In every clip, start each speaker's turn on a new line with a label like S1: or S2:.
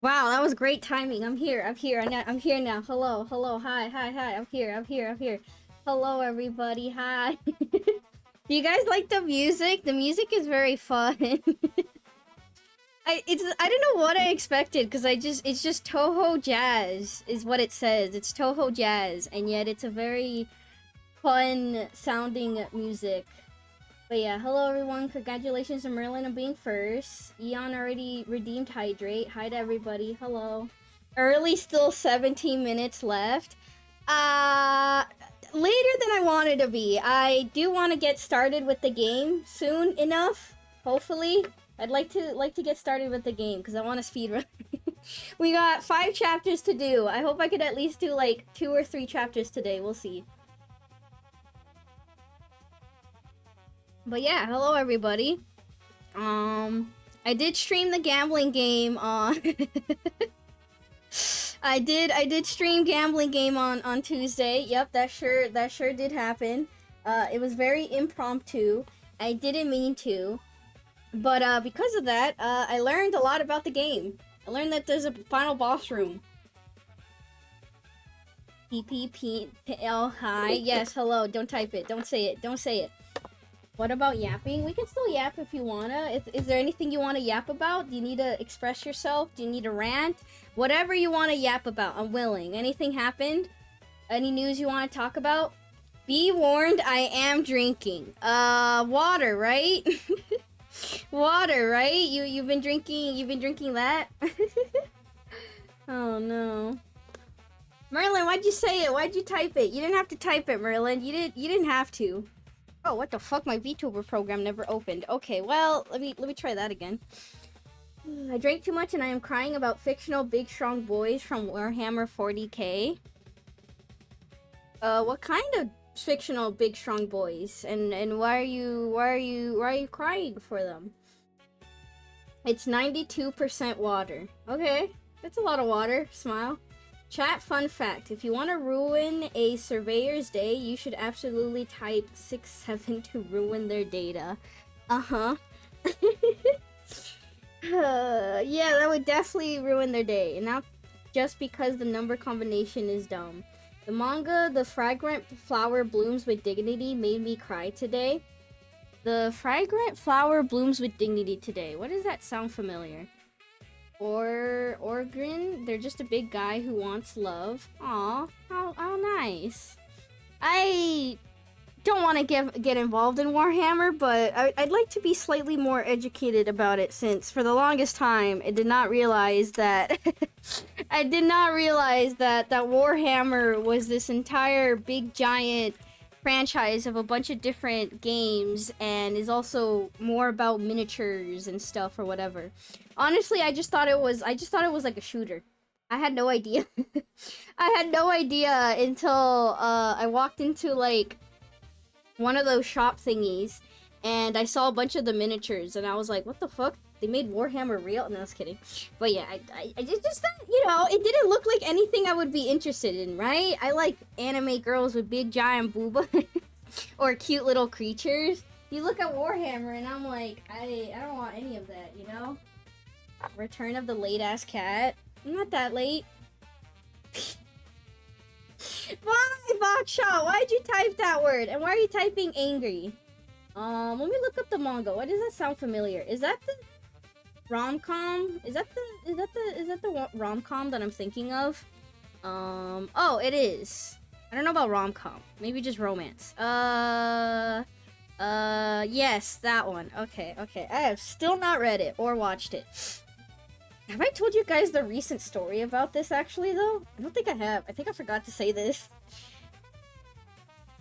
S1: Wow, that was great timing. I'm here. I'm here now. Hello, hello, hi, hi, hi. I'm here. Hello, everybody. Hi. Do you guys like the music? The music is very fun. I don't know what I expected because it's just Toho Jazz is what it says. It's Toho Jazz, and yet it's a very fun sounding music. But yeah, hello everyone. Congratulations to Merlin on being first. Eon already redeemed Hydrate. Hi to everybody. Hello. Early, still 17 minutes left. Later than I wanted to be. I do want to get started with the game soon enough. Hopefully, I'd like to get started with the game because I want to speedrun. We got 5 chapters to do. I hope I could at least do like 2 or 3 chapters today. We'll see. But yeah, hello everybody. I did stream the gambling game on I did stream gambling game on Tuesday. Yep, that sure did happen. It was very impromptu. I didn't mean to. But because of that, I learned a lot about the game. I learned that there's a final boss room. PPPL hi. Yes, hello. Don't type it. Don't say it. Don't say it. What about yapping? We can still yap if you wanna. Is there anything you wanna yap about? Do you need to express yourself? Do you need to rant? Whatever you wanna yap about, I'm willing. Anything happened? Any news you wanna talk about? Be warned, I am drinking. Water, right? Water, right? You've been drinking that? Oh no. Merlin, why'd you say it? Why'd you type it? You didn't have to type it, Merlin. You didn't have to. Oh, what the fuck? My VTuber program never opened. Okay, well, let me try that again. I drank too much and I am crying about fictional big strong boys from Warhammer 40k. What kind of fictional big strong boys? And why are you crying for them? It's 92% water. Okay, that's a lot of water. Smile. Chat fun fact, if you want to ruin a surveyor's day, you should absolutely type 67 to ruin their data. Uh-huh. Yeah, that would definitely ruin their day, and not just because the number combination is dumb. The manga, The Fragrant Flower Blooms with Dignity, made me cry today. The Fragrant Flower Blooms with Dignity today. What does that sound familiar? Orgrin, they're just a big guy who wants love. Aw, how nice. I don't want to get involved in Warhammer, but I'd like to be slightly more educated about it, since for the longest time I did not realize that I did not realize that Warhammer was this entire big giant franchise of a bunch of different games and is also more about miniatures and stuff or whatever. Honestly, I just thought it was like a shooter. I had no idea. I had no idea until I walked into like one of those shop thingies and I saw a bunch of the miniatures and I was like, what the fuck? They made Warhammer real? No, I was kidding. But yeah, I just thought, you know, it didn't look like anything I would be interested in, right? I like anime girls with big giant booba or cute little creatures. You look at Warhammer and I'm like, I don't want any of that, you know? Return of the late ass cat. I'm not that late. Why, Bokshot? Why'd you type that word? And why are you typing angry? Let me look up the manga. Why does that sound familiar? Is that the rom-com? Is that the rom-com that I'm thinking of? Oh, it is. I don't know about rom-com. Maybe just romance. Yes, that one. Okay. I have still not read it or watched it. Have I told you guys the recent story about this, actually, though? I don't think I have. I think I forgot to say this.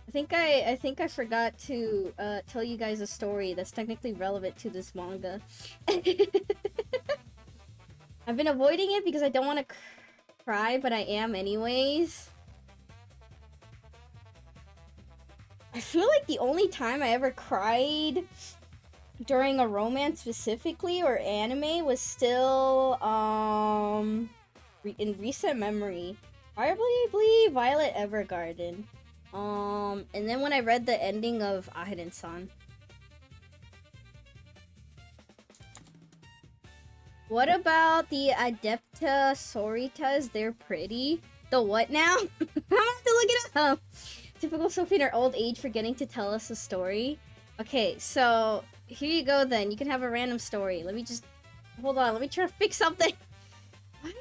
S1: I think I forgot to tell you guys a story that's technically relevant to this manga. I've been avoiding it because I don't want to cry, but I am anyways. I feel like the only time I ever cried during a romance specifically or anime was still in recent memory. Probably Violet Evergarden. And then when I read the ending of Ahiden-san. What about the Adepta Soritas? They're pretty. The what now? I'm gonna have to look it up. Typical Sophie in her old age forgetting to tell us a story. Okay, so here you go then. You can have a random story. Let me just... Hold on, let me try to fix something. Why?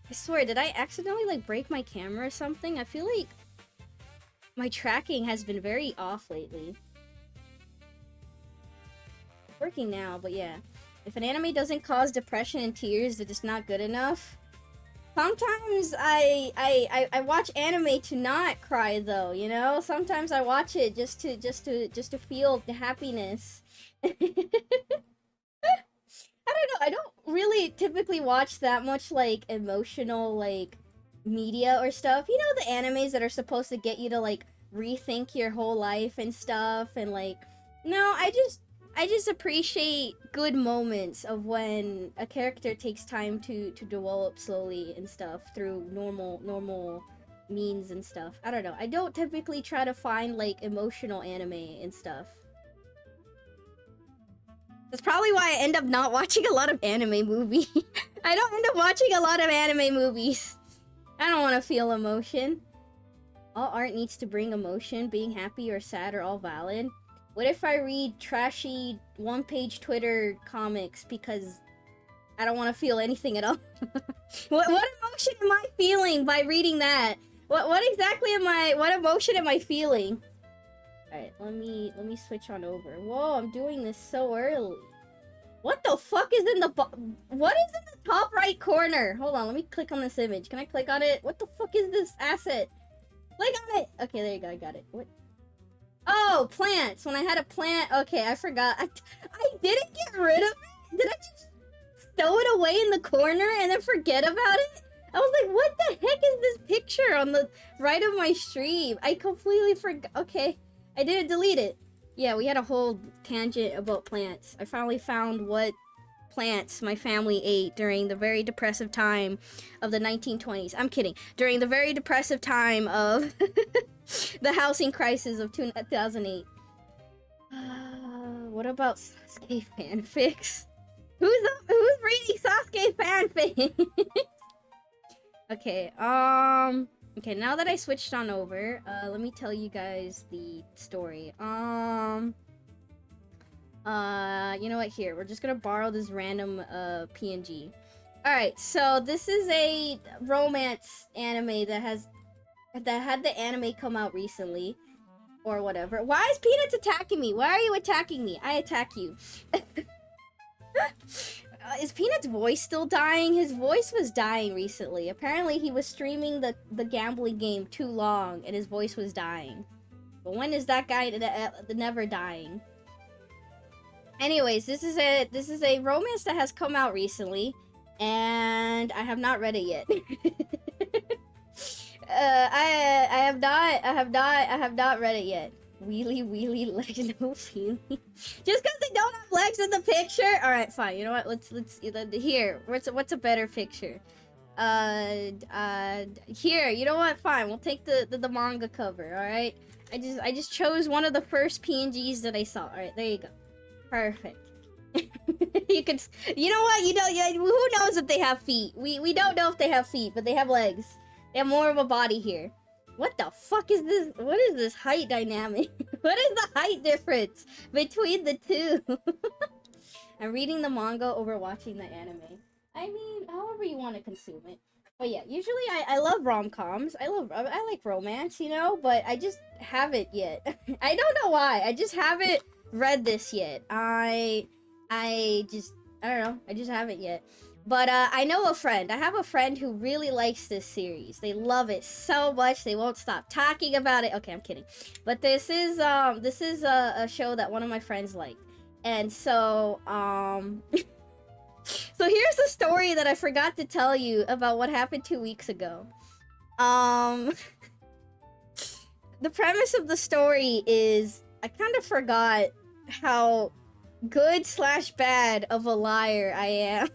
S1: I swear, did I accidentally, like, break my camera or something? I feel like my tracking has been very off lately. It's working now, but yeah. If an anime doesn't cause depression and tears, it is not good enough. Sometimes I watch anime to not cry though, you know? Sometimes I watch it just to feel the happiness. I don't know. I don't really typically watch that much like emotional like media or stuff. You know, the animes that are supposed to get you to like rethink your whole life and stuff and like no, I just appreciate good moments of when a character takes time to develop slowly and stuff through normal means and stuff. I don't know. I don't typically try to find like emotional anime and stuff. That's probably why I end up not watching a lot of anime movies. I don't end up watching a lot of anime movies. I don't want to feel emotion. All art needs to bring emotion. Being happy or sad are all valid. What if I read trashy one-page Twitter comics because I don't want to feel anything at all? What emotion am I feeling by reading that? What exactly what emotion am I feeling? Alright, let me switch on over. Whoa, I'm doing this so early. What the fuck is in the what is in the top right corner? Hold on, let me click on this image. Can I click on it? What the fuck is this asset? Click on it! Okay, there you go, I got it. What? Oh, plants. When I had a plant... Okay, I forgot. I didn't get rid of it? Did I just stow it away in the corner and then forget about it? I was like, what the heck is this picture on the right of my stream? I completely forgot. Okay, I didn't delete it. Yeah, we had a whole tangent about plants. I finally found what plants my family ate during the very depressive time of the 1920s. I'm kidding. During the very depressive time of... the housing crisis of 2008. What about Sasuke fanfics? Who's reading Sasuke fanfics? Okay, okay, now that I switched on over, let me tell you guys the story. You know what, here, we're just gonna borrow this random, PNG. Alright, so this is a romance anime that had the anime come out recently, or whatever. Why is Peanuts attacking me? Why are you attacking me? I attack you. Is Peanut's voice still dying? His voice was dying recently. Apparently he was streaming the gambling game too long and his voice was dying. But when is that guy never dying? Anyways, this is a romance that has come out recently, and I have not read it yet. I have not read it yet. Wheelie legend of feeling. Just because they don't have legs in the picture. All right, fine. You know what? Let's here. What's a better picture? Here. You know what? Fine. We'll take the manga cover. All right. I just chose one of the first PNGs that I saw. All right, there you go. Perfect. You could. You know what? You know. Who knows if they have feet? We don't know if they have feet, but they have legs. They have more of a body here. What the fuck is this? What is this height dynamic? What is the height difference between the two? I'm reading the manga over watching the anime. I mean, however you want to consume it. But yeah, usually I love rom-coms. I like romance, you know, but I just haven't yet. I don't know why. I just haven't read this yet. I don't know. I just haven't yet. But I know a friend. I have a friend who really likes this series. They love it so much they won't stop talking about it. Okay, I'm kidding. But this is a show that one of my friends liked. And so so here's the story that I forgot to tell you about what happened 2 weeks ago. The premise of the story is I kind of forgot how good/bad of a liar I am.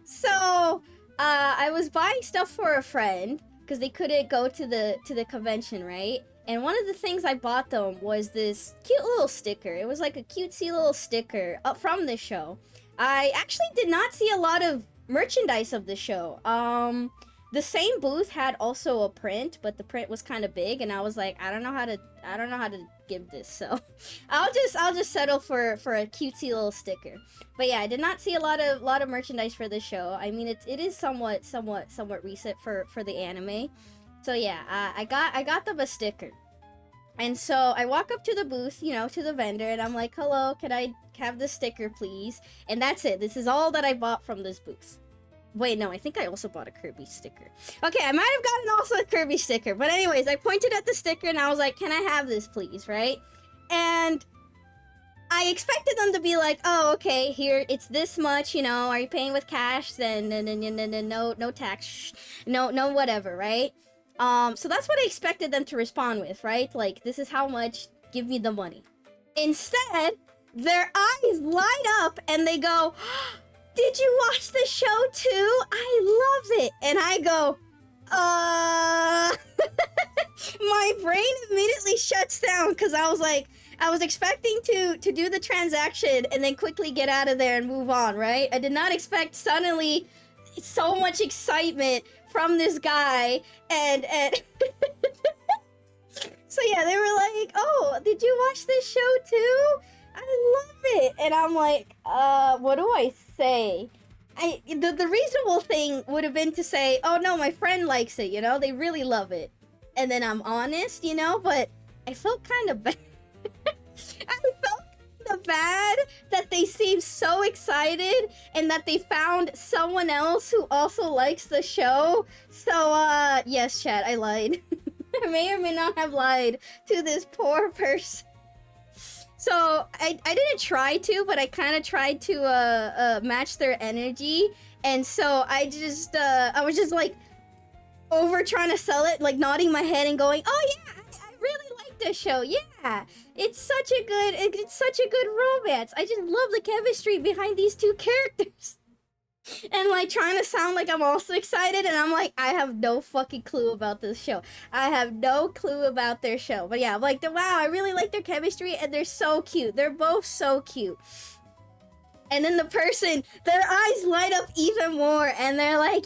S1: So, I was buying stuff for a friend because they couldn't go to the convention, right? And one of the things I bought them was this cute little sticker. It was like a cutesy little sticker up from the show. I actually did not see a lot of merchandise of the show. The same booth had also a print, but the print was kind of big, and I was like, I don't know how to give this, so I'll just settle for a cutesy little sticker. But yeah, I did not see a lot of merchandise for this show. I mean, it is somewhat recent for the anime. So yeah, I got them a sticker. And so I walk up to the booth, you know, to the vendor, and I'm like, hello, can I have the sticker, please? And that's it. This is all that I bought from this booth. Wait, no, I think I also bought a Kirby sticker. Okay, I might have gotten also a Kirby sticker. But anyways, I pointed at the sticker, and I was like, can I have this, please, right? And I expected them to be like, oh, okay, here, it's this much, you know, are you paying with cash? Then no tax, no whatever, right? So that's what I expected them to respond with, right? Like, this is how much, give me the money. Instead, their eyes light up and they go, did you watch the show too? I love it. And I go, my brain immediately shuts down because I was like, I was expecting to do the transaction and then quickly get out of there and move on, right? I did not expect suddenly so much excitement from this guy and so yeah, they were like, oh, did you watch this show too? I love it. And I'm like, what do I say? The reasonable thing would have been to say, oh no, my friend likes it, you know, they really love it. And then I'm honest, you know, but I felt kind of bad. I felt kind of bad that they seemed so excited and that they found someone else who also likes the show. So, yes, chat, I lied. I may or may not have lied to this poor person. So, I didn't try to, but I kind of tried to, match their energy. And so, I was just, like, over trying to sell it, like, nodding my head and going, oh, yeah, I really like this show, yeah. It's such a good romance. I just love the chemistry behind these two characters. And, like, trying to sound like I'm also excited, and I'm like, I have no fucking clue about this show. I have no clue about their show. But yeah, I'm like, wow, I really like their chemistry, and they're so cute. They're both so cute. And then the person, their eyes light up even more, and they're like,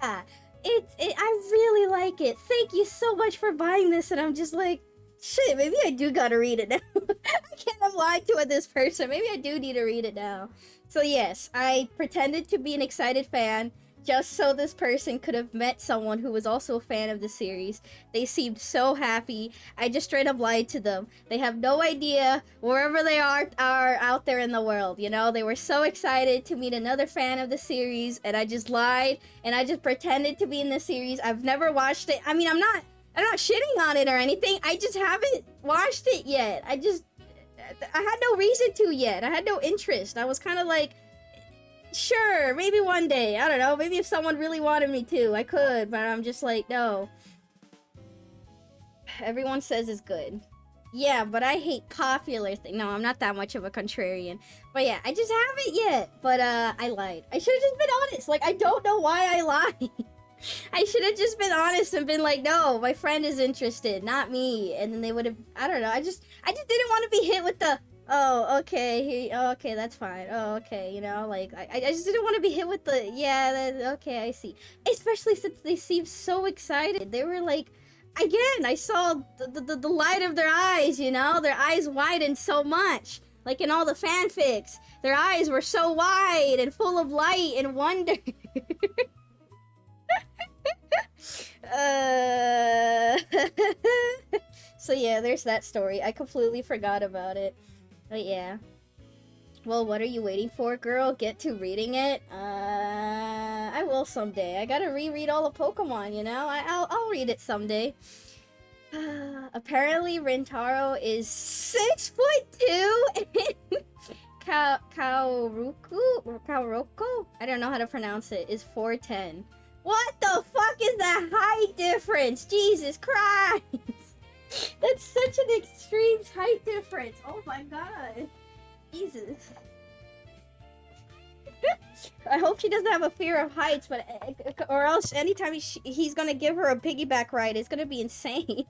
S1: yeah, I really like it. Thank you so much for buying this. And I'm just like, shit, maybe I do gotta read it now. I can't have lied to this person. Maybe I do need to read it now. So yes, I pretended to be an excited fan just so this person could have met someone who was also a fan of the series. They seemed so happy. I just straight up lied to them. They have no idea wherever they are out there in the world, you know? They were so excited to meet another fan of the series, and I just lied, and I just pretended to be in the series. I've never watched it. I mean, I'm not shitting on it or anything. I just haven't watched it yet. I had no reason to yet. I had no interest. I was kind of like, sure, maybe one day. I don't know. Maybe if someone really wanted me to, I could. But I'm just like, no. Everyone says it's good. Yeah, but I hate popular things. No, I'm not that much of a contrarian. But yeah, I just haven't yet. But I lied. I should have just been honest. Like, I don't know why I lied. I should have just been honest and been like, no, my friend is interested, not me. And then they would have, I don't know, I just didn't want to be hit with the, oh, okay, okay, that's fine. Oh, okay, you know, like, I just didn't want to be hit with the, yeah, okay, I see. Especially since they seemed so excited. They were like, again, I saw the light of their eyes, you know? Their eyes widened so much. Like in all the fanfics. Their eyes were so wide and full of light and wonder. So yeah, there's that story. I completely forgot about it. But yeah. Well, what are you waiting for, girl? Get to reading it? I will someday. I gotta reread all the Pokemon, you know? I'll read it someday. Apparently, Rintaro is 6'2" and Kaoroko? I don't know how to pronounce it. Is 4'10". What the fuck is the height difference? Jesus Christ! That's such an extreme height difference. Oh my god. Jesus. I hope she doesn't have a fear of heights, but or else anytime he's gonna give her a piggyback ride, it's gonna be insane.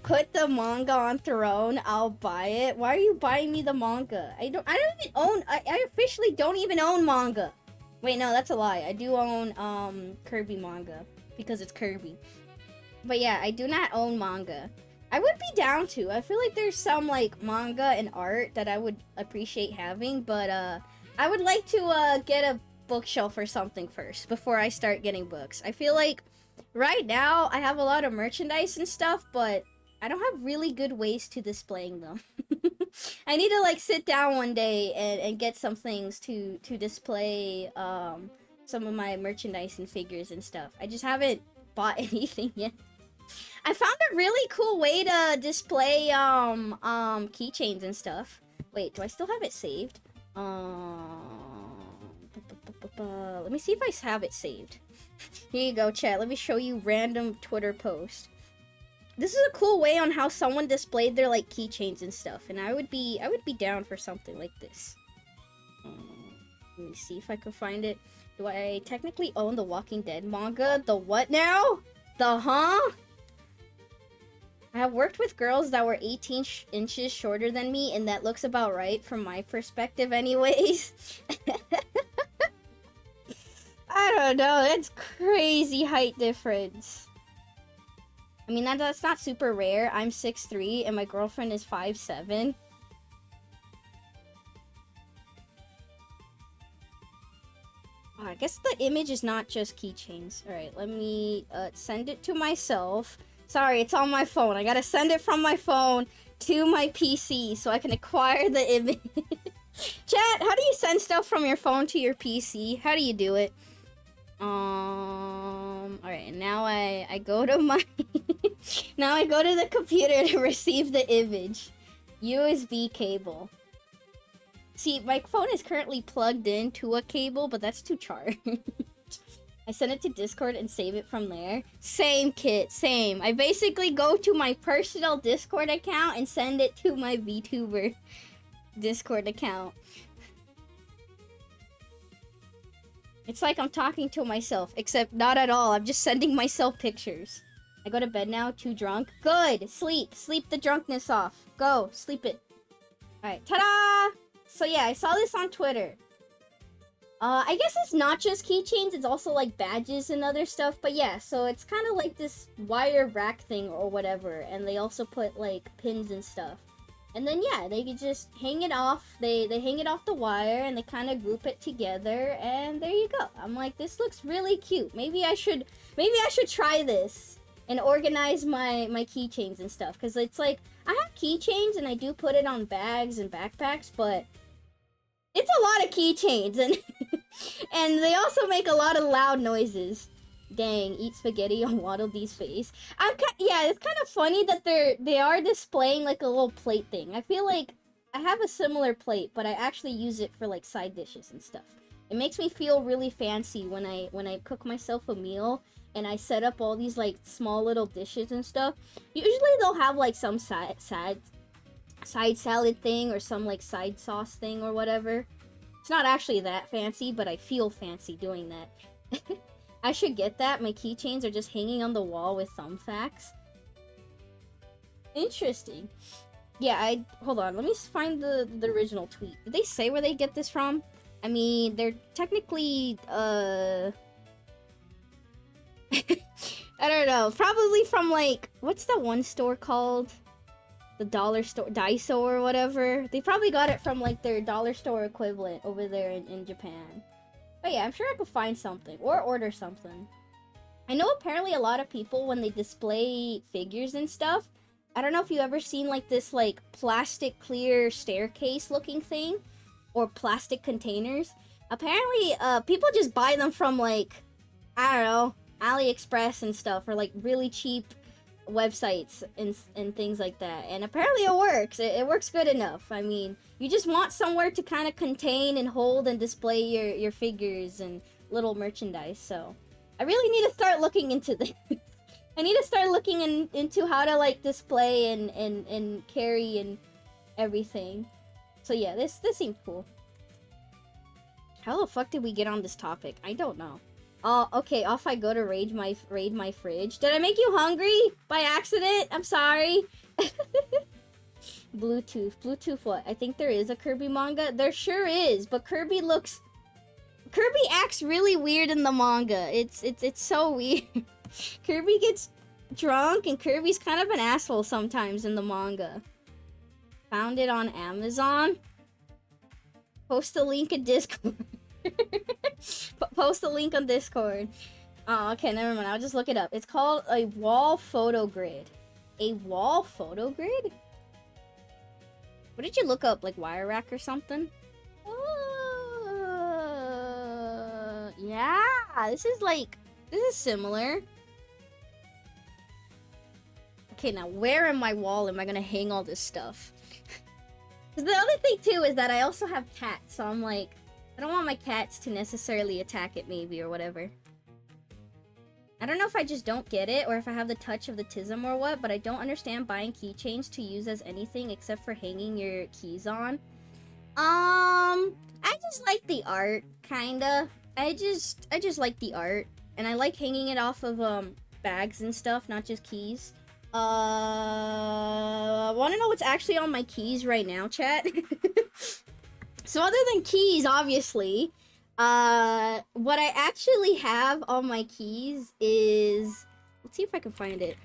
S1: Put the manga on throne, I'll buy it. Why are you buying me the manga? I don't even own, I officially don't even own manga. Wait, no, that's a lie. I do own, Kirby manga. Because it's Kirby. But yeah, I do not own manga. I would be down to. I feel like there's some, like, manga and art that I would appreciate having. But, I would like to, get a bookshelf or something first before I start getting books. I feel like right now I have a lot of merchandise and stuff, but I don't have really good ways to displaying them. I need to like sit down one day and get some things to display some of my merchandise and figures and stuff. I just haven't bought anything yet. I found a really cool way to display keychains and stuff. Wait, do I still have it saved? Let me see if I have it saved. Here you go, chat. Let me show you random Twitter post. This is a cool way on how someone displayed their like keychains and stuff, and I would be down for something like this. Let me see if I can find it. Do I technically own the Walking Dead manga? The what now? The huh? I have worked with girls that were 18 inches shorter than me, and that looks about right from my perspective anyways. I don't know, that's crazy height difference. I mean, that's not super rare. I'm 6'3", and my girlfriend is 5'7". Oh, I guess the image is not just keychains. Alright, let me send it to myself. Sorry, it's on my phone. I gotta send it from my phone to my PC so I can acquire the image. Chat, how do you send stuff from your phone to your PC? How do you do it? Alright, now I go to my... now I go to the computer to receive the image. USB cable. See, my phone is currently plugged into a cable, but that's too charged. I send it to Discord and save it from there. Same kit, same. I basically go to my personal Discord account and send it to my VTuber Discord account. It's like I'm talking to myself, except not at all. I'm just sending myself pictures. I go to bed now, too drunk. Good! Sleep! Sleep the drunkenness off. Go! Sleep it. Alright, ta-da! So yeah, I saw this on Twitter. I guess it's not just keychains, it's also like badges and other stuff. But yeah, so it's kind of like this wire rack thing or whatever. And they also put like pins and stuff. And then yeah, they could just hang it off. They hang it off the wire and they kind of group it together, and there you go. I'm like, this looks really cute. Maybe I should try this and organize my keychains and stuff, because it's like I have keychains and I do put it on bags and backpacks, but it's a lot of keychains and and they also make a lot of loud noises. Dang, eat spaghetti on Waddle Dee's face. Yeah, it's kind of funny that they are displaying like a little plate thing. I feel like I have a similar plate, but I actually use it for like side dishes and stuff. It makes me feel really fancy when I cook myself a meal and I set up all these like small little dishes and stuff. Usually they'll have like some side salad thing or some like side sauce thing or whatever. It's not actually that fancy, but I feel fancy doing that. I should get that. My keychains are just hanging on the wall with thumbtacks. Interesting. Yeah, hold on. Let me find the original tweet. Did they say where they get this from? I mean, they're technically, I don't know. Probably from, like, what's the one store called? The dollar store, Daiso or whatever. They probably got it from, like, their dollar store equivalent over there in Japan. But yeah, I'm sure I could find something or order something. I know apparently a lot of people, when they display figures and stuff, I don't know if you ever seen like this like plastic clear staircase looking thing or plastic containers. Apparently, people just buy them from like, I don't know, AliExpress and stuff, or like really cheap websites and things like that. And apparently it works. It works good enough. I mean, you just want somewhere to kind of contain and hold and display your figures and little merchandise. So I really need to start looking into this. I need to start looking into how to like display and carry and everything. So yeah, this seems cool. How the fuck did we get on this topic? I don't know. Okay, off I go to raid my fridge. Did I make you hungry by accident? I'm sorry. Bluetooth what? I think there is a Kirby manga. There sure is, but Kirby acts really weird in the manga. It's so weird. Kirby gets drunk and Kirby's kind of an asshole sometimes in the manga. Found it on Amazon. Post a link in Discord. Post a link on Discord. Oh, okay, never mind. I'll just look it up. It's called a wall photo grid. A wall photo grid? What did you look up? Like wire rack or something? Yeah, this is similar. Okay, now where in my wall am I gonna hang all this stuff? Because the other thing too is that I also have cats, so I'm like, I don't want my cats to necessarily attack it maybe or whatever. I don't know if I just don't get it or if I have the touch of the tism or what, but I don't understand buying keychains to use as anything except for hanging your keys on. I just like the art, kinda. I just like the art, and I like hanging it off of bags and stuff, not just keys. Want to know what's actually on my keys right now, chat? So other than keys, obviously, what I actually have on my keys is, let's see if I can find it.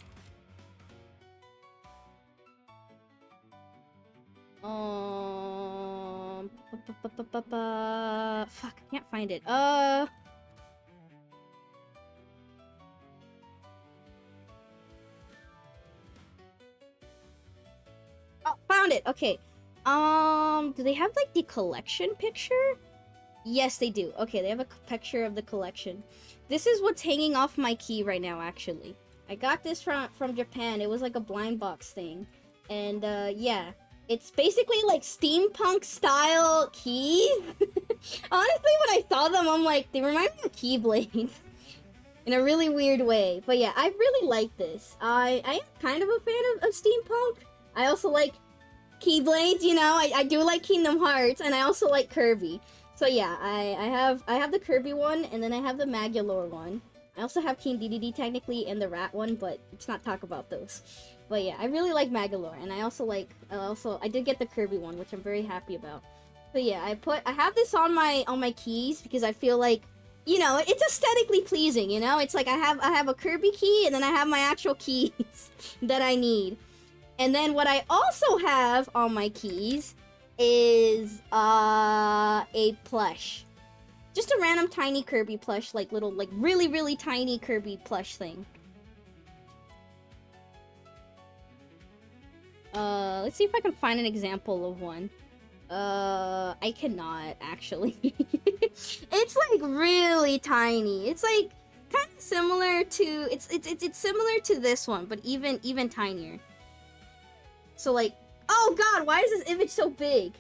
S1: Fuck, I can't find it. Oh, found it. Okay. Do they have like the collection picture? Yes, they do. Okay, they have a picture of the collection. This is what's hanging off my key right now, actually. I got this from Japan. It was like a blind box thing. And, yeah. It's basically like steampunk style keys. Honestly, when I saw them, I'm like, they remind me of Keyblades. In a really weird way. But yeah, I really like this. I am kind of a fan of steampunk. I also like Keyblades, you know. I do like Kingdom Hearts, and I also like Kirby. So yeah, I have the Kirby one, and then I have the Magolor one. I also have King Dedede technically, and the Rat one, but let's not talk about those. But yeah, I really like Magolor, and I also like I did get the Kirby one, which I'm very happy about. But yeah, I have this on my keys because I feel like, you know, it's aesthetically pleasing, you know? It's like I have a Kirby key, and then I have my actual keys that I need. And then what I also have on my keys is a plush. Just a random tiny Kirby plush, like little, like really, really tiny Kirby plush thing. Let's see if I can find an example of one. I cannot, actually. It's like really tiny. It's like kind of similar to, it's similar to this one, but even tinier. So like, oh god, why is this image so big?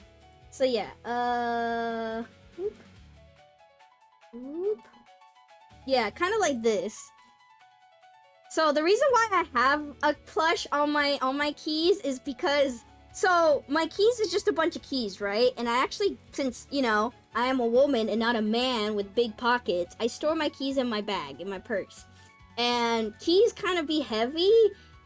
S1: So yeah, whoop. Whoop. Yeah, kind of like this. So the reason why I have a plush on my keys is because, so my keys is just a bunch of keys, right? And I actually, since, you know, I am a woman and not a man with big pockets, I store my keys in my bag, in my purse. And keys kind of be heavy,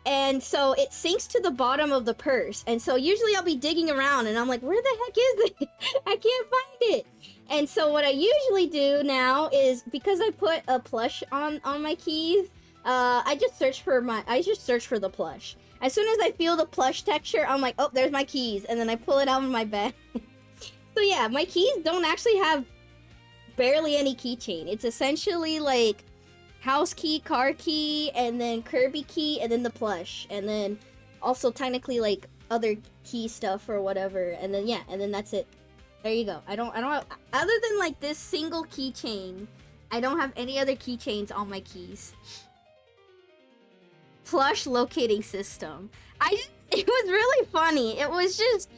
S1: and so it sinks to the bottom of the purse. And so usually I'll be digging around and I'm like, where the heck is it? I can't find it. And so what I usually do now is, because I put a plush on my keys, I just search for the plush. As soon as I feel the plush texture, I'm like, oh, there's my keys, and then I pull it out of my bag. So yeah, my keys don't actually have barely any keychain. It's essentially like house key, car key, and then Kirby key, and then the plush, and then also technically like other key stuff or whatever, and then yeah, and then that's it. There you go. I don't have, other than like this single keychain, I don't have any other keychains on my keys. Plush locating system. It was really funny. I was just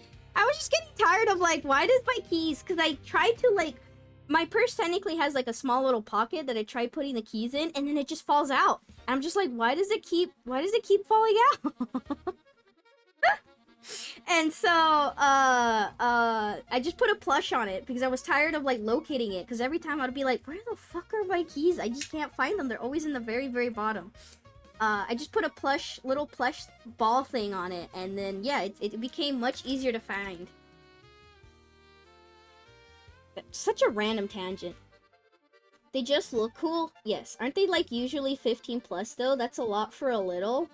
S1: getting tired of like, why does my keys, because I tried to like, my purse technically has like a small little pocket that I tried putting the keys in, and then it just falls out. And I'm just like, why does it keep falling out? And so, I just put a plush on it because I was tired of like locating it. Because every time I'd be like, where the fuck are my keys? I just can't find them. They're always in the very, very bottom. I just put a little plush ball thing on it, and then yeah, it became much easier to find. Such a random tangent. They just look cool? Yes. Aren't they like usually 15 plus though? That's a lot for a little.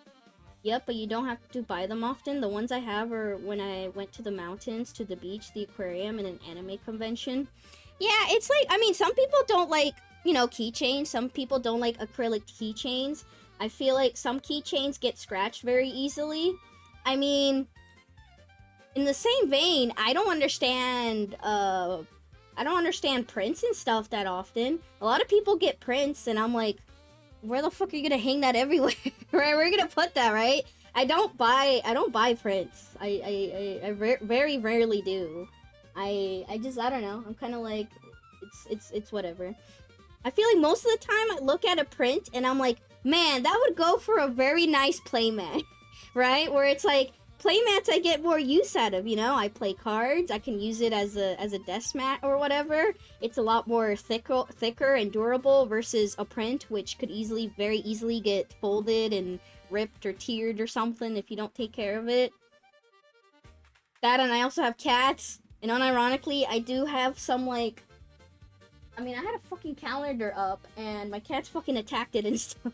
S1: Yep, but you don't have to buy them often. The ones I have are when I went to the mountains, to the beach, the aquarium, and an anime convention. Yeah, it's like, I mean, some people don't like, you know, keychains. Some people don't like acrylic keychains. I feel like some keychains get scratched very easily. I mean, in the same vein, I don't understand prints and stuff that often. A lot of people get prints, and I'm like, where the fuck are you gonna hang that everywhere? Right? Where are you gonna put that, right? I don't buy prints. I very rarely do. I don't know. I'm kind of like, it's whatever. I feel like most of the time I look at a print and I'm like, man, that would go for a very nice playmat, right? Where it's like, playmats I get more use out of, you know? I play cards, I can use it as a desk mat or whatever. It's a lot more thicker and durable versus a print, which could very easily get folded and ripped or teared or something if you don't take care of it. That, and I also have cats, and unironically, I do have some, like, I mean, I had a fucking calendar up, and my cats fucking attacked it and stuff.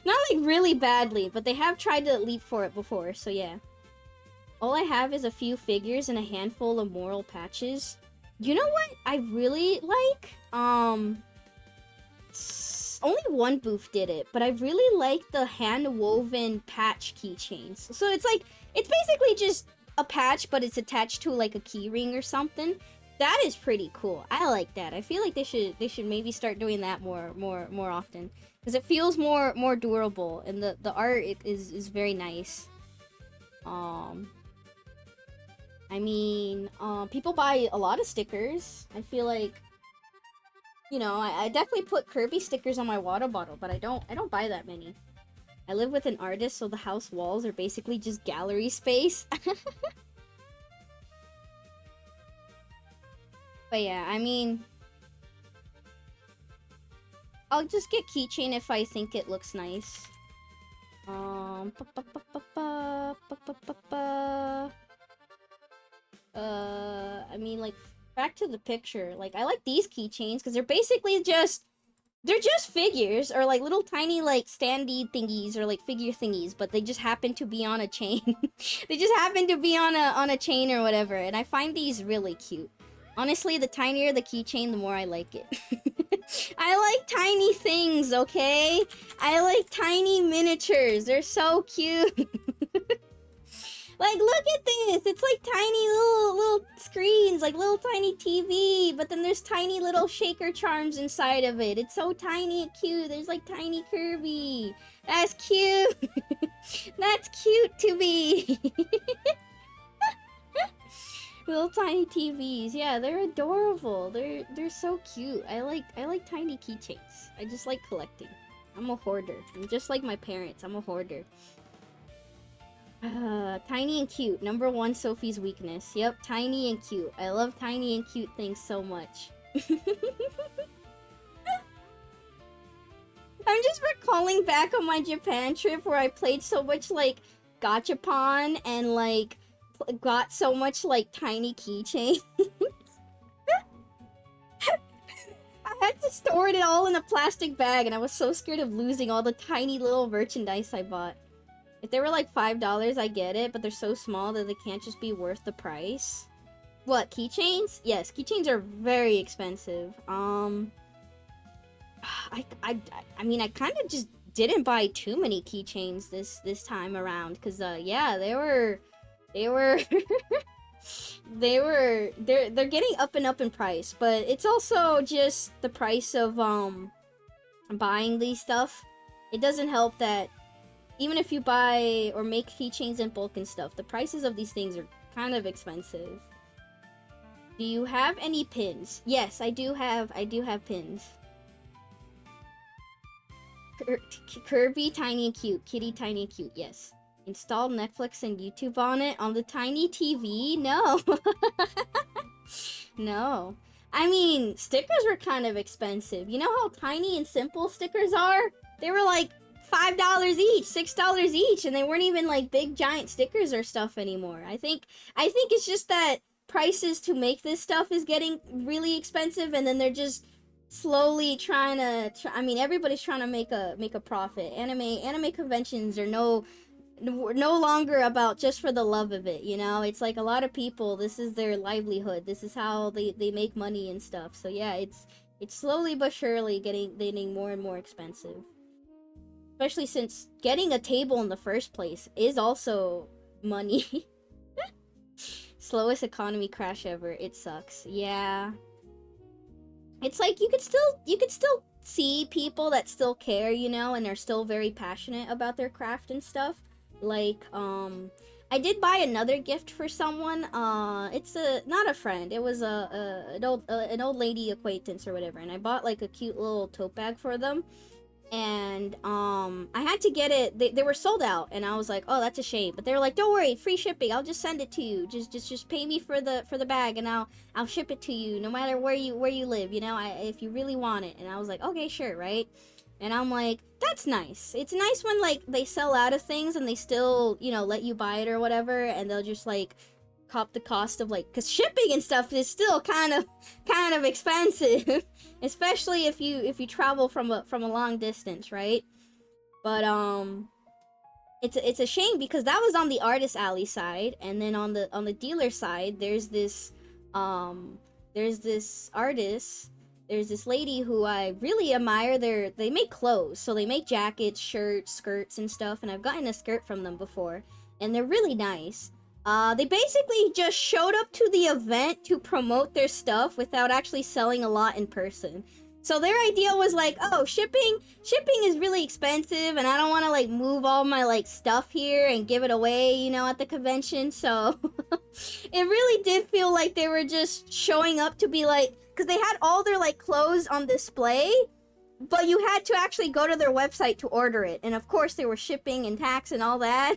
S1: Not like really badly, but they have tried to leap for it before, so yeah. All I have is a few figures and a handful of moral patches. You know what I really like? Only one booth did it, but I really like the hand-woven patch keychains. So it's like, it's basically just a patch, but it's attached to like a key ring or something. That is pretty cool. I like that. I feel like they should maybe start doing that more often. Because it feels more durable, and the art is very nice. I mean, people buy a lot of stickers. I feel like, you know, I definitely put Kirby stickers on my water bottle, but I don't buy that many. I live with an artist, so the house walls are basically just gallery space. But yeah, I mean, I'll just get keychain if I think it looks nice. I mean, like, back to the picture. Like, I like these keychains because they're basically they're just figures, or like little tiny like standee thingies, or like figure thingies, but they just happen to be on a chain. They just happen to be on a chain or whatever, and I find these really cute. Honestly, the tinier the keychain, the more I like it. I like tiny things, okay? I like tiny miniatures. They're so cute. Like, look at this. It's like tiny little screens, like little tiny TV, but then there's tiny little shaker charms inside of it. It's so tiny and cute. There's like tiny Kirby. That's cute. That's cute to me. Little tiny TVs. Yeah, they're adorable. They're so cute. I like tiny keychains. I just like collecting. I'm a hoarder. I'm just like my parents. I'm a hoarder. Tiny and cute. Number one Sophie's weakness. Yep, tiny and cute. I love tiny and cute things so much. I'm just recalling back on my Japan trip where I played so much like gachapon and like got so much like tiny keychains. I had to store it all in a plastic bag, and I was so scared of losing all the tiny little merchandise I bought. If they were like $5, I get it, but they're so small that they can't just be worth the price. What, keychains? Yes, keychains are very expensive. I mean, I kind of just didn't buy too many keychains this time around, because yeah, they're they're getting up and up in price, but it's also just the price of buying these stuff. It doesn't help that even if you buy or make keychains in bulk and stuff, the prices of these things are kind of expensive. Do you have any pins? Yes, I do have pins. Kirby, tiny and cute. Kitty, tiny and cute. Yes. Install Netflix and YouTube on it on the tiny TV? No. No. I mean, stickers were kind of expensive. You know how tiny and simple stickers are? They were like $5 each, $6 each, and they weren't even like big giant stickers or stuff anymore. I think it's just that prices to make this stuff is getting really expensive, and then they're just slowly trying to I mean, everybody's trying to make a profit. Anime conventions are no longer about just for the love of it, you know? It's like a lot of people, this is their livelihood. This is how they make money and stuff. So yeah, it's slowly but surely getting more and more expensive. Especially since getting a table in the first place is also money. Slowest economy crash ever. It sucks. Yeah. It's like you could still see people that still care, you know, and they're still very passionate about their craft and stuff. Like, I did buy another gift for someone. It's not a friend. It was an old lady acquaintance or whatever, and I bought like a cute little tote bag for them. And I had to get it. They were sold out, and I was like, oh, that's a shame. But they were like, don't worry, free shipping. I'll just send it to you. Just pay me for the bag, and I'll ship it to you, no matter where you live. You know, if you really want it. And I was like, okay, sure, right? And I'm like, that's nice. It's nice when like they sell out of things and they still, you know, let you buy it or whatever, and they'll just like cop the cost of like, because shipping and stuff is still kind of expensive. Especially if you travel from a long distance, right? But it's a shame because that was on the artist alley side, and then on the dealer side, there's this artist, there's this lady who I really admire. They make clothes, so they make jackets, shirts, skirts, and stuff. And I've gotten a skirt from them before, and they're really nice. They basically just showed up to the event to promote their stuff without actually selling a lot in person. So their idea was like, oh, shipping is really expensive, and I don't want to like move all my like stuff here and give it away, you know, at the convention. So it really did feel like they were just showing up to be like, because they had all their like clothes on display, but you had to actually go to their website to order it. And of course there were shipping and tax and all that.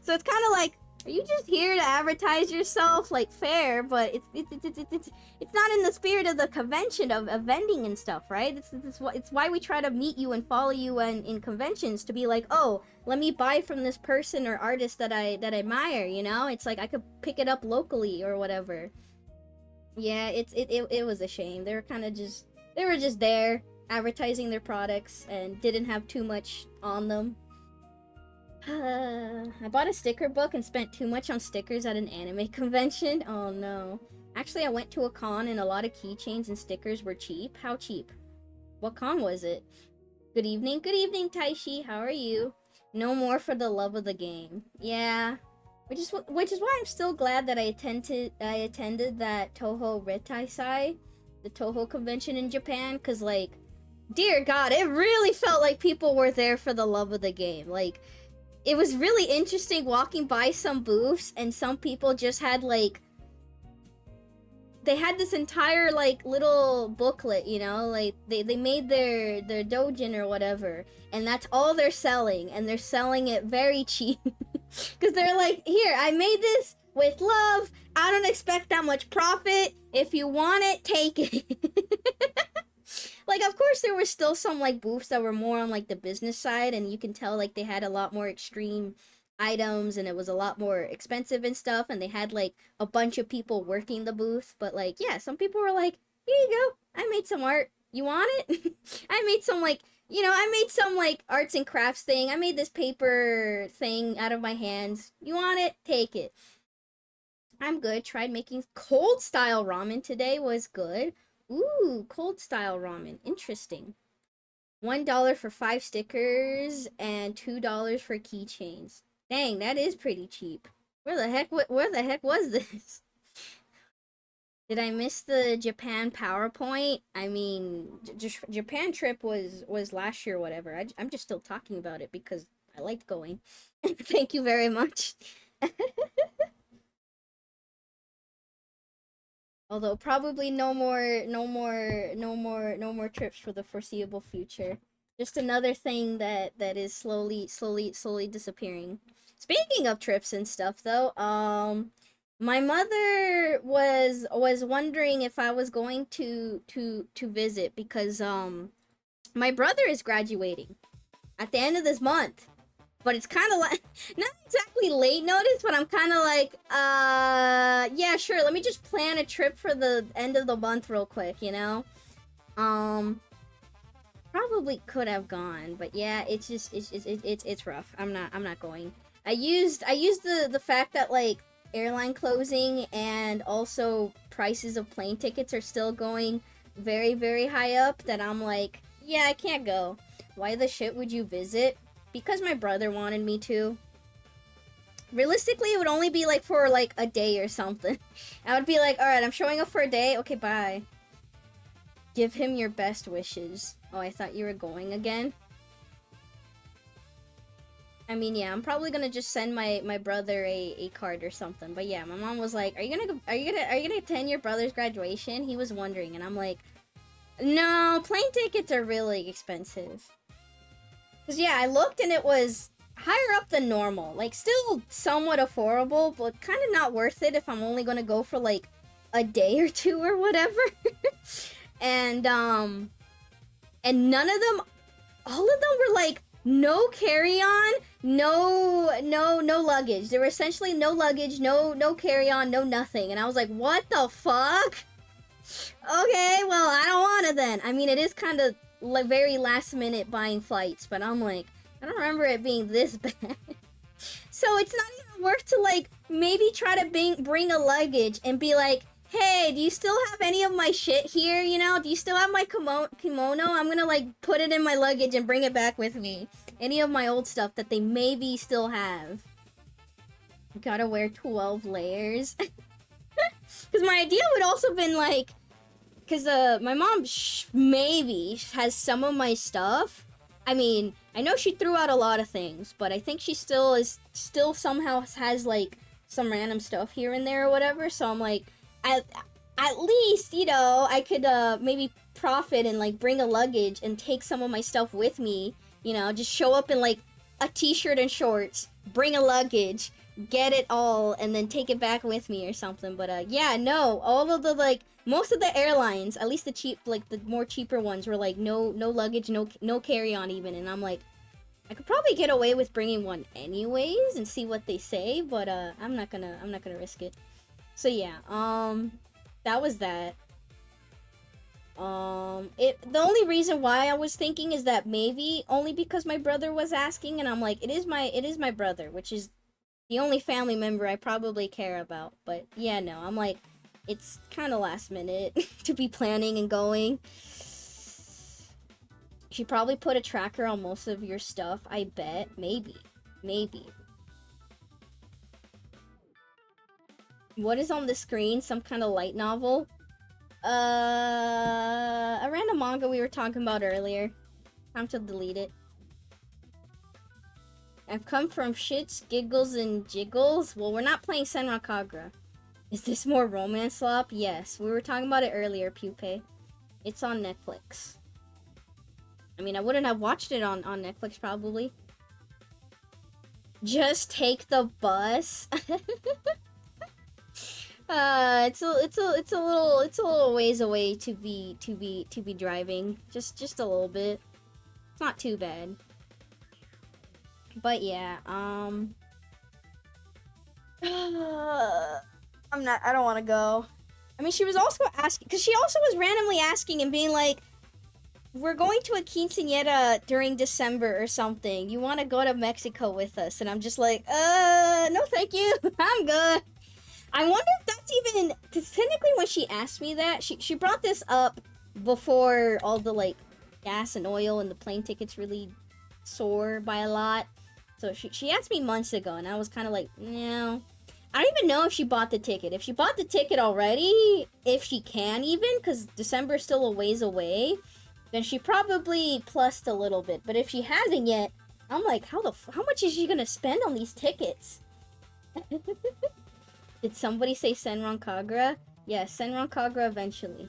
S1: So it's kind of like, are you just here to advertise yourself? Like, fair, but it's not in the spirit of the convention of vending and stuff, right? It's why we try to meet you and follow you in conventions, to be like, oh, let me buy from this person or artist that I admire, you know? It's like I could pick it up locally or whatever. Yeah, it was a shame. They were just there advertising their products and didn't have too much on them. I bought a sticker book and spent too much on stickers at an anime convention. Oh no. Actually, I went to a con and a lot of keychains and stickers were cheap. How cheap? What con was it? Good evening, Taishi. How are you? No more for the love of the game. Yeah. Which is why I'm still glad that I attended that Toho Retai-sai, the Toho convention in Japan, cuz like, dear god, it really felt like people were there for the love of the game. Like, it was really interesting walking by some booths, and some people just had like, they had this entire like little booklet, you know, like they made their dojin or whatever, and that's all they're selling, and they're selling it very cheap. Because they're like, here, I made this with love, I don't expect that much profit, if you want it, take it. Like, of course, there were still some, like, booths that were more on, like, the business side, and you can tell, like, they had a lot more extreme items, and it was a lot more expensive and stuff, and they had, like, a bunch of people working the booth, but, like, yeah, some people were like, here you go, I made some art, you want it? I made some, like, you know, I made some, like, arts and crafts thing, I made this paper thing out of my hands, you want it? Take it. I'm good, tried making cold style ramen today, was good. Ooh, cold style ramen. Interesting. $1 for 5 stickers and $2 for keychains. Dang, that is pretty cheap. Where the heck was this? Did I miss the Japan PowerPoint? I mean, Japan trip was last year or whatever. I'm just still talking about it because I liked going. Thank you very much. Although probably no more trips for the foreseeable future. Just another thing that is slowly disappearing. Speaking of trips and stuff, though, my mother was wondering if I was going to visit because my brother is graduating at the end of this month. But it's kind of like, not exactly late notice, but I'm kind of like, yeah, sure, let me just plan a trip for the end of the month real quick, you know? Probably could have gone, but yeah, it's rough. I'm not going. I used the fact that, like, airline closing and also prices of plane tickets are still going very, very high up, that I'm like, yeah, I can't go. Why the shit would you visit? Because my brother wanted me to. Realistically, it would only be like for like a day or something. I would be like, alright, I'm showing up for a day. Okay, bye. Give him your best wishes. Oh, I thought you were going again. I mean, yeah, I'm probably gonna just send my brother a card or something. But yeah, my mom was like, are you gonna attend your brother's graduation? He was wondering, and I'm like, no, plane tickets are really expensive. Cause yeah, I looked and it was higher up than normal. Like, still somewhat affordable, but kind of not worth it if I'm only gonna go for like a day or two or whatever. And none of them, all of them were like, no carry-on, no luggage. There were essentially no luggage, no carry-on, no nothing. And I was like, what the fuck? Okay, well, I don't want it then. I mean, it is kind of like very last minute buying flights, but I'm like, I don't remember it being this bad. So it's not even worth to like maybe try to bring a luggage and be like, hey, do you still have any of my shit here, you know? Do you still have my kimono? I'm gonna like put it in my luggage and bring it back with me. Any of my old stuff that they maybe still have. Gotta wear 12 layers. Because my idea would also been like, because my mom maybe has some of my stuff. I mean, I know she threw out a lot of things, but I think she still somehow has like some random stuff here and there or whatever. So I'm like, at least, you know, I could maybe profit and like bring a luggage and take some of my stuff with me. You know, just show up in like a t-shirt and shorts, bring a luggage, get it all, and then take it back with me or something. But yeah, no, all of the like most of the airlines, at least the cheap, like the more cheaper ones, were like no luggage, no carry-on even. And I'm like, I could probably get away with bringing one anyways and see what they say, but I'm not gonna risk it. So yeah, that was that. The only reason why I was thinking is that maybe only because my brother was asking, and I'm like, it is my brother, which is the only family member I probably care about. But yeah, no, I'm like, it's kind of last minute to be planning and going. She probably put a tracker on most of your stuff, I bet. Maybe. What is on the screen? Some kind of light novel? A random manga we were talking about earlier. Time to delete it. I've come from shits, giggles, and jiggles. Well, we're not playing Senran Kagura. Is this more romance slop? Yes, we were talking about it earlier, Pupae. It's on Netflix. I mean, I wouldn't have watched it on Netflix, probably. Just take the bus. It's a little ways away to be driving. Just a little bit. It's not too bad. But yeah, I don't want to go. I mean, she was also asking, because she also was randomly asking and being like, we're going to a quinceañera during December or something. You want to go to Mexico with us? And I'm just like, no thank you. I'm good. I wonder if that's even, because technically when she asked me that, she brought this up before all the, like, gas and oil and the plane tickets really soar by a lot. So she asked me months ago, and I was kind of like, no. I don't even know if she bought the ticket. If she bought the ticket already, if she can even, because December is still a ways away, then she probably plussed a little bit. But if she hasn't yet, I'm like, how much is she gonna spend on these tickets? Did somebody say Senran Kagura? Yes, Senran Kagura eventually.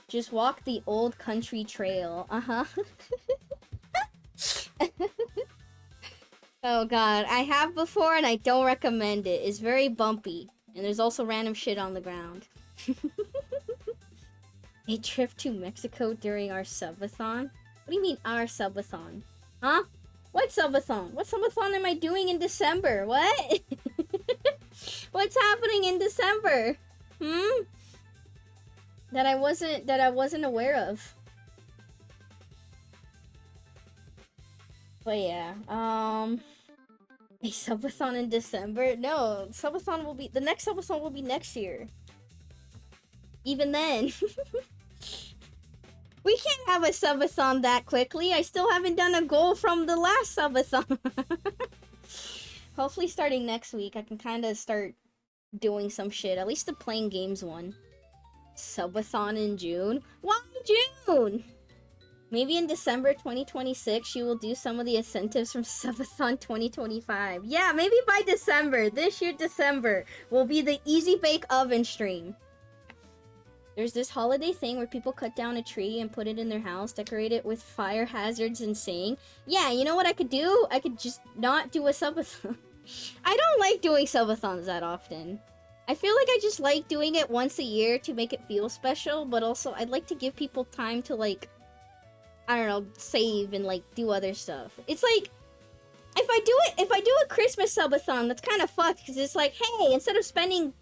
S1: Just walk the old country trail. Uh-huh. Oh god, I have before and I don't recommend it. It's very bumpy. And there's also random shit on the ground. A trip to Mexico during our subathon? What do you mean our subathon? Huh? What subathon? What subathon am I doing in December? What? What's happening in December? Hmm? That I wasn't aware of. But yeah, a subathon in December? No, subathon will be the next subathon will be next year. Even then. We can't have a subathon that quickly. I still haven't done a goal from the last subathon. Hopefully starting next week I can kind of start doing some shit. At least the playing games one. Subathon in June? Why June? Maybe in December 2026 you will do some of the incentives from Subathon 2025. Yeah, maybe by December. This year December will be the Easy Bake Oven stream. There's this holiday thing where people cut down a tree and put it in their house, decorate it with fire hazards and sing. Yeah, you know what I could do? I could just not do a subathon. I don't like doing subathons that often. I feel like I just like doing it once a year to make it feel special, but also I'd like to give people time to, like, I don't know, save and, like, do other stuff. It's like, if I do a Christmas subathon, that's kind of fucked, because it's like, hey, instead of spending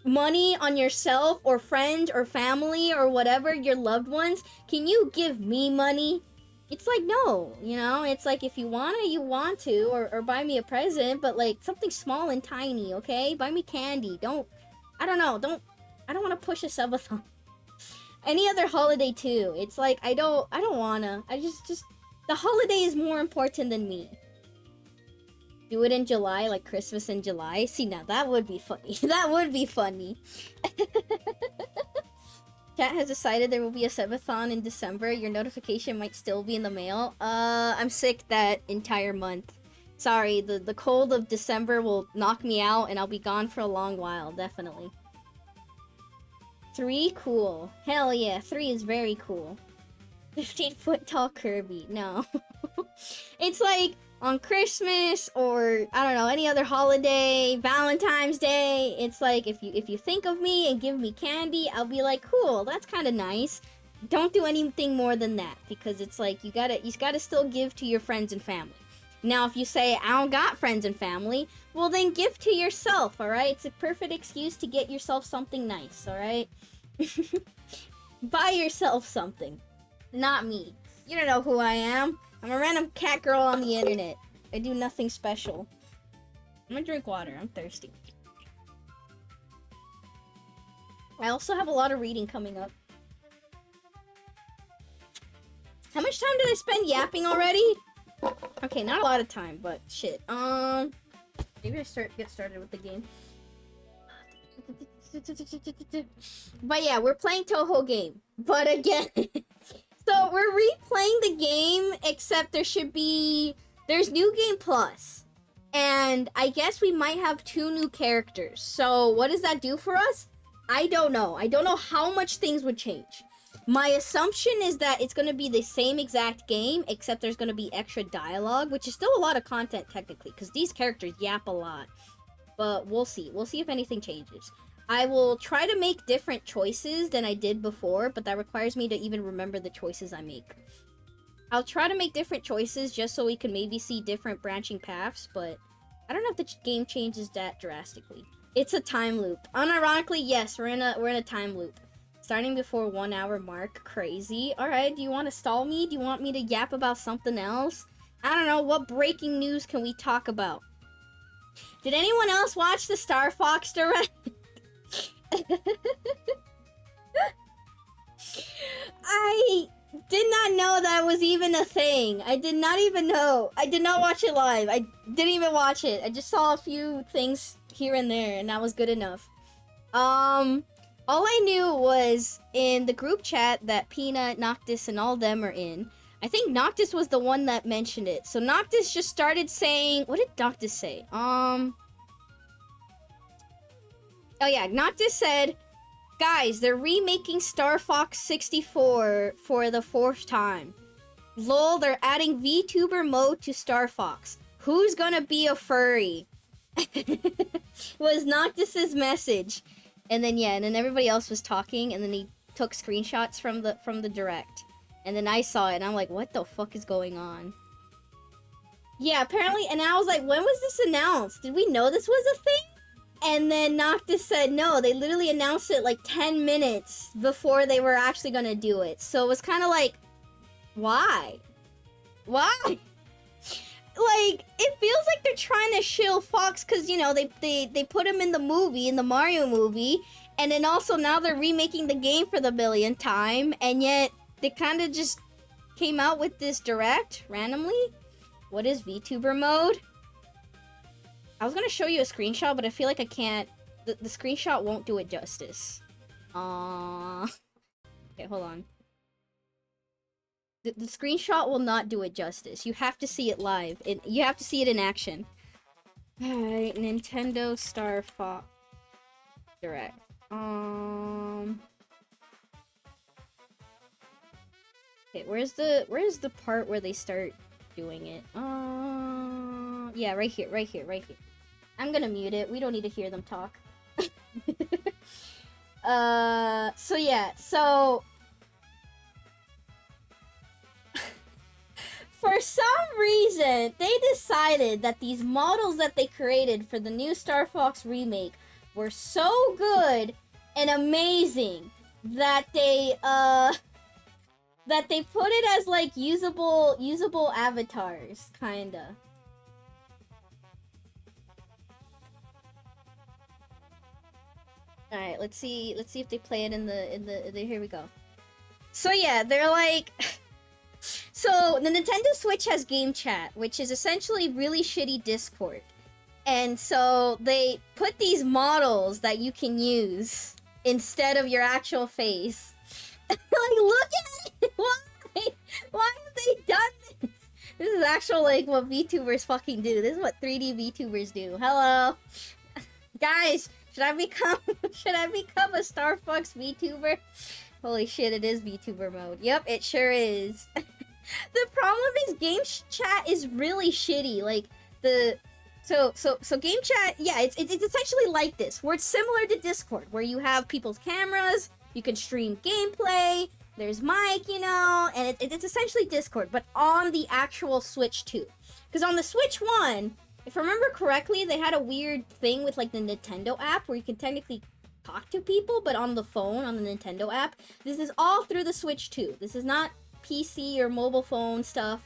S1: money on yourself or friends or family or whatever, your loved ones, can you give me money? It's like, no, you know? It's like, if you want to, you want to, or buy me a present, but like something small and tiny, okay? Buy me candy. I don't want to push a subathon. Any other holiday too. It's like, I don't wanna. I just the holiday is more important than me. Do it in July, like Christmas in July. See, now that would be funny. That would be funny. Chat has decided there will be a subathon in December. Your notification might still be in the mail. I'm sick that entire month. Sorry, the cold of December will knock me out and I'll be gone for a long while, definitely. 3, cool. Hell yeah, 3 is very cool. 15-foot tall Kirby, no. It's like, on Christmas or I don't know, any other holiday, Valentine's Day, it's like if you think of me and give me candy, I'll be like, cool, that's kind of nice. Don't do anything more than that, because it's like you gotta still give to your friends and family. Now if you say I don't got friends and family, well then give to yourself, all right? It's a perfect excuse to get yourself something nice, all right? Buy yourself something, not me. You don't know who I am. I'm a random cat girl on the internet. I do nothing special. I'm gonna drink water. I'm thirsty. I also have a lot of reading coming up. How much time did I spend yapping already? Okay, not a lot of time, but shit. Maybe I get started with the game. But yeah, we're playing Toho game. But again... So, we're replaying the game, except there's New Game Plus. And I guess we might have 2 new characters. So, what does that do for us? I don't know. I don't know how much things would change. My assumption is that it's going to be the same exact game, except there's going to be extra dialogue, which is still a lot of content, technically, because these characters yap a lot. But we'll see. We'll see if anything changes. I will try to make different choices than I did before, but that requires me to even remember the choices I make. I'll try to make different choices just so we can maybe see different branching paths, but I don't know if the game changes that drastically. It's a time loop. Unironically, yes, we're in a time loop. Starting before 1 hour mark. Crazy. Alright, do you want to stall me? Do you want me to yap about something else? I don't know, what breaking news can we talk about? Did anyone else watch the Star Fox Direct? I did not know that was even a thing. I did not even know. I did not watch it live. I didn't even watch it. I just saw a few things here and there, and that was good enough. All I knew was in the group chat that Peanut, Noctis, and all them are in. I think Noctis was the one that mentioned it. So Noctis just started saying... What did Noctis say? Oh yeah, Noctis said, guys, they're remaking Star Fox 64 for the 4th time. Lol, they're adding VTuber mode to Star Fox. Who's gonna be a furry? Was Noctis's message. And then and then everybody else was talking, and then he took screenshots from the direct. And then I saw it and I'm like, what the fuck is going on? Yeah, apparently, and I was like, when was this announced? Did we know this was a thing? And then Noctis said no, they literally announced it like 10 minutes before they were actually gonna do it. So it was kind of like, why? Why? Like, it feels like they're trying to shill Fox because, you know, they put him in the movie, in the Mario movie, and then also now they're remaking the game for the millionth time, and yet they kind of just came out with this direct randomly. What is VTuber mode? I was gonna show you a screenshot, but I feel like I can't. The screenshot won't do it justice. Okay, hold on. The screenshot will not do it justice. You have to see it live. You have to see it in action. Alright, Nintendo Star Fox Direct. Okay, where's the part where they start doing it? Yeah, right here. I'm gonna mute it. We don't need to hear them talk. So yeah, so for some reason, they decided that these models that they created for the new Star Fox remake were so good and amazing that they put it as like usable avatars, kinda. All right, let's see if they play it in the here we go. So yeah, they're like so the Nintendo Switch has game chat, which is essentially really shitty Discord. And so they put these models that you can use instead of your actual face. Like, look at it! Why have they done this? This is actual, like, what VTubers fucking do. This is what 3D VTubers do. Hello? Guys, should I become a Star Fox VTuber? Holy shit, it is VTuber mode. Yep, it sure is. The problem is game chat is really shitty. Like, so game chat, yeah, it's essentially like this, where it's similar to Discord, where you have people's cameras, you can stream gameplay, there's mic, you know, and it's essentially Discord, but on the actual Switch 2. Because on the Switch 1, if I remember correctly, they had a weird thing with, like, the Nintendo app, where you can technically talk to people, but on the phone, on the Nintendo app. This is all through the Switch 2. This is not PC or mobile phone stuff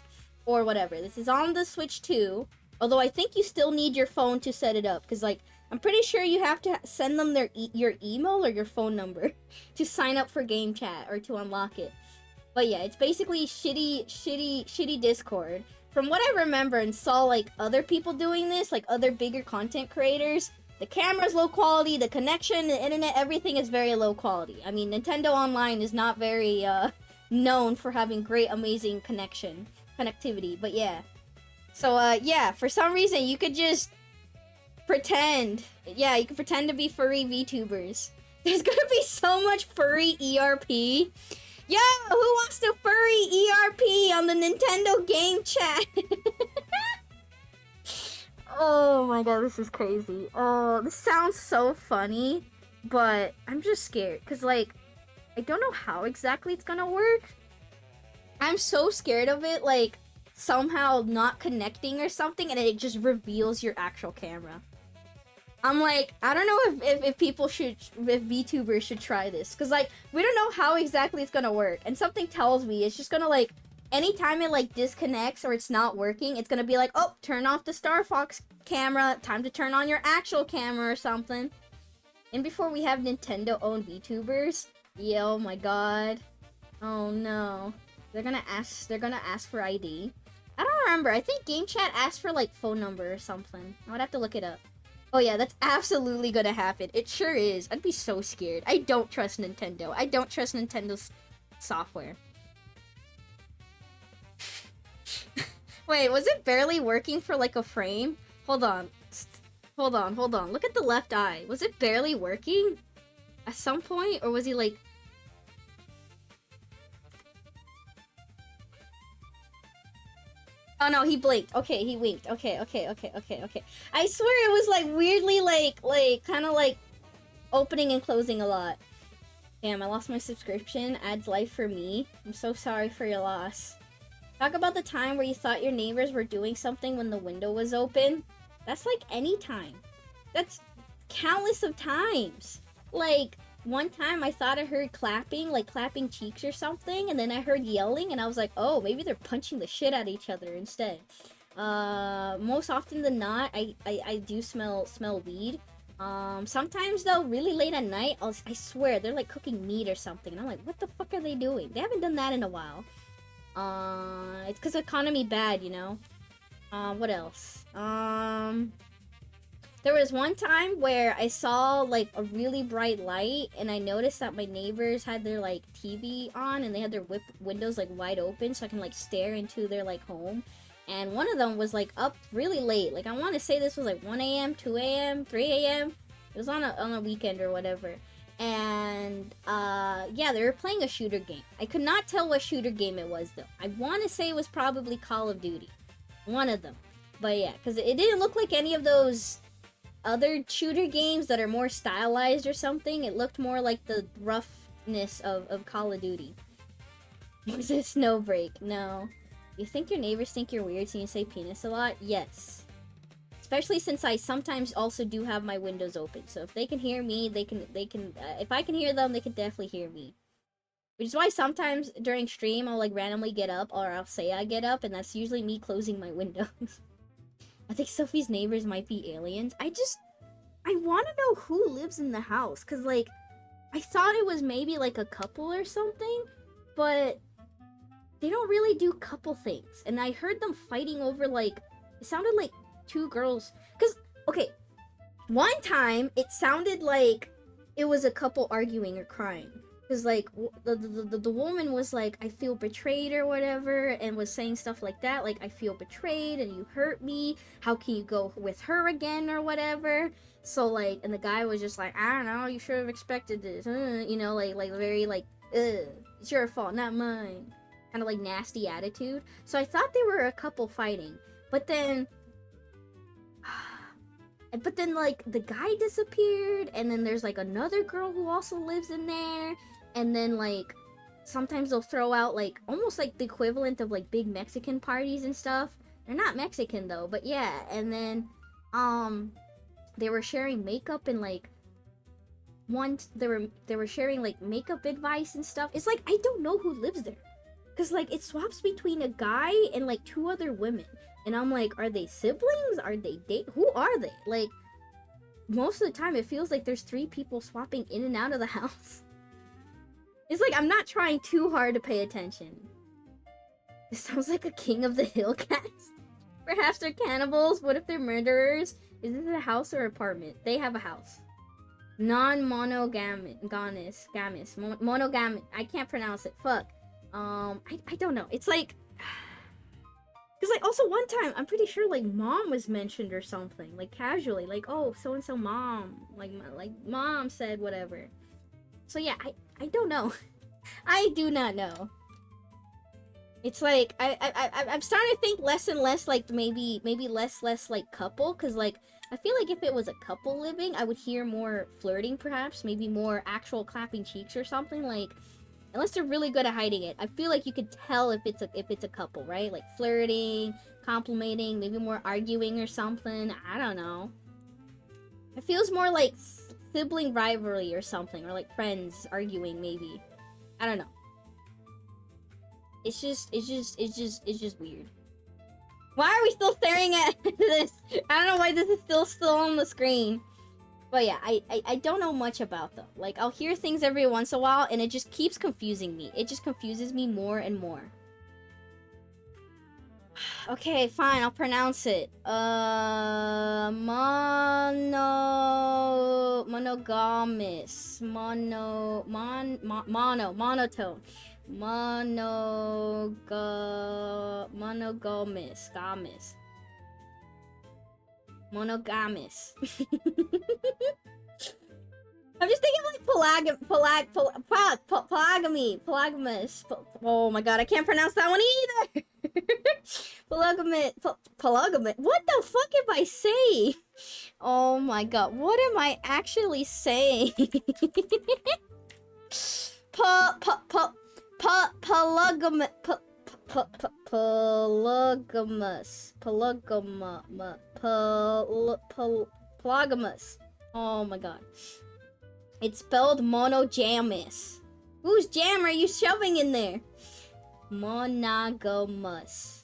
S1: or whatever. This is on the Switch 2, although I think you still need your phone to set it up, because, like, I'm pretty sure you have to send them your email or your phone number to sign up for game chat or to unlock it. But yeah, it's basically shitty Discord. From what I remember and saw, like, other people doing this, like other bigger content creators, the camera's low quality, the connection, the internet, everything is very low quality. I mean, Nintendo Online is not very known for having great, amazing connectivity, but yeah. So, yeah, for some reason, you could just pretend. Yeah, you can pretend to be furry VTubers. There's gonna be so much furry ERP. Yo, who wants to furry ERP on the Nintendo game chat? Oh my god, this is crazy. Oh, this sounds so funny, but I'm just scared, because, like, I don't know how exactly it's gonna work. I'm so scared of it, like, somehow not connecting or something, and it just reveals your actual camera. I'm like, I don't know if people should, if VTubers should try this, because, like, we don't know how exactly it's gonna work, and something tells me it's just gonna, like, anytime it, like, disconnects or it's not working, it's gonna be like, oh, turn off the Star Fox camera, time to turn on your actual camera or something. And before we have Nintendo-owned VTubers, yeah, oh my god. Oh no. They're gonna ask for ID. I don't remember, I think Game Chat asked for, like, phone number or something. I would have to look it up. Oh yeah, that's absolutely gonna happen. It sure is. I'd be so scared. I don't trust Nintendo. I don't trust Nintendo's software. Wait, was it barely working for like a frame? Hold on. Hold on. Look at the left eye. Was it barely working at some point? Or was he like... Oh no, he blinked. Okay, he winked. Okay. I swear it was like weirdly like kind of like opening and closing a lot. Damn, I lost my subscription. Adds life for me. I'm so sorry for your loss. Talk about the time where you thought your neighbors were doing something when the window was open. That's like any time. That's countless of times. Like, one time I thought I heard clapping, like clapping cheeks or something, and then I heard yelling, and I was like, oh, maybe they're punching the shit out of each other instead. Most often than not, I do smell weed. Sometimes though, really late at night, I swear, they're like cooking meat or something, and I'm like, what the fuck are they doing? They haven't done that in a while. It's because economy bad, you know? What else? There was one time where I saw like a really bright light, and I noticed that my neighbors had their like TV on, and they had their windows like wide open, so I can like stare into their like home. And one of them was like up really late. Like I want to say this was like 1 a.m., 2 a.m., 3 a.m. It was on a weekend or whatever. And yeah, they were playing a shooter game. I could not tell what shooter game it was though. I want to say it was probably Call of Duty, one of them. But yeah, because it didn't look like any of those other shooter games that are more stylized or something. It looked more like the roughness of Call of Duty. Was it snow break? No. You think your neighbors think you're weird so you say penis a lot? Yes. Especially since I sometimes also do have my windows open. So if they can hear me, they can if I can hear them, they can definitely hear me. Which is why sometimes during stream, I'll like randomly get up, or I'll say I get up, and that's usually me closing my windows. I think Sophie's neighbors might be aliens. I want to know who lives in the house. Because, like, I thought it was maybe, like, a couple or something. But they don't really do couple things. And I heard them fighting over, like, it sounded like two girls. Because, okay, one time it sounded like it was a couple arguing or crying. Because, like, the woman was like, I feel betrayed or whatever, and was saying stuff like that, like, I feel betrayed and you hurt me, how can you go with her again or whatever. So, like, and the guy was just like, I don't know, you should have expected this, you know, like very, like, it's your fault, not mine, kind of, like, nasty attitude. So I thought they were a couple fighting, but then, like, the guy disappeared, and then there's, like, another girl who also lives in there. And then, like, sometimes they'll throw out, like, almost like the equivalent of, like, big Mexican parties and stuff. They're not Mexican, though, but yeah. And then, they were sharing makeup and, like, they were sharing, like, makeup advice and stuff. It's like, I don't know who lives there. Because, like, it swaps between a guy and, like, two other women. And I'm like, are they siblings? Are they who are they? Like, most of the time, it feels like there's 3 people swapping in and out of the house. It's like, I'm not trying too hard to pay attention. This sounds like a King of the Hill cast. Perhaps they're cannibals. What if they're murderers? Is this a house or apartment? They have a house. Non-monogamous. Monogamic. I can't pronounce it. Fuck. I don't know. It's like... Because, like, also one time, I'm pretty sure, like, mom was mentioned or something. Like, casually. Like, oh, so-and-so mom. Like, mom said whatever. So, yeah, I don't know. I do not know. It's like, I'm starting to think less and less, like, maybe less, like, couple. Because, like, I feel like if it was a couple living, I would hear more flirting, perhaps. Maybe more actual clapping cheeks or something. Like, unless they're really good at hiding it. I feel like you could tell if it's a couple, right? Like, flirting, complimenting, maybe more arguing or something. I don't know. It feels more like sibling rivalry or something, or like friends arguing, maybe. I don't know. It's just weird. Why are we still staring at this? I don't know why this is still on the screen. But yeah, I don't know much about them. Like, I'll hear things every once in a while, and it just keeps confusing me. It just confuses me more and more. Okay, fine, I'll pronounce it. Monogamous. Monotone. Monogamous. Monogamous. I'm just thinking of like polygamy. Polygamous. Oh my god, I can't pronounce that one either. Polygamy. What the fuck am I saying? Oh my god, what am I actually saying? Polygamous. Polygamous. Oh my god. It's spelled monogamous. Whose jam are you shoving in there? Monogamous.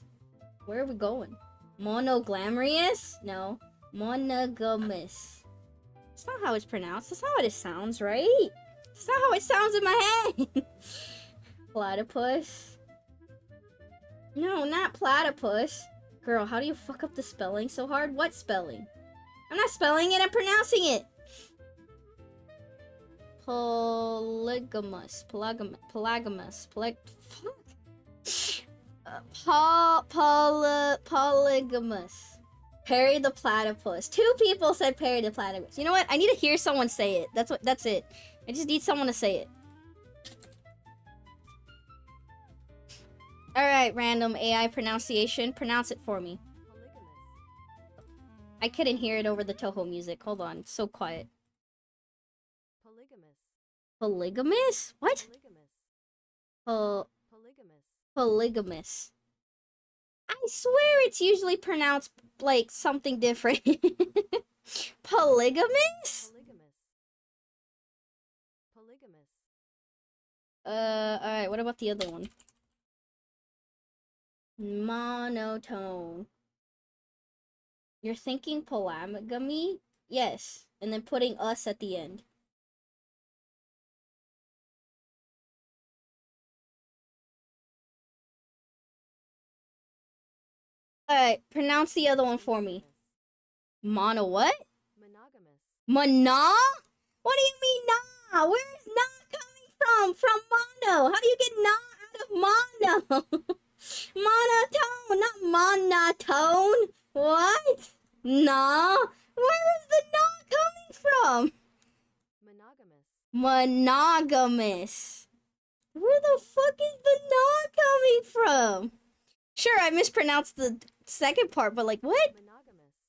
S1: Where are we going? Monoglamorous? No. Monogamous. That's not how it's pronounced. That's not what it sounds, right? That's not how it sounds in my head. Platypus. No, not platypus. Girl, how do you fuck up the spelling so hard? What spelling? I'm not spelling it, I'm pronouncing it. Polygamous. Polygamous. Perry the platypus. 2 people said Perry the platypus. You know what? I need to hear someone say it. That's it. I just need someone to say it. Alright, random AI pronunciation. Pronounce it for me. I couldn't hear it over the Toho music. Hold on. It's so quiet.
S2: Polygamous.
S1: Polygamous? What?
S2: Polygamous.
S1: Polygamous. I swear it's usually pronounced like something different. Polygamous?
S2: Polygamous.
S1: Alright, what about the other one? Monotone. You're thinking polygamy? Yes. And then putting us at the end. Alright, pronounce the other one for me. Mono what?
S2: Monogamous.
S1: Mana? What do you mean nah? Where's nah coming from? From mono. How do you get nah out of mono? Monotone, not monotone. What? Nah? Where is the nah coming from?
S2: Monogamous.
S1: Monogamous. Where the fuck is the nah coming from? Sure, I mispronounced the second part, but like, what?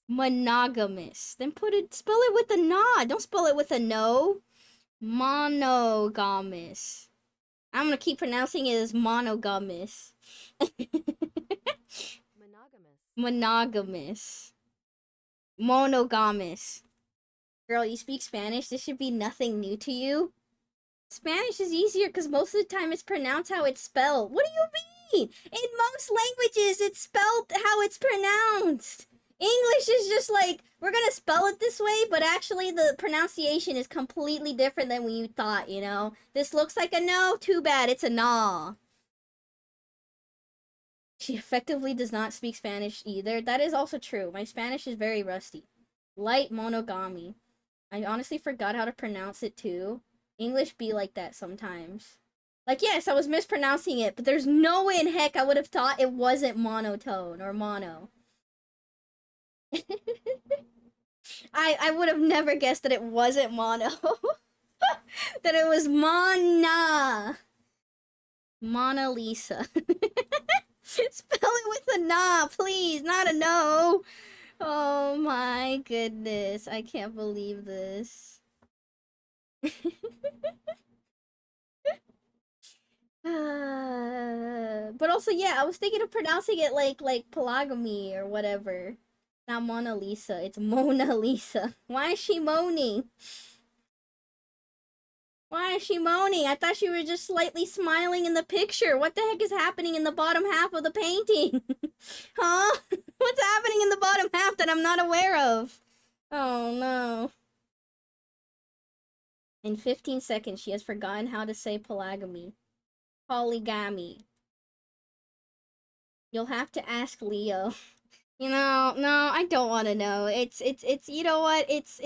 S1: Monogamous. Then spell it with a nah. Don't spell it with a no. Monogamous. I'm gonna keep pronouncing it as monogamous. Monogamous. Monogamous. Girl, you speak Spanish? This should be nothing new to you. Spanish is easier because most of the time it's pronounced how it's spelled. What do you mean? In most languages, it's spelled how it's pronounced. English is just like, we're gonna spell it this way, but actually the pronunciation is completely different than what you thought, you know? This looks like a no, too bad, it's a nah. She effectively does not speak Spanish either. That is also true. My Spanish is very rusty. Light monogamy. I honestly forgot how to pronounce it too. English be like that sometimes. Like, yes, I was mispronouncing it, but there's no way in heck I would have thought it wasn't monotone or mono. I would have never guessed that it wasn't mono. That it was Mona. Mona Lisa. Spell it with a na, please, not a no. Oh my goodness, I can't believe this. But also, yeah, I was thinking of pronouncing it like polygamy or whatever. Not Mona Lisa, it's Mona Lisa. Why is she moaning? Why is she moaning? I thought she was just slightly smiling in the picture. What the heck is happening in the bottom half of the painting? Huh? What's happening in the bottom half that I'm not aware of? Oh no. In 15 seconds, she has forgotten how to say polygamy. Polygamy. You'll have to ask Leo. You know, no, I don't want to know. It's you know what? It's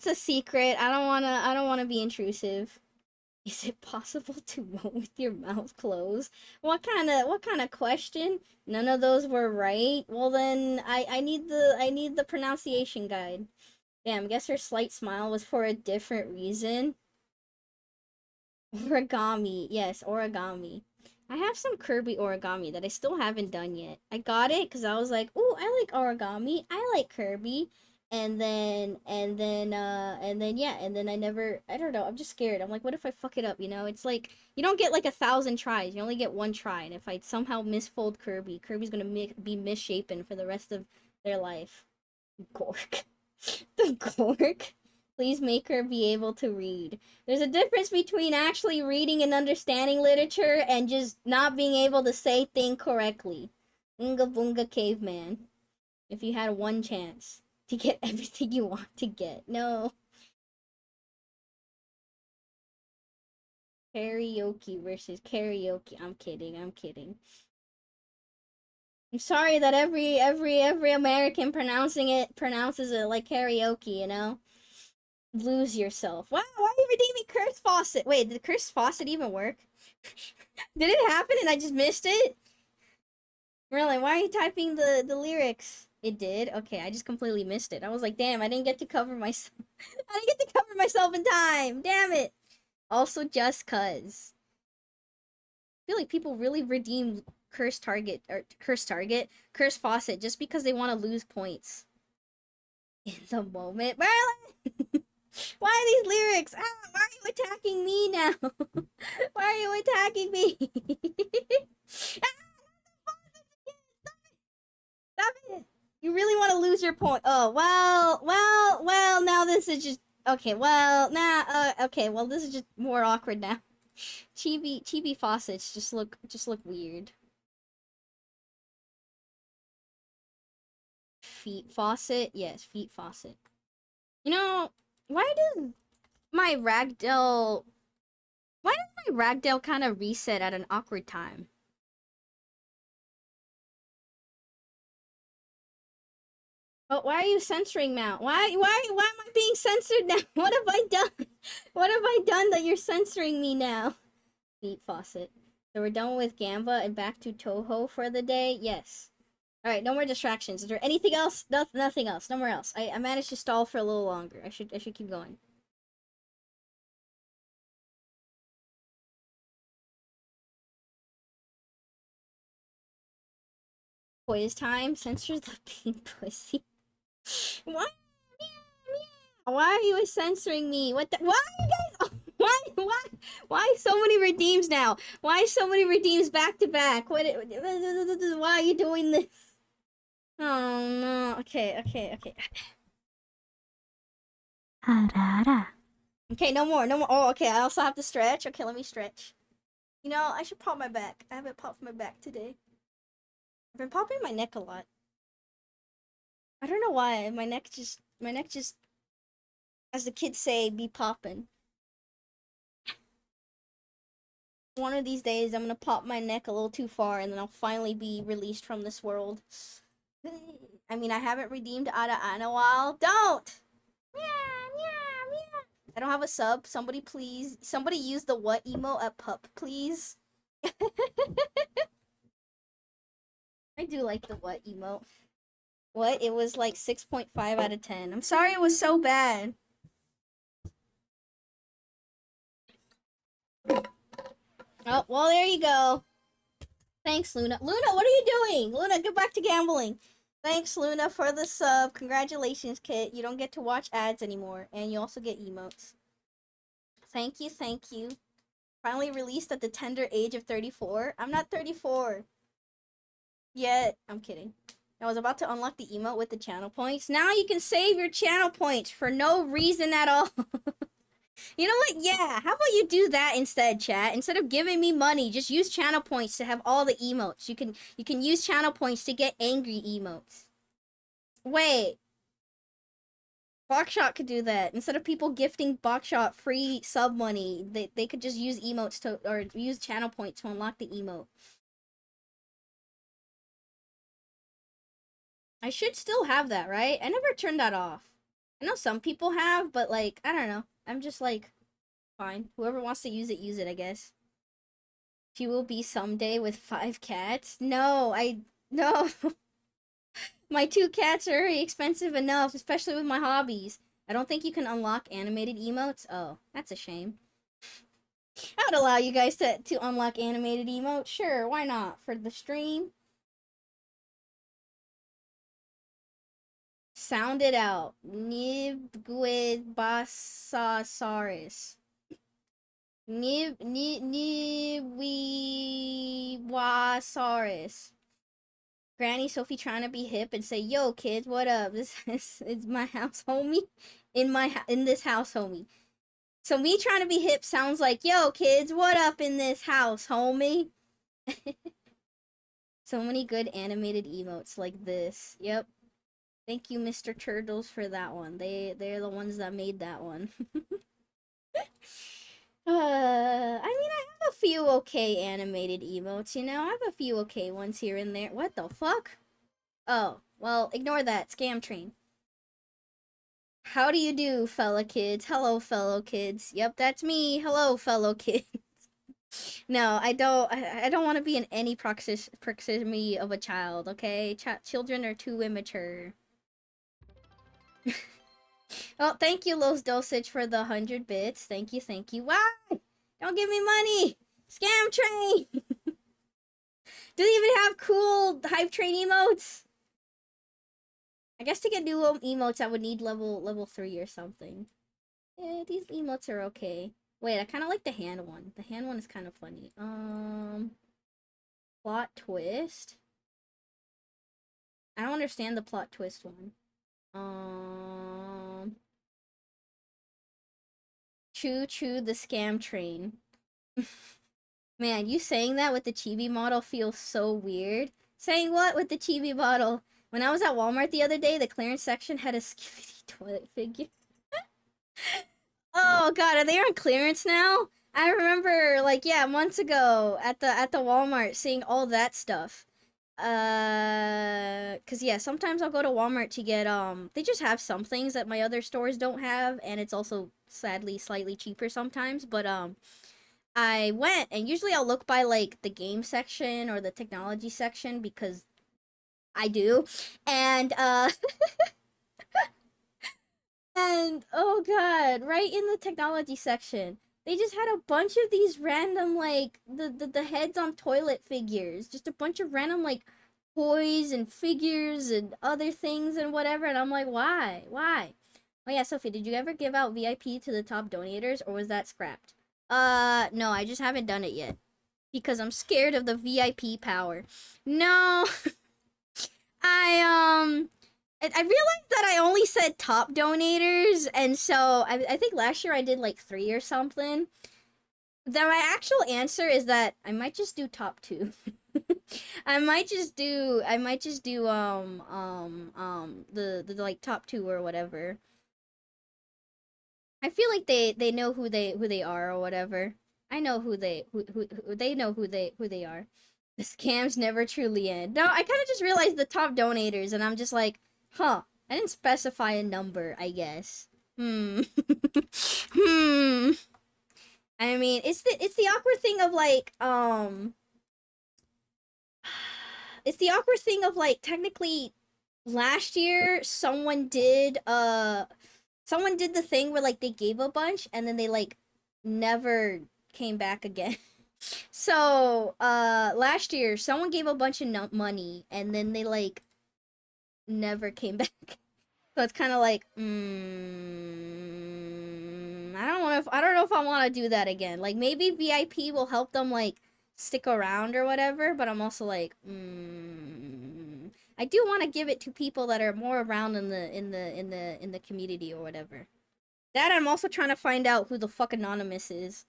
S1: a secret. I don't want to be intrusive. Is it possible to moan with your mouth closed? What kind of question? None of those were right. Well then, I need the pronunciation guide. Damn, guess her slight smile was for a different reason. Origami. Yes, origami. I have some Kirby origami that I still haven't done yet. I got it because I was like, "Ooh, I like origami. I like Kirby." And then, I don't know. I'm just scared. I'm like, what if I fuck it up? You know, it's like you don't get like 1,000 tries. You only get one try. And if I somehow misfold Kirby, Kirby's gonna be misshapen for the rest of their life. Gork. The Gork. Please make her be able to read. There's a difference between actually reading and understanding literature and just not being able to say things correctly. Unga Boonga Caveman. If you had one chance to get everything you want to get. No. Karaoke versus karaoke. I'm kidding. I'm kidding. I'm sorry that every American pronounces it like karaoke, you know? Lose yourself. Wow, why are you redeeming Cursed Faucet? Wait, did Cursed Faucet even work? Did it happen and I just missed it? Really, why are you typing the lyrics? It did? Okay, I just completely missed it. I was like, damn, I didn't get to cover myself. I didn't get to cover myself in time. Damn it. Also, just cuz. I feel like people really redeem Cursed Faucet just because they want to lose points. In the moment. Merlin! Why are these lyrics? Ah, why are you attacking me now? Why are you attacking me? Stop it! You really want to lose your point? Oh well. Now this is just okay. Well, now okay. Well, this is just more awkward now. Chibi faucets just look weird. Feet faucet, yes, feet faucet. You know, why does my ragdoll why does my ragdoll kind of reset at an awkward time? But why are you censoring Mount? Why am I being censored now? What have I done? What have I done that you're censoring me now? Feet faucet. So we're done with Gamba and back to Toho for the day? Yes. Alright, no more distractions. Is there anything else? No, nothing else. No more else. I managed to stall for a little longer. I should keep going. Quiz time. Censor the pink pussy. What? Why are you censoring me? What the? Why are you guys? Why so many redeems now? Why so many redeems back to back? Why are you doing this? Oh no. Okay. Okay, no more. Oh, okay. I also have to stretch. Okay, let me stretch. You know, I should pop my back. I haven't popped my back today. I've been popping my neck a lot. I don't know why. My neck just, as the kids say, be popping. One of these days, I'm gonna pop my neck a little too far, and then I'll finally be released from this world. I mean, I haven't redeemed Ada in a while. Don't! Meow, meow, meow. I don't have a sub. Somebody please. Somebody use the what emote at pup, please. I do like the what emote. What? It was like 6.5 out of 10. I'm sorry it was so bad. Oh, well, there you go. Thanks, Luna. Luna, what are you doing? Luna, get back to gambling. Thanks, Luna, for the sub. Congratulations, Kit. You don't get to watch ads anymore. And you also get emotes. Thank you. Finally released at the tender age of 34. I'm not 34 yet. I'm kidding. I was about to unlock the emote with the channel points. Now you can save your channel points for no reason at all. You know what? Yeah, how about you do that instead, chat? Instead of giving me money, just use channel points to have all the emotes. You can use channel points to get angry emotes. Wait. Boxshot could do that. Instead of people gifting Boxshot free sub money, they could just use emotes to, or use channel points to unlock the emote. I should still have that, right? I never turned that off. I know some people have, but like, I don't know. I'm just like, fine. Whoever wants to use it, I guess. She will be someday with 5 cats? No. No. My 2 cats are already expensive enough, especially with my hobbies. I don't think you can unlock animated emotes. Oh, that's a shame. I would allow you guys to unlock animated emotes. Sure, why not? For the stream. Sound it out. Nibguibasasaurus. Nibiwasaurus. Granny Sophie trying to be hip and say, "Yo, kids, what up? This is my house, homie. In this house, homie." So me trying to be hip sounds like, "Yo, kids, what up in this house, homie?" So many good animated emotes like this. Yep. Thank you, Mr. Turtles, for that one. They're the ones that made that one. I mean, I have a few okay animated emotes, you know? I have a few okay ones here and there. What the fuck? Oh, well, ignore that. Scam train. How do you do, fellow kids? Hello, fellow kids. Yep, that's me. Hello, fellow kids. No, I don't. I don't want to be in any proximity of a child. Okay, children are too immature. Oh, thank you, Los Dosage, for the 100 bits. Thank you, thank you. Why? Don't give me money! Scam train! Do they even have cool hype train emotes? I guess to get new emotes, I would need level 3 or something. Yeah, these emotes are okay. Wait, I kind of like the hand one. The hand one is kind of funny. Plot twist. I don't understand the plot twist one. Choo choo the scam train. Man, you saying that with the chibi model feels so weird. Saying what with the chibi model? When I was at Walmart the other day, the clearance section had a Skibidi toilet figure. Oh god, are they on clearance now? I remember like yeah, months ago at the Walmart seeing all that stuff. Cause yeah, sometimes I'll go to Walmart to get they just have some things that my other stores don't have, and it's also sadly slightly cheaper sometimes, but I went, and usually I'll look by like the game section or the technology section because I do. And and oh god, right in the technology section, they just had a bunch of these random like the heads on toilet figures, just a bunch of random like toys and figures and other things and whatever, and I'm like, why? Why? Oh yeah, Sophie, did you ever give out VIP to the top donators, or was that scrapped? No, I just haven't done it yet. Because I'm scared of the VIP power. No, I realized that I only said top donators, and so I think last year I did like 3 or something. Then my actual answer is that I might just do top 2. The like top 2 or whatever. I feel like they know who they are or whatever. I know who they know who they are. The scams never truly end. No, I kind of just realized the top donators, and I'm just like, huh. I didn't specify a number, I guess. Hmm. Hmm. I mean, it's the awkward thing of like it's the awkward thing of like technically last year someone did the thing where like they gave a bunch and then they like never came back again. So, last year someone gave a bunch of money and then they like never came back. So it's kind of like, I don't know if I want to do that again. Like maybe VIP will help them like stick around or whatever, but I'm also like, I do want to give it to people that are more around in the community or whatever. That I'm also trying to find out who the fuck Anonymous is.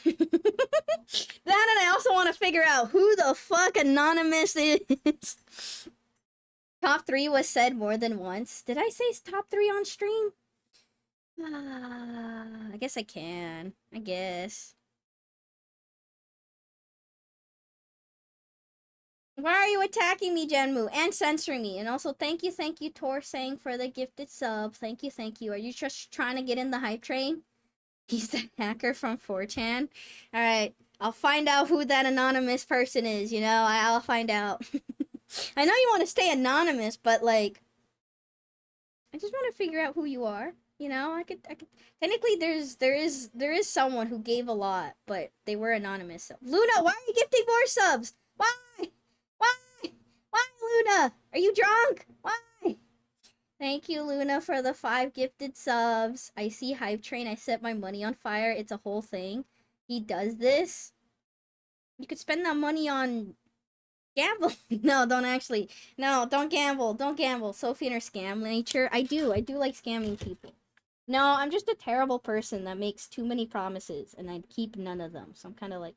S1: That and I also want to figure out who the fuck Anonymous is. Top 3 was said more than once. Did I say top 3 on stream? I guess I can. I guess. Why are you attacking me, Genmu? And censoring me. And also, thank you, Tor saying for the gifted sub. Thank you, thank you. Are you just trying to get in the hype train? He's the hacker from 4chan. Alright, I'll find out who that anonymous person is, you know? I'll find out. I know you want to stay anonymous, but like, I just want to figure out who you are. You know, I could. Technically, there is someone who gave a lot, but they were anonymous. So. Luna, why are you gifting more subs? Why? Why? Why, Luna? Are you drunk? Why? Thank you, Luna, for the 5 gifted subs. I see Hype Train. I set my money on fire. It's a whole thing. He does this. You could spend that money on gamble. No, don't actually. No, don't gamble. Don't gamble. Sophie and her scam nature. I do like scamming people. No, I'm just a terrible person that makes too many promises and I keep none of them. So I'm kind of like,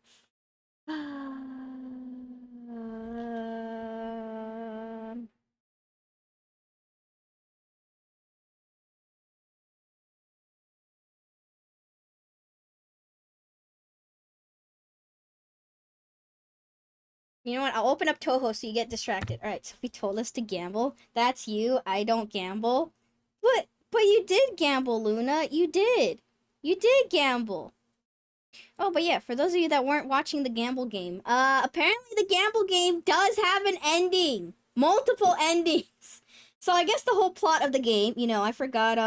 S1: you know what? I'll open up Toho so you get distracted. All right, Sophie told us to gamble. That's you. I don't gamble. But you did gamble, Luna. You did. You did gamble. Oh, but yeah, for those of you that weren't watching the gamble game, apparently the gamble game does have an ending. Multiple endings. So I guess the whole plot of the game, you know, I forgot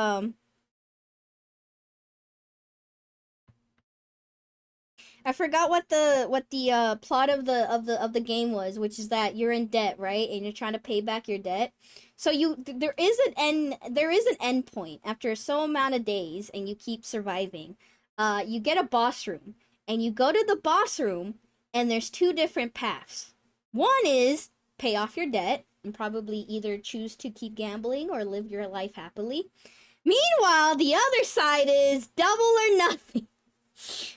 S1: what the plot of the game was, which is that you're in debt, right? And you're trying to pay back your debt. So there is an end point after so amount of days and you keep surviving. You get a boss room and you go to the boss room and there's 2 different paths. One is pay off your debt and probably either choose to keep gambling or live your life happily. Meanwhile, the other side is double or nothing.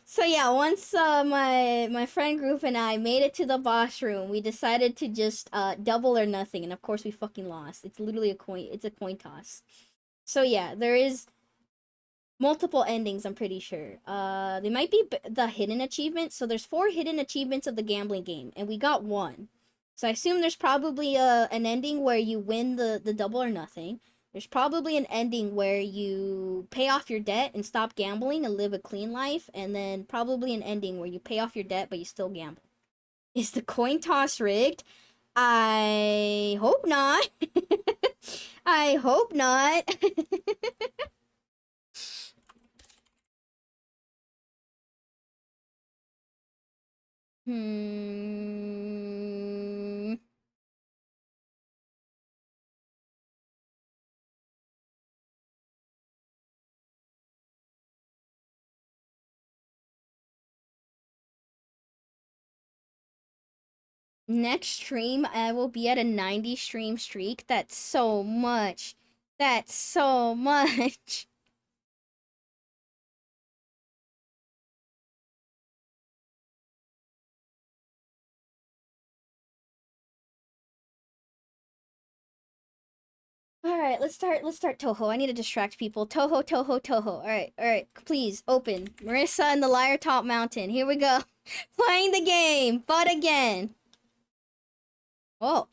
S1: So yeah, once my friend group and I made it to the boss room, we decided to just double or nothing, and of course we fucking lost. It's literally a coin. It's a coin toss. So yeah, there is multiple endings. I'm pretty sure. They might be the hidden achievements. So there's 4 hidden achievements of the gambling game, and we got 1. So I assume there's probably an ending where you win the double or nothing. There's probably an ending where you pay off your debt and stop gambling and live a clean life, and then probably an ending where you pay off your debt but you still gamble. Is the coin toss rigged? I hope not. I hope not. Hmm. Next stream, I will be at a 90 stream streak. That's so much. That's so much. All right, let's start Toho. I need to distract people. Toho, Toho, Toho. All right. Please open Marisa and the Liartop Mountain. Here we go. Playing the game, but again. Oh,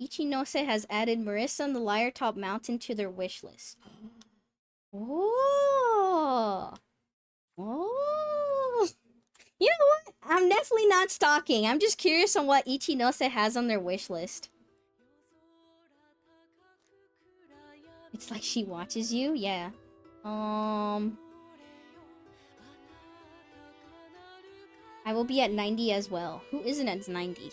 S1: Ichinose has added Marisa and the Liartop Mountain to their wish list. Oh. Oh. You know what? I'm definitely not stalking. I'm just curious on what Ichinose has on their wish list. It's like she watches you? Yeah. I will be at 90 as well. Who isn't at 90?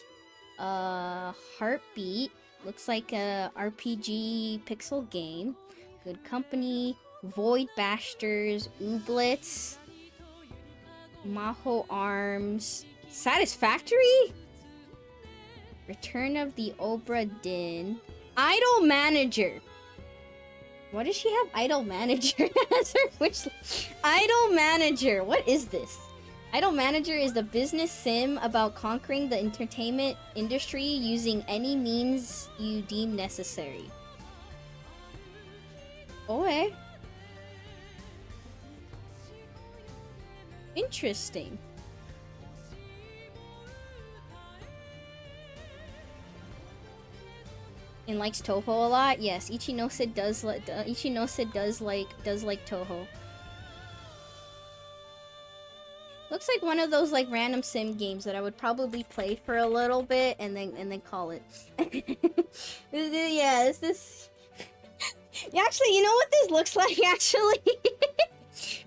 S1: Heartbeat. Looks like a RPG pixel game. Good Company. Void Basters. Ooblets. Maho Arms. Satisfactory? Return of the Obra Dinn. Idol Manager. Why does she have Idol Manager as her wish list? Idol Manager. What is this? Idol Manager is the business sim about conquering the entertainment industry using any means you deem necessary. Okay. Interesting. And likes Toho a lot. Yes, Ichinose does like Toho. Looks like one of those like random sim games that I would probably play for a little bit and then call it. Yeah, this Actually, you know what this looks like, actually?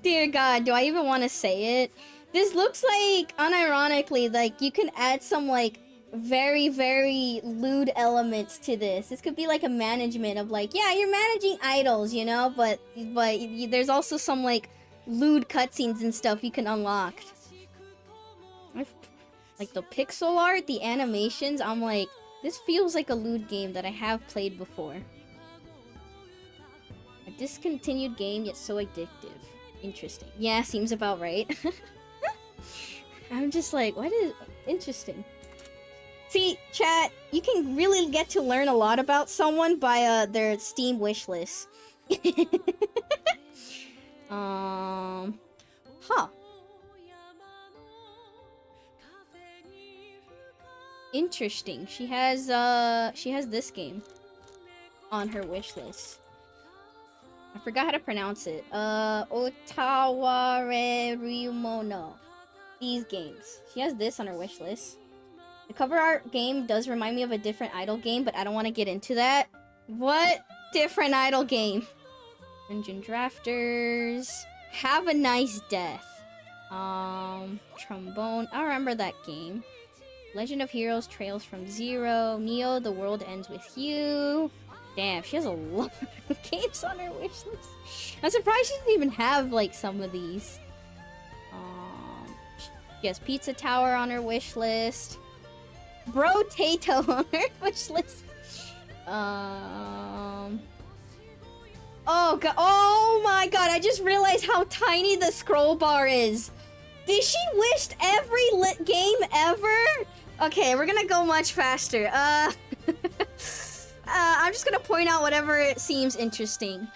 S1: Dear God, do I even want to say it? This looks like, unironically, like, you can add some, like, very, very lewd elements to this. This could be, like, a management of, like, yeah, you're managing idols, you know? But there's also some, like, lewd cutscenes and stuff you can unlock. Like, the pixel art, the animations, I'm like, this feels like a lewd game that I have played before. A discontinued game, yet so addictive. Interesting. Yeah, seems about right. I'm just like, what is... Interesting. See, chat, you can really get to learn a lot about someone by their Steam wishlist. Huh. Interesting. She has this game on her wishlist. I forgot how to pronounce it. Otaware Ryumono. These games. She has this on her wish list. The cover art game does remind me of a different idol game, but I don't want to get into that. What different idol game? Dungeon Drafters. Have a Nice Death. Trombone. I remember that game. Legend of Heroes Trails from Zero. Neo, The World Ends With You. Damn, she has a lot of games on her wish list. I'm surprised she doesn't even have, like, some of these. She has Pizza Tower on her wish list. Bro Tato on her wish list. Oh god. Oh my god, I just realized how tiny the scroll bar is. Did she wish every game ever? Okay, we're gonna go much faster. I'm just gonna point out whatever seems interesting.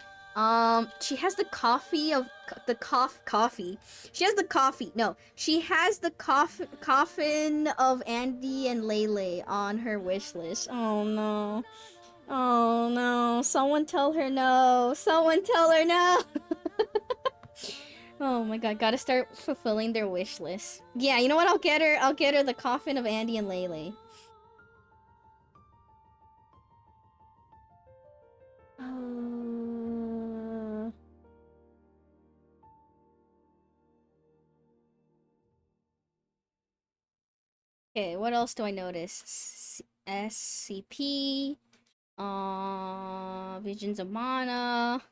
S1: She has the coffee of the coffee. She has the coffee. No, she has the coffin of Andy and Lele on her wish list. Oh no. Oh no. Someone tell her no. Someone tell her no. Oh my god, gotta start fulfilling their wish list. Yeah, you know what? I'll get her the coffin of Andy and Lele. Okay, what else do I notice? SCP, Visions of Mana,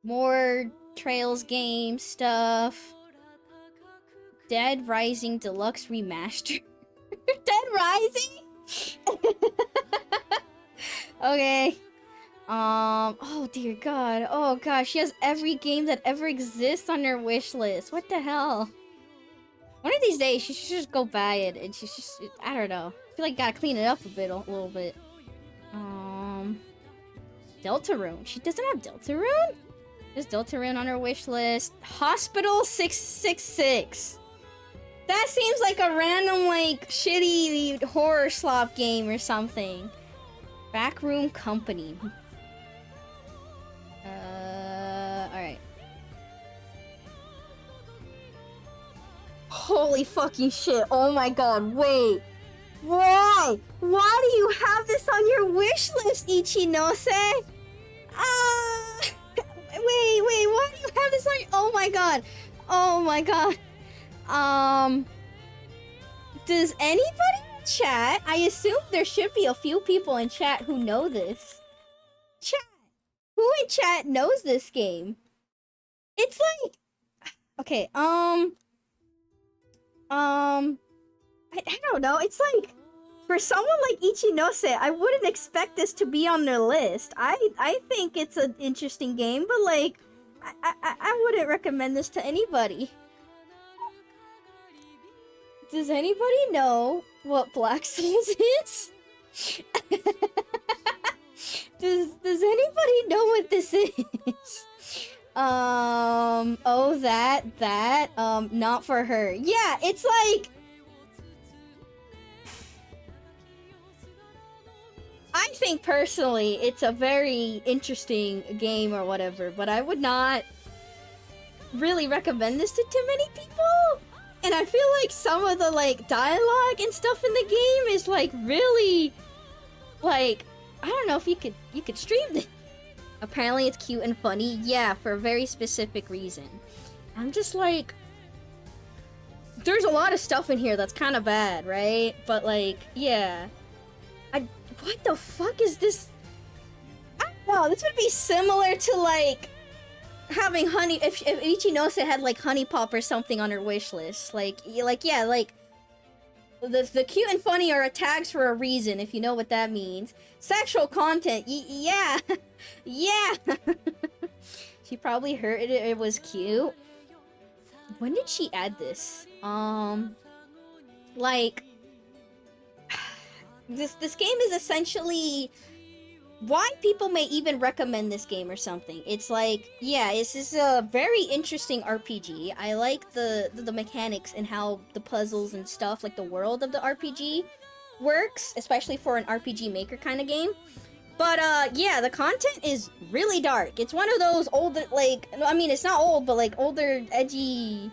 S1: more Trails game stuff, Dead Rising Deluxe Remaster. Dead Rising? Okay. Oh dear god. Oh gosh, she has every game that ever exists on her wish list. What the hell? One of these days, she should just go buy it, and she's just, I don't know. I feel like gotta clean it up a little bit. Deltarune. She doesn't have Deltarune? There's Deltarune on her wish list. Hospital 666. That seems like a random, like, shitty horror slop game or something. Backroom Company. Alright. Holy fucking shit. Oh my god, wait. Why? Why do you have this on your wish list, Ichinose? Wait, why do you have this on your... Oh my god. Oh my god. Does anybody in chat... I assume there should be a few people in chat who know this. Chat. Who in chat knows this game? It's like... Okay, I don't know. It's like... For someone like Ichinose, I wouldn't expect this to be on their list. I think it's an interesting game, but like... I wouldn't recommend this to anybody. Does anybody know what Black Souls is? Does anybody know what this is? Oh, that, not for her. Yeah, it's like... I think personally it's a very interesting game or whatever, but I would not really recommend this to too many people. And I feel like some of the like dialogue and stuff in the game is like really like I don't know if you could stream this. Apparently it's cute and funny. Yeah, for a very specific reason. I'm just like... There's a lot of stuff in here that's kind of bad, right? But like, yeah. What the fuck is this? I don't know, this would be similar to like... having honey... If Ichinose had like Honey Pop or something on her wish list. Like yeah, like... The cute and funny are tags for a reason, if you know what that means. Sexual content, yeah. Yeah. She probably heard it was cute. When did she add this? Like... This game is essentially... why people may even recommend this game or something. It's like, yeah, this is a very interesting RPG. I like the mechanics and how the puzzles and stuff, like the world of the RPG works, especially for an RPG Maker kind of game. But yeah, the content is really dark. It's one of those older, like, I mean, it's not old, but like older, edgy,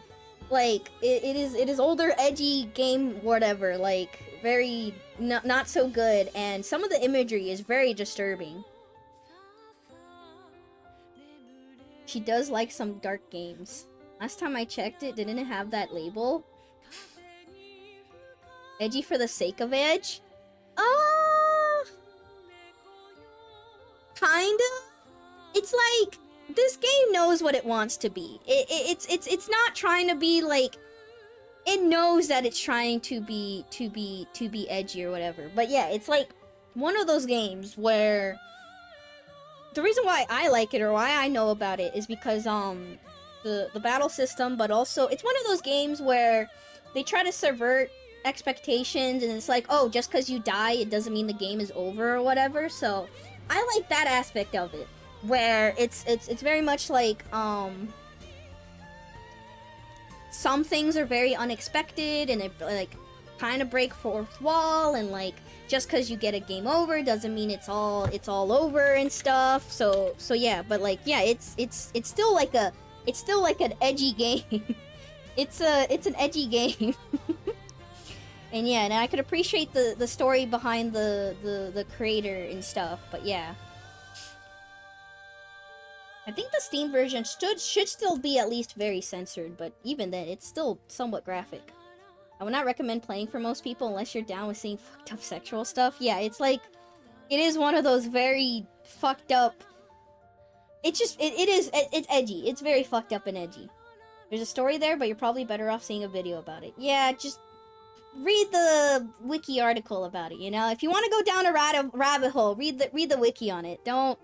S1: like, it is older, edgy game, whatever, like, very not so good, and some of the imagery is very disturbing. She does like some dark games. Last time I checked it, didn't it have that label? Edgy for the sake of edge? Kinda? It's like, this game knows what it wants to be. It's not trying to be like... It knows that it's trying to be edgy or whatever. But yeah, it's like one of those games where the reason why I like it or why I know about it is because the battle system, but also it's one of those games where they try to subvert expectations, and it's like, oh, just because you die, it doesn't mean the game is over or whatever. So I like that aspect of it, where it's very much like some things are very unexpected, and it like kind of break fourth wall, and like just because you get a game over doesn't mean it's all over and stuff. So yeah, but like yeah, it's still like an edgy game. it's an edgy game. And yeah, and I could appreciate the story behind the creator and stuff. But yeah, I think the Steam version should still be at least very censored, but even then, it's still somewhat graphic. I would not recommend playing for most people unless you're down with seeing fucked up sexual stuff. Yeah, it's like, it is one of those very fucked up... It's edgy. It's very fucked up and edgy. There's a story there, but you're probably better off seeing a video about it. Yeah, just read the wiki article about it, you know? If you want to go down a rabbit hole, read the wiki on it. Don't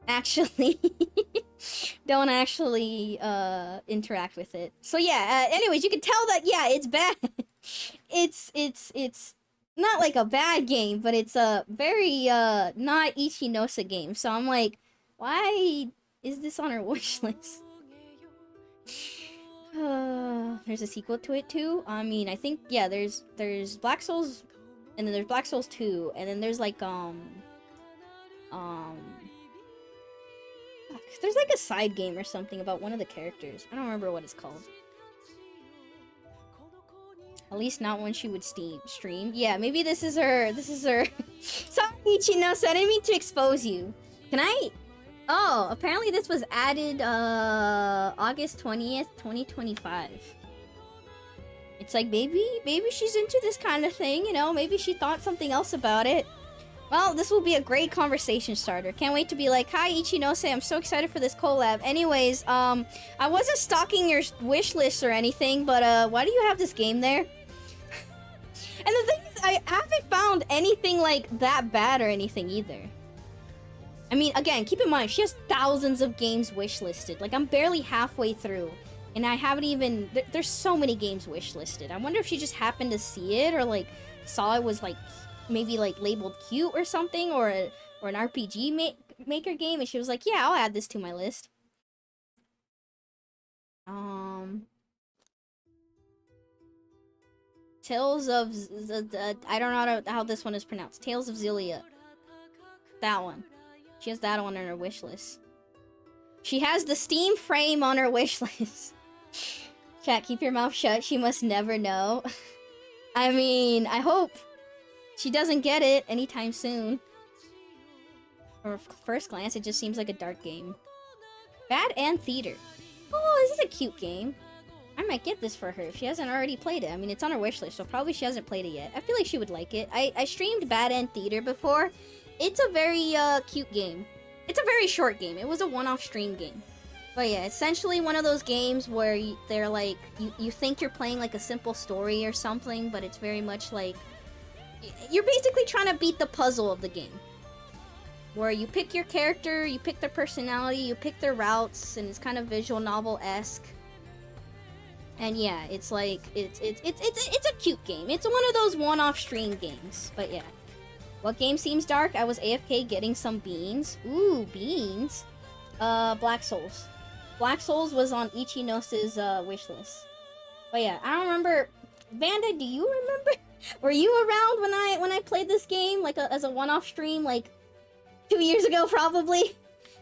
S1: actually interact with it. So yeah, anyways, you can tell that yeah, it's bad. it's not like a bad game, but it's a very not Ichinose game. So I'm like, why is this on our wish list? There's a sequel to it too. I mean, I think yeah, there's Black Souls, and then there's Black Souls 2, and then there's like there's like a side game or something about one of the characters. I don't remember what it's called. At least not when she would stream. Yeah, maybe this is her. Sorry, Ichinose, I didn't mean to expose you. Can I? Oh, apparently this was added August 20th, 2025. It's like, maybe she's into this kind of thing, you know? Maybe she thought something else about it. Well, this will be a great conversation starter. Can't wait to be like, hi Ichinose, I'm so excited for this collab. Anyways, I wasn't stalking your wish list or anything, but why do you have this game there? And the thing is, I haven't found anything like that bad or anything either. I mean, again, keep in mind, she has thousands of games wishlisted. Like, I'm barely halfway through, and I haven't even... There's so many games wishlisted. I wonder if she just happened to see it, or, like, saw it was, like, maybe, like, labeled cute or something, or an RPG maker game, and she was like, yeah, I'll add this to my list. Tales of... I don't know how this one is pronounced. Tales of Xillia. That one. She has that on her wish list. She has the Steam frame on her wish list. Chat, keep your mouth shut. She must never know. I mean, I hope she doesn't get it anytime soon. Or first glance, it just seems like a dark game. Bad and Theater. Oh, this is a cute game. I might get this for her if she hasn't already played it. I mean, it's on her wish list, so probably she hasn't played it yet. I feel like she would like it. I streamed Bad and Theater before. It's a very cute game. It's a very short game. It was a one-off stream game. But yeah, essentially one of those games where they're like, you think you're playing like a simple story or something, but it's very much like, you're basically trying to beat the puzzle of the game. Where you pick your character, you pick their personality, you pick their routes, and it's kind of visual novel-esque. And yeah, it's like, it's a cute game. It's one of those one-off stream games. But yeah. What game seems dark? I was AFK getting some beans. Ooh, beans? Black Souls. Black Souls was on Ichinose's wishlist. But yeah, I don't remember. Vanda, do you remember? Were you around when I played this game, like as a one-off stream, like 2 years ago, probably?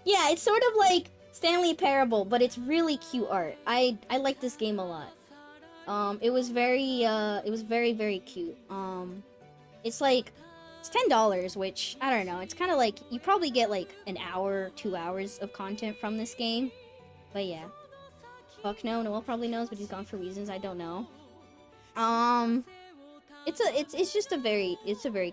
S1: Yeah, it's sort of like Stanley Parable, but it's really cute art. I like this game a lot. It was very very cute. It's like it's $10, which I don't know. It's kind of like you probably get like an hour, 2 hours of content from this game. But yeah, fuck no. Noel probably knows, but he's gone for reasons I don't know. It's just a very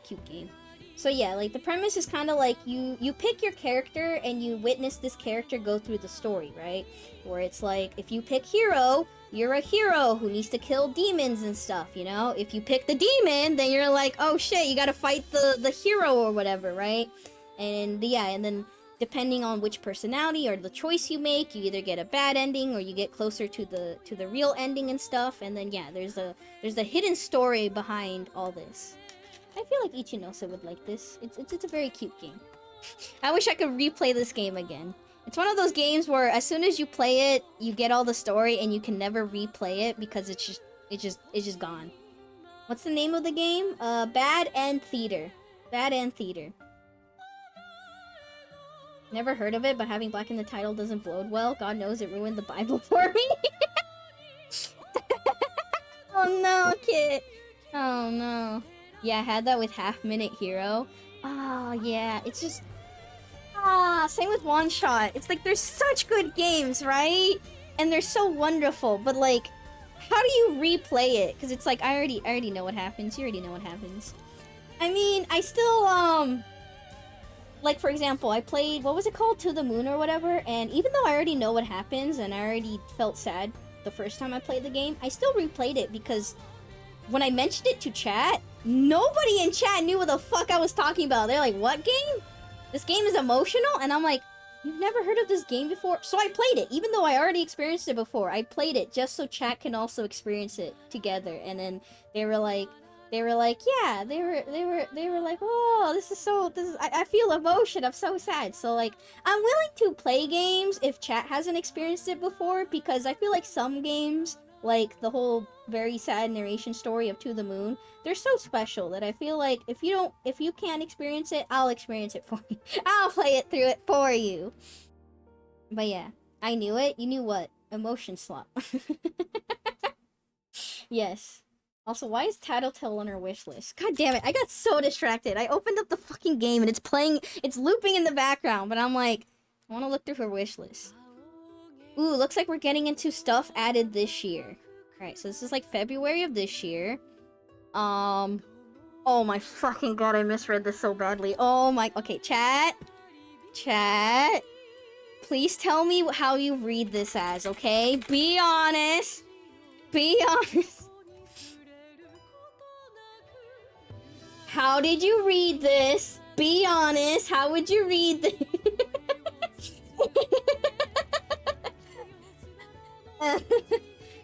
S1: cute game. So yeah, like the premise is kind of like you pick your character and you witness this character go through the story, right? Where it's like if you pick hero, you're a hero who needs to kill demons and stuff, you know? If you pick the demon, then you're like, oh shit, you gotta fight the hero or whatever, right? And yeah, and then depending on which personality or the choice you make, you either get a bad ending or you get closer to the real ending and stuff. And then yeah, there's a hidden story behind all this. I feel like Ichinose would like this. It's a very cute game. I wish I could replay this game again. It's one of those games where as soon as you play it, you get all the story and you can never replay it because it's just gone. What's the name of the game? Bad and Theater. Bad and Theater. Never heard of it, but having black in the title doesn't bode well. God knows it ruined the Bible for me. Oh no, kid. Oh no. Yeah, I had that with Half Minute Hero. Oh yeah, it's just... same with One Shot. It's like there's such good games, right? And they're so wonderful, but like, how do you replay it? Because it's like, I already know what happens. You already know what happens. I mean, I still, like for example, I played, what was it called? To the Moon or whatever, and even though I already know what happens and I already felt sad the first time I played the game, I still replayed it because when I mentioned it to chat, nobody in chat knew what the fuck I was talking about. They're like, what game? This game is emotional? And I'm like, you've never heard of this game before? So I played it, even though I already experienced it before. I played it just so chat can also experience it together. And then they were like, yeah, they were like, whoa, I feel emotion, I'm so sad. So like, I'm willing to play games if chat hasn't experienced it before, because I feel like some games, like the whole very sad narration story of To the Moon, they're so special that I feel like if you can't experience it, I'll experience it for you. I'll play it through it for you. But yeah, I knew it. You knew what? Emotion slop. Yes. Also, why is Tattletale on her wish list? God damn it, I got so distracted. I opened up the fucking game and it's looping in the background, but I'm like, I want to look through her wish list. Ooh, looks like we're getting into stuff added this year. Alright, so this is like February of this year. Oh my fucking god, I misread this so badly. Oh my, okay, chat. Please tell me how you read this as, okay? Be honest. How did you read this? Be honest, how would you read this?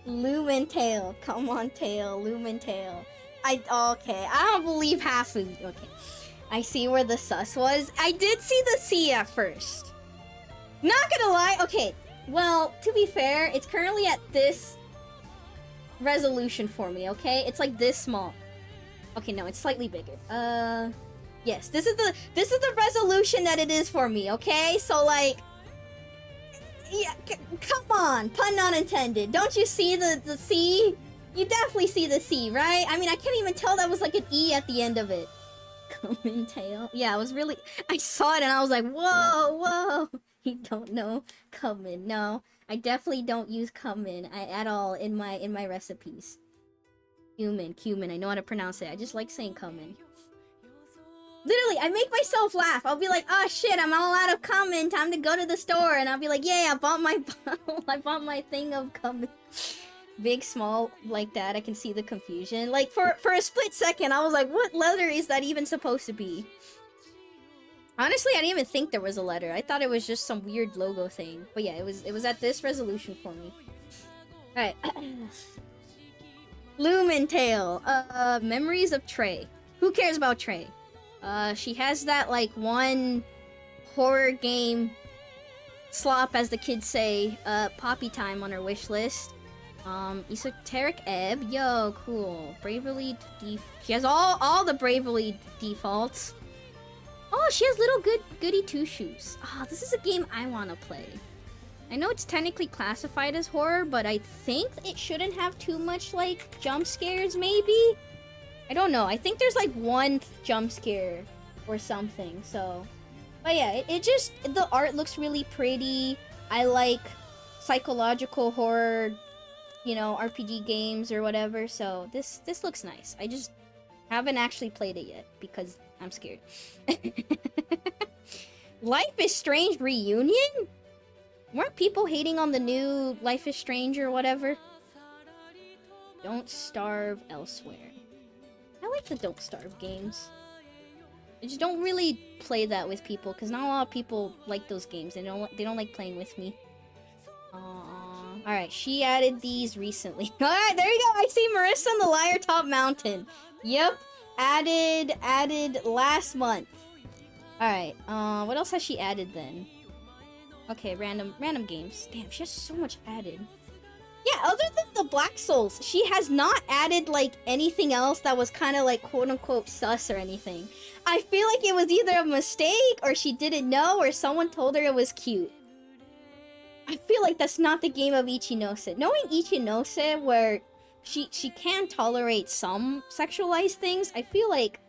S1: Lumentail. Come on, tail. Lumentail. Okay. I don't believe Hafu. Okay. I see where the sus was. I did see the C at first. Not gonna lie. Okay. Well, to be fair, it's currently at this resolution for me, okay? It's like this small. Okay, no, it's slightly bigger. Yes. This is the resolution that it is for me, okay? So, like... Yeah, come on, pun not intended. Don't you see the C? You definitely see the C, right? I mean, I can't even tell that was like an E at the end of it. Common tail. Yeah, I was really. I saw it and I was like, whoa, whoa. You don't know cumin. No, I definitely don't use cumin at all in my recipes. Cumin. I know how to pronounce it. I just like saying cumin. Literally, I make myself laugh. I'll be like, oh shit, I'm all out of cumin. Time to go to the store. And I'll be like, yeah, I bought my bottle. I bought my thing of cumin. Big, small, like that. I can see the confusion. Like, for a split second, I was like, what letter is that even supposed to be? Honestly, I didn't even think there was a letter. I thought it was just some weird logo thing. But yeah, it was at this resolution for me. Alright. Lumen Tale. Memories of Trey. Who cares about Trey? She has that, like, one horror game slop, as the kids say, Poppy Time on her wish list. Esoteric Ebb. Yo, cool. Bravely she has all the Bravely defaults. Oh, she has little goody two-shoes. Ah, this is a game I want to play. I know it's technically classified as horror, but I think it shouldn't have too much, like, jump scares, maybe? I don't know. I think there's, like, one jump scare or something, so... But yeah, it just... The art looks really pretty. I like psychological horror, you know, RPG games or whatever, so this looks nice. I just haven't actually played it yet, because I'm scared. Life is Strange Reunion? Weren't people hating on the new Life is Strange or whatever? Don't Starve Elsewhere. I like the Don't Starve games. I just don't really play that with people, because not a lot of people like those games. They don't like playing with me. Alright, she added these recently. Alright, there you go! I see Marisa on the Liartop Mountain. Yep. Added last month. Alright, what else has she added then? Okay, random games. Damn, she has so much added. Yeah, other than the Black Souls, she has not added, like, anything else that was kind of, like, quote-unquote sus or anything. I feel like it was either a mistake, or she didn't know, or someone told her it was cute. I feel like that's not the game of Ichinose. Knowing Ichinose, where she can tolerate some sexualized things, I feel like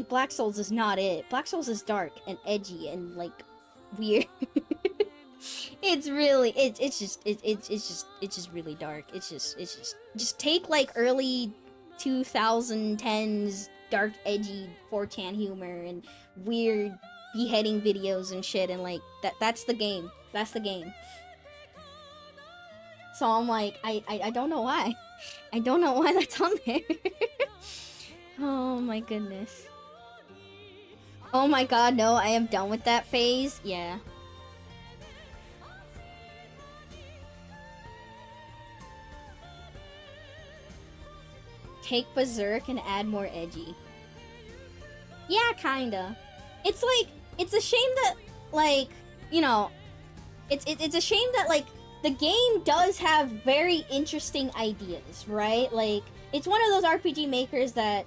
S1: Black Souls is not it. Black Souls is dark and edgy and, like, weird. It's really it's just really dark. It's just take, like, early 2010s dark edgy 4chan humor and weird beheading videos and shit, and, like, that's the game. That's the game. So I'm like, I don't know why. I don't know why that's on there. Oh my goodness. Oh my god, no, I am done with that phase. Yeah. Take Berserk and add more edgy. Yeah, kinda. It's like, it's a shame that, like, you know, it's a shame that, like, the game does have very interesting ideas, right? Like, it's one of those RPG makers that,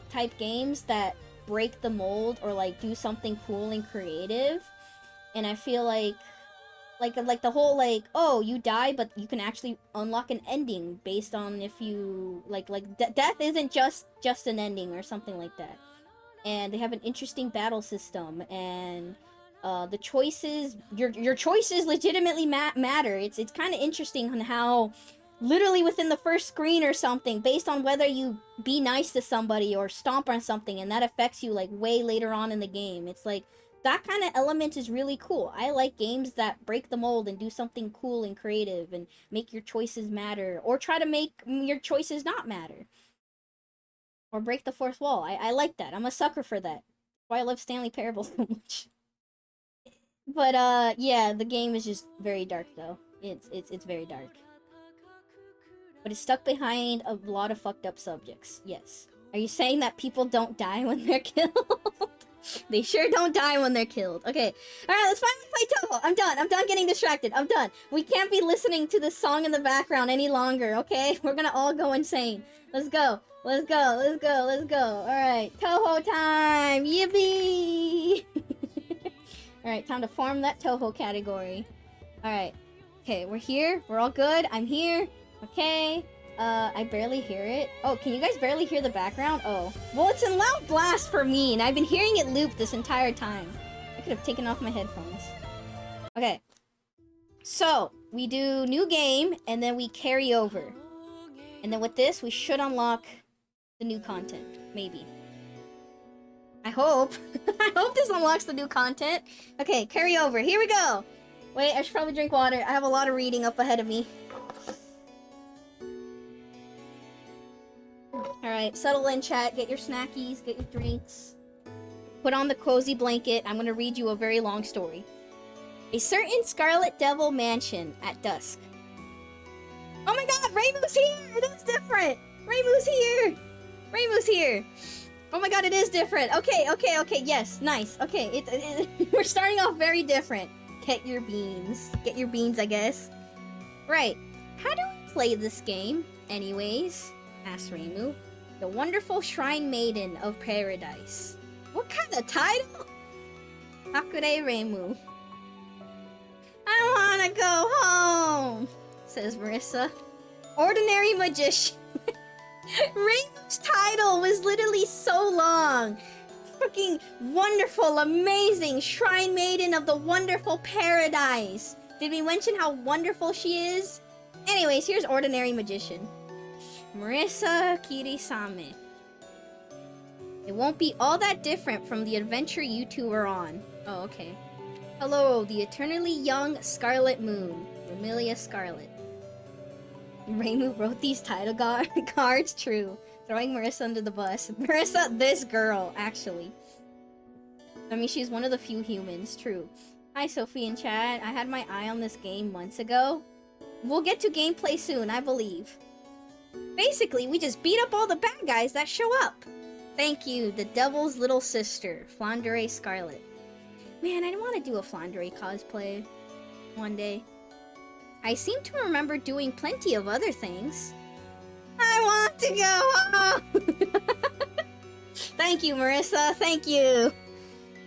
S1: type games that break the mold or, like, do something cool and creative. And I feel like the whole, like, oh, you die, but you can actually unlock an ending based on if you, death isn't just an ending or something like that. And they have an interesting battle system, and the choices, your choices legitimately matter. It's kind of interesting on how literally within the first screen or something, based on whether you be nice to somebody or stomp on something, and that affects you, like, way later on in the game. It's like, that kind of element is really cool. I like games that break the mold and do something cool and creative and make your choices matter, or try to make your choices not matter. Or break the fourth wall. I like that. I'm a sucker for that. That's why I love Stanley Parable so much. But, yeah, the game is just very dark, though. It's very dark. But it's stuck behind a lot of fucked up subjects. Yes. Are you saying that people don't die when they're killed? They sure don't die when they're killed. Okay. Alright, let's finally play Toho. I'm done. I'm done getting distracted. I'm done. We can't be listening to this song in the background any longer, okay? We're gonna all go insane. Let's go. Let's go. Let's go. Let's go. Alright. Toho time! Yippee! Alright, time to farm that Toho category. Alright. Okay, we're here. We're all good. I'm here. Okay. I barely hear it. Oh, can you guys barely hear the background? Oh. Well, it's in loud blast for me, and I've been hearing it loop this entire time. I could have taken off my headphones. Okay. So, we do new game, and then we carry over. And then with this, we should unlock the new content. Maybe. I hope. I hope this unlocks the new content. Okay, carry over. Here we go. Wait, I should probably drink water. I have a lot of reading up ahead of me. Alright, settle in, chat. Get your snackies, get your drinks. Put on the cozy blanket. I'm gonna read you a very long story. A certain Scarlet Devil mansion at dusk. Oh my god, Reimu's here! It is different! Reimu's here! Reimu's here! Oh my god, it is different. Okay, yes, nice. Okay, we're starting off very different. Get your beans. Get your beans, I guess. Right. How do we play this game, anyways? Asked Reimu. The wonderful Shrine Maiden of Paradise. What kind of title? Hakure Reimu. I wanna go home, says Marisa. Ordinary Magician. Reimu's title was literally so long. Fucking wonderful, amazing Shrine Maiden of the wonderful Paradise. Did we mention how wonderful she is? Anyways, here's Ordinary Magician. Marisa Kirisame. It won't be all that different from the adventure you two are on. Oh, okay. Hello, the eternally young Scarlet Moon. Remilia Scarlet. Reimu wrote these title cards? True. Throwing Marisa under the bus. Marisa, this girl, actually. I mean, she's one of the few humans. True. Hi, Sophie and Chad. I had my eye on this game months ago. We'll get to gameplay soon, I believe. Basically, we just beat up all the bad guys that show up. Thank you, the Devil's little sister, Flandre Scarlet. Man, I want to do a Flandre cosplay one day. I seem to remember doing plenty of other things. I want to go home! Thank you, Marisa, thank you!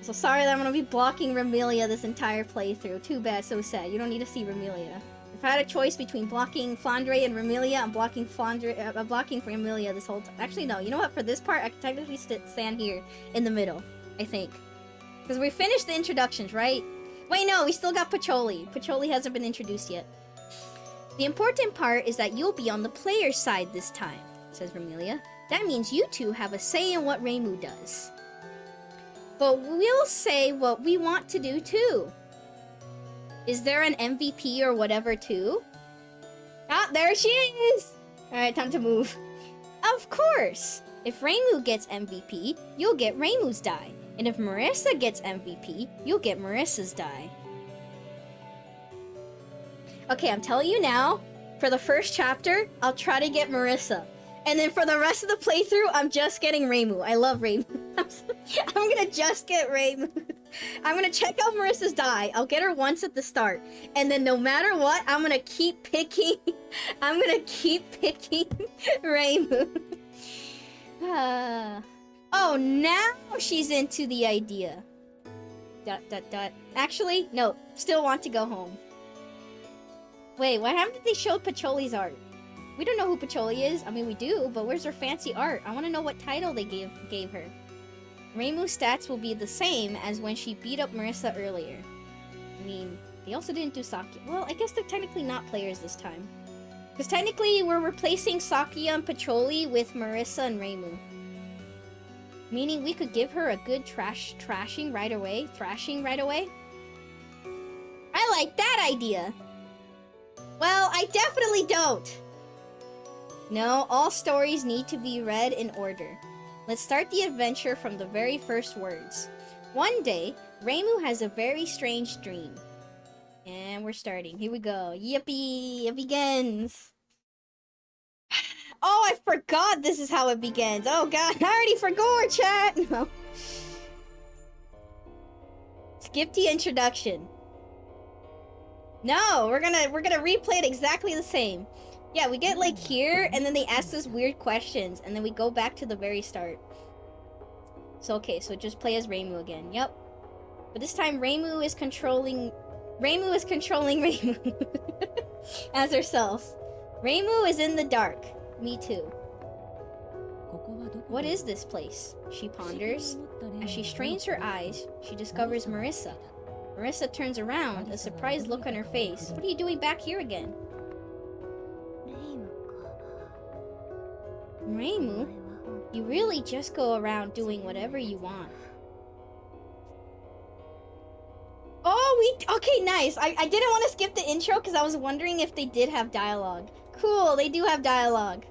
S1: So sorry that I'm gonna be blocking Remilia this entire playthrough. Too bad, so sad. You don't need to see Remilia. If I had a choice between blocking Flandre and Remilia, I'm blocking blocking for Remilia this whole time. Actually, no. You know what? For this part, I can technically stand here in the middle, I think. Because we finished the introductions, right? Wait, no. We still got Pacholi. Pacholi hasn't been introduced yet. The important part is that you'll be on the player's side this time, says Remilia. That means you two have a say in what Reimu does. But we'll say what we want to do, too. Is there an MVP or whatever, too? Ah, there she is! Alright, time to move. Of course! If Reimu gets MVP, you'll get Reimu's die. And if Marisa gets MVP, you'll get Marissa's die. Okay, I'm telling you now, for the first chapter, I'll try to get Marisa. And then for the rest of the playthrough, I'm just getting Reimu. I love Reimu. I'm gonna just get Reimu. I'm gonna check out Marissa's die. I'll get her once at the start. And then no matter what, I'm gonna keep picking... I'm gonna keep picking Reimu. Oh, now she's into the idea. ... Actually, no. Still want to go home. Wait, why haven't they showed Pacholi's art? We don't know who Pacholi is. I mean, we do, but where's her fancy art? I want to know what title they gave her. Reimu's stats will be the same as when she beat up Marisa earlier. I mean, they also didn't do Sakia. Well, I guess they're technically not players this time. Because technically, we're replacing Sakia and Pacholi with Marisa and Reimu. Meaning we could give her a good thrashing right away. I like that idea! Well, I definitely don't! No, all stories need to be read in order. Let's start the adventure from the very first words. One day, Reimu has a very strange dream. And we're starting. Here we go. Yippee! It begins! Oh, I forgot this is how it begins. Oh god, I already forgot, chat! No. Skip the introduction. No, we're gonna replay it exactly the same. Yeah, we get like here, and then they ask us weird questions, and then we go back to the very start. So okay, so just play as Reimu again. Yep. But this time Reimu is controlling Reimu as herself. Reimu is in the dark. Me too. What is this place? She ponders. As she strains her eyes, she discovers Marisa. Marisa turns around, a surprised look on her face. What are you doing back here again? Reimu? You really just go around doing whatever you want. Oh, okay, nice. I didn't want to skip the intro because I was wondering if they did have dialogue. Cool, they do have dialogue.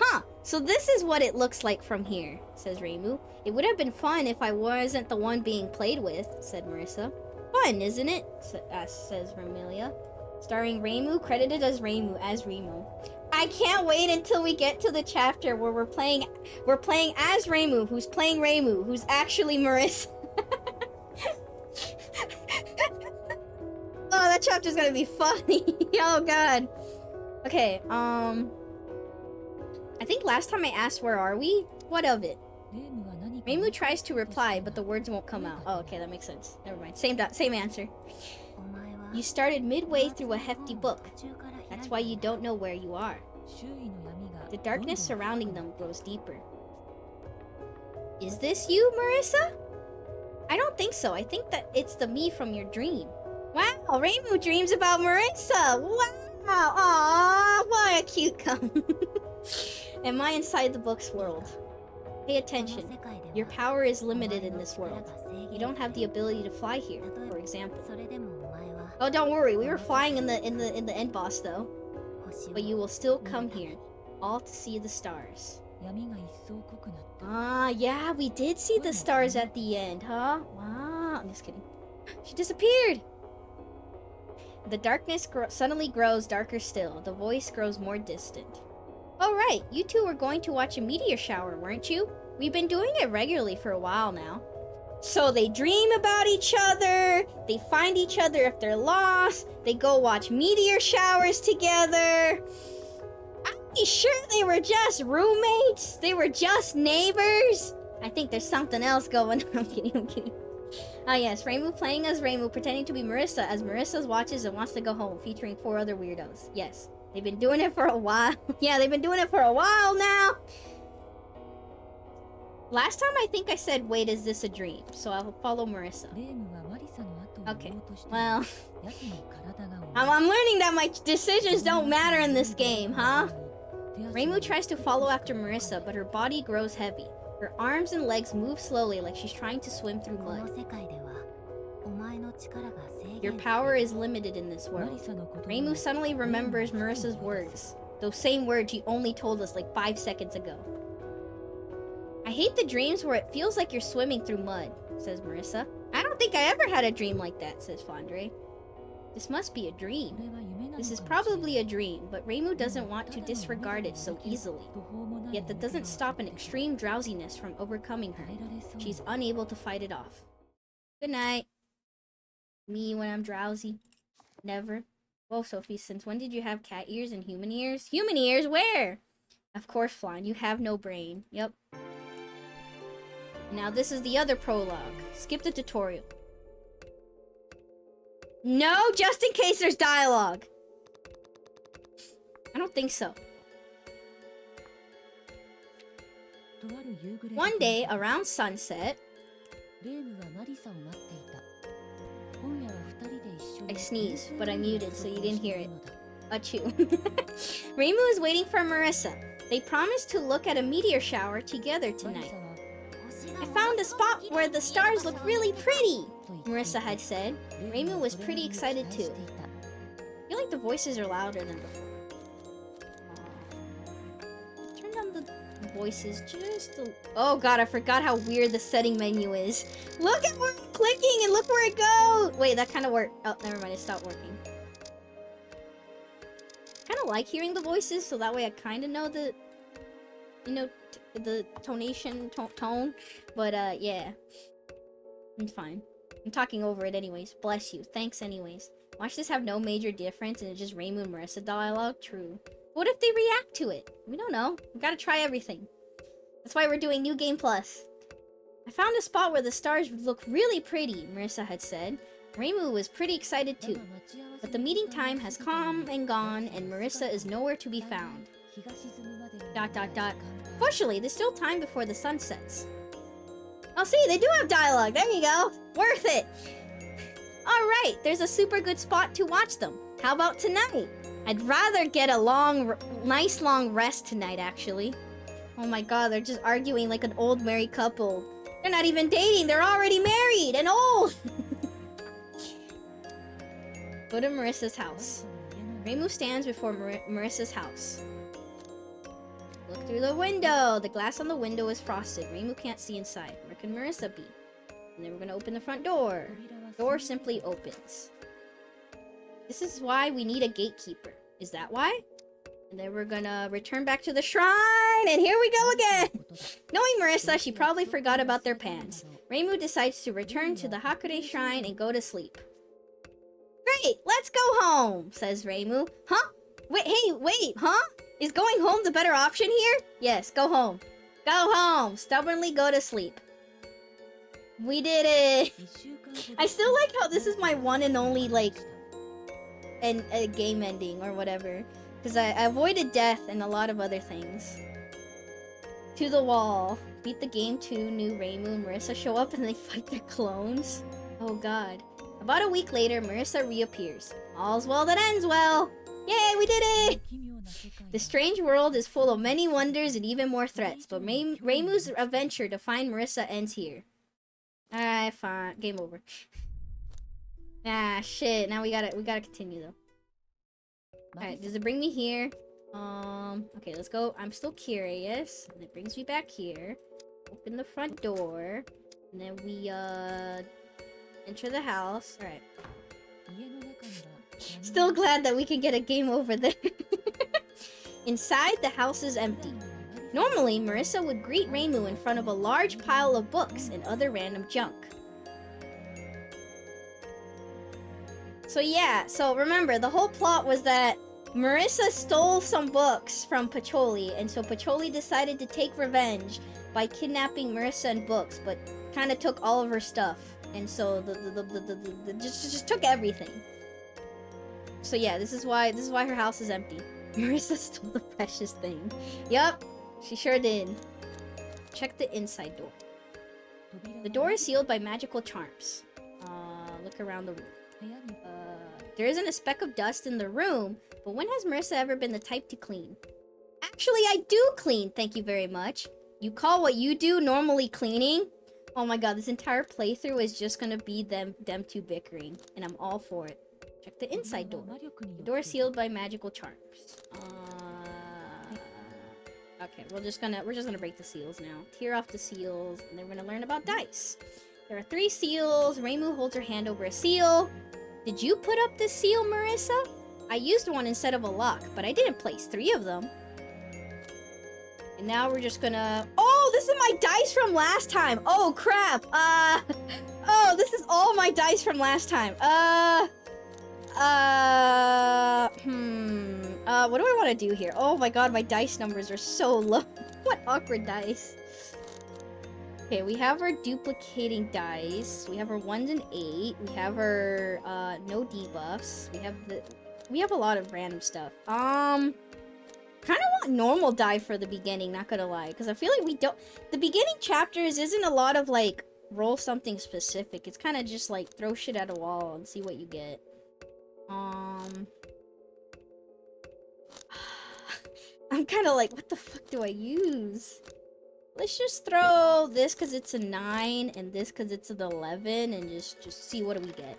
S1: Huh, so this is what it looks like from here, says Reimu. It would have been fun if I wasn't the one being played with, said Marisa. Fun, isn't it? Says Ramelia. Starring Reimu, credited as Reimu. I can't wait until we get to the chapter where we're playing as Reimu, who's playing Reimu, who's actually Marisa. Oh, that chapter's gonna be funny. Oh god. Okay, I think last time I asked where are we? What of it? Reimu tries to reply, but the words won't come out. Oh, okay, that makes sense. Never mind. Same answer. You started midway through a hefty book. That's why you don't know where you are. The darkness surrounding them grows deeper. Is this you, Marisa? I don't think so. I think that it's the me from your dream. Wow, Reimu dreams about Marisa. Wow. Aww, what a cute cum. Am I inside the book's world? Pay attention. Your power is limited in this world. You don't have the ability to fly here, for example. Oh, don't worry. We were flying in the end boss though. But you will still come here, all to see the stars. Ah, yeah, we did see the stars at the end, huh? Wow. I'm just kidding. She disappeared. The darkness suddenly grows darker still. The voice grows more distant. Oh, right. You two were going to watch a meteor shower, weren't you? We've been doing it regularly for a while now. So they dream about each other. They find each other if they're lost. They go watch meteor showers together. Are you sure they were just roommates? They were just neighbors? I think there's something else going on. I'm kidding. Ah yes, Reimu playing as Reimu, pretending to be Marisa as Marisa watches and wants to go home, featuring 4 other weirdos. Yes, they've been doing it for a while. Yeah, they've been doing it for a while now. Last time I think I said, wait, is this a dream? So I'll follow Marisa. Okay, well, I'm learning that my decisions don't matter in this game, huh? Reimu tries to follow after Marisa, but her body grows heavy. Her arms and legs move slowly like she's trying to swim through mud. Your power is limited in this world. Reimu suddenly remembers Marisa's words. Those same words she only told us like 5 seconds ago. I hate the dreams where it feels like you're swimming through mud, says Marisa. I don't think I ever had a dream like that, says Fondre. This must be a dream. This is probably a dream, but Reimu doesn't want to disregard it so easily. Yet that doesn't stop an extreme drowsiness from overcoming her. She's unable to fight it off. Good night. Me when I'm drowsy. Never. Whoa, Sophie, since when did you have cat ears and human ears? Human ears? Where? Of course, Flan, you have no brain. Yep. Now this is the other prologue. Skip the tutorial. No, just in case there's dialogue. I don't think so. One day, around sunset, I sneezed, but I muted so you didn't hear it. Achoo. Reimu is waiting for Marisa. They promised to look at a meteor shower together tonight. I found a spot where the stars look really pretty, Marisa had said. Reimu was pretty excited too. I feel like the voices are louder than before. Turn down the voices just a... Oh god, I forgot how weird the setting menu is. Look at where I'm clicking and look where it goes! Wait, that kind of worked. Oh, never mind, it stopped working. I kind of like hearing the voices, so that way I kind of know the... You know, the tonation, tone. But, yeah. It's fine. I'm talking over it anyways. Bless you. Thanks anyways. Watch this have no major difference and it's just Reimu and Marisa dialogue? True. What if they react to it? We don't know. We gotta try everything. That's why we're doing New Game Plus. I found a spot where the stars look really pretty, Marisa had said. Reimu was pretty excited too. But the meeting time has come and gone and Marisa is nowhere to be found. Dot dot dot. Fortunately, there's still time before the sun sets. Oh, see, they do have dialogue. There you go. Worth it. Alright, there's a super good spot to watch them. How about tonight? I'd rather get a nice long rest tonight, actually. Oh my god, they're just arguing like an old married couple. They're not even dating, they're already married and old! Go to Marissa's house. Reimu stands before Marissa's house. Look through the window. The glass on the window is frosted. Reimu can't see inside. Where can Marisa be? And then we're gonna open the front door. Door simply opens. This is why we need a gatekeeper. Is that why? And then we're gonna return back to the shrine, and here we go again! Knowing Marisa, she probably forgot about their pans. Reimu decides to return to the Hakure shrine and go to sleep. Great, let's go home, says Reimu. Huh? Wait, huh? Is going home the better option here? Yes, go home. Go home! Stubbornly go to sleep. We did it! I still like how this is my one and only, like, a game ending or whatever. Because I avoided death and a lot of other things. To the wall. Beat the game 2, new Reimu and Marisa show up and they fight their clones. Oh god. About a week later, Marisa reappears. All's well that ends well! Yay, we did it! The strange world is full of many wonders and even more threats, but Reimu's adventure to find Marisa ends here. Alright, fine. Game over. Ah, shit. Now we gotta continue, though. Alright, does it bring me here? Okay, let's go. I'm still curious. And it brings me back here. Open the front door. And then we, enter the house. Alright. Still glad that we can get a game over there. Inside, the house is empty. Normally, Marisa would greet Reimu in front of a large pile of books and other random junk. So yeah, so remember, the whole plot was that Marisa stole some books from Pacholi, and so Pacholi decided to take revenge by kidnapping Marisa and books, but kind of took all of her stuff, and so just took everything. So yeah, this is why her house is empty. Marisa stole the precious thing. Yup, she sure did. Check the inside door. The door is sealed by magical charms. Look around the room. There isn't a speck of dust in the room, but when has Marisa ever been the type to clean? Actually, I do clean, thank you very much. You call what you do normally cleaning? Oh my god, this entire playthrough is just gonna be them two bickering, and I'm all for it. Check the inside door. The door is sealed by magical charms. Okay, we're just gonna break the seals now. Tear off the seals, and then we're gonna learn about dice. There are 3 seals. Reimu holds her hand over a seal. Did you put up this seal, Marisa? I used one instead of a lock, but I didn't place 3 of them. And now we're just gonna... Oh, this is my dice from last time! Oh, crap! Oh, this is all my dice from last time. What do I want to do here? Oh my god, my dice numbers are so low. What awkward dice. Okay, we have our duplicating dice. We have our 1s and 8. We have our, no debuffs. We have a lot of random stuff. Kind of want normal die for the beginning, not gonna lie. Because I feel like we don't... The beginning chapters isn't a lot of, like, roll something specific. It's kind of just, like, throw shit at a wall and see what you get. I'm kind of like, what the fuck do I use? Let's just throw this because it's a 9 and this because it's an 11 and just see what do we get.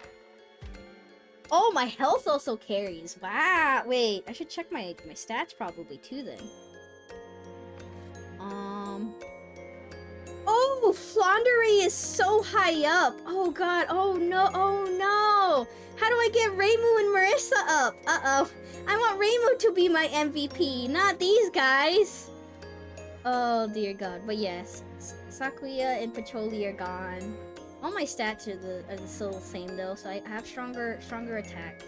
S1: Oh, my health also carries. Wow. Wait, I should check my stats probably too then. Oh, Flaundery is so high up. Oh god. Oh no. Oh no. How do I get Reimu and Marisa up? Uh-oh. I want Reimu to be my MVP, not these guys. Oh dear god. But yes, Sakuya and Pacholi are gone. All my stats are still the same though, so I have stronger attack.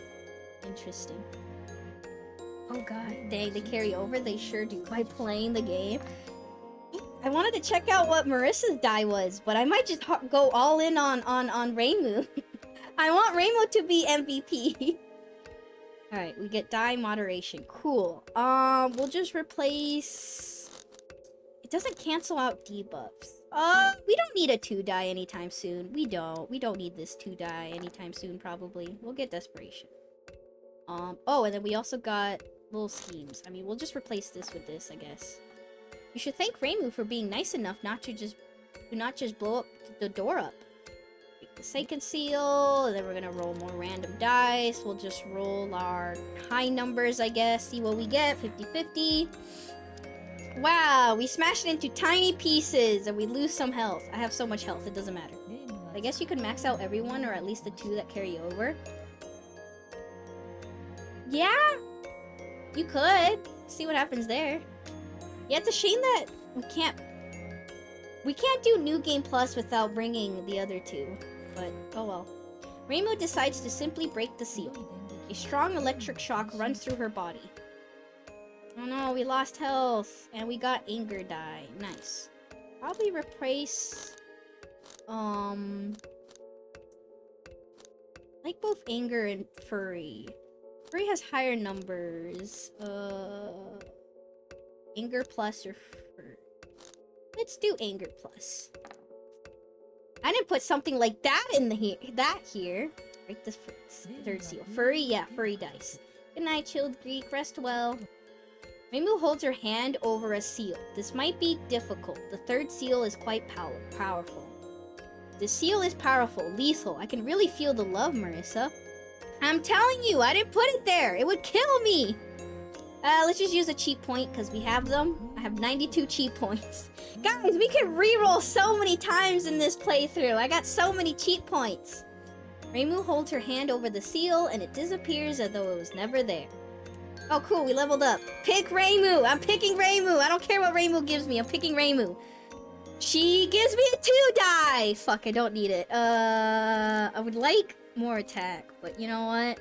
S1: Interesting. Oh god, dang, they carry over? They sure do by playing the game. I wanted to check out what Marissa's die was, but I might just go all in on Reimu. I want Reimu to be MVP. Alright, we get die moderation. Cool. We'll just replace... It doesn't cancel out debuffs. We don't need a 2-die anytime soon. We don't. We don't need this 2-die anytime soon, probably. We'll get desperation. Oh, and then we also got little schemes. I mean, we'll just replace this with this, I guess. You should thank Reimu for being nice enough not to just blow up the door up. Take the second seal, and then we're gonna roll more random dice. We'll just roll our high numbers, I guess. See what we get. 50-50. Wow, we smash it into tiny pieces and we lose some health. I have so much health, it doesn't matter. I guess you could max out everyone, or at least the 2 that carry over. Yeah, you could. See what happens there. Yeah, it's a shame that we can't do New Game Plus without bringing the other 2. But, oh well. Reimu decides to simply break the seal. A strong electric shock runs through her body. Oh no, we lost health. And we got anger die. Nice. Probably replace... like both anger and furry. Furry has higher numbers. Anger plus or fur. Let's do anger plus. I didn't put something like that in the here. Break this third seal. Furry, yeah, furry dice. Good night, chilled Greek. Rest well. Reimu holds her hand over a seal. This might be difficult. The third seal is quite powerful. The seal is powerful, lethal. I can really feel the love, Marisa. I'm telling you, I didn't put it there. It would kill me. Let's just use a cheat point because we have them. I have 92 cheat points. Guys, we can reroll so many times in this playthrough. I got so many cheat points. Reimu holds her hand over the seal and it disappears as though it was never there. Oh, cool, we leveled up. Pick Reimu! I'm picking Reimu! I don't care what Reimu gives me, I'm picking Reimu. She gives me a 2-die! Fuck, I don't need it. I would like more attack, but you know what?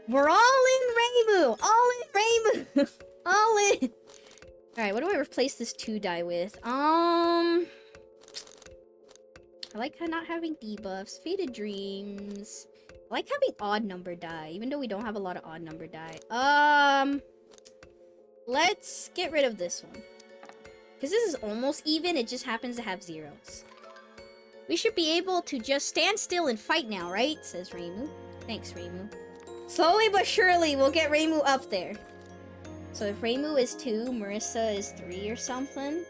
S1: We're all in Reimu! All in Reimu! All in! Alright, what do I replace this 2-die with? I like not having debuffs. Faded Dreams. I like having odd number die, even though we don't have a lot of odd number die. Let's get rid of this one. Because this is almost even, it just happens to have zeros. We should be able to just stand still and fight now, right? Says Reimu. Thanks, Reimu. Slowly but surely, we'll get Reimu up there. So if Reimu is 2, Marisa is 3 or something.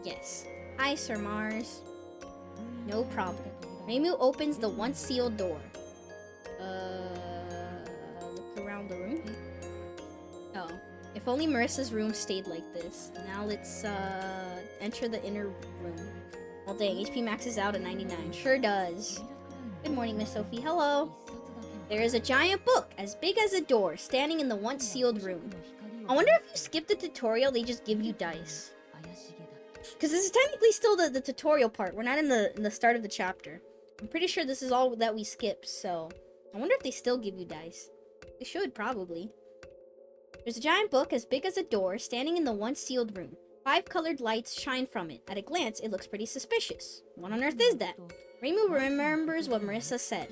S1: Yes. Hi, Sir Mars. No problem. Reimu opens the once sealed door. Look around the room. Oh. If only Marissa's room stayed like this. Now let's, enter the inner room. Well, dang, HP maxes out at 99. Sure does. Good morning, Miss Sophie. Hello. There is a giant book, as big as a door, standing in the once sealed room. I wonder if you skip the tutorial, they just give you dice. Because this is technically still the tutorial part. We're not in the start of the chapter. I'm pretty sure this is all that we skipped, so... I wonder if they still give you dice. They should, probably. There's a giant book as big as a door, standing in the once sealed room. 5 colored lights shine from it. At a glance, it looks pretty suspicious. What on earth is that? Reimu remembers what Marisa said.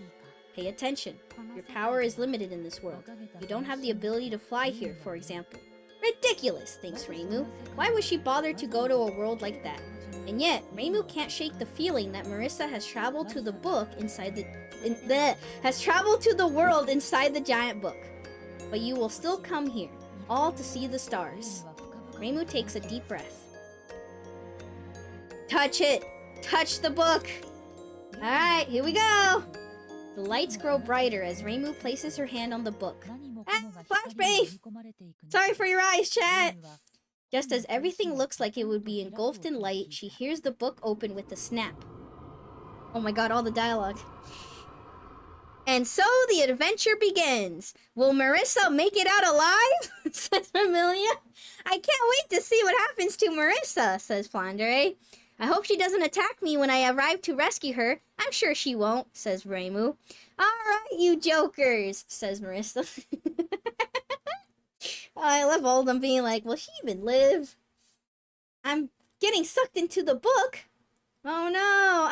S1: Pay attention. Your power is limited in this world. You don't have the ability to fly here, for example. Ridiculous, thinks Reimu. Why would she bother to go to a world like that? And yet, Reimu can't shake the feeling that Marisa has traveled to the book inside has traveled to the world inside the giant book. But you will still come here, all to see the stars. Reimu takes a deep breath. Touch it! Touch the book! Alright, here we go! The lights grow brighter as Reimu places her hand on the book. Ah, flashbang! Sorry for your eyes, chat! Just as everything looks like it would be engulfed in light, she hears the book open with a snap. Oh my god, all the dialogue. And so the adventure begins. Will Marisa make it out alive? Says Amelia. I can't wait to see what happens to Marisa, says Flandre. I hope she doesn't attack me when I arrive to rescue her. I'm sure she won't, says Reimu. Alright, you jokers, says Marisa. I love all of them being like, will she even live? I'm getting sucked into the book. Oh no,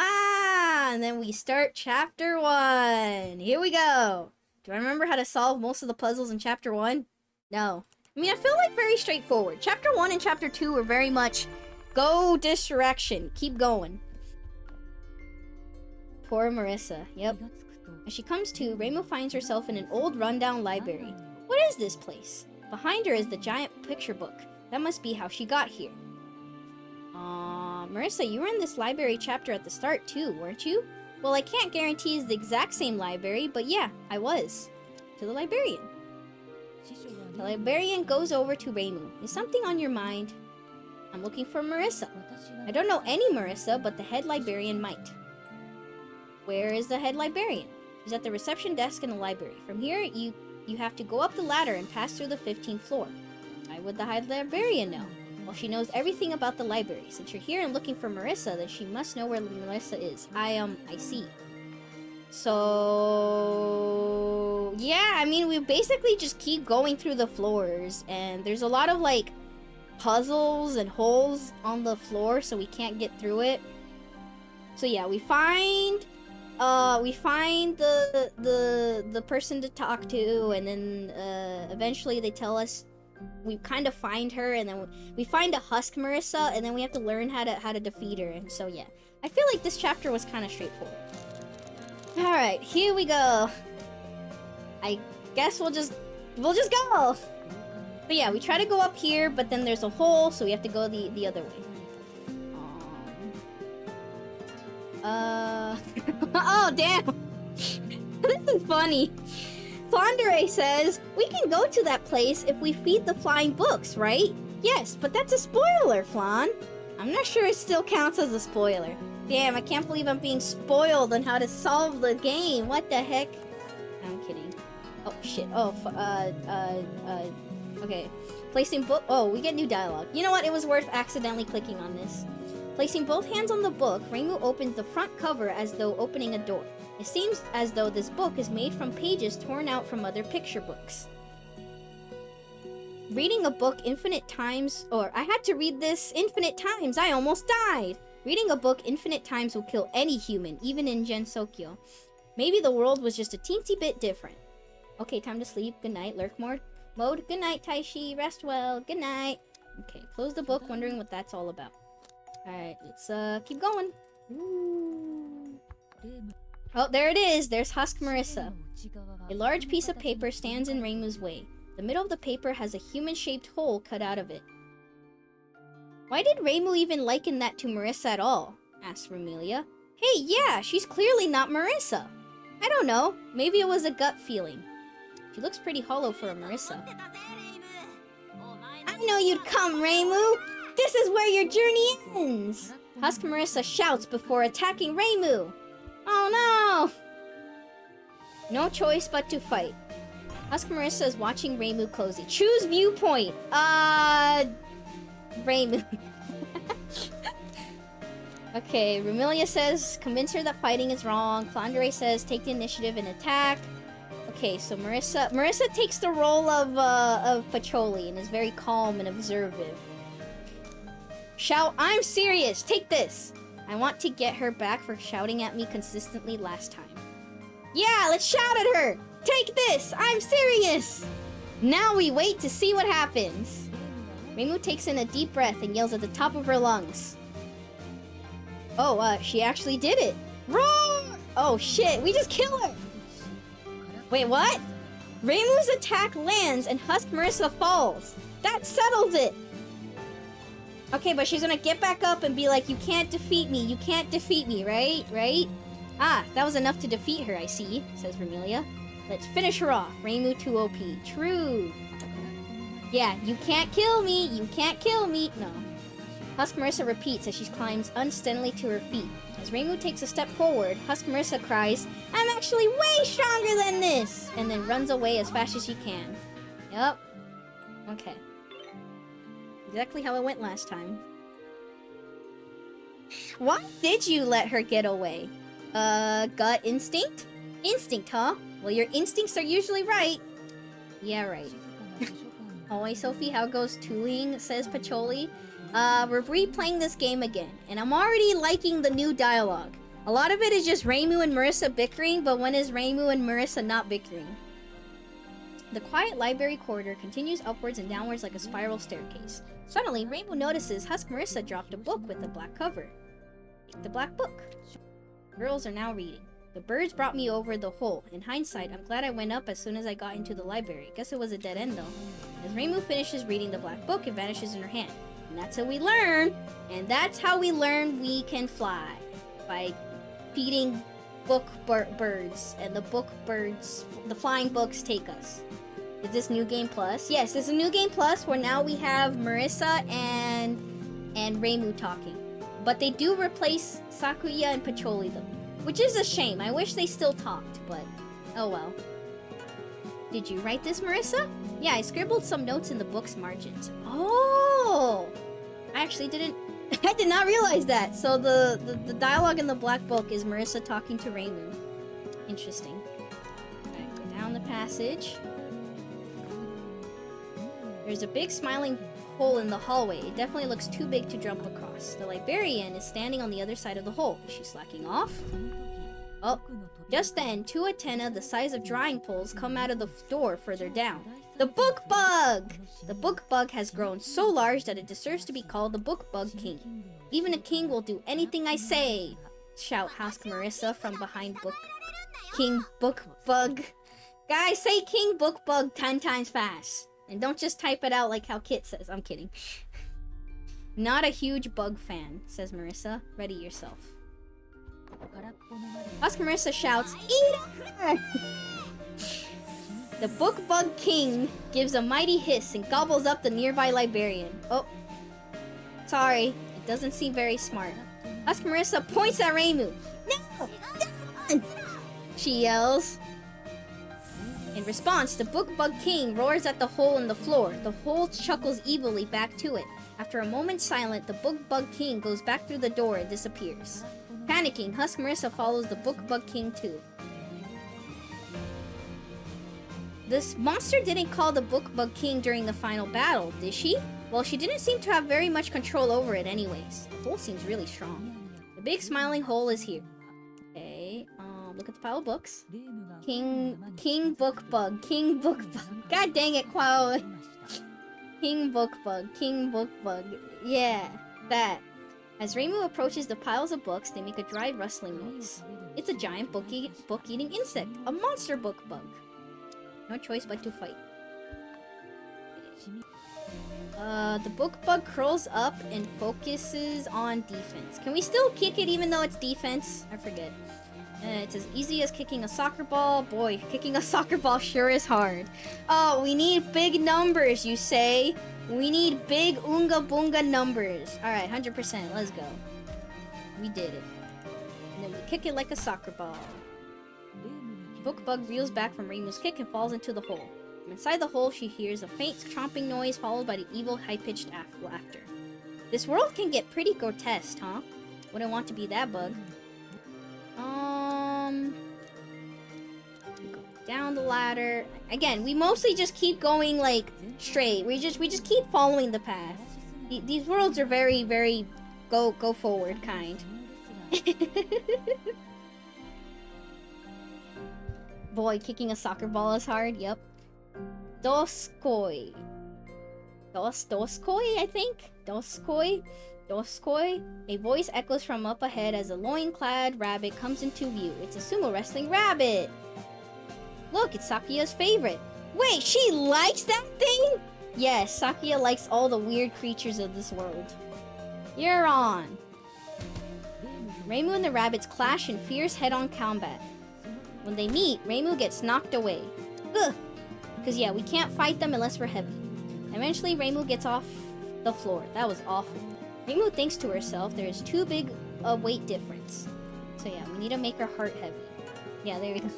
S1: and then we start chapter 1. Here we go. Do I remember how to solve most of the puzzles in Chapter 1? No. I mean, I feel like very straightforward. Chapter 1 and Chapter 2 were very much go this direction. Keep going. Poor Marisa. Yep. As she comes to, Reimu finds herself in an old rundown library. What is this place? Behind her is the giant picture book. That must be how she got here. Marisa, you were in this library chapter at the start too, weren't you? Well, I can't guarantee it's the exact same library, but yeah, I was. To the librarian. The librarian goes over to Reimu. Is something on your mind? I'm looking for Marisa. I don't know any Marisa, but the head librarian might. Where is the head librarian? She's at the reception desk in the library. From here, you have to go up the ladder and pass through the 15th floor. Why would the head librarian know? Well, she knows everything about the library. Since you're here and looking for Marisa, then she must know where Marisa is. I see. So... yeah, I mean, we basically just keep going through the floors. And there's a lot of, like, puzzles and holes on the floor, so we can't get through it. So yeah, we find the person to talk to, and then eventually they tell us we kind of find her, and then we find a husk Marisa, and then we have to learn how to defeat her. And so yeah, I feel like this chapter was kind of straightforward. All right, here we go. I guess we'll just go. But yeah, we try to go up here, but then there's a hole, so we have to go the other way. Oh, damn. This is funny. Flandre says, we can go to that place if we feed the flying books, right? Yes, but that's a spoiler, Flan. I'm not sure it still counts as a spoiler. Damn, I can't believe I'm being spoiled on how to solve the game. What the heck? I'm kidding. Oh, shit. Oh, okay. Placing book... oh, we get new dialogue. You know what? It was worth accidentally clicking on this. Placing both hands on the book, Reimu opens the front cover as though opening a door. It seems as though this book is made from pages torn out from other picture books. Reading a book infinite times... or, I had to read this infinite times. I almost died. Reading a book infinite times will kill any human, even in Gensokyo. Maybe the world was just a teensy bit different. Okay, time to sleep. Good night, lurk mode. Good night, Taishi. Rest well. Good night. Okay, close the book, wondering what that's all about. Alright, let's keep going. Ooh. Oh, there it is. There's Husk Marisa. A large piece of paper stands in Reimu's way. The middle of the paper has a human-shaped hole cut out of it. Why did Reimu even liken that to Marisa at all? Asked Remelia. Hey, yeah, she's clearly not Marisa. I don't know. Maybe it was a gut feeling. She looks pretty hollow for a Marisa. I know you'd come, Reimu! This is where your journey ends! Husk Marisa shouts before attacking Reimu. Oh no! No choice but to fight. Husk Marisa is watching Reimu closely. Choose viewpoint. Reimu. Okay, Remelia says convince her that fighting is wrong. Flandre says take the initiative and attack. Okay, so Marisa takes the role of Pacholi and is very calm and observant. Shout, I'm serious, take this. I want to get her back for shouting at me consistently last time. Yeah, let's shout at her. Take this, I'm serious. Now we wait to see what happens. Reimu takes in a deep breath and yells at the top of her lungs. Oh, she actually did it. Roar! Oh shit, we just killed her. Wait, what? Reimu's attack lands and Husk Marisa falls. That settles it. Okay, but she's gonna get back up and be like, you can't defeat me, right? Right? Ah, that was enough to defeat her, I see, says Remelia. Let's finish her off. Reimu 2 OP. True. Yeah, you can't kill me, No. Husk Marisa repeats as she climbs unsteadily to her feet. As Reimu takes a step forward, Husk Marisa cries, I'm actually way stronger than this! And then runs away as fast as she can. Yup. Okay. Exactly how it went last time. Why did you let her get away? Gut instinct? Instinct, huh? Well, your instincts are usually right. Yeah, right. Always, Sophie, how goes tooling? Says Pacholi. We're replaying this game again, and I'm already liking the new dialogue. A lot of it is just Reimu and Marisa bickering, but when is Reimu and Marisa not bickering? The quiet library corridor continues upwards and downwards like a spiral staircase. Suddenly, Reimu notices Husk Marissa dropped a book with a black cover. Take the black book. Girls are now reading. The birds brought me over the hole. In hindsight, I'm glad I went up as soon as I got into the library. Guess it was a dead end though. As Reimu finishes reading the black book, it vanishes in her hand. And that's how we learn. And that's how we learn we can fly. By feeding birds. And the flying books take us. Is this New Game Plus? Yes, it's a New Game Plus where now we have Marissa and Reimu talking. But they do replace Sakuya and Pacholi though. Which is a shame. I wish they still talked, but oh well. Did you write this, Marissa? Yeah, I scribbled some notes in the book's margins. Oh! I actually didn't... I did not realize that. So the dialogue in the black book is Marissa talking to Reimu. Interesting. Alright, go down the passage. There's a big smiling hole in the hallway. It definitely looks too big to jump across. The librarian is standing on the other side of the hole. Is she slacking off? Oh, just then, two antennae the size of drying poles come out of the door further down. The book bug! The book bug has grown so large that it deserves to be called the book bug king. Even a king will do anything I say! Shout Husk Marissa from behind King Book Bug. Guys, say King Book Bug 10 times fast. And don't just type it out like how Kit says. I'm kidding. Not a huge bug fan, says Marissa. Ready yourself. Husk Marissa shouts, "Eat her!" The book bug king gives a mighty hiss and gobbles up the nearby librarian. Oh. Sorry, it doesn't seem very smart. Husk Marissa points at Reimu. No! Don't! She yells. In response, the book bug king roars at the hole in the floor. The hole chuckles evilly back to it. After a moment's silence, the book bug king goes back through the door and disappears. Panicking, Husk Marissa follows the book bug king too. This monster didn't call the book bug king during the final battle, did she? Well, she didn't seem to have very much control over it anyways. The hole seems really strong. The big smiling hole is here. Okay, look at the pile of books. King Book Bug. God dang it, Kwao. King Book Bug. Yeah, that. As Reimu approaches the piles of books, they make a dry rustling noise. It's a giant book-eating insect, a monster book bug. No choice but to fight. The book bug curls up and focuses on defense. Can we still kick it even though it's defense? I forget. It's as easy as kicking a soccer ball. Boy, kicking a soccer ball sure is hard. Oh, we need big numbers, you say? We need big Oonga Boonga numbers. Alright, 100%. Let's go. We did it. And then we kick it like a soccer ball. Bookbug reels back from Reimu's kick and falls into the hole. From inside the hole, she hears a faint chomping noise followed by the evil, high-pitched laughter. This world can get pretty grotesque, huh? Wouldn't want to be that bug. Go down the ladder. Again, we mostly just keep going like straight. We just keep following the path. These worlds are very, very go forward kind. Boy, kicking a soccer ball is hard. Yep. Doskoi, I think. Doskoi. A voice echoes from up ahead as a loin-clad rabbit comes into view. It's a sumo wrestling rabbit. Look, it's Sakuya's favorite. Wait, she likes that thing? Yes, Sakuya likes all the weird creatures of this world. You're on. Reimu and the rabbits clash in fierce head-on combat. When they meet, Reimu gets knocked away. Ugh! Because yeah, we can't fight them unless we're heavy. Eventually, Reimu gets off the floor. That was awful. Reimu thinks to herself there is too big a weight difference. So yeah, we need to make her heart heavy. Yeah, there you go.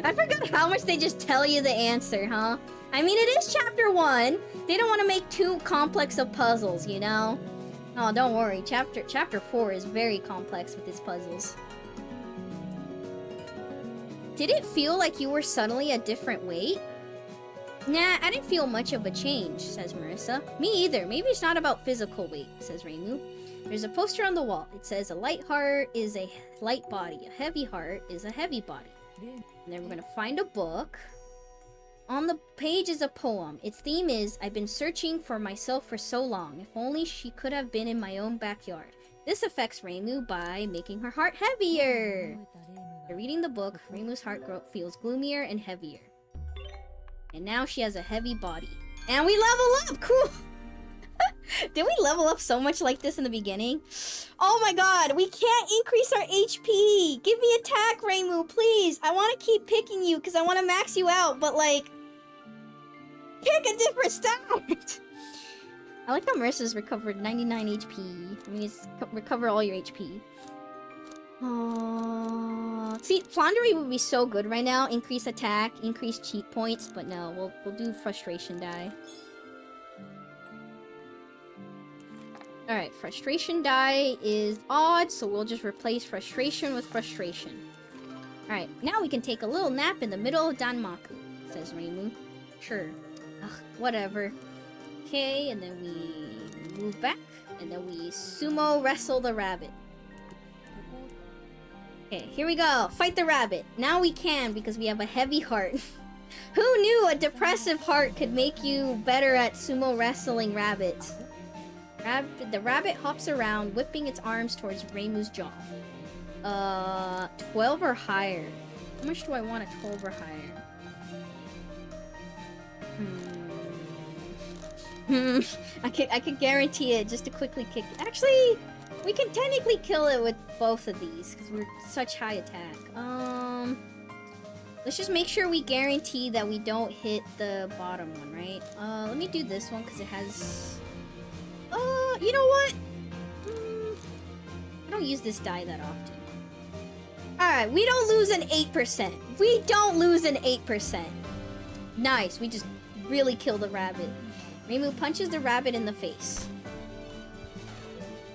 S1: I forgot how much they just tell you the answer, huh? I mean, it is chapter 1. They don't want to make too complex of puzzles, you know? Oh, don't worry. Chapter 4 is very complex with its puzzles. Did it feel like you were suddenly a different weight? Nah, I didn't feel much of a change, says Marissa. Me either. Maybe it's not about physical weight, says Reimu. There's a poster on the wall. It says a light heart is a light body. A heavy heart is a heavy body. And then we're gonna find a book. On the page is a poem. Its theme is, I've been searching for myself for so long. If only she could have been in my own backyard. This affects Reimu by making her heart heavier. After reading the book, Reimu's heart feels gloomier and heavier. And now she has a heavy body. And we level up! Cool! Did we level up so much like this in the beginning? Oh my god, we can't increase our HP! Give me attack, Reimu, please! I want to keep picking you because I want to max you out, but like... Pick a different stat! I like how Marissa's recovered 99 HP. I mean, it's recover all your HP. See, Flaundery would be so good right now. Increase attack, increase cheat points, but no, we'll do Frustration Die. Alright, Frustration Die is odd, so we'll just replace Frustration with Frustration. Alright, now we can take a little nap in the middle of Danmaku, says Reimu. Sure. Ugh, whatever. Okay, and then we move back, and then we sumo wrestle the rabbit. Okay, here we go. Fight the rabbit. Now we can because we have a heavy heart. Who knew a depressive heart could make you better at sumo wrestling rabbits? The rabbit hops around, whipping its arms towards Reimu's jaw. 12 or higher. How much do I want at 12 or higher? I could guarantee it just to quickly kick it. Actually, we can technically kill it with both of these because we're such high attack. Let's just make sure we guarantee that we don't hit the bottom one, right? Let me do this one because it has... you know what? I don't use this die that often. Alright, we don't lose an 8%. We don't lose an 8%. Nice, we just really killed the rabbit. Reimu punches the rabbit in the face.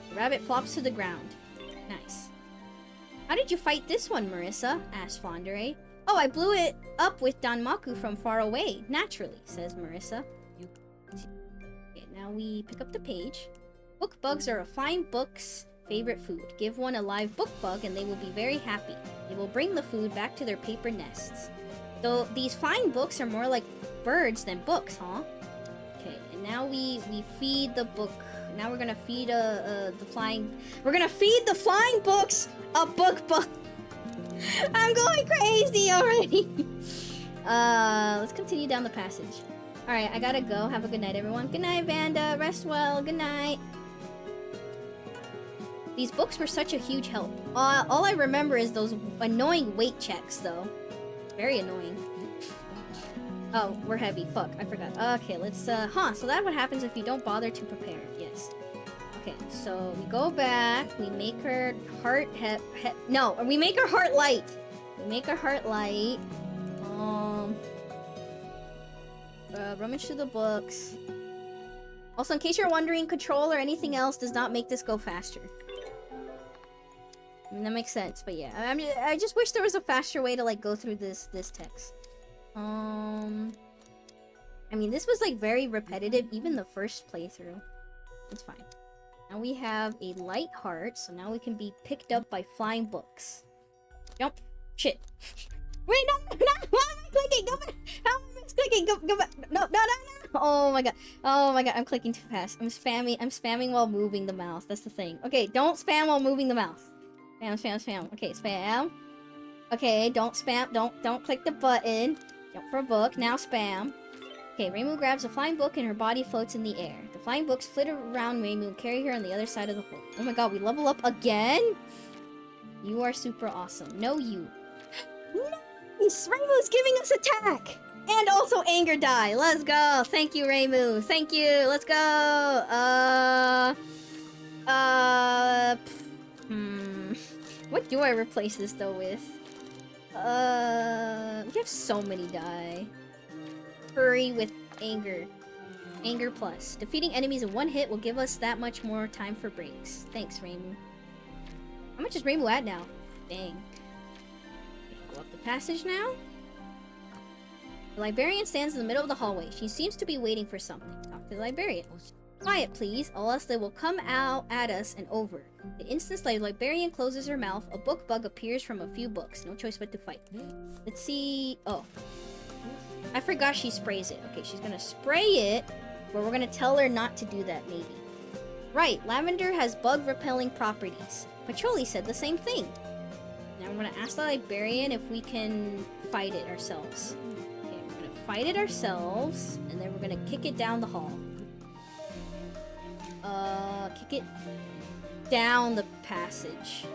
S1: The rabbit flops to the ground. Nice. How did you fight this one, Marisa? Asked Flaundery. Oh, I blew it up with Danmaku from far away. Naturally, says Marisa. Okay, now we pick up the page. Book bugs are a flying book's favorite food. Give one a live book bug and they will be very happy. They will bring the food back to their paper nests. Though these flying books are more like birds than books, huh? Okay, and now we feed the book. Now we're gonna feed the flying... We're gonna feed the flying books a book bug. I'm going crazy already. Let's continue down the passage. Alright, I gotta go. Have a good night, everyone. Good night, Vanda. Rest well. Good night. These books were such a huge help. All I remember is those annoying weight checks, though. Very annoying. Oh, we're heavy. Fuck, I forgot. Okay, let's, so that's what happens if you don't bother to prepare. Yes. Okay, so we go back. We make her heart no, we make her heart light. We make her heart light. Rummage through the books. Also, in case you're wondering, control or anything else does not make this go faster. I mean, that makes sense, but yeah. I just wish there was a faster way to, like, go through this text. I mean, this was, like, very repetitive, even the first playthrough. It's fine. Now we have a light heart, so now we can be picked up by flying books. Jump. Shit. Wait, no! Why am I clicking? Go back! How am I clicking? Go back! No! Oh my god, I'm clicking too fast. I'm spamming while moving the mouse. That's the thing. Okay, don't spam while moving the mouse. Spam. Okay, spam. Okay, don't spam. Don't click the button. Jump for a book. Now spam. Okay, Reimu grabs a flying book and her body floats in the air. The flying books flit around Reimu and carry her on the other side of the hole. Oh my god, we level up again? You are super awesome. No, you. Nice! Reimu's giving us attack! And also anger die. Let's go. Thank you, Reimu. Thank you. Let's go. What do I replace this though with? We have so many die. Hurry with anger. Anger plus. Defeating enemies in one hit will give us that much more time for breaks. Thanks, Reimu. How much is Reimu at now? Dang. Okay, go up the passage now. The librarian stands in the middle of the hallway. She seems to be waiting for something. Talk to the librarian. Quiet, please, or else they will come out at us and over. The instant the librarian closes her mouth, a book bug appears from a few books. No choice but to fight. Let's see... Oh. I forgot she sprays it. Okay, she's gonna spray it, but we're gonna tell her not to do that, maybe. Right, lavender has bug-repelling properties. Patrolli said the same thing. Now I'm gonna ask the librarian if we can fight it ourselves. Okay, we're gonna fight it ourselves, and then we're gonna kick it down the hall. Kick it down the passage.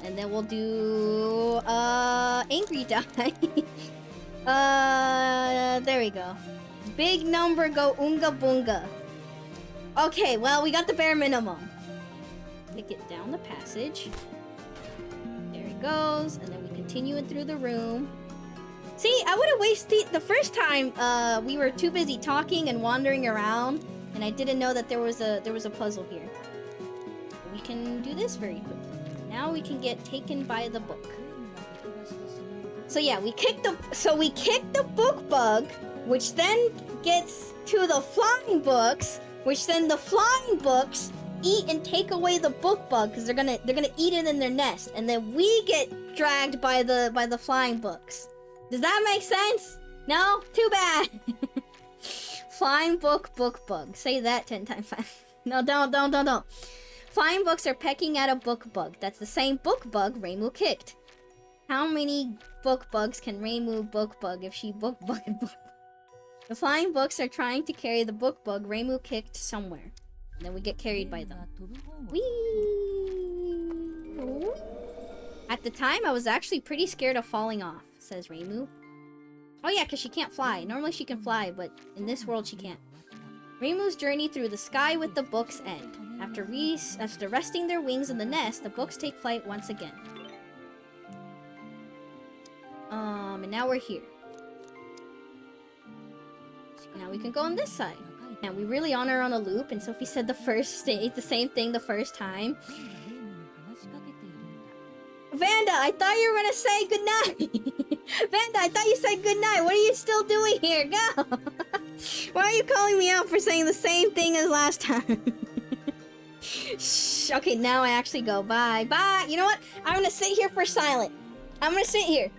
S1: And then we'll do, angry die. There we go. Big number go unga bunga. Okay, well, we got the bare minimum. Kick it down the passage. There it goes. And then we continue it through the room. See, I would have wasted the first time we were too busy talking and wandering around, and I didn't know that there was a puzzle here. We can do this very quickly. Now we can get taken by the book. So yeah, we kick the book bug, which then gets to the flying books, which then the flying books eat and take away the book bug because they're gonna eat it in their nest, and then we get dragged by the flying books. Does that make sense? No? Too bad. Flying book bug. Say that 10 times fast. No, don't. Flying books are pecking at a book bug. That's the same book bug Reimu kicked. How many book bugs can Reimu book bug if she book bugged book? The flying books are trying to carry the book bug Reimu kicked somewhere. And then we get carried by them. Whee! At the time, I was actually pretty scared of falling off, says Reimu. Oh yeah, because she can't fly. Normally she can fly, but in this world she can't. Reimu's journey through the sky with the books end. After resting their wings in the nest, the books take flight once again. And now we're here. Now we can go on this side. And we really on her on a loop, and Sophie said the same thing the first time. Vanda, I thought you were gonna say goodnight. Vanda, I thought you said goodnight. What are you still doing here? Go. Why are you calling me out for saying the same thing as last time? Shh. Okay, now I actually go. Bye. Bye. You know what? I'm gonna sit here for silent. I'm gonna sit here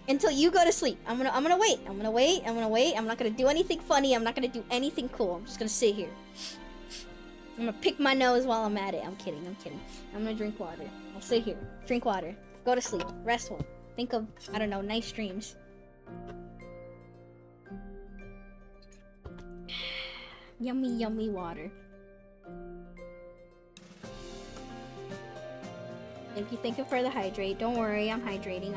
S1: until you go to sleep. I'm gonna wait. I'm not gonna do anything funny. I'm not gonna do anything cool. I'm just gonna sit here. I'm gonna pick my nose while I'm at it. I'm kidding. I'm gonna drink water. I'll sit here. Drink water. Go to sleep. Restful. Think of, I don't know, nice dreams. Yummy water. Thank you for the hydrate. Don't worry, I'm hydrating.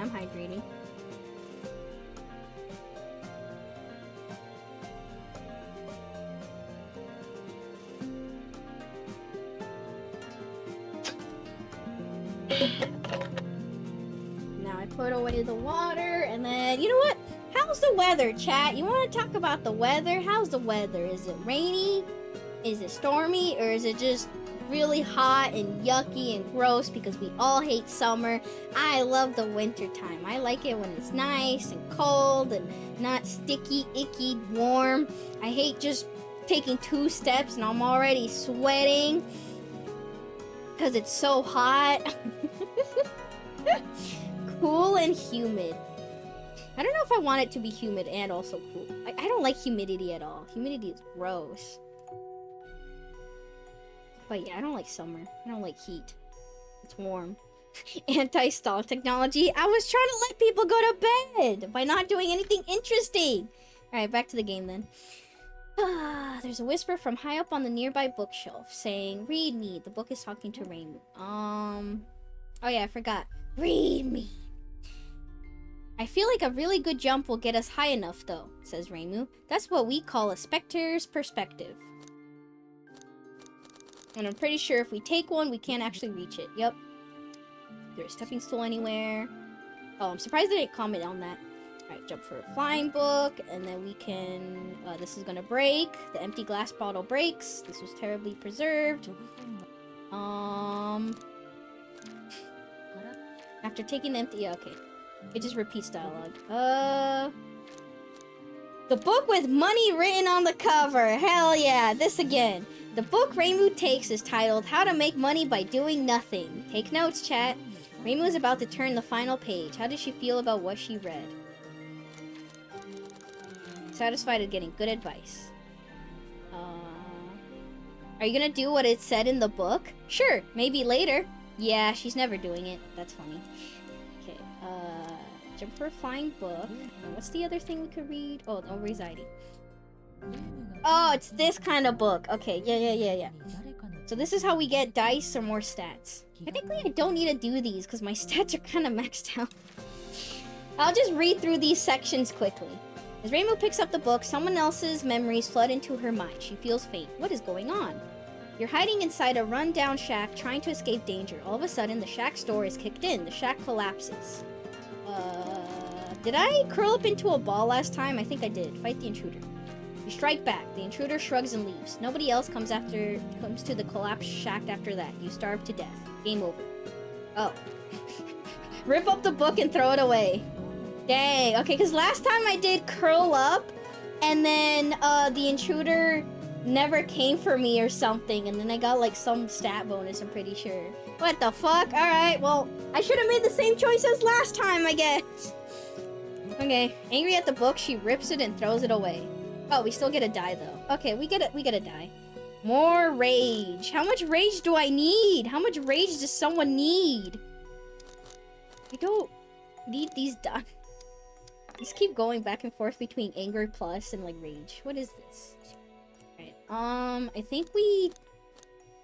S1: Now I put away the water, and then, you know what? How's the weather, chat? You want to talk about the weather? How's the weather? Is it rainy? Is it stormy? Or is it just really hot and yucky and gross because we all hate summer? I love the winter time. I like it when it's nice and cold and not sticky, icky, warm. I hate just taking 2 steps and I'm already sweating because it's so hot. Cool and humid. I don't know if I want it to be humid and also cool. I don't like humidity at all. Humidity is gross. But yeah, I don't like summer. I don't like heat. It's warm. Anti-stall technology. I was trying to let people go to bed by not doing anything interesting. Alright, back to the game then. There's a whisper from high up on the nearby bookshelf saying, "Read me." The book is talking to Reimu. Oh yeah, I forgot. Read me. I feel like a really good jump will get us high enough though, says Reimu. That's what we call a specter's perspective. And I'm pretty sure if we take one, we can't actually reach it. Yep. There's a stepping stool anywhere. Oh, I'm surprised they didn't comment on that. Alright, jump for a flying book, and then we can... this is gonna break. The empty glass bottle breaks. This was terribly preserved. After taking the empty... Yeah, okay. It just repeats dialogue. The book with money written on the cover. Hell yeah, this again. The book Reimu takes is titled How to Make Money by Doing Nothing. Take notes, chat. Reimu is about to turn the final page. How does she feel about what she read? satisfied at getting good advice. Are you gonna do what it said in the book? Sure, maybe later. Yeah, she's never doing it. That's funny. Okay, jump for a flying book. What's the other thing we could read? Oh, no, anxiety. Oh, it's this kind of book. Okay, yeah. So this is how we get dice or more stats. Technically, I don't need to do these because my stats are kind of maxed out. I'll just read through these sections quickly. As Reimu picks up the book, someone else's memories flood into her mind. She feels faint. What is going on? You're hiding inside a run-down shack, trying to escape danger. All of a sudden, the shack's door is kicked in. The shack collapses. Did I curl up into a ball last time? I think I did. Fight the intruder. You strike back. The intruder shrugs and leaves. Nobody else comes to the collapsed shack after that. You starve to death. Game over. Oh. Rip up the book and throw it away. Dang. Okay, because last time I did curl up, and then the intruder never came for me or something, and then I got like some stat bonus, I'm pretty sure. What the fuck? Alright, well, I should have made the same choice as last time, I guess. Okay, angry at the book, she rips it and throws it away. Oh, we still get a die though. Okay, we get a die. More rage. How much rage do I need? How much rage does someone need? I don't need these done. Just keep going back and forth between anger plus and like rage. What is this? Alright, I think we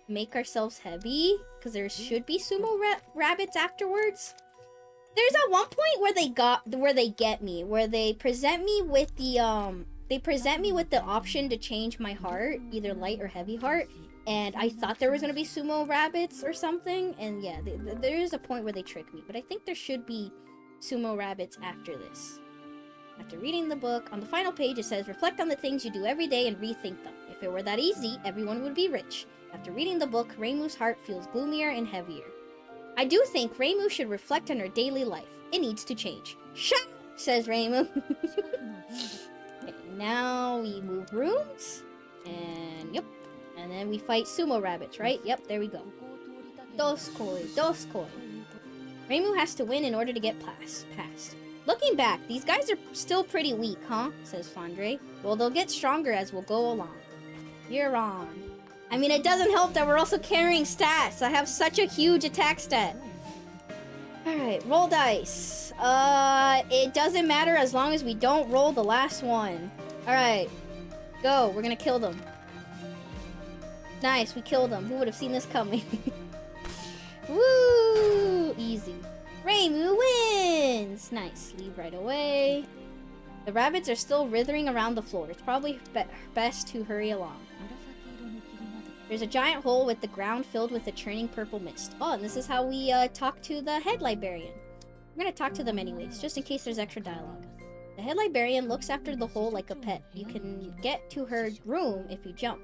S1: make ourselves heavy because there should be sumo rabbits afterwards. There's at one point where they get me, where they present me with the option to change my heart, either light or heavy heart, and I thought there was gonna be sumo rabbits or something, and yeah, there is a point where they trick me, but I think there should be sumo rabbits after this. After reading the book, on the final page it says, reflect on the things you do every day and rethink them. If it were that easy, everyone would be rich. After reading the book, Reimu's heart feels gloomier and heavier. I do think Reimu should reflect on her daily life. It needs to change. Shut up, says Reimu. Okay, now we move rooms. And yep. And then we fight sumo rabbits, right? Yep, there we go. Dos koi. Reimu has to win in order to get past. Looking back, these guys are still pretty weak, huh? Says Fondre. Well, they'll get stronger as we'll go along. You're on. I mean, it doesn't help that we're also carrying stats. I have such a huge attack stat. Alright, roll dice. It doesn't matter as long as we don't roll the last one. Alright, go. We're gonna kill them. Nice, we killed them. Who would have seen this coming? Woo! Easy. Reimu wins! Nice. Leave right away. The rabbits are still writhing around the floor. It's probably best to hurry along. There's a giant hole with the ground filled with a churning purple mist. Oh, and this is how we talk to the head librarian. We're gonna talk to them anyways, just in case there's extra dialogue. The head librarian looks after the hole like a pet. You can get to her room if you jump.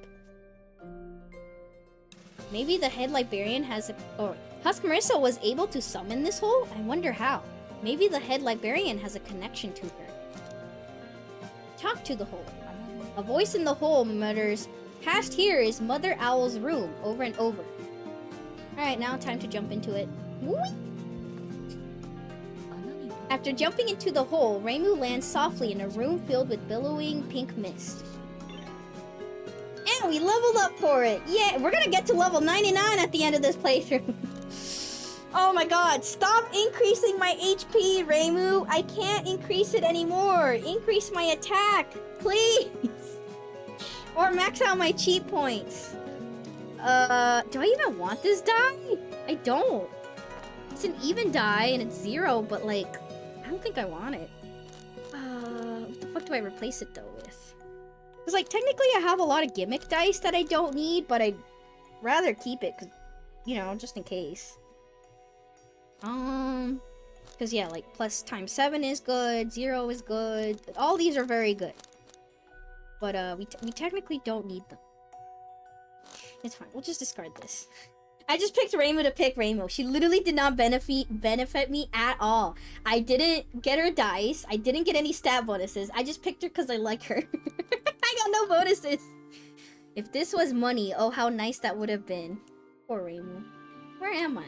S1: Maybe the head librarian has a... Oh, Husk Marisa was able to summon this hole? I wonder how. Maybe the head librarian has a connection to her. Talk to the hole. A voice in the hole mutters, past here is Mother Owl's room, over and over. Alright, now time to jump into it. Whee! After jumping into the hole, Reimu lands softly in a room filled with billowing pink mist. And we leveled up for it! Yeah, we're gonna get to level 99 at the end of this playthrough. Oh my god, stop increasing my HP, Reimu! I can't increase it anymore! Increase my attack, please! Or max out my cheat points. Do I even want this die? I don't. It's an even die and it's 0, but like, I don't think I want it. What the fuck do I replace it though with? Because like, technically I have a lot of gimmick dice that I don't need, but I'd rather keep it, cause, you know, just in case. Because yeah, like, plus times 7 is good, 0 is good, all these are very good. But, we technically don't need them. It's fine, we'll just discard this. I just picked Reimu to pick Reimu. She literally did not benefit me at all. I didn't get her dice, I didn't get any stat bonuses, I just picked her because I like her. I got no bonuses! If this was money, oh how nice that would have been. Poor Reimu. Where am I?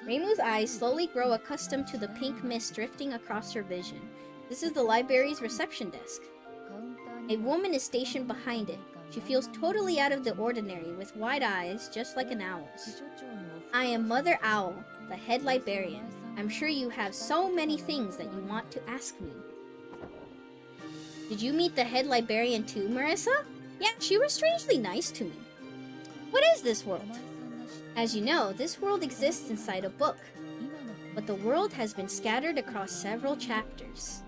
S1: Reimu's eyes slowly grow accustomed to the pink mist drifting across her vision. This is the library's reception desk. A woman is stationed behind it. She feels totally out of the ordinary, with wide eyes, just like an owl's. I am Mother Owl, the head librarian. I'm sure you have so many things that you want to ask me. Did you meet the head librarian too, Marisa? Yeah, she was strangely nice to me. What is this world? As you know, this world exists inside a book, but the world has been scattered across several chapters.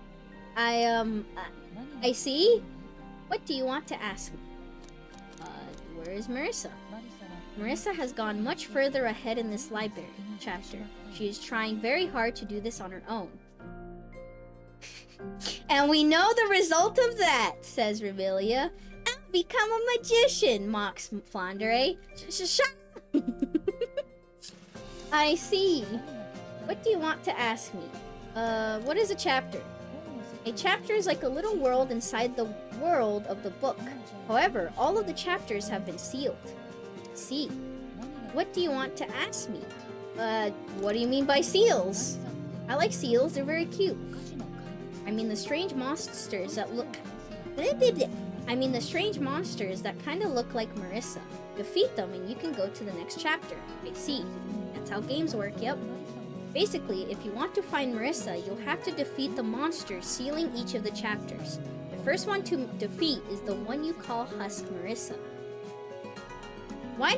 S1: I see? What do you want to ask me? Where is Marisa? Marisa has gone much further ahead in this library chapter. She is trying very hard to do this on her own. And we know the result of that, says Revelia. I'll become a magician, mocks Flandre. Shut up! I see. What do you want to ask me? What is a chapter? A chapter is like a little world inside the world of the book. However, all of the chapters have been sealed. See. What do you want to ask me? What do you mean by seals? I like seals, they're very cute. I mean the strange monsters that look... the strange monsters that kind of look like Marisa. Defeat them and you can go to the next chapter. I see. That's how games work, yep. Basically, if you want to find Marisa, you'll have to defeat the monsters sealing each of the chapters. The first one to defeat is the one you call Husk Marisa. Why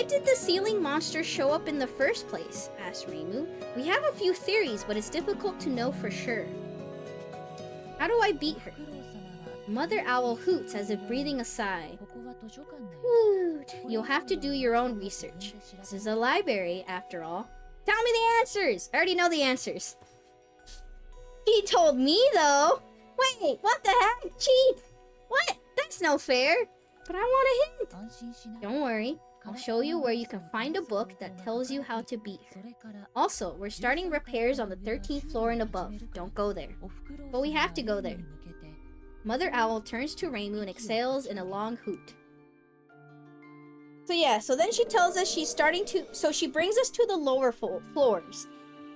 S1: did the sealing monster show up in the first place? Asked Reimu. We have a few theories, but it's difficult to know for sure. How do I beat her? Mother Owl hoots as if breathing a sigh. Hoot. You'll have to do your own research. This is a library, after all. Tell me the answers! I already know the answers. He told me, though. Wait, what the heck? Cheat! What? That's no fair. But I want a hint. Don't worry. I'll show you where you can find a book that tells you how to beat her. Also, we're starting repairs on the 13th floor and above. Don't go there. But we have to go there. Mother Owl turns to Reimu and exhales in a long hoot. So yeah, so then she tells us she's starting to... So she brings us to the lower floors.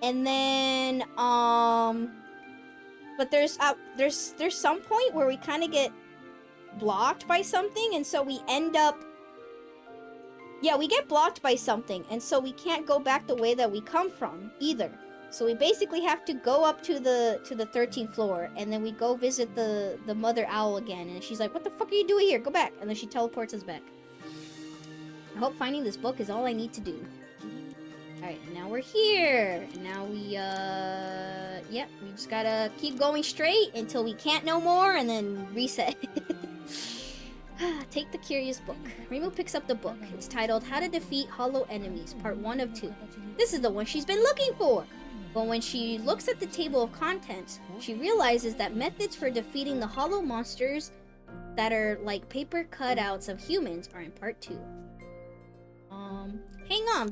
S1: And then, But there's some point where we kind of get blocked by something, and so we end up... Yeah, we get blocked by something, and so we can't go back the way that we come from, either. So we basically have to go up to the 13th floor, and then we go visit the Mother Owl again, and she's like, what the fuck are you doing here? Go back! And then she teleports us back. I hope finding this book is all I need to do. Alright, and now we're here! And now we just gotta keep going straight until we can't no more, and then reset. Take the curious book. Reimu picks up the book. It's titled How to Defeat Hollow Enemies, Part 1 of 2. This is the one she's been looking for! But when she looks at the table of contents, she realizes that methods for defeating the hollow monsters that are like paper cutouts of humans are in Part 2. Hang on,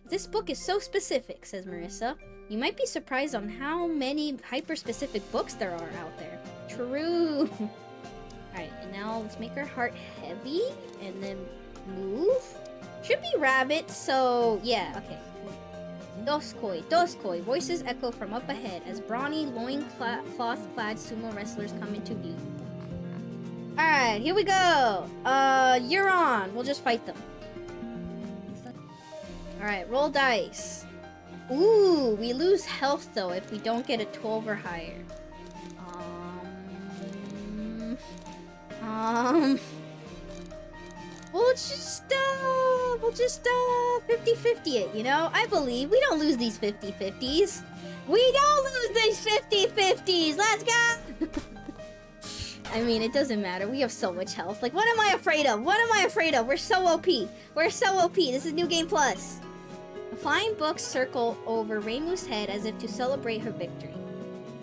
S1: this book is so specific, says Marisa. You might be surprised on how many hyper-specific books there are out there. True! Alright, and now let's make our heart heavy, and then move. Should be rabbit, so yeah, okay. Doskoi, Doskoi, voices echo from up ahead as brawny loincloth-clad sumo wrestlers come into view. Alright, here we go! You're on, we'll just fight them. Alright, roll dice. Ooh, we lose health though if we don't get a 12 or higher. We'll just 50-50 it, you know? I believe we don't lose these 50-50s. We don't lose these 50-50s! Let's go! I mean, it doesn't matter. We have so much health. Like, what am I afraid of? What am I afraid of? We're so OP. We're so OP. This is New Game Plus. The flying books circle over Reimu's head as if to celebrate her victory.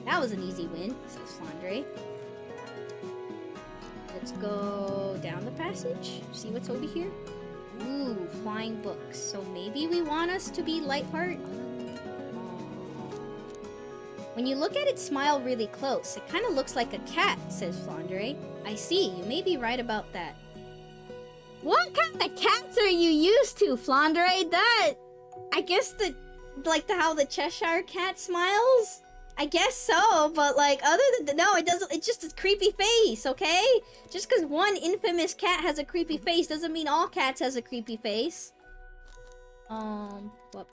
S1: That was an easy win, says Flandre. Let's go down the passage. See what's over here? Ooh, flying books. So maybe we want us to be Lightheart? When you look at its smile really close, it kind of looks like a cat, says Flandre. I see, you may be right about that. What kind of cats are you used to, Flandre? I guess how the Cheshire cat smiles? I guess so, but like other than no, it doesn't. It's just a creepy face, okay? Just because one infamous cat has a creepy face doesn't mean all cats has a creepy face. What?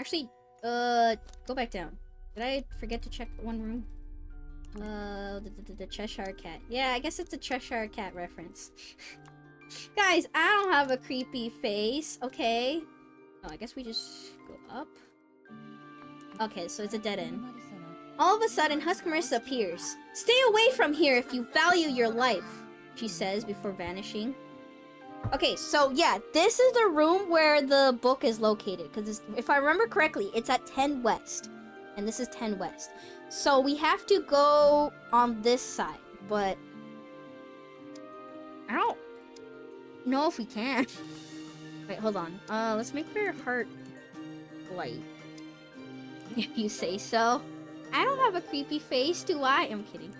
S1: Actually, go back down. Did I forget to check one room? The Cheshire Cat. Yeah, I guess it's a Cheshire Cat reference. Guys, I don't have a creepy face, okay? Oh, I guess we just go up. Okay, so it's a dead end. All of a sudden, Marisa appears. Stay away from here if you value your life, she says before vanishing. Okay, so yeah, this is the room where the book is located. Because if I remember correctly, it's at 10 West. And this is 10 West. So we have to go on this side. But I don't know if we can. Wait, hold on. Let's make your heart light. If you say so. I don't have a creepy face, do I? I'm kidding.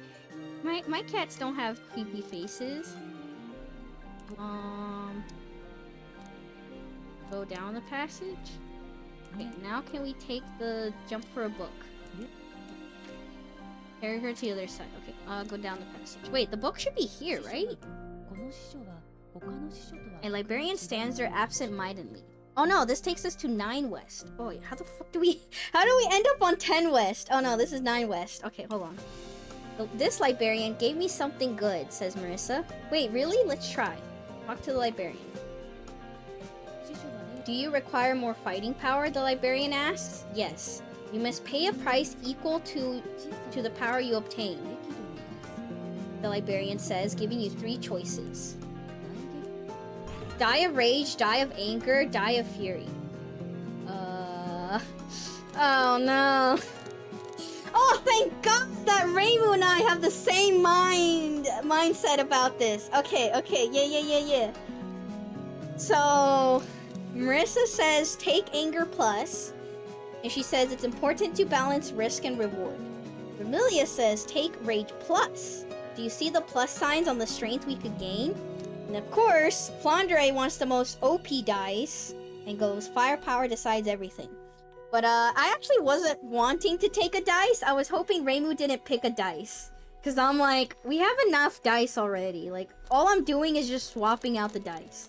S1: My cats don't have creepy faces. Go down the passage. Okay, now can we take the jump for a book? Carry her to the other side. Okay, go down the passage. Wait, the book should be here, right? A librarian stands there absent-mindedly. Oh no, this takes us to 9 West. Oh wait, how do we end up on 10 West? Oh no, this is 9 West. Okay, hold on. This librarian gave me something good, says Marisa. Wait, really? Let's try. Talk to the librarian. Do you require more fighting power? The librarian asks. Yes. You must pay a price equal to the power you obtain. The librarian says, giving you 3 choices. Die of rage, die of anger, die of fury. Oh no. Oh, thank God that Reimu and I have the same mindset about this. Okay, yeah. So, Marisa says take anger plus, and she says it's important to balance risk and reward. Vermilia says take rage plus. Do you see the plus signs on the strength we could gain? And of course, Flandre wants the most OP dice and goes firepower decides everything. But I actually wasn't wanting to take a dice. I was hoping Reimu didn't pick a dice. Because I'm like, we have enough dice already. Like, all I'm doing is just swapping out the dice.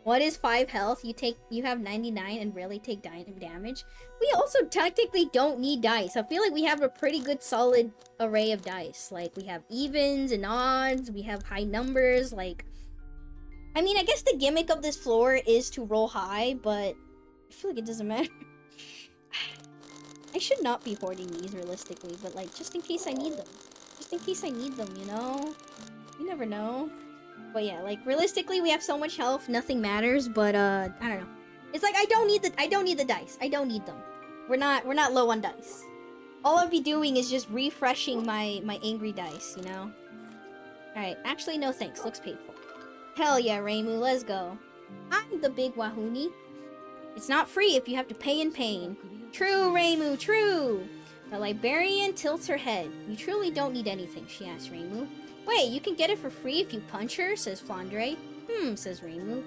S1: What is 5 health? You have 99 and rarely take damage. We also technically don't need dice. I feel like we have a pretty good solid array of dice. Like, we have evens and odds. We have high numbers. Like, I mean, I guess the gimmick of this floor is to roll high, but I feel like it doesn't matter. I should not be hoarding these realistically, but like, just in case I need them. Just in case I need them, you know? You never know. But yeah, like, realistically, we have so much health, nothing matters, but I don't know. It's like, I don't need the dice. I don't need them. We're not low on dice. All I'll be doing is just refreshing my angry dice, you know? Alright, actually, no thanks. Looks paid for. Hell yeah, Reimu, let's go. I'm the big wahoonie. It's not free if you have to pay in pain. True, Reimu, true! The librarian tilts her head. You truly don't need anything, she asks Reimu. Wait, you can get it for free if you punch her, says Flandre. Says Reimu.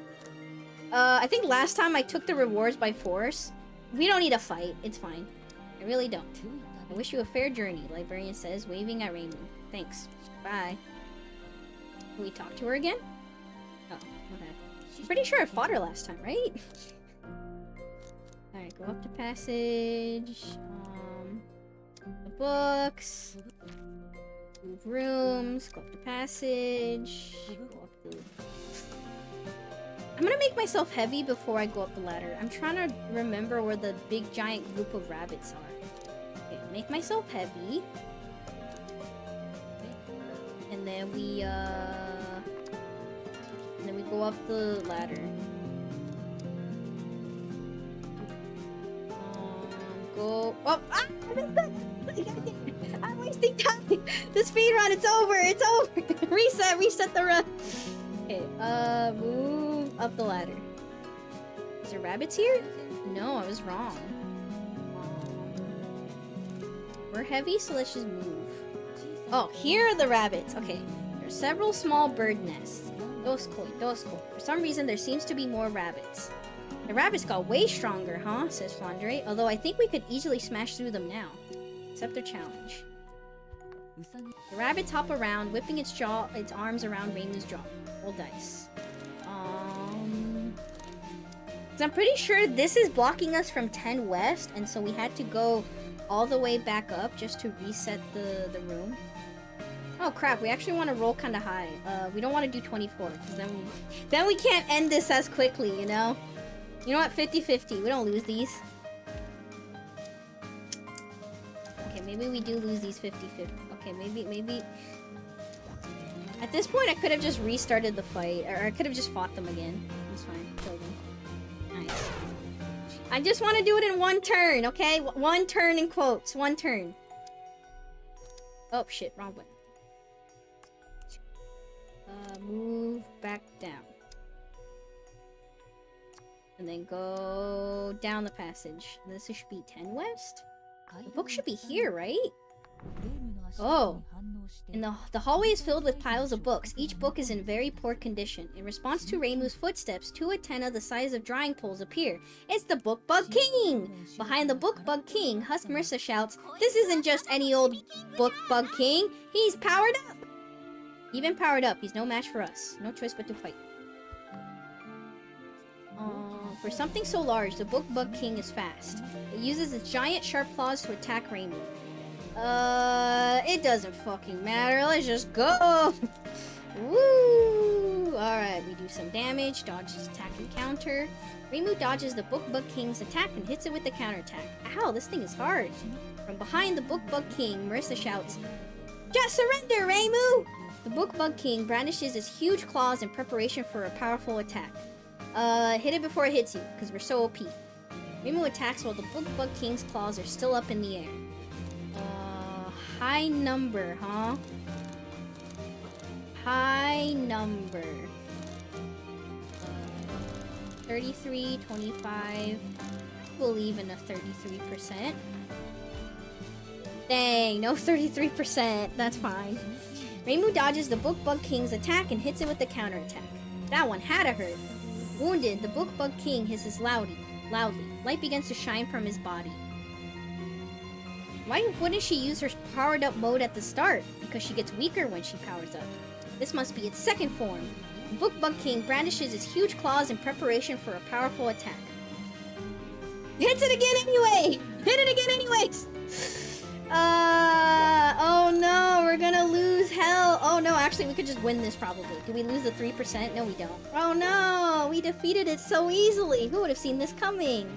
S1: I think last time I took the rewards by force. We don't need a fight, it's fine. I really don't. I wish you a fair journey, the librarian says, waving at Reimu. Thanks. Bye. Can we talk to her again? Oh, okay. I'm pretty sure I fought her last time, right? Alright, go up the passage. The books. Move rooms. Go up the passage. Go up the... I'm gonna make myself heavy before I go up the ladder. I'm trying to remember where the big giant group of rabbits are. Okay, make myself heavy. And then we go up the ladder. Go. Oh, I'm wasting time. The speed run. It's over. It's over. Reset the run. Okay. Move up the ladder. Is there rabbits here? No, I was wrong. We're heavy, so let's just move. Oh, here are the rabbits. Okay. There are several small bird nests. Dos koi. For some reason, there seems to be more rabbits. The rabbits got way stronger, huh? Says Flandre. Although I think we could easily smash through them now. Accept their challenge. The rabbits hop around, whipping its arms around Reimu's jaw. Roll dice. 'Cause I'm pretty sure this is blocking us from 10 west, and so we had to go all the way back up just to reset the room. Oh crap, we actually want to roll kind of high. We don't want to do 24, because then we can't end this as quickly, you know? You know what, 50-50, we don't lose these. Okay, maybe we do lose these 50-50. Okay, maybe... At this point, I could have just restarted the fight, or I could have just fought them again. It's fine, kill them. Nice. I just want to do it in one turn, okay? One turn in quotes. One turn. Oh, shit. Wrong button. Move back down. And then go down the passage. This should be 10 west? The book should be here, right? Oh. And the hallway is filled with piles of books. Each book is in very poor condition. In response to Reimu's footsteps, two antennae the size of drying poles appear. It's the Book Bug King! Behind the Book Bug King, Husk Marissa shouts, "This isn't just any old Book Bug King. He's powered up!" Even powered up, he's no match for us. No choice but to fight. For something so large, the Book Bug King is fast. It uses its giant sharp claws to attack Reimu. It doesn't fucking matter. Let's just go. Woo! Alright, we do some damage. Dodge his attack and counter. Reimu dodges the Book Bug King's attack and hits it with the counterattack. Ow, this thing is hard. From behind the Book Bug King, Marissa shouts, "Just surrender, Reimu!" The Book Bug King brandishes his huge claws in preparation for a powerful attack. Hit it before it hits you, because we're so OP. Reimu attacks while the Book Bug King's claws are still up in the air. High number, huh? High number. 33, 25. Believe in a 33%. Dang, no 33%. That's fine. Reimu dodges the Book Bug King's attack and hits it with the counterattack. That one had to hurt. Wounded, the Book Bug King hisses loudly. Light begins to shine from his body. Why wouldn't she use her powered up mode at the start? Because she gets weaker when she powers up. This must be its second form. The Book Bug King brandishes his huge claws in preparation for a powerful attack. Hits it again anyway! Hit it again anyways! Oh no, we're gonna lose hell. Oh no, actually we could just win this probably. Do we lose the 3%? No, we don't. Oh no, we defeated it so easily. Who would have seen this coming?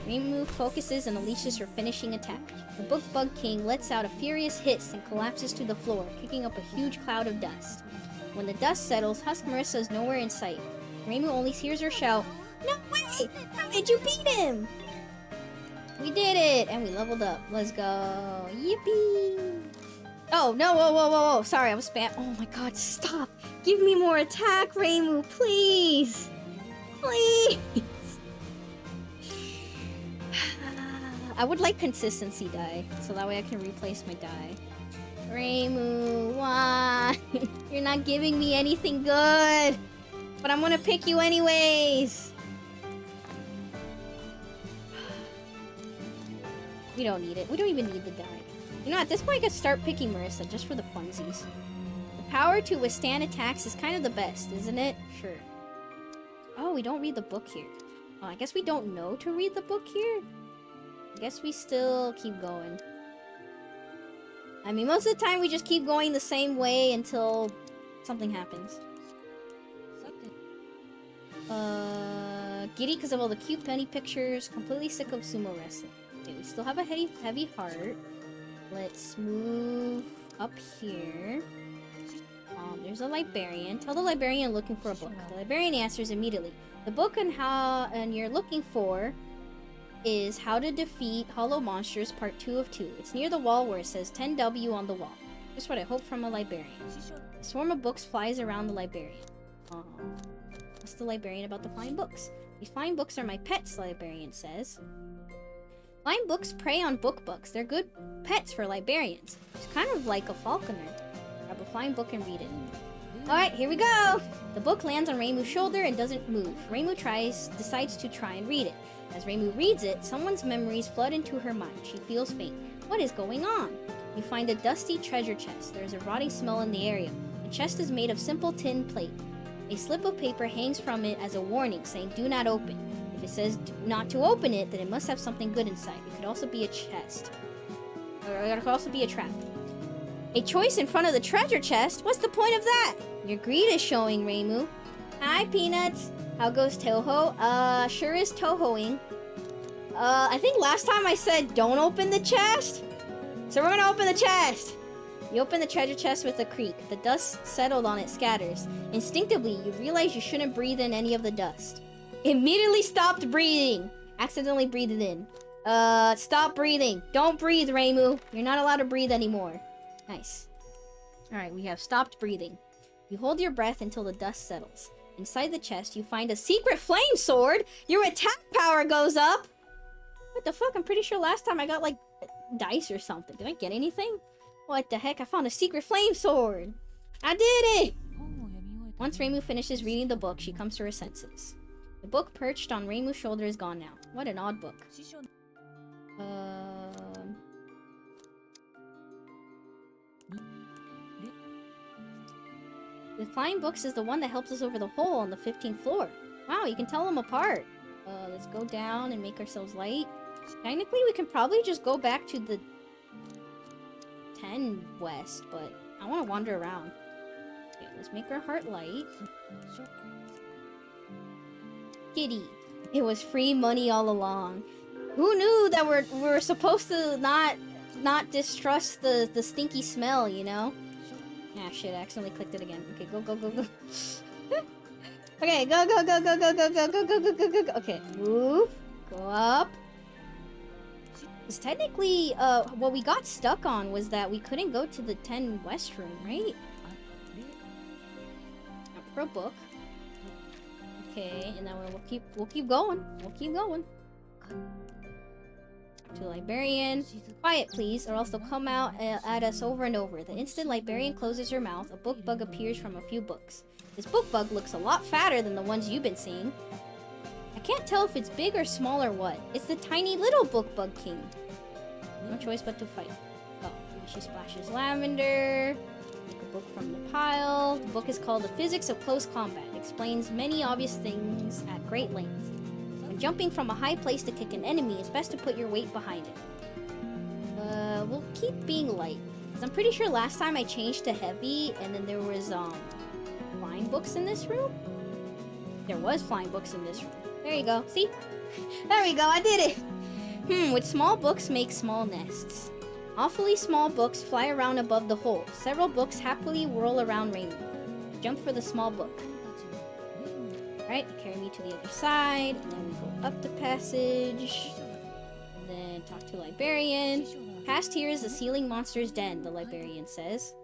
S1: Reimu focuses and unleashes her finishing attack. The Book Bug King lets out a furious hiss and collapses to the floor, kicking up a huge cloud of dust. When the dust settles, Husk Marissa is nowhere in sight. Reimu only hears her shout, "No way! How did you beat him?" We did it! And we leveled up. Let's go. Yippee! Oh, no, whoa. Sorry, I was spam. Oh my god, stop! Give me more attack, Reimu, please! Please! I would like consistency die, so that way I can replace my die. Reimu, why? You're not giving me anything good! But I'm gonna pick you anyways! We don't need it. We don't even need the die. You know, at this point I could start picking Marissa just for the funsies. The power to withstand attacks is kind of the best, isn't it? Sure. Oh, we don't read the book here. Oh, I guess we don't know to read the book here? I guess we still keep going. I mean, most of the time we just keep going the same way until something happens. Giddy because of all the cute penny pictures. Completely sick of sumo wrestling. Okay, we still have a heavy heart. Let's move up here. There's a librarian. Tell the librarian looking for a book. The librarian answers immediately. The book and you're looking for is How to Defeat Hollow Monsters Part 2 of 2. It's near the wall where it says 10W on the wall. Just what I hope from a librarian. A swarm of books flies around the librarian. What's the librarian about the flying books? These flying books are my pets, the librarian says. Flying books prey on book bugs. They're good pets for librarians. It's kind of like a falconer. Grab a flying book and read it. Alright, here we go! The book lands on Reimu's shoulder and doesn't move. Reimu decides to try and read it. As Reimu reads it, someone's memories flood into her mind. She feels faint. What is going on? You find a dusty treasure chest. There is a rotting smell in the area. The chest is made of simple tin plate. A slip of paper hangs from it as a warning, saying, "Do not open." If it says not to open it, then it must have something good inside. It could also be a chest. Or it could also be a trap. A choice in front of the treasure chest? What's the point of that? Your greed is showing, Reimu. Hi, Peanuts. How goes Toho? Sure is Tohoing. I think last time I said don't open the chest. So we're gonna open the chest. You open the treasure chest with a creak. The dust settled on it scatters. Instinctively, you realize you shouldn't breathe in any of the dust. Immediately stopped breathing. Accidentally breathed it in. Stop breathing. Don't breathe, Reimu. You're not allowed to breathe anymore. Nice. Alright, we have stopped breathing. You hold your breath until the dust settles. Inside the chest, you find a secret flame sword! Your attack power goes up! What the fuck? I'm pretty sure last time I got, like, dice or something. Did I get anything? What the heck? I found a secret flame sword! I did it! Once Reimu finishes reading the book, she comes to her senses. The book perched on Reimu's shoulder is gone now. What an odd book. The flying books is the one that helps us over the hole on the 15th floor. Wow, you can tell them apart. Let's go down and make ourselves light. Technically, we can probably just go back to the 10 west, but I want to wander around. Okay, let's make our heart light. Kitty. It was free money all along. Who knew that we're supposed to not distrust the stinky smell, you know? Ah, shit, I accidentally clicked it again. Okay, go. Okay, go. Okay, move. Go up. Because technically, what we got stuck on was that we couldn't go to the 10 West room, right? For a book. Okay, and then we'll keep going. To the librarian. Quiet, please, or else they'll come out at us over and over. The instant librarian closes her mouth, a book bug appears from a few books. This book bug looks a lot fatter than the ones you've been seeing. I can't tell if it's big or small or what. It's the tiny little book bug king. No choice but to fight. Oh, she splashes lavender. Take a book from the pile. The book is called The Physics of Close Combat. It explains many obvious things at great length. When jumping from a high place to kick an enemy, it's best to put your weight behind it. We'll keep being light. Because I'm pretty sure last time I changed to heavy, and then there was, flying books in this room? There was flying books in this room. There you go. See? There we go. I did it. With small books make small nests. Awfully small books fly around above the hole. Several books happily whirl around Reimu. Jump for the small book. Alright, carry me to the other side, and then we go up the passage, and then talk to librarian. Past here is the ceiling monster's den, the librarian says.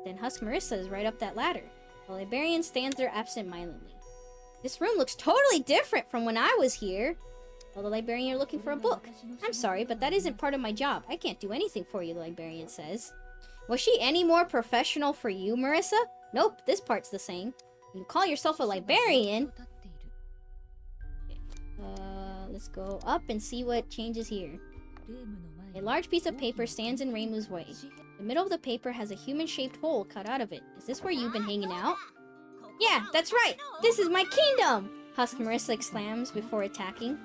S1: Then Husk Marisa is right up that ladder. The librarian stands there absent-mindedly. This room looks totally different from when I was here. Well, the librarian, you're looking for a book. I'm sorry, but that isn't part of my job. I can't do anything for you, the librarian says. Was she any more professional for you, Marisa? Nope, this part's the same. You call yourself a librarian? Let's go up and see what changes here. A large piece of paper stands in Reimu's way. The middle of the paper has a human-shaped hole cut out of it. Is this where you've been hanging out? Yeah, that's right! This is my kingdom! Husk Marisa exclaims before attacking.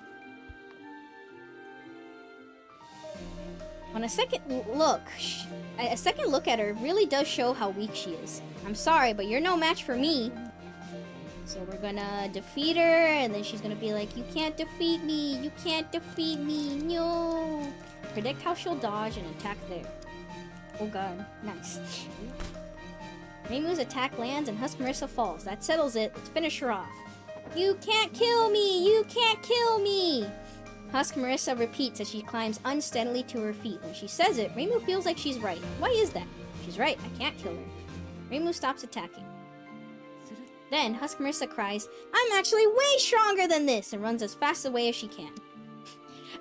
S1: On a second look at her really does show how weak she is. I'm sorry, but you're no match for me. So we're gonna defeat her, and then she's gonna be like, you can't defeat me, you can't defeat me, no. Predict how she'll dodge and attack there. Oh god, nice. Reimu's attack lands and Husk Marisa falls. That settles it. Let's finish her off. You can't kill me, you can't kill me. Husk Marisa repeats as she climbs unsteadily to her feet. When she says it, Reimu feels like she's right. Why is that? She's right, I can't kill her. Reimu stops attacking. Then, Husk Marisa cries, I'm actually way stronger than this, and runs as fast away as she can.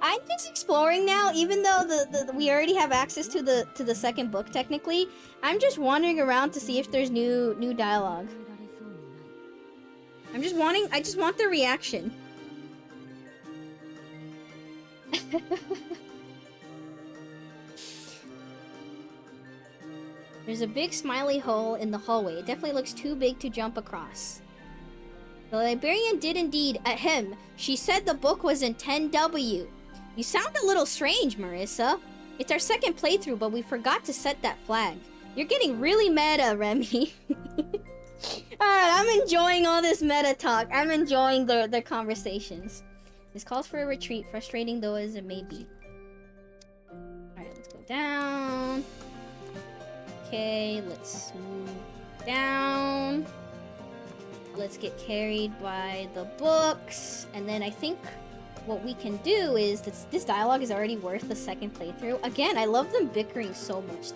S1: I'm just exploring now, even though we already have access to the second book technically. I'm just wandering around to see if there's new dialogue. I just want the reaction. There's a big smiley hole in the hallway. It definitely looks too big to jump across. The librarian did indeed. Ahem. She said the book was in 10W. You sound a little strange, Marisa. It's our second playthrough, but we forgot to set that flag. You're getting really meta, Remy. Alright, I'm enjoying all this meta talk. I'm enjoying the conversations. This calls for a retreat, frustrating though as it may be. Alright, let's go down. Okay, let's move down. Let's get carried by the books. And then I think what we can do is... This dialogue is already worth the second playthrough. Again, I love them bickering so much.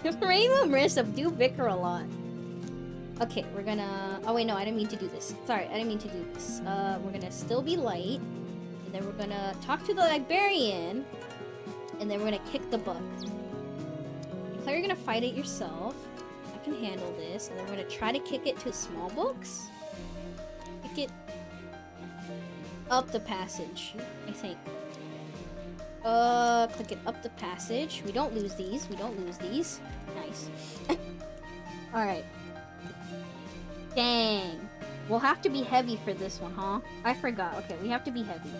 S1: Reimu and Marisa do bicker a lot. Okay, we're gonna... Oh wait, no, I didn't mean to do this. Sorry, I didn't mean to do this. We're gonna still be light. And then we're gonna talk to the librarian. And then we're gonna kick the book. Claire, you're gonna fight it yourself. I can handle this. And then we're gonna try to kick it to small books. Kick it up the passage, I think. Click it up the passage. We don't lose these. We don't lose these. Nice. Alright. Dang. We'll have to be heavy for this one, huh? I forgot. Okay, we have to be heavy.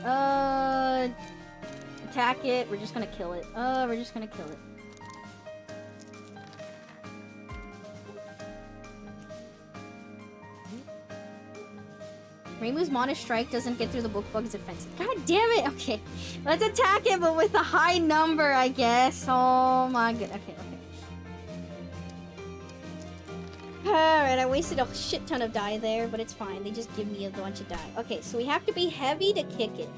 S1: Attack it. We're just gonna kill it. We're just gonna kill it. Reimu's Monish Strike doesn't get through the book bug's offensive. God damn it! Okay. Let's attack it, but with a high number, I guess. Oh my god. Okay, okay. Alright, I wasted a shit ton of die there, but it's fine. They just give me a bunch of die. Okay, so we have to be heavy to kick it.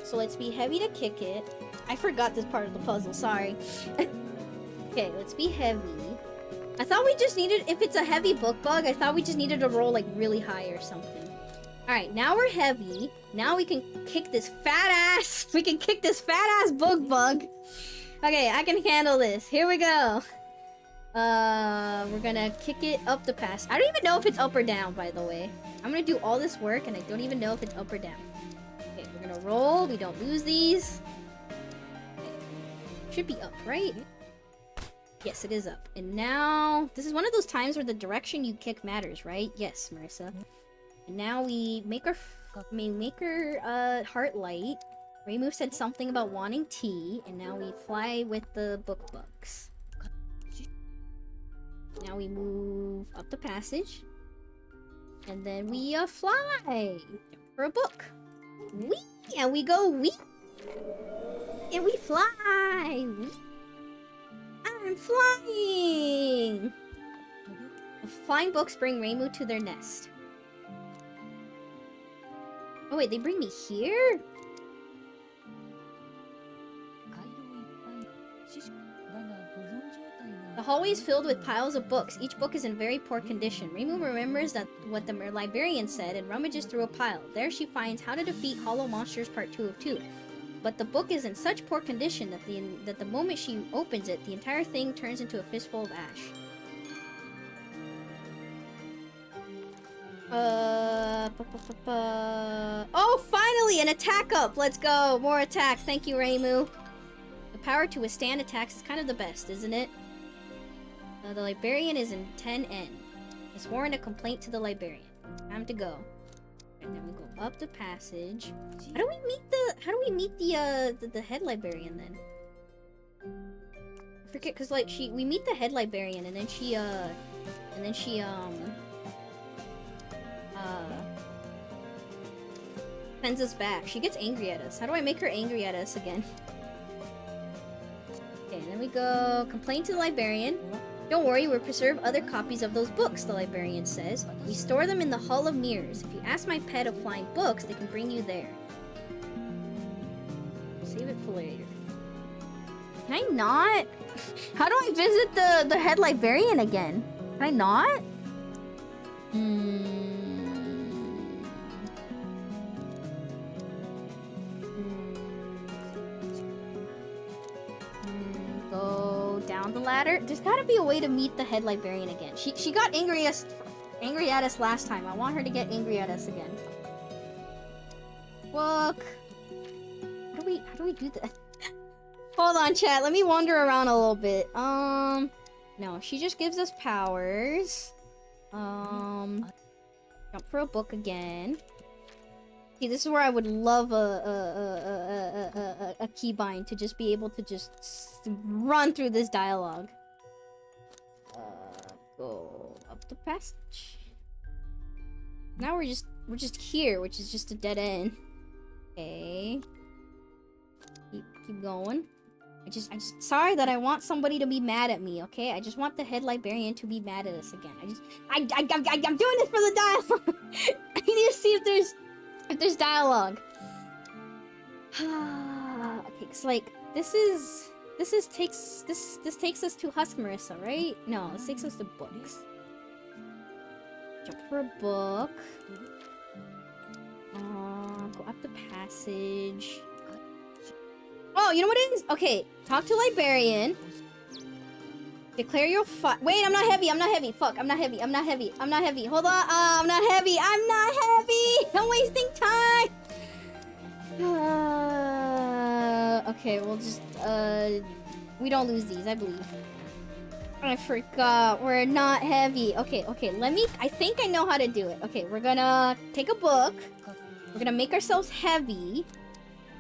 S1: So let's be heavy to kick it. I forgot this part of the puzzle, sorry. Okay, let's be heavy. I thought we just needed, if it's a heavy book bug, I thought we just needed to roll like really high or something. Alright, now we're heavy. Now we can kick this fat ass. We can kick this fat ass book bug. Okay, I can handle this. Here we go. We're gonna kick it up the pass. I don't even know if it's up or down, by the way. I'm gonna do all this work and I don't even know if it's up or down. Okay, we're gonna roll. We don't lose these. Okay. Should be up, right? Yes, it is up. And now, this is one of those times where the direction you kick matters, right? Yes, Marisa. And now we make her heart light. Reimu said something about wanting tea, and now we fly with the book bugs. Now we move up the passage, and then we fly for a book. Whee! And we go whee! And we fly! Whee! I'm flying! The flying books bring Reimu to their nest. Oh wait, they bring me here? The hallway is filled with piles of books. Each book is in very poor condition. Reimu remembers that what the librarian said and rummages through a pile. There she finds How to Defeat Hollow Monsters Part 2 of 2. But the book is in such poor condition that the moment she opens it, the entire thing turns into a fistful of ash. Oh, finally! An attack up! Let's go! More attack! Thank you, Reimu. The power to withstand attacks is kind of the best, isn't it? The librarian is in 10N. It's warrant a complaint to the librarian. Time to go. And then we go up the passage. How do we meet the head librarian then? I forget, cause like we meet the head librarian and then she sends us back. She gets angry at us. How do I make her angry at us again? Okay, and then we go complain to the librarian. Don't worry, we'll preserve other copies of those books, the librarian says. We store them in the Hall of Mirrors. If you ask my pet of flying books, they can bring you there. Save it for later. Can I not? How do I visit the head librarian again? Can I not? Go down the ladder. There's gotta be a way to meet the head librarian again. She got angry at us last time. I want her to get angry at us again. Book. How do we do that? Hold on, chat. Let me wander around a little bit. No, she just gives us powers. Jump for a book again. See, this is where I would love a keybind to just be able to just run through this dialogue. Go up the passage. Now we're just here, which is just a dead end. Okay. Keep going. I just sorry that I want somebody to be mad at me, okay? I just want the head librarian to be mad at us again. I'm doing this for the dialogue. I need to see if there's dialogue. Okay, it's like this takes us to Husk Marissa, right? No, this takes us to books. Jump for a book. Go up the passage. Oh, you know what it is? Okay, talk to librarian. Declare your wait, I'm not heavy. Fuck, I'm not heavy. Hold on. I'm not heavy. I'm wasting time. Okay, we'll just we don't lose these, I believe. I forgot. We're not heavy. Okay, I think I know how to do it. Okay, we're gonna take a book. We're gonna make ourselves heavy.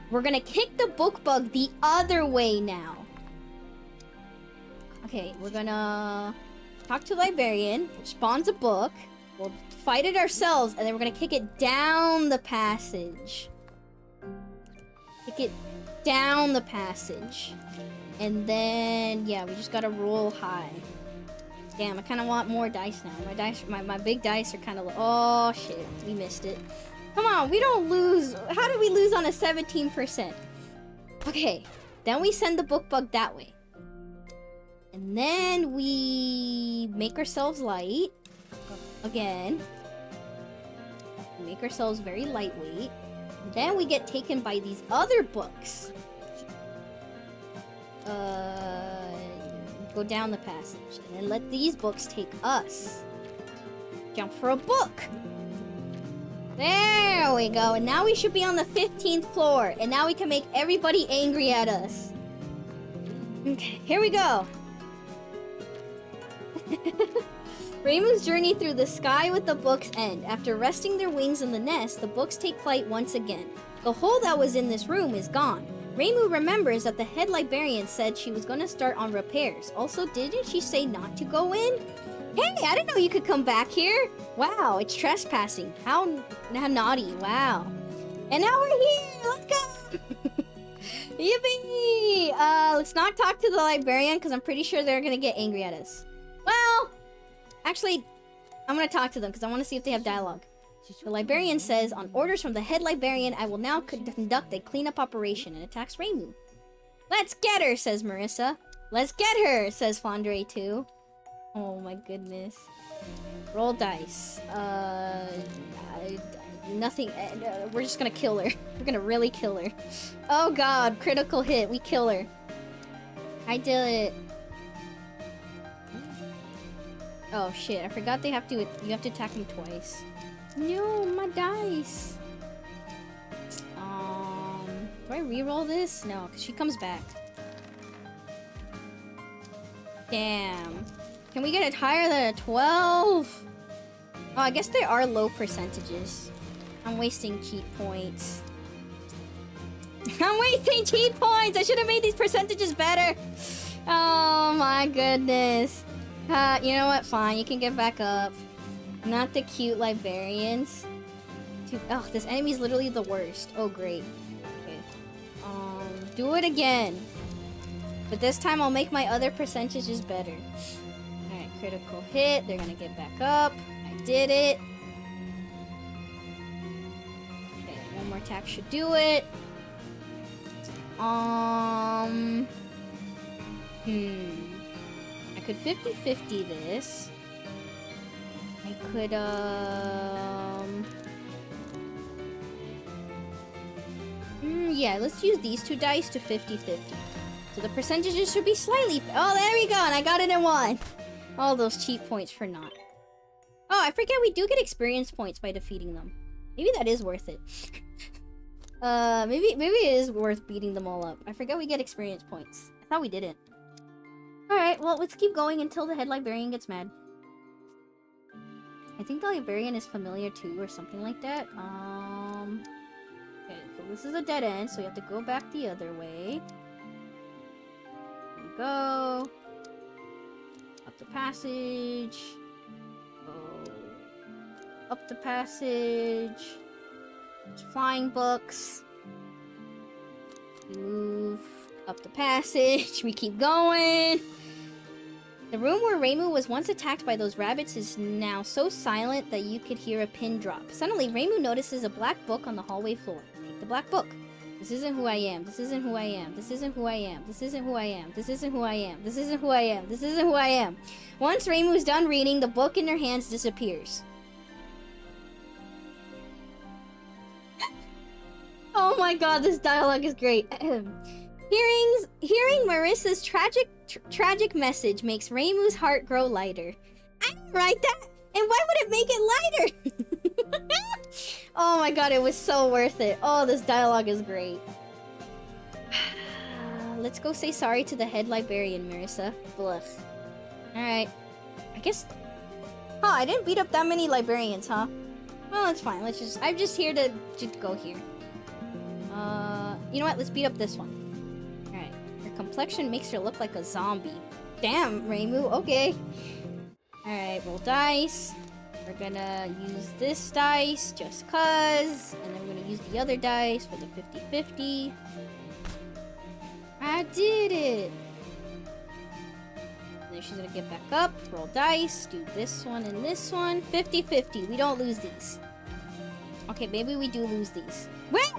S1: We're gonna kick the book bug the other way now. Okay, we're gonna talk to librarian, which spawns a book. We'll fight it ourselves, and then we're gonna kick it down the passage. Kick it down the passage. And then, yeah, we just gotta roll high. Damn, I kind of want more dice now. My big dice are kind of oh shit, we missed it. Come on, we don't lose. How did we lose on a 17%? Okay, then we send the book bug that way. And then we make ourselves light. Again. Make ourselves very lightweight. And then we get taken by these other books. Go down the passage. And then let these books take us. Jump for a book. There we go. And now we should be on the 15th floor. And now we can make everybody angry at us. Okay, here we go. Reimu's journey through the sky with the books end. After resting their wings in the nest, the books take flight once again. The hole that was in this room is gone. Reimu remembers that the head librarian said she was going to start on repairs. Also, didn't she say not to go in? Hey, I didn't know you could come back here. Wow, it's trespassing. How naughty. Wow. And now we're here. Let's go. Yippee. Let's not talk to the librarian because I'm pretty sure they're going to get angry at us. Well, actually, I'm going to talk to them because I want to see if they have dialogue. The librarian says, on orders from the head librarian, I will now conduct a cleanup operation and attacks Reimu. Let's get her, says Marisa. Let's get her, says Fondre too. Oh my goodness. Roll dice. Nothing. We're just gonna kill her. We're gonna really kill her. Oh god, critical hit. We kill her. I did it. Oh shit, I forgot they have to. You have to attack them twice. No, my dice. Do I re-roll this? No, because she comes back. Damn. Can we get it higher than a 12? Oh, I guess they are low percentages. I'm wasting cheat points. I'm wasting cheat points! I should have made these percentages better! Oh my goodness. You know what? Fine, you can get back up. Not the cute librarians. Dude, oh, this enemy's literally the worst. Oh, great. Okay. Do it again. But this time I'll make my other percentages better. Alright, critical hit. They're gonna get back up. I did it. Okay, one more attack should do it. I could 50-50 this. I could, yeah, let's use these two dice to 50-50. So the percentages should be slightly... Oh, there we go, and I got it in one. All those cheap points for not. Oh, I forget we do get experience points by defeating them. Maybe that is worth it. Maybe it is worth beating them all up. I forget we get experience points. I thought we didn't. Alright, well, let's keep going until the head librarian gets mad. I think the librarian is familiar too, or something like that. Okay, so this is a dead end, so you have to go back the other way. There we go. Up the passage. Go up the passage. There's flying books. We move up the passage. We keep going. The room where Reimu was once attacked by those rabbits is now so silent that you could hear a pin drop. Suddenly, Reimu notices a black book on the hallway floor. Take the black book. This isn't who I am. This isn't who I am. This isn't who I am. This isn't who I am. This isn't who I am. This isn't who I am. This isn't who I am. Once Reimu's done reading, the book in her hands disappears. Oh my god, this dialogue is great. Hearing Marissa's tragic message makes Reimu's heart grow lighter. I didn't write that, and why would it make it lighter? Oh my god, it was so worth it. Oh, this dialogue is great. Let's go say sorry to the head librarian, Marissa. Bluff. Alright. I guess... Oh, I didn't beat up that many librarians, huh? Well, it's fine. I'm just here to just go here. You know what? Let's beat up this one. Alright. Her complexion makes her look like a zombie. Damn, Reimu. Okay. Alright, roll dice. We're gonna use this dice just cuz. And then we're gonna use the other dice for the 50-50. I did it! And then she's gonna get back up, roll dice, do this one and this one. 50-50. We don't lose these. Okay, maybe we do lose these. Wait!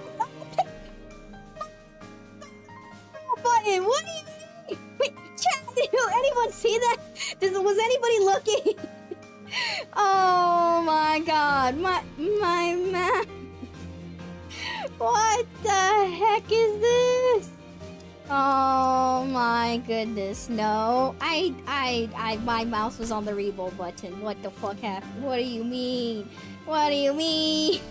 S1: Button! What do you mean? Wait, chat! Did anyone see that? Was anybody looking? Oh my god, my math. What the heck is this? Oh my goodness, no. My mouse was on the reroll button. What the fuck happened? What do you mean? What do you mean?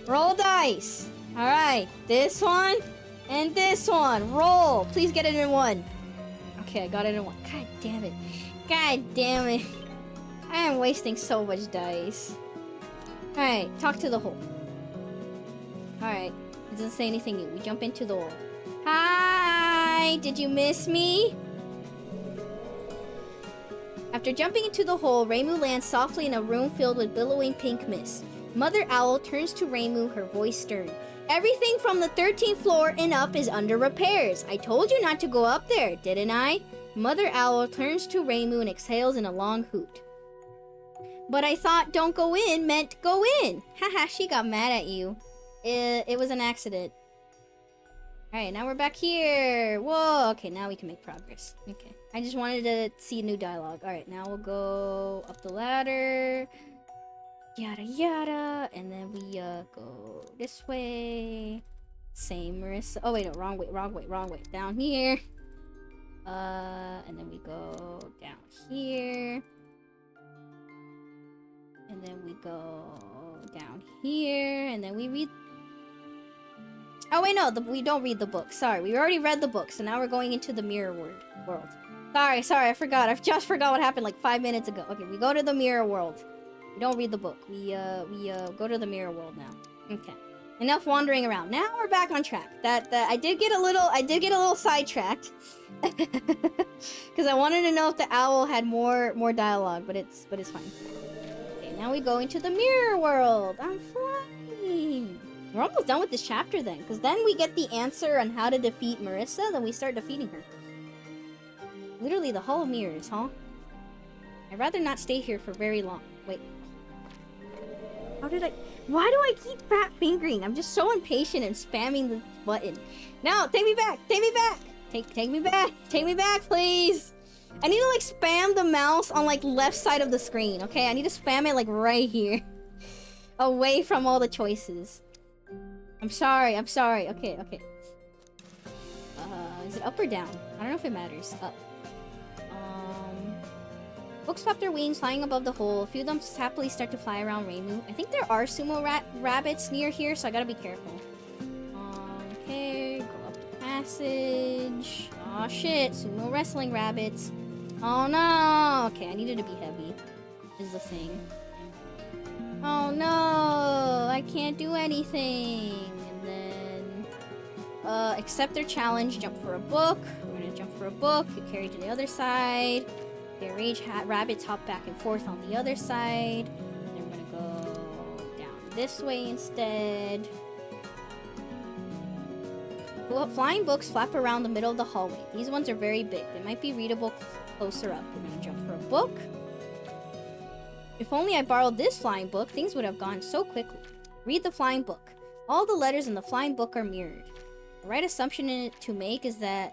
S1: Roll dice. Alright, this one and this one. Roll. Please get it in one. Okay, I got it in one. God damn it. God damn it. I am wasting so much dice. Alright, talk to the hole. Alright, it doesn't say anything new. We jump into the hole. Hi! Did you miss me? After jumping into the hole, Reimu lands softly in a room filled with billowing pink mist. Mother Owl turns to Reimu, her voice stern. Everything from the 13th floor and up is under repairs. I told you not to go up there, didn't I? Mother Owl turns to Reimu and exhales in a long hoot. But I thought don't go in meant go in. Haha, she got mad at you. It was an accident. Alright, now we're back here. Whoa, okay, now we can make progress. Okay, I just wanted to see new dialogue. Alright, now we'll go up the ladder. Yada yada. And then we go this way. Same Marissa. Oh wait, no, wrong way. Down here. And then we go down here. And then we go down here. And then we read... Oh wait, no, we don't read the book. Sorry, we already read the book. So now we're going into the mirror world. Sorry, I forgot. I just forgot what happened like 5 minutes ago. Okay, we go to the mirror world. We don't read the book. We go to the mirror world now. Okay. Enough wandering around. Now we're back on track. I did get a little sidetracked. Because I wanted to know if the owl had more dialogue, but it's fine. Okay, now we go into the mirror world. I'm flying. We're almost done with this chapter then, because then we get the answer on how to defeat Marissa, then we start defeating her. Literally the Hall of Mirrors, huh? I'd rather not stay here for very long. Wait. Why do I keep fat fingering? I'm just so impatient and spamming the button. No, take me back! Take me back! Take me back! Take me back, please! I need to like spam the mouse on like left side of the screen, okay? I need to spam it like right here. Away from all the choices. I'm sorry. Okay. Is it up or down? I don't know if it matters. Up. Books flap their wings, flying above the hole. A few of them happily start to fly around Reimu. I think there are sumo rabbits near here, so I gotta be careful. Okay, go up the passage. Aw, shit. Sumo wrestling rabbits. Oh, no. Okay, I needed to be heavy. Is the thing. Oh, no. I can't do anything. And then... accept their challenge. Jump for a book. We're gonna jump for a book. Get carried to the other side. Okay, rage rabbits hop back and forth on the other side. And then we're gonna go down this way instead. Well, flying books flap around the middle of the hallway. These ones are very big. They might be readable closer up. We're gonna jump for a book. If only I borrowed this flying book, things would have gone so quickly. Read the flying book. All the letters in the flying book are mirrored. The right assumption to make is that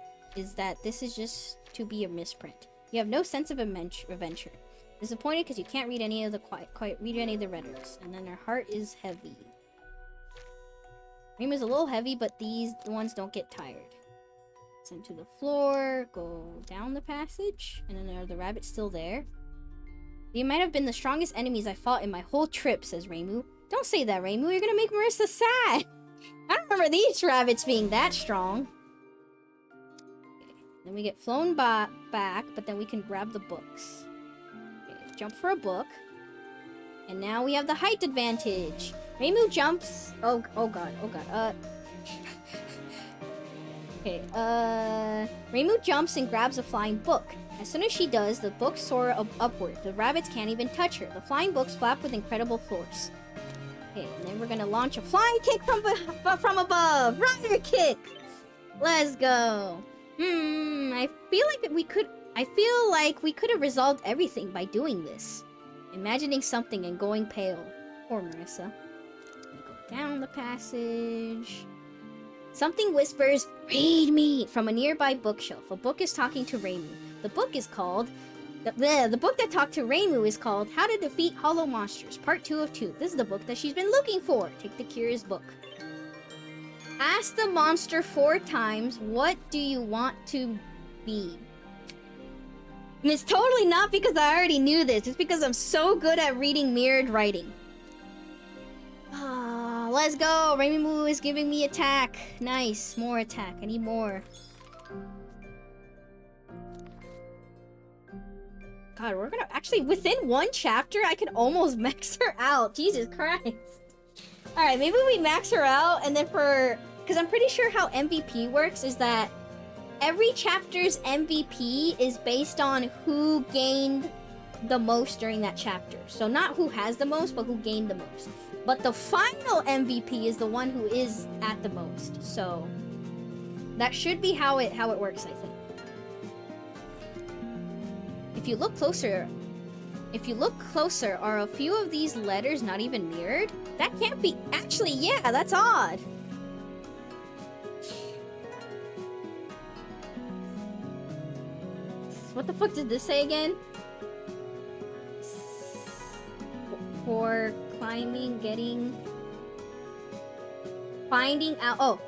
S1: this is just to be a misprint. You have no sense of adventure. Disappointed because you can't read any of the read any of the letters. And then their heart is heavy. Reimu is a little heavy, but these ones don't get tired. Send to the floor. Go down the passage. And then are the rabbits still there? They might have been the strongest enemies I fought in my whole trip, says Reimu. Don't say that, Reimu. You're gonna make Marisa sad. I don't remember these rabbits being that strong. Then we get flown back, but then we can grab the books. Okay, jump for a book. And now we have the height advantage. Reimu jumps. Oh god. Okay, Reimu jumps and grabs a flying book. As soon as she does, the books soar upward. The rabbits can't even touch her. The flying books flap with incredible force. Okay, and then we're gonna launch a flying kick from above. Rider kick. Let's go. I feel like we could have resolved everything by doing this. Imagining something and going pale. Poor Marisa. Go down the passage. Something whispers, "Read me!" from a nearby bookshelf. A book is talking to Reimu. The book is called... The book that talked to Reimu is called How to Defeat Hollow Monsters, Part 2 of 2. This is the book that she's been looking for. Take the curious book. Ask the monster 4 times, what do you want to be? And it's totally not because I already knew this. It's because I'm so good at reading mirrored writing. Let's go. Reimu is giving me attack. Nice. More attack. I need more. God, we're gonna... Actually, within one chapter, I can almost max her out. Jesus Christ. Alright, maybe we max her out, and then for... Because I'm pretty sure how MVP works is that every chapter's MVP is based on who gained the most during that chapter. So not who has the most, but who gained the most. But the final MVP is the one who is at the most. So that should be how it works, I think. If you look closer, are a few of these letters not even mirrored? That can't be. Actually, yeah, that's odd. What the fuck did this say again? For climbing, finding out. Oh.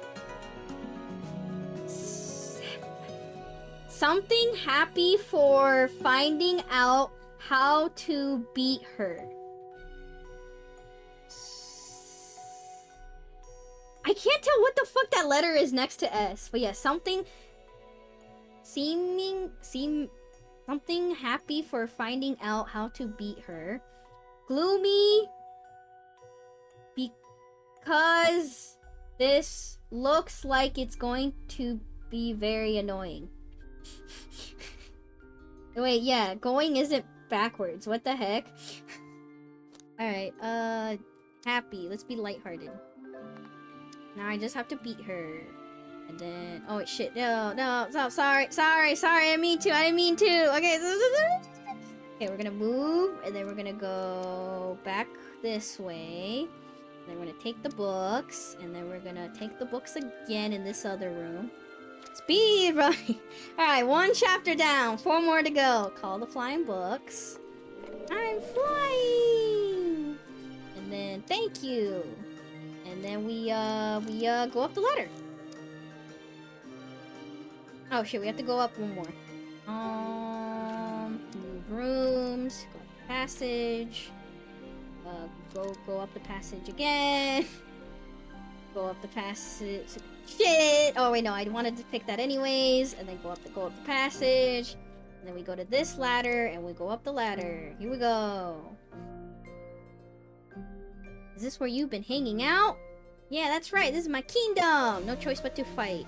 S1: Something happy for finding out how to beat her. I can't tell what the fuck that letter is next to S. But yeah, something something happy for finding out how to beat her. Gloomy because this looks like it's going to be very annoying. Wait, yeah, going isn't backwards. What the heck? Alright, happy. Let's be lighthearted. Now I just have to beat her. And then... Oh, shit. No. Sorry. I didn't mean to. Okay. Okay, we're gonna move. And then we're gonna go back this way. And then we're gonna take the books. And then we're gonna take the books again in this other room. Speed running. Alright, 1 chapter down. 4 more to go. Call the flying books. I'm flying. And then thank you. And then we go up the ladder. Oh shit, we have to go up one more. Move rooms, go up the passage. Go up the passage again. Go up the passage. Shit! Oh wait, no, I wanted to pick that anyways. And then go up the passage. And then we go to this ladder and we go up the ladder. Here we go. Is this where you've been hanging out? Yeah, that's right. This is my kingdom. No choice but to fight.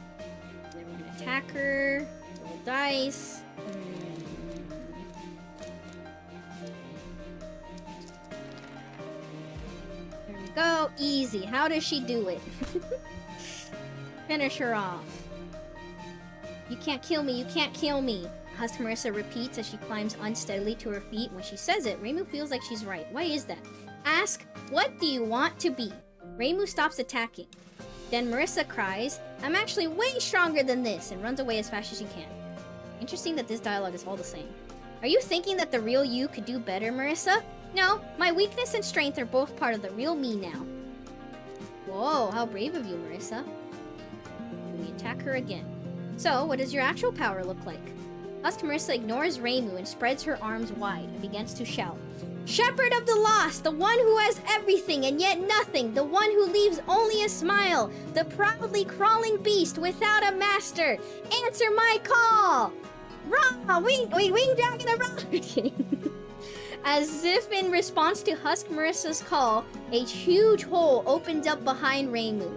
S1: And then we're gonna attack her. Roll dice. There we go. Easy. How does she do it? Finish her off. You can't kill me. You can't kill me. Husk Marisa repeats as she climbs unsteadily to her feet. When she says it, Reimu feels like she's right. Why is that? Ask, what do you want to be? Reimu stops attacking. Then Marisa cries, I'm actually way stronger than this, and runs away as fast as she can. Interesting that this dialogue is all the same. Are you thinking that the real you could do better, Marisa? No, my weakness and strength are both part of the real me now. Whoa, how brave of you, Marisa. We attack her again. So, what does your actual power look like? Husk Marisa ignores Reimu and spreads her arms wide and begins to shout. Shepherd of the lost, the one who has everything and yet nothing, the one who leaves only a smile, the proudly crawling beast without a master, answer my call! Rah! Wing dragon of Rah! As if in response to Husk Marisa's call, a huge hole opens up behind Reimu.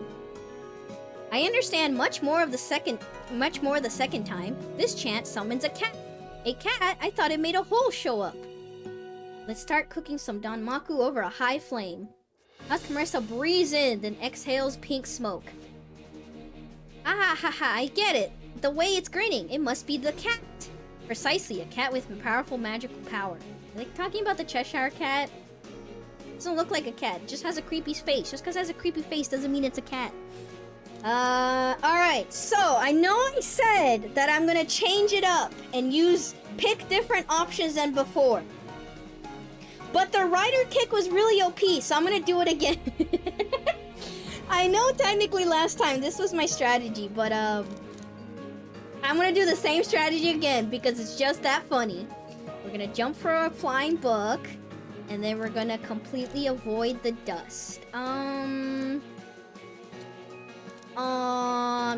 S1: I understand much more the second time. This chant summons a cat. A cat? I thought it made a hole show up. Let's start cooking some danmaku over a high flame. Husk Marisa breathes in, then exhales pink smoke. Ah ha ha, I get it. The way it's grinning, it must be the cat. Precisely, a cat with powerful magical power. Are they talking about the Cheshire cat? It doesn't look like a cat, it just has a creepy face. Just because it has a creepy face doesn't mean it's a cat. Alright, so I know I said that I'm gonna change it up and pick different options than before. But the rider kick was really OP, so I'm gonna do it again. I know technically last time this was my strategy, but I'm gonna do the same strategy again because it's just that funny. We're gonna jump for a flying book, and then we're gonna completely avoid the dust.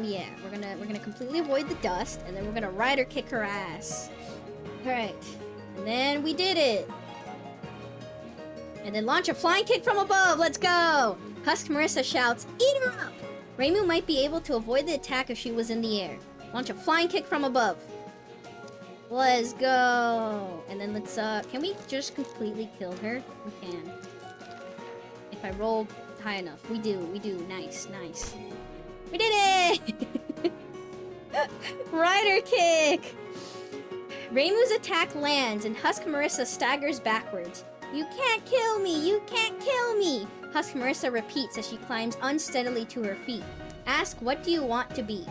S1: Yeah, we're gonna completely avoid the dust, and then we're gonna rider kick her ass. Alright, and then we did it. And then launch a flying kick from above. Let's go! Husk Marisa shouts, eat her up! Reimu might be able to avoid the attack if she was in the air. Launch a flying kick from above. Let's go! And then let's, can we just completely kill her? We can. If I roll high enough. We do. Nice. We did it! Rider kick! Reimu's attack lands and Husk Marisa staggers backwards. You can't kill me! You can't kill me! Husk Marisa repeats as she climbs unsteadily to her feet. Ask, what do you want to be?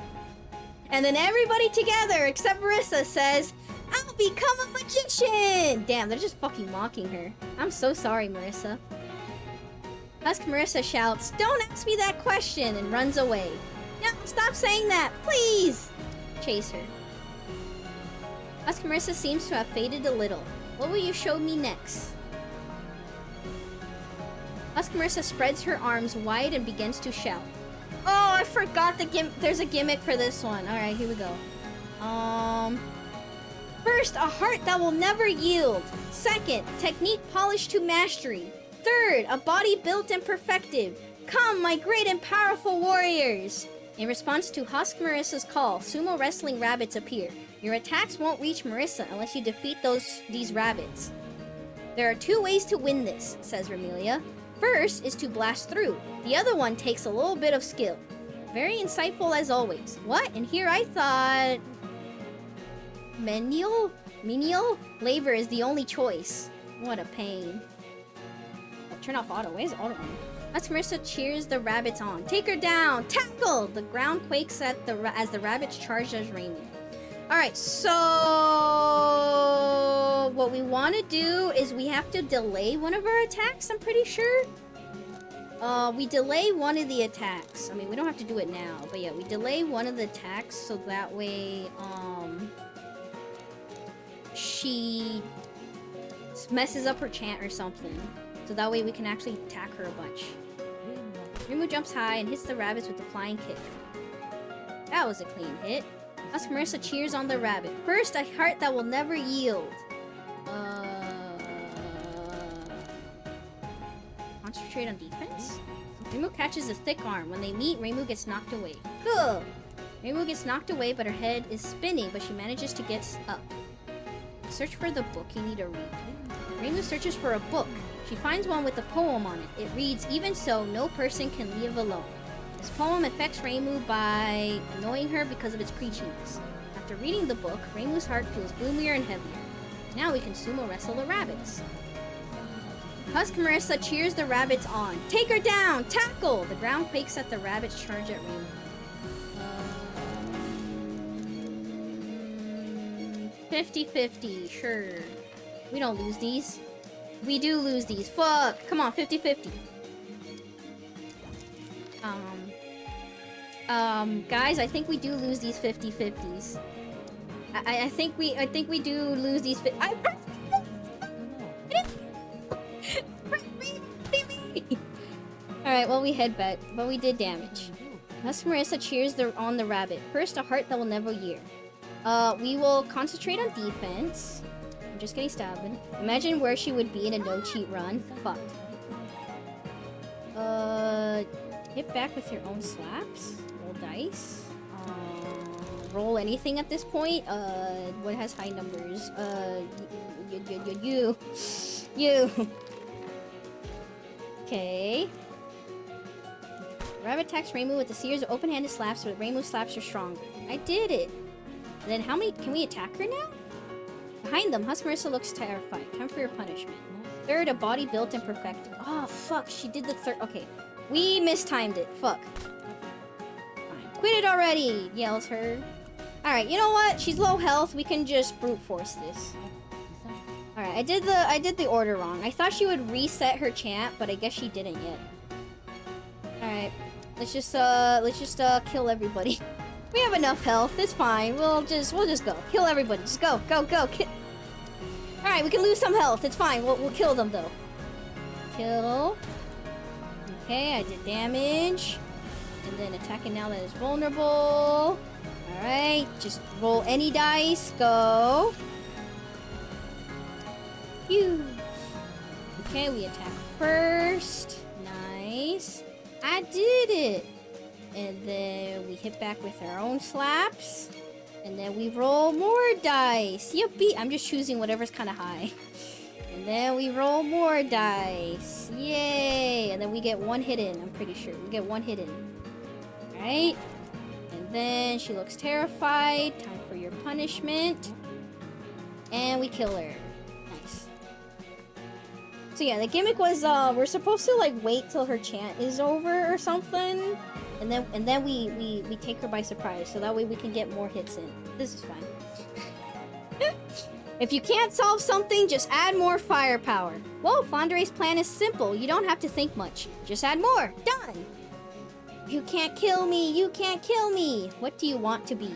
S1: And then everybody together, except Marisa, says, I'll become a magician! Damn, they're just fucking mocking her. I'm so sorry, Marisa. Husk Marisa shouts, don't ask me that question, and runs away. No, stop saying that, please! Chase her. Husk Marisa seems to have faded a little. What will you show me next? Husk Marisa spreads her arms wide and begins to shout. Oh, I forgot there's a gimmick for this one. Alright, here we go. First, a heart that will never yield. Second, technique polished to mastery. Third, a body built and perfected. Come, my great and powerful warriors! In response to Husk Marisa's call, sumo wrestling rabbits appear. Your attacks won't reach Marisa unless you defeat these rabbits. There are two ways to win this, says Remelia. First is to blast through. The other one takes a little bit of skill. Very insightful as always. What? And here I thought... Menial labor is the only choice. What a pain. Oh, turn off auto. Why is auto on? Husk Marisa cheers the rabbits on. Take her down! Tackle! The ground quakes as the rabbits charge as Reimu. Alright, so... what we want to do is we have to delay one of our attacks, I'm pretty sure. We delay one of the attacks. I mean, we don't have to do it now, but yeah, we delay one of the attacks so that way, she messes up her chant or something. So that way we can actually attack her a bunch. Reimu jumps high and hits the rabbits with the flying kick. That was a clean hit. Husk Marisa cheers on the rabbit. First, a heart that will never yield. Concentrate on defense? Reimu catches a thick arm. When they meet, Reimu gets knocked away. Good! Reimu gets knocked away, but her head is spinning, but she manages to get up. Search for the book you need to read. Reimu searches for a book. She finds one with a poem on it. It reads, "Even so, no person can live alone." This poem affects Reimu by annoying her because of its preachiness. After reading the book, Reimu's heart feels gloomier and heavier. Now we can sumo wrestle the rabbits. Husk Marisa cheers the rabbits on. Take her down! Tackle! The ground quakes at the rabbits charge at Reimu. 50-50, sure. We don't lose these. We do lose these. Fuck! Come on, 50-50. Guys, I think we do lose these 50-50s. I think we do lose these Alright, well we head back, but we did damage. Husk Marisa cheers on the rabbit. First, a heart that will never year. We will concentrate on defense. I'm just getting stabbed. Imagine where she would be in a no-cheat run. Fucked. Hit back with your own slaps. Roll dice. Roll anything at this point. What has high numbers? You. Okay. Rabbit attacks Reimu with a series of open-handed slaps, but Reimu's slaps are stronger. I did it! And then how many... Can we attack her now? Behind them, Husk Marisa looks terrified. Time for your punishment. Third, a body built and perfected. Oh, fuck. She did the third... Okay. We mistimed it. Fuck. Fine. Quit it already! Yells her. Alright, you know what? She's low health. We can just brute force this. Alright, I did the order wrong. I thought she would reset her chant, but I guess she didn't yet. Alright. Let's just kill everybody. We have enough health. It's fine. We'll just go. Kill everybody. Just go. Alright, we can lose some health. It's fine. We'll kill them, though. Kill. Okay, I did damage. And then attacking now that is vulnerable. Alright, just roll any dice. Go. Phew. Okay, we attack first. Nice. I did it. And then we hit back with our own slaps. And then we roll more dice. Yippee. I'm just choosing whatever's kind of high. And then we roll more dice. Yay. And then we get one hit in. I'm pretty sure. We get one hit in. Alright. And then she looks terrified. Time for your punishment. And we kill her. Nice. So yeah, the gimmick was we're supposed to like wait till her chant is over or something. And then we take her by surprise, so that way we can get more hits in. This is fine. If you can't solve something, just add more firepower. Whoa, Fondere's plan is simple. You don't have to think much. Just add more. Done! You can't kill me! You can't kill me! What do you want to be?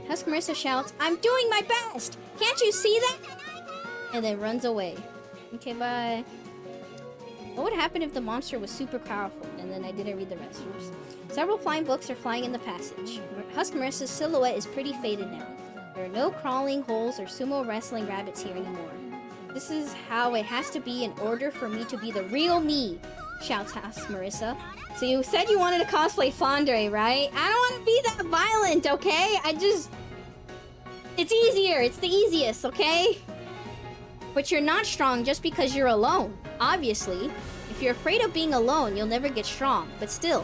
S1: Husk Marisa shouts, "I'm doing my best! Can't you see that?" And then runs away. Okay, bye. What would happen if the monster was super powerful? And then I didn't read the rest. Oops. Several flying books are flying in the passage. Husk Marisa's silhouette is pretty faded now. There are no crawling holes or sumo wrestling rabbits here anymore. This is how it has to be in order for me to be the real me, shouts Husk Marisa. So you said you wanted to cosplay Fondre, right? I don't want to be that violent, okay? It's easier. It's the easiest, okay? But you're not strong just because you're alone. Obviously, if you're afraid of being alone, you'll never get strong. But still,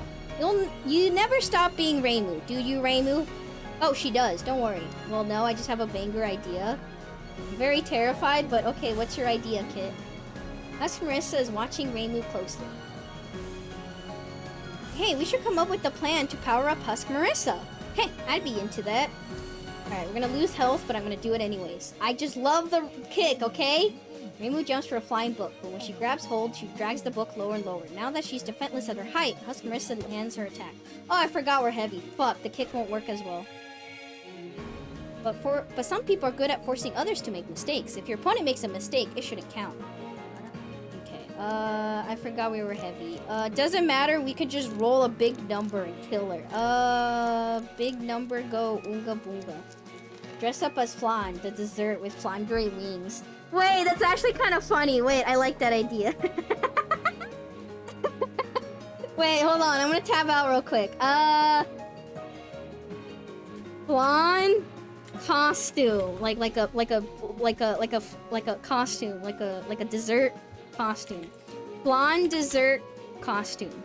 S1: you never stop being Reimu. Do you, Reimu? Oh, she does. Don't worry. Well, no, I just have a banger idea. I'm very terrified, but okay, what's your idea, Kit? Husk Marisa is watching Reimu closely. Hey, we should come up with a plan to power up Husk Marisa. Hey, I'd be into that. Alright, we're gonna lose health, but I'm gonna do it anyways. I just love the kick, okay? Reimu jumps for a flying book, but when she grabs hold, she drags the book lower and lower. Now that she's defenseless at her height, Husk Marisa lands her attack. Oh, I forgot we're heavy. Fuck, the kick won't work as well. But some people are good at forcing others to make mistakes. If your opponent makes a mistake, it shouldn't count. Okay, I forgot we were heavy. Doesn't matter, we could just roll a big number and kill her. Big number, go Oonga Boonga. Dress up as flan, the dessert with flamberry wings. Wait, that's actually kind of funny. Wait, I like that idea. Wait, hold on. I'm gonna tab out real quick. Flan costume, like a costume, like a dessert costume. Flan dessert costume.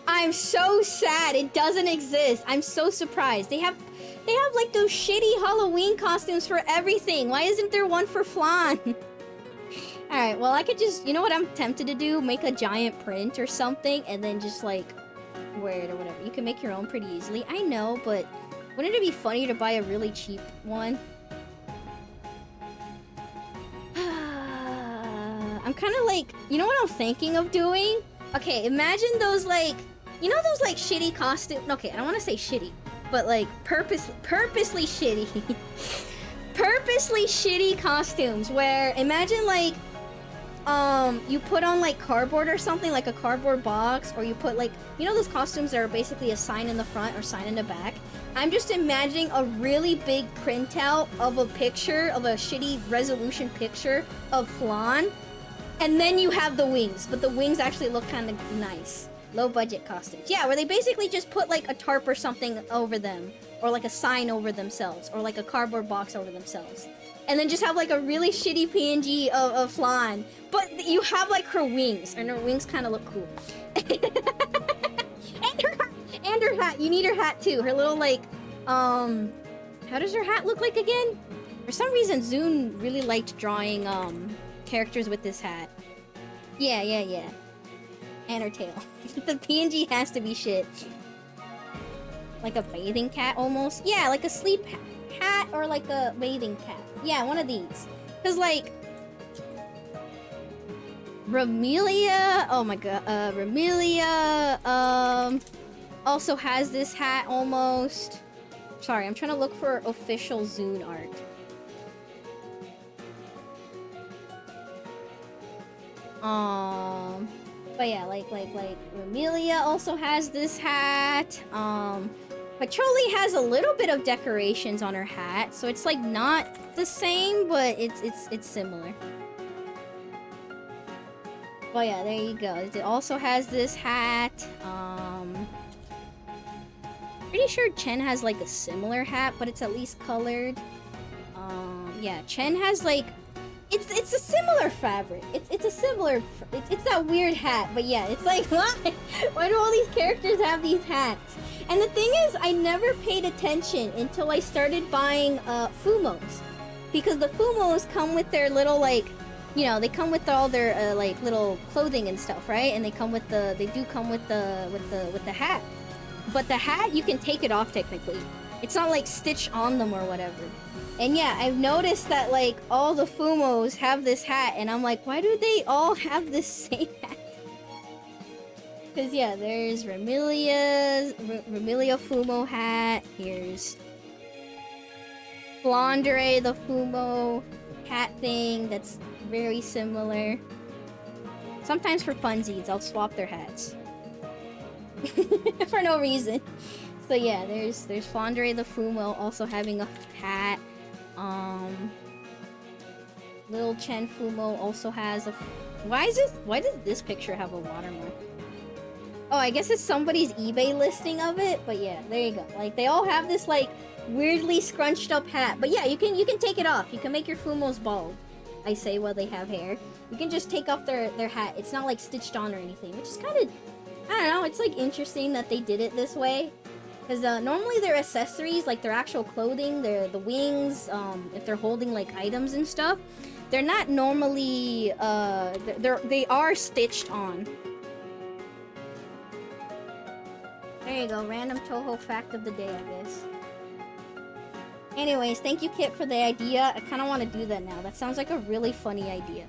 S1: I'm so sad it doesn't exist. I'm so surprised. They have like those shitty Halloween costumes for everything. Why isn't there one for flan? Alright, well I could just, you know what I'm tempted to do? Make a giant print or something and then just like wear it or whatever. You can make your own pretty easily. I know, but wouldn't it be funnier to buy a really cheap one? I'm kind of like, you know what I'm thinking of doing? Okay, imagine those like, you know those like shitty costumes? Okay, I don't want to say shitty. But like purposely shitty purposely shitty costumes where imagine like you put on like cardboard or something, like a cardboard box, or you put like, you know those costumes that are basically a sign in the front or sign in the back. I'm just imagining a really big printout of a picture of a shitty resolution picture of flan, and then you have the wings, but the wings actually look kind of nice. Low budget costumes. Yeah, where they basically just put like a tarp or something over them. Or like a sign over themselves. Or like a cardboard box over themselves. And then just have like a really shitty PNG of flan. But you have like her wings. And her wings kind of look cool. And her hat. You need her hat too. Her little like, how does her hat look like again? For some reason, Zune really liked drawing, characters with this hat. Yeah. And her tail. The PNG has to be shit. Like a bathing cat almost. Yeah, like a sleep hat or like a bathing cat. Yeah, one of these. Cause like Ramelia, oh my god, Ramelia also has this hat almost. Sorry, I'm trying to look for official Zune art. But yeah, like Ramelia also has this hat. Patrolli has a little bit of decorations on her hat, so it's like not the same, but it's similar. But yeah, there you go. It also has this hat. Pretty sure Chen has like a similar hat, but it's at least colored. Yeah, Chen has like, it's a similar fabric. It's a similar, it's that weird hat, but yeah, it's like, why do all these characters have these hats? And the thing is, I never paid attention until I started buying Fumos, because the Fumos come with their little like, you know, they come with all their like little clothing and stuff, right? And they come with the, they do come with the hat. But the hat, you can take it off technically. It's not like stitched on them or whatever. And yeah, I've noticed that like all the Fumos have this hat, and I'm like, why do they all have this same hat? Because yeah, there's Ramelia Fumo hat. Here's Blondere, the Fumo hat thing that's very similar. Sometimes for funsies, I'll swap their hats. For no reason. So yeah, there's Fondre the Fumo also having a hat. Little Chen Fumo also has a... Why does this picture have a watermark? Oh, I guess it's somebody's eBay listing of it, but yeah, there you go. Like, they all have this, like, weirdly scrunched up hat. But yeah, you can take it off. You can make your Fumos bald. I say while they have hair. You can just take off their hat. It's not, like, stitched on or anything, which is kind of... I don't know, it's, like, interesting that they did it this way. Because normally their accessories, like their actual clothing, the wings, if they're holding like items and stuff, they're not normally, they are stitched on. There you go, random Toho fact of the day, I guess. Anyways, thank you, Kit, for the idea. I kind of want to do that now. That sounds like a really funny idea.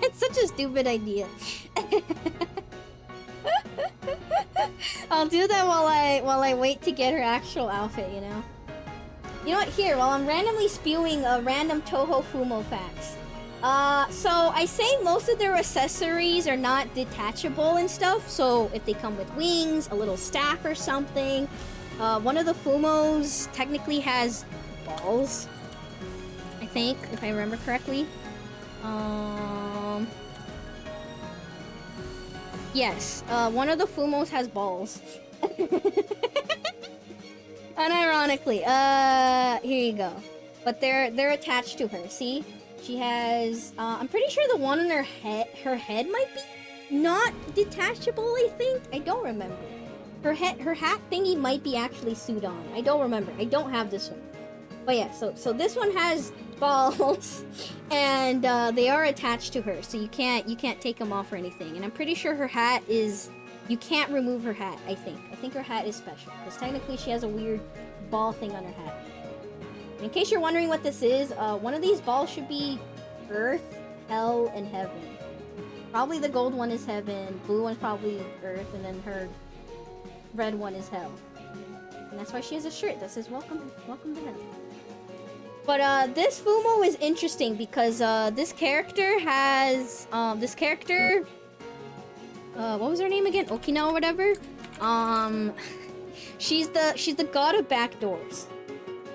S1: It's such a stupid idea. I'll do that while I wait to get her actual outfit, you know? You know what? Here, while I'm randomly spewing random Toho Fumo facts. So I say most of their accessories are not detachable and stuff. So if they come with wings, a little staff or something. One of the Fumos technically has balls. I think, if I remember correctly. Yes, one of the Fumos has balls. Unironically, here you go. But they're attached to her. See, she has. I'm pretty sure the one on her head might be not detachable. I think I don't remember. Her hat thingy might be actually sewed on. I don't remember. I don't have this one. But yeah, so this one has balls, and they are attached to her, so you can't take them off or anything. And I'm pretty sure her hat is. You can't remove her hat, I think her hat is special, because technically she has a weird ball thing on her hat. In case you're wondering what this is, one of these balls should be Earth, Hell, and Heaven. Probably the gold one is Heaven, blue one's probably Earth, and then her red one is Hell. And that's why she has a shirt that says, welcome to Hell. But, this Fumo is interesting because, this character has, what was her name again? Okina or whatever? She's the god of backdoors.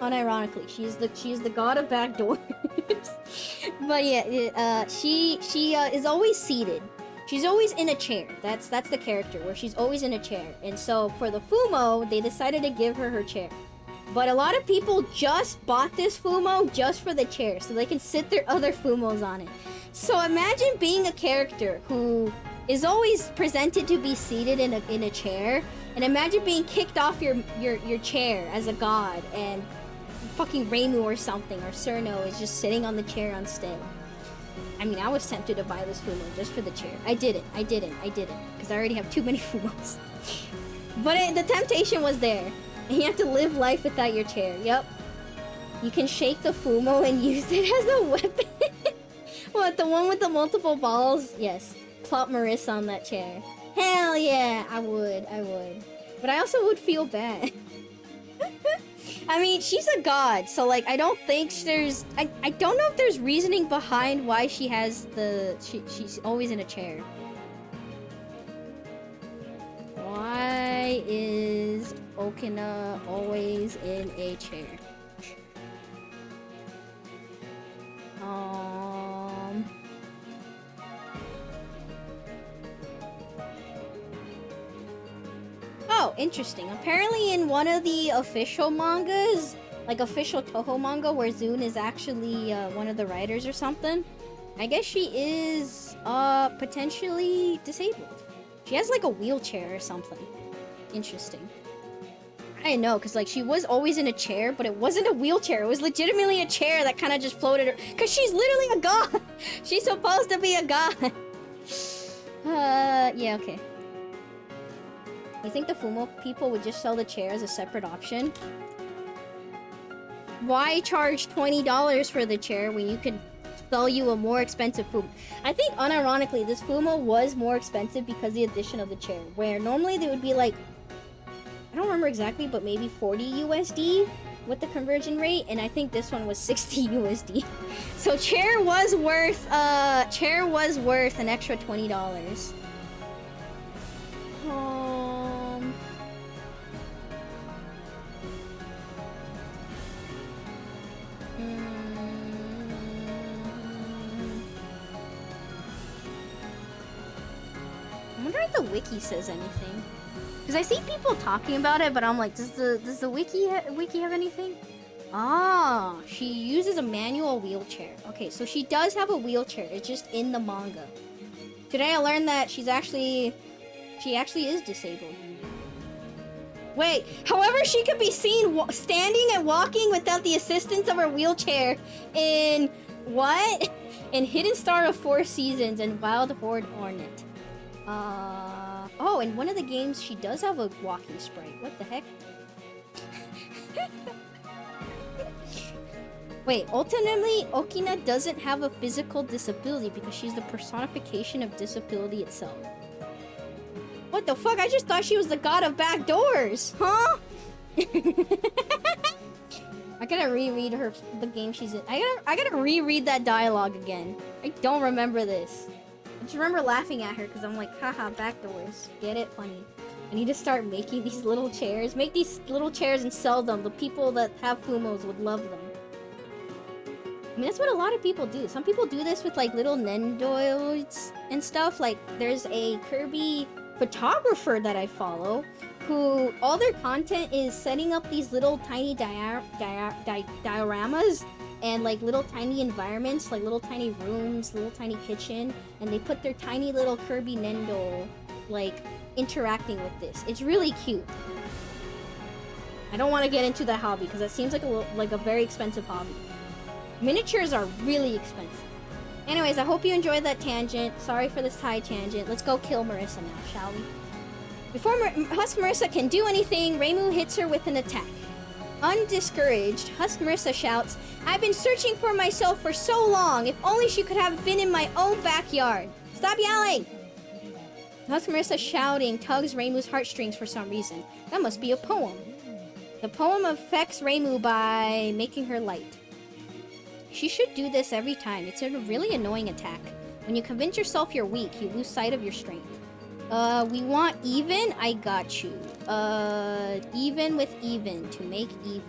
S1: Unironically, she's the god of backdoors. But yeah, she is always seated. She's always in a chair. That's the character, where she's always in a chair. And so for the Fumo, they decided to give her chair. But a lot of people just bought this Fumo just for the chair, so they can sit their other Fumos on it. So imagine being a character who is always presented to be seated in a chair, and imagine being kicked off your chair as a god, and fucking Reimu or something, or Cerno is just sitting on the chair instead. I mean, I was tempted to buy this Fumo just for the chair. I didn't, because I already have too many Fumos. But the temptation was there, and you have to live life without your chair. Yep. You can shake the Fumo and use it as a weapon. What, the one with the multiple balls? Yes. Plop Marisa on that chair. Hell yeah, I would. But I also would feel bad. I mean, she's a god, so like, I don't think there's... I don't know if there's reasoning behind why she has the... She's always in a chair. Why is Okina always in a chair? Oh, interesting. Apparently in one of the official mangas, like official Toho manga, where Zune is actually one of the writers or something, I guess she is potentially disabled. She has like a wheelchair or something. Interesting. I didn't know, because like she was always in a chair, but it wasn't a wheelchair. It was legitimately a chair that kind of just floated her. Because she's literally a god. She's supposed to be a god. Yeah, okay. You think the Fumo people would just sell the chair as a separate option? Why charge $20 for the chair when you could sell you a more expensive Fumo? I think, unironically, this Fumo was more expensive because of the addition of the chair. Where normally they would be like, I don't remember exactly, but maybe 40 USD with the conversion rate, and I think this one was 60 USD. So chair was worth an extra $20. I wonder if the wiki says anything. Because I see people talking about it, but I'm like, does the wiki have anything? Ah, she uses a manual wheelchair. Okay, so she does have a wheelchair. It's just in the manga. Today I learned that she actually is disabled. Wait, however, she could be seen standing and walking without the assistance of her wheelchair in what? In Hidden Star of Four Seasons and Wild Horde Ornament. Oh, in one of the games, she does have a walking sprite. What the heck? Wait, ultimately, Okina doesn't have a physical disability because she's the personification of disability itself. What the fuck? I just thought she was the god of back doors! Huh? I gotta reread the game she's in. I gotta reread that dialogue again. I don't remember this. I just remember laughing at her because I'm like, haha, back doors. Get it? Funny. I need to start making these little chairs. Make these little chairs and sell them. The people that have Fumos would love them. I mean, that's what a lot of people do. Some people do this with like little Nendoids and stuff. Like, there's a Kirby photographer that I follow who all their content is setting up these little tiny dioramas and like little tiny environments, like little tiny rooms, little tiny kitchen, and they put their tiny little Kirby Nendo like interacting with this. It's really cute. I don't want to get into that hobby because that seems like a very expensive hobby. Miniatures are really expensive. Anyways, I hope you enjoyed that tangent. Sorry for this side tangent. Let's go kill Marisa now, shall we? Before Husk Marisa can do anything, Reimu hits her with an attack. Undiscouraged, Husk Marisa shouts, "I've been searching for myself for so long. If only she could have been in my own backyard. Stop yelling!" Husk Marisa shouting tugs Reimu's heartstrings for some reason. That must be a poem. The poem affects Reimu by making her light. She should do this every time. It's a really annoying attack. When you convince yourself you're weak, you lose sight of your strength. We want even? I got you. Even with even to make even.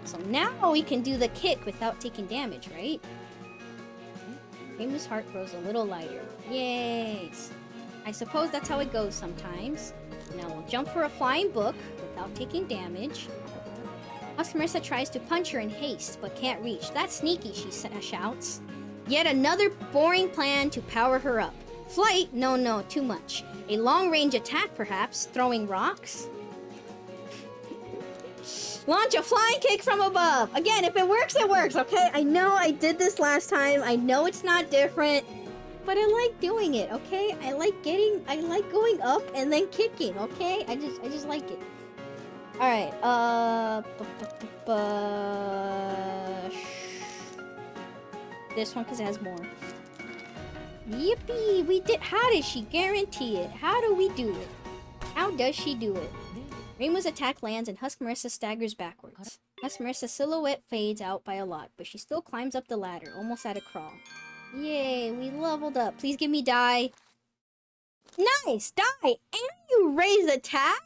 S1: So now we can do the kick without taking damage, right? Reimu's heart grows a little lighter. Yay! I suppose that's how it goes sometimes. Now we'll jump for a flying book without taking damage. Husk Marisa tries to punch her in haste, but can't reach. That's sneaky, she shouts. Yet another boring plan to power her up. Flight? No, too much. A long-range attack, perhaps? Throwing rocks? Launch a flying kick from above! Again, if it works, it works, okay? I know I did this last time. I know it's not different. But I like doing it, okay? I like going up and then kicking, okay? I just like it. Alright, this one because it has more. Yippee! We did. How did she guarantee it? How do we do it? How does she do it? Reimu's attack lands and Husk Marisa staggers backwards. Husk Marisa's silhouette fades out by a lot, but she still climbs up the ladder, almost at a crawl. Yay, we leveled up. Please give me die. Nice! Die! And you raise attack?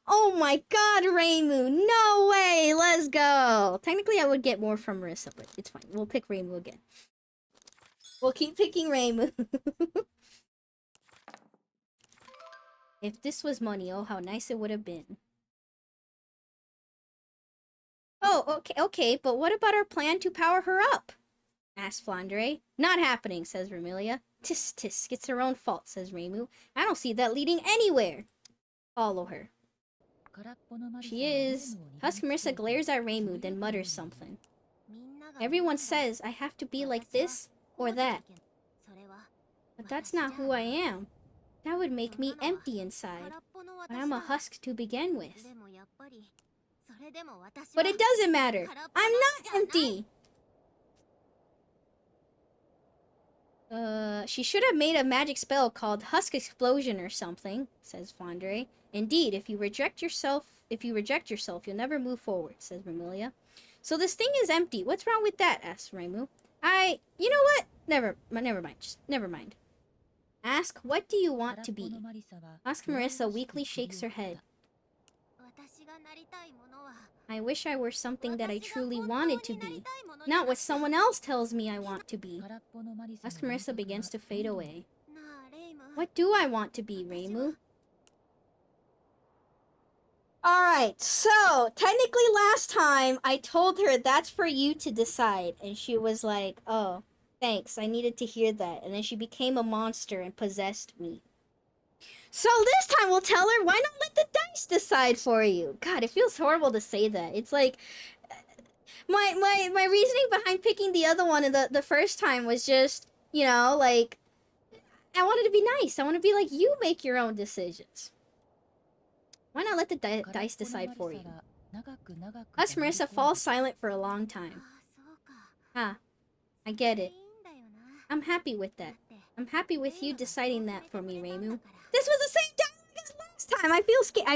S1: Oh my god, Reimu! No way! Let's go! Technically, I would get more from Marisa, but it's fine. We'll pick Reimu again. We'll keep picking Reimu. If this was money, oh, how nice it would have been. Oh, okay, but what about our plan to power her up? Asked Flandre. Not happening, says Vermilia. Tisk, it's her own fault, says Reimu. I don't see that leading anywhere. Follow her. She is. Husk Marisa glares at Reimu, then mutters something. Everyone says I have to be like this or that. But that's not who I am. That would make me empty inside. But I'm a husk to begin with. But it doesn't matter. I'm not empty. She should have made a magic spell called Husk Explosion or something, says Fondre. Indeed, if you reject yourself, you'll never move forward, says Vermilia. So this thing is empty. What's wrong with that? Asks Reimu. You know what? Never mind. Just never mind. Ask, what do you want to be? Husk Marisa weakly shakes her head. I wish I were something that I truly wanted to be, not what someone else tells me I want to be. Husk Marisa begins to fade away. What do I want to be, Reimu? Alright, so, technically last time, I told her that's for you to decide, and she was like, oh, thanks, I needed to hear that, and then she became a monster and possessed me. So this time we'll tell her, why not let the dice decide for you? God, it feels horrible to say that. It's like, my reasoning behind picking the other one the first time was just, you know, like, I wanted to be nice. I want to be like, you make your own decisions. Why not let the dice decide for you? Husk Marisa falls silent for a long time. Ah, I get it. I'm happy with that. I'm happy with you deciding that for me, Reimu. This was the same dialogue as last time! I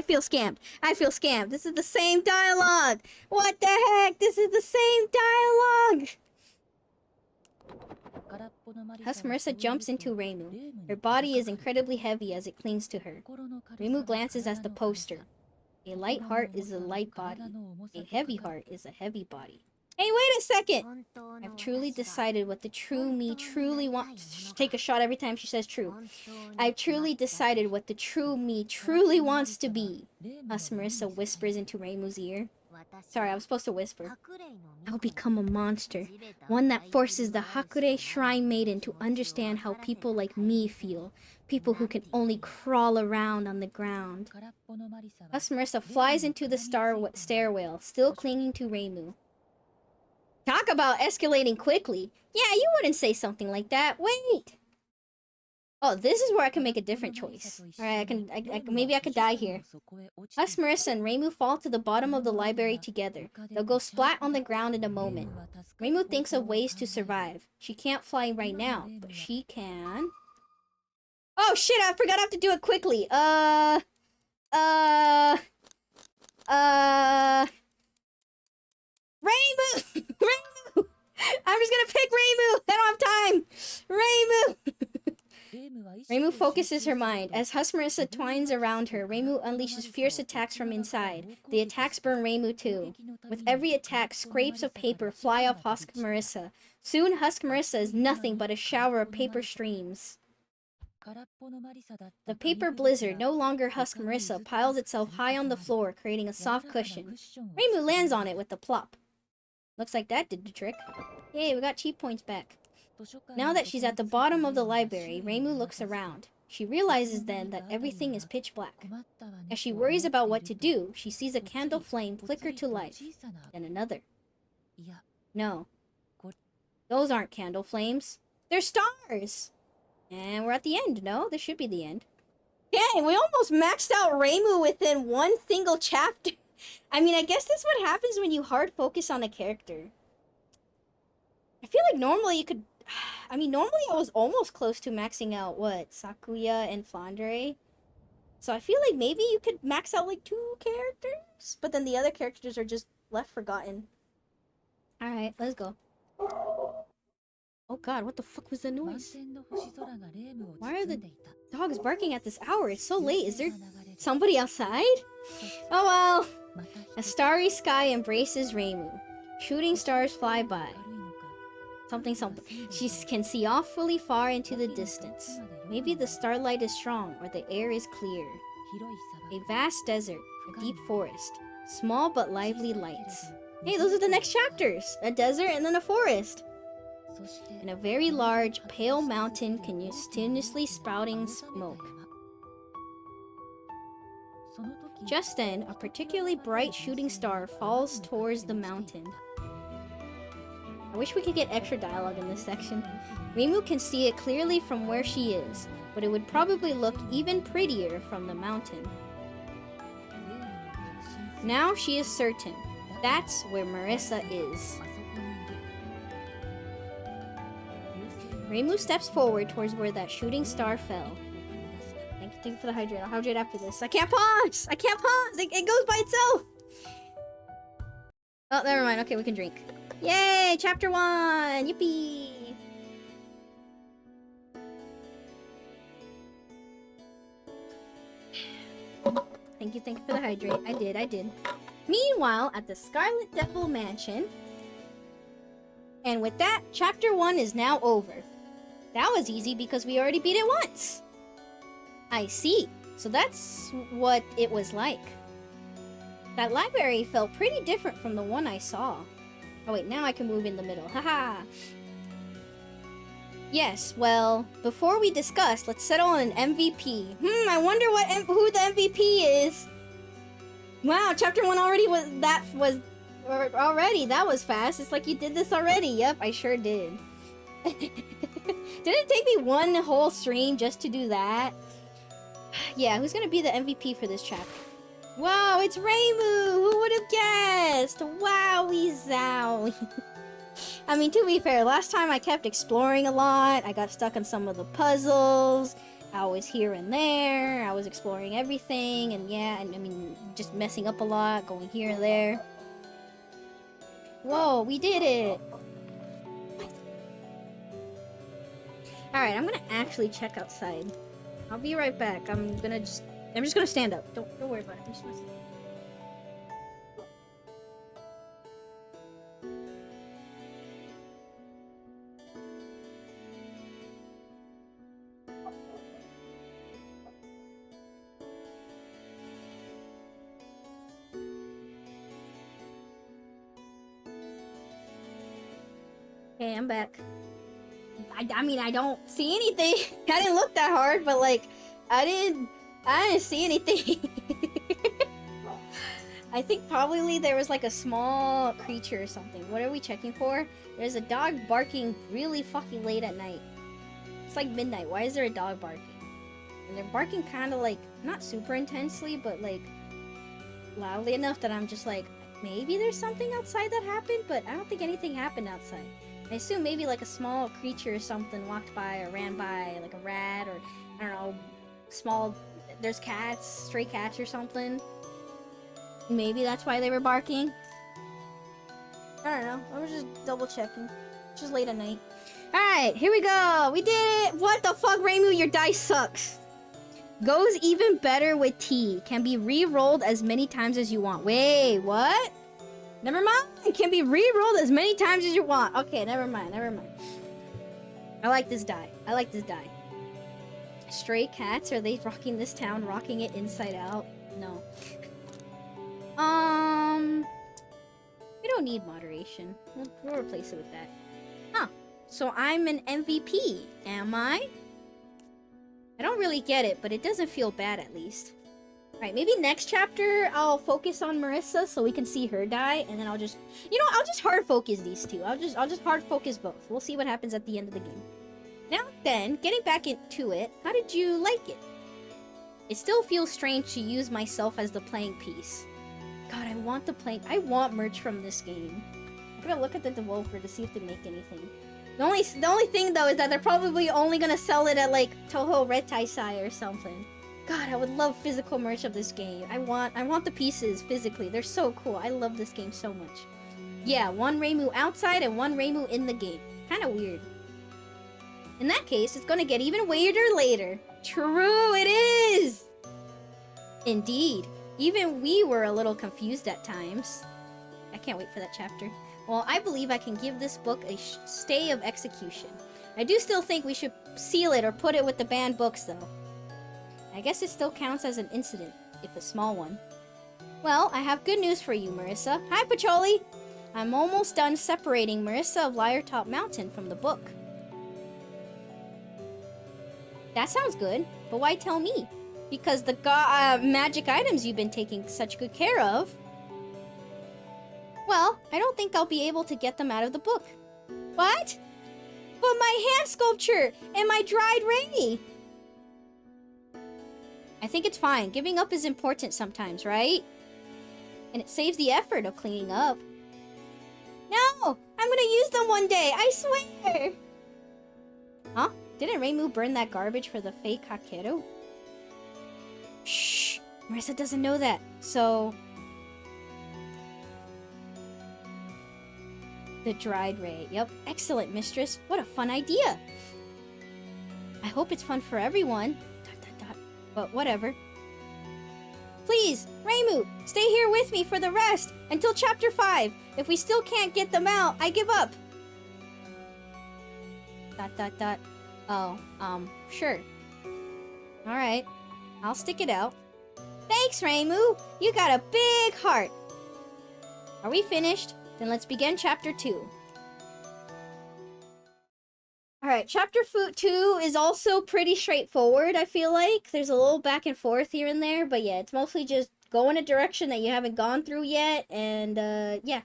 S1: feel scammed. I feel scammed. This is the same dialogue! What the heck? This is the same dialogue! Thus Marisa jumps into Reimu. Her body is incredibly heavy as it clings to her. Reimu glances at the poster. A light heart is a light body. A heavy heart is a heavy body. Hey, wait a second! I've truly decided what the true me truly wants. Take a shot every time she says true. I've truly decided what the true me truly wants to be. Thus Marisa whispers into Reimu's ear. Sorry, I was supposed to whisper. I'll become a monster. One that forces the Hakure Shrine Maiden to understand how people like me feel. People who can only crawl around on the ground. Thus Marisa flies into the stairwell, still clinging to Reimu. Talk about escalating quickly. Yeah, you wouldn't say something like that. Wait. Oh, this is where I can make a different choice. Alright, maybe I could die here. Us, Marisa, and Reimu fall to the bottom of the library together. They'll go splat on the ground in a moment. Reimu thinks of ways to survive. She can't fly right now, but she can... Oh shit, I forgot I have to do it quickly. Reimu! Reimu! I'm just gonna pick Reimu! I don't have time! Reimu! Reimu focuses her mind. As Marisa twines around her, Reimu unleashes fierce attacks from inside. The attacks burn Reimu too. With every attack, scraps of paper fly off Marisa. Soon, Marisa is nothing but a shower of paper streams. The paper blizzard, no longer Marisa, piles itself high on the floor, creating a soft cushion. Reimu lands on it with a plop. Looks like that did the trick. Yay, we got cheat points back. Now that she's at the bottom of the library, Reimu looks around. She realizes then that everything is pitch black. As she worries about what to do, she sees a candle flame flicker to life. Then another. No. Those aren't candle flames. They're stars! And we're at the end, no? This should be the end. Dang, we almost maxed out Reimu within one single chapter. I mean, I guess that's what happens when you hard focus on a character. I feel like normally you could... I mean, normally I was almost close to maxing out, what, Sakuya and Flandre? So I feel like maybe you could max out, like, 2 characters? But then the other characters are just left forgotten. Alright, let's go. Oh god, what the fuck was the noise? Why are the dogs barking at this hour? It's so late. Is there somebody outside? Oh well. A starry sky embraces Reimu. Shooting stars fly by. Something. She can see awfully far into the distance. Maybe the starlight is strong or the air is clear. A vast desert, a deep forest, small but lively lights. Hey, those are the next chapters! A desert and then a forest. And a very large, pale mountain continuously spouting smoke. Just then, a particularly bright shooting star falls towards the mountain. I wish we could get extra dialogue in this section. Reimu can see it clearly from where she is, but it would probably look even prettier from the mountain. Now she is certain. That's where Marisa is. Reimu steps forward towards where that shooting star fell. Thank you for the hydrate. I'll hydrate after this. I can't pause! I can't pause! It goes by itself! Oh, never mind. Okay, we can drink. Yay! Chapter 1! Yippee! Thank you for the hydrate. I did. Meanwhile, at the Scarlet Devil Mansion... And with that, Chapter 1 is now over. That was easy because we already beat it once. I see. So that's what it was like. That library felt pretty different from the one I saw. Oh wait, now I can move in the middle. Haha. Yes, well, before we discuss, let's settle on an MVP. I wonder who the MVP is. Wow, Chapter 1 already that was fast. It's like you did this already. Yep, I sure did. Did it take me one whole stream just to do that? Yeah, who's gonna be the MVP for this chapter? Wow, it's Reimu! Who would have guessed? Wowie zowie. I mean, to be fair, last time I kept exploring a lot. I got stuck on some of the puzzles. I was here and there. I was exploring everything. And yeah, and I mean, just messing up a lot, going here and there. Whoa, we did it! Alright, I'm gonna actually check outside. I'll be right back. I'm just gonna stand up. Don't worry about it. I'm just gonna stand up. Okay, I'm back. I mean, I don't see anything. I didn't look that hard, but like, I didn't see anything. I think probably there was like a small creature or something. What are we checking for? There's a dog barking really fucking late at night. It's like midnight. Why is there a dog barking? And they're barking kind of like, not super intensely, but like loudly enough that I'm just like, maybe there's something outside that happened, but I don't think anything happened outside. I assume maybe like a small creature or something walked by or ran by, like a rat or, I don't know, small, there's cats, stray cats or something. Maybe that's why they were barking. I don't know, I was just double checking. It's just late at night. Alright, here we go, we did it! What the fuck, Reimu, your dice sucks. Goes even better with tea. Can be re-rolled as many times as you want. Wait, what? Never mind. It can be re-rolled as many times as you want. Okay, never mind. I like this die. Stray cats, are they rocking this town, rocking it inside out? No. We don't need moderation. We'll replace it with that. Huh. So I'm an MVP, am I? I don't really get it, but it doesn't feel bad at least. Alright, maybe next chapter I'll focus on Marisa so we can see her die, and then I'll just... You know, I'll just hard focus these two. I'll just hard focus both. We'll see what happens at the end of the game. Now then, getting back into it, how did you like it? It still feels strange to use myself as the playing piece. God, I want merch from this game. I'm gonna look at the developer to see if they make anything. The only thing though is that they're probably only gonna sell it at like Toho Retaisai or something. God, I would love physical merch of this game. I want the pieces physically. They're so cool. I love this game so much. Yeah, one Reimu outside and one Reimu in the game. Kinda weird. In that case, it's gonna get even weirder later. True, it is! Indeed. Even we were a little confused at times. I can't wait for that chapter. Well, I believe I can give this book a stay of execution. I do still think we should seal it or put it with the banned books, though. I guess it still counts as an incident, if a small one. Well, I have good news for you, Marisa. Hi, Pacholi! I'm almost done separating Marisa of Liartop Mountain from the book. That sounds good, but why tell me? Because the magic items you've been taking such good care of... Well, I don't think I'll be able to get them out of the book. What? But my hand sculpture and my dried ray! I think it's fine. Giving up is important sometimes, right? And it saves the effort of cleaning up. No! I'm gonna use them one day, I swear! Huh? Didn't Reimu burn that garbage for the fake Hakeru? Shh! Marisa doesn't know that, so... The dried ray. Yep. Excellent, mistress. What a fun idea. I hope it's fun for everyone. ... But whatever. Please, Reimu, stay here with me for the rest until chapter 5. If we still can't get them out, I give up. ... Oh, sure. Alright. I'll stick it out. Thanks, Reimu. You got a big heart. Are we finished? Then let's begin chapter 2. Alright, chapter 2 is also pretty straightforward, I feel like. There's a little back and forth here and there, but yeah, it's mostly just go in a direction that you haven't gone through yet, and yeah.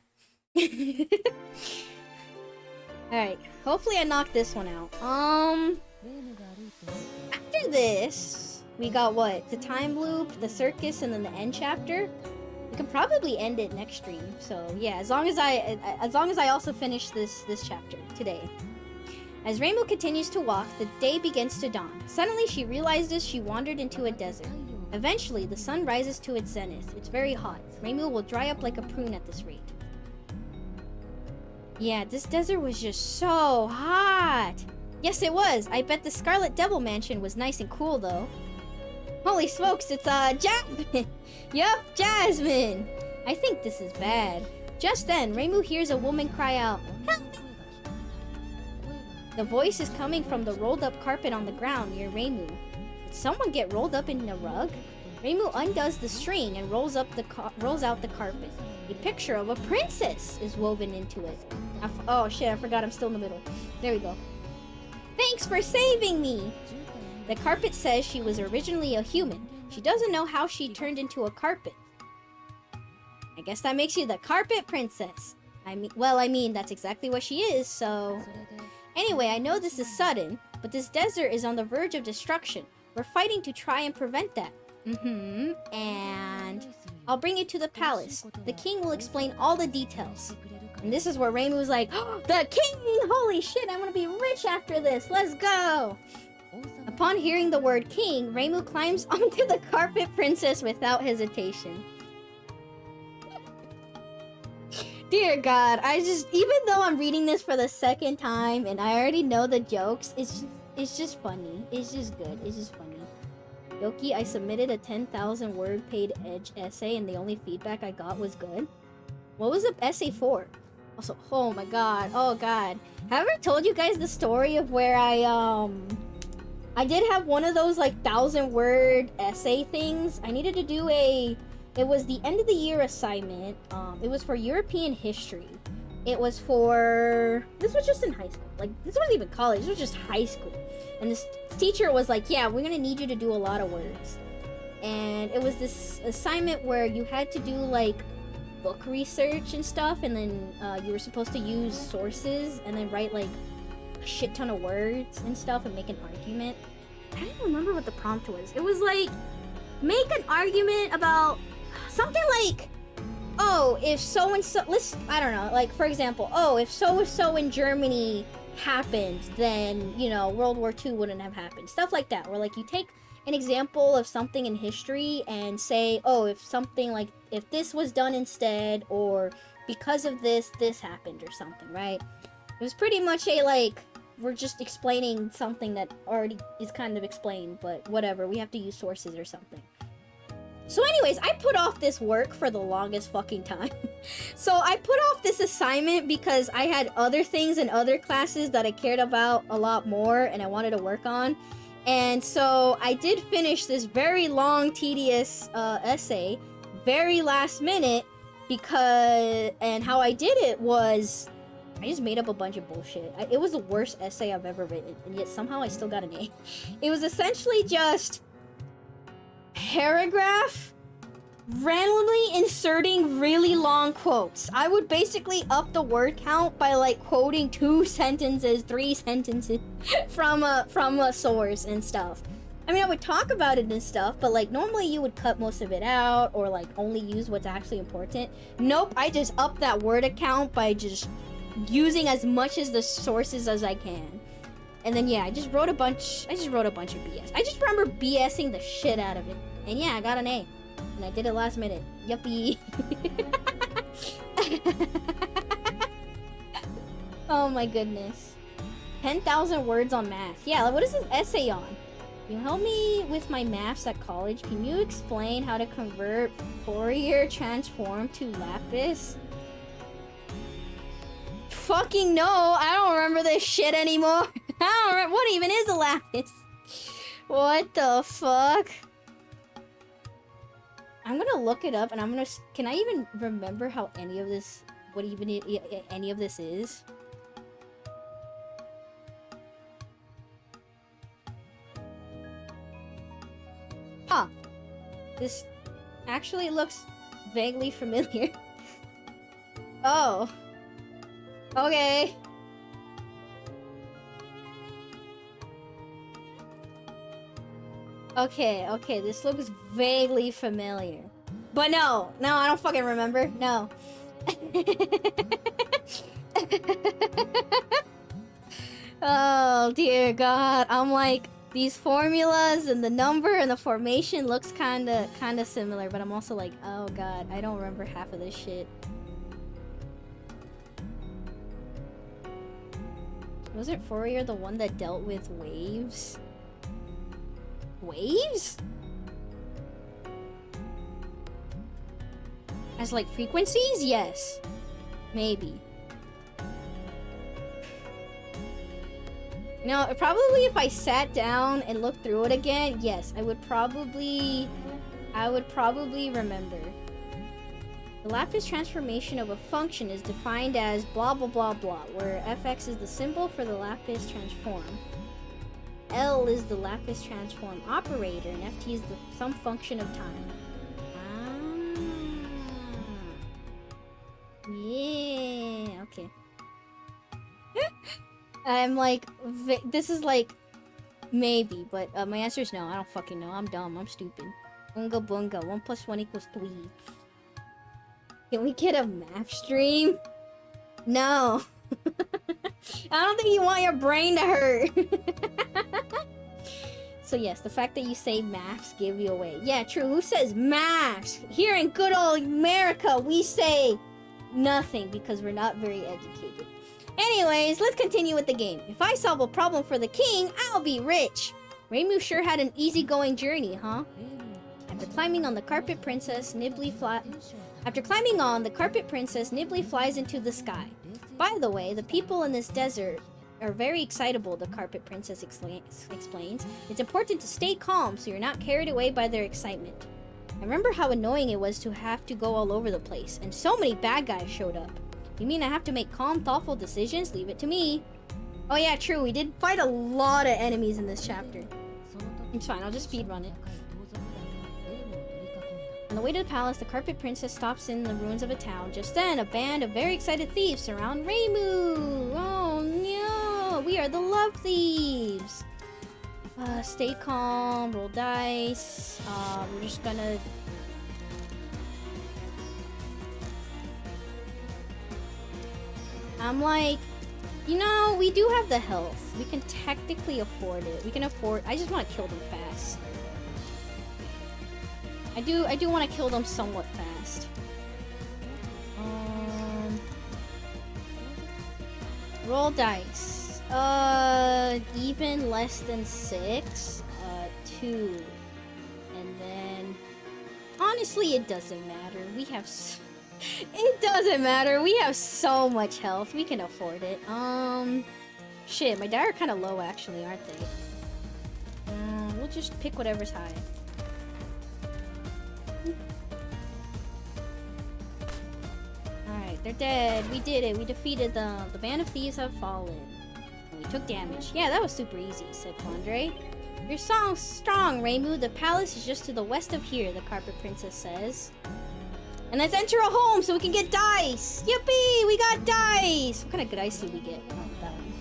S1: Alright, hopefully I knocked this one out. After this, we got what? The time loop, the circus, and then the end chapter? We can probably end it next stream. So yeah, as long as I also finish this chapter today. As Reimu continues to walk, the day begins to dawn. Suddenly, she realizes she wandered into a desert. Eventually, the sun rises to its zenith. It's very hot. Reimu will dry up like a prune at this rate. Yeah, this desert was just so hot. Yes, it was. I bet the Scarlet Devil Mansion was nice and cool, though. Holy smokes, it's, Jasmine! Yup, Jasmine! I think this is bad. Just then, Reimu hears a woman cry out, "Help me!" The voice is coming from the rolled-up carpet on the ground near Reimu. Did someone get rolled up in a rug? Reimu undoes the string and rolls out the carpet. A picture of a princess is woven into it. Oh shit, I forgot I'm still in the middle. There we go. Thanks for saving me! The carpet says she was originally a human. She doesn't know how she turned into a carpet. I guess that makes you the carpet princess. I mean, that's exactly what she is, so... Anyway, I know this is sudden, but this desert is on the verge of destruction. We're fighting to try and prevent that. And... I'll bring you to the palace. The king will explain all the details. And this is where Reimu was like, oh, the king! Holy shit, I'm gonna be rich after this. Let's go! Upon hearing the word king, Reimu climbs onto the carpet princess without hesitation. Dear God, even though I'm reading this for the second time and I already know the jokes, it's just funny. It's just good. It's just funny. Yoki, I submitted a 10,000 word paid edge essay and the only feedback I got was good. What was the essay for? Also, oh my God. Oh God. Have I ever told you guys the story of where I did have one of those like 1,000 word essay things. I needed to do it was the end of the year assignment. It was for European history. It was for, this was just in high school. Like, this wasn't even college, this was just high school. And this teacher was like, yeah, we're gonna need you to do a lot of words. And it was this assignment where you had to do like book research and stuff, and then you were supposed to use sources and then write like a shit ton of words and stuff and make an argument. I don't even remember what the prompt was. It was like, make an argument about something like, oh, if so-and-so, I don't know, like, for example, oh, if so-and-so in Germany happened, then, you know, World War II wouldn't have happened. Stuff like that, where, like, you take an example of something in history and say, oh, if something, like, if this was done instead, or because of this, this happened, or something, right? It was pretty much a, like, we're just explaining something that already is kind of explained, but whatever, we have to use sources or something. So anyways, I put off this work for the longest fucking time. So I put off this assignment because I had other things in other classes that I cared about a lot more and I wanted to work on. And so I did finish this very long, tedious essay, very last minute, and how I did it was, I just made up a bunch of bullshit. It was the worst essay I've ever written, and yet somehow I still got an A. It was essentially just paragraph randomly inserting really long quotes. I would basically up the word count by like quoting 2 sentences, 3 sentences from a source and stuff. I mean, I would talk about it and stuff, but like normally you would cut most of it out or like only use what's actually important. Nope, I just up that word count by just using as much as the sources as I can. And then yeah, I just wrote a bunch of BS. I just remember BSing the shit out of it. And yeah, I got an A. And I did it last minute. Yuppie. Oh my goodness. 10,000 words on math. Yeah, what is this essay on? Can you help me with my maths at college? Can you explain how to convert Fourier transform to Lapis? Fucking no, I don't remember this shit anymore. I don't remember, what even is a Lapis? What the fuck? I'm gonna look it up and I'm gonna, can I even remember how any of this, what even any of this is? Huh. This actually looks vaguely familiar. Oh. Okay. Okay, this looks vaguely familiar. But no, I don't fucking remember. No. Oh dear God, I'm like, these formulas and the number and the formation looks kinda similar, but I'm also like, oh God, I don't remember half of this shit. Wasn't Fourier the one that dealt with waves? Waves? As like frequencies? Yes. Maybe. You know, probably if I sat down and looked through it again, yes, I would probably remember. The Lapis transformation of a function is defined as blah blah blah blah, where fx is the symbol for the Lapis transform. L is the Lapis transform operator, and ft is some function of time. Yeah, okay. I'm like, this is like, maybe, but my answer is no. I don't fucking know. I'm dumb. I'm stupid. Bunga bunga. 1 + 1 = 3. Can we get a math stream? No. I don't think you want your brain to hurt. So yes, the fact that you say maths give you away. Yeah, true. Who says maths? Here in good old America, we say nothing because we're not very educated. Anyways, let's continue with the game. If I solve a problem for the king, I'll be rich. Reimu sure had an easygoing journey, huh? After climbing on the carpet princess, Nibbly flies into the sky. By the way, the people in this desert are very excitable, the carpet princess explains. It's important to stay calm so you're not carried away by their excitement. I remember how annoying it was to have to go all over the place, and so many bad guys showed up. You mean I have to make calm, thoughtful decisions? Leave it to me. Oh yeah, true. We did fight a lot of enemies in this chapter. It's fine. I'll just speedrun it. On the way to the palace, the carpet princess stops in the ruins of a town. Just then, a band of very excited thieves surround Reimu. Oh no! We are the love thieves. Stay calm. Roll dice. We're just gonna... I'm like, you know, we do have the health. We can technically afford it. We can afford... I just want to kill them fast. I do want to kill them somewhat fast. Roll dice. Even less than 6. 2. And then... Honestly, it doesn't matter. We have... It doesn't matter. We have so much health. We can afford it. Shit, my die are kind of low, actually, aren't they? We'll just pick whatever's high. Alright, they're dead. We did it. We defeated them. The band of thieves have fallen. And we took damage. Yeah, that was super easy, said Fondre. You're so strong, Reimu. The palace is just to the west of here, the carpet princess says. And let's enter a home so we can get dice! Yippee! We got dice! What kind of dice did we get? Oh, that one.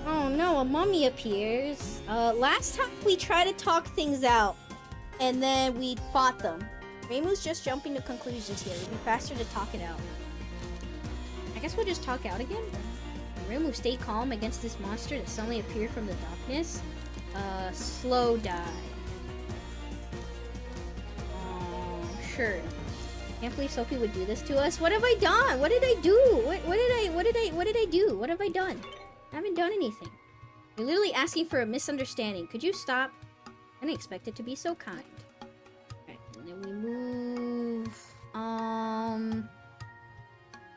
S1: Oh no, a mummy appears. Last time we tried to talk things out. And then we fought them. Reimu's just jumping to conclusions here. It'd be faster to talk it out. I guess we'll just talk out again? Reimu stayed calm against this monster that suddenly appeared from the darkness. Slow die. Sure. Can't believe Sophie would do this to us. What have I done? What did I do? What did I do? What have I done? I haven't done anything. You're literally asking for a misunderstanding. Could you stop? I didn't expect it to be so kind. Alright, and then we move.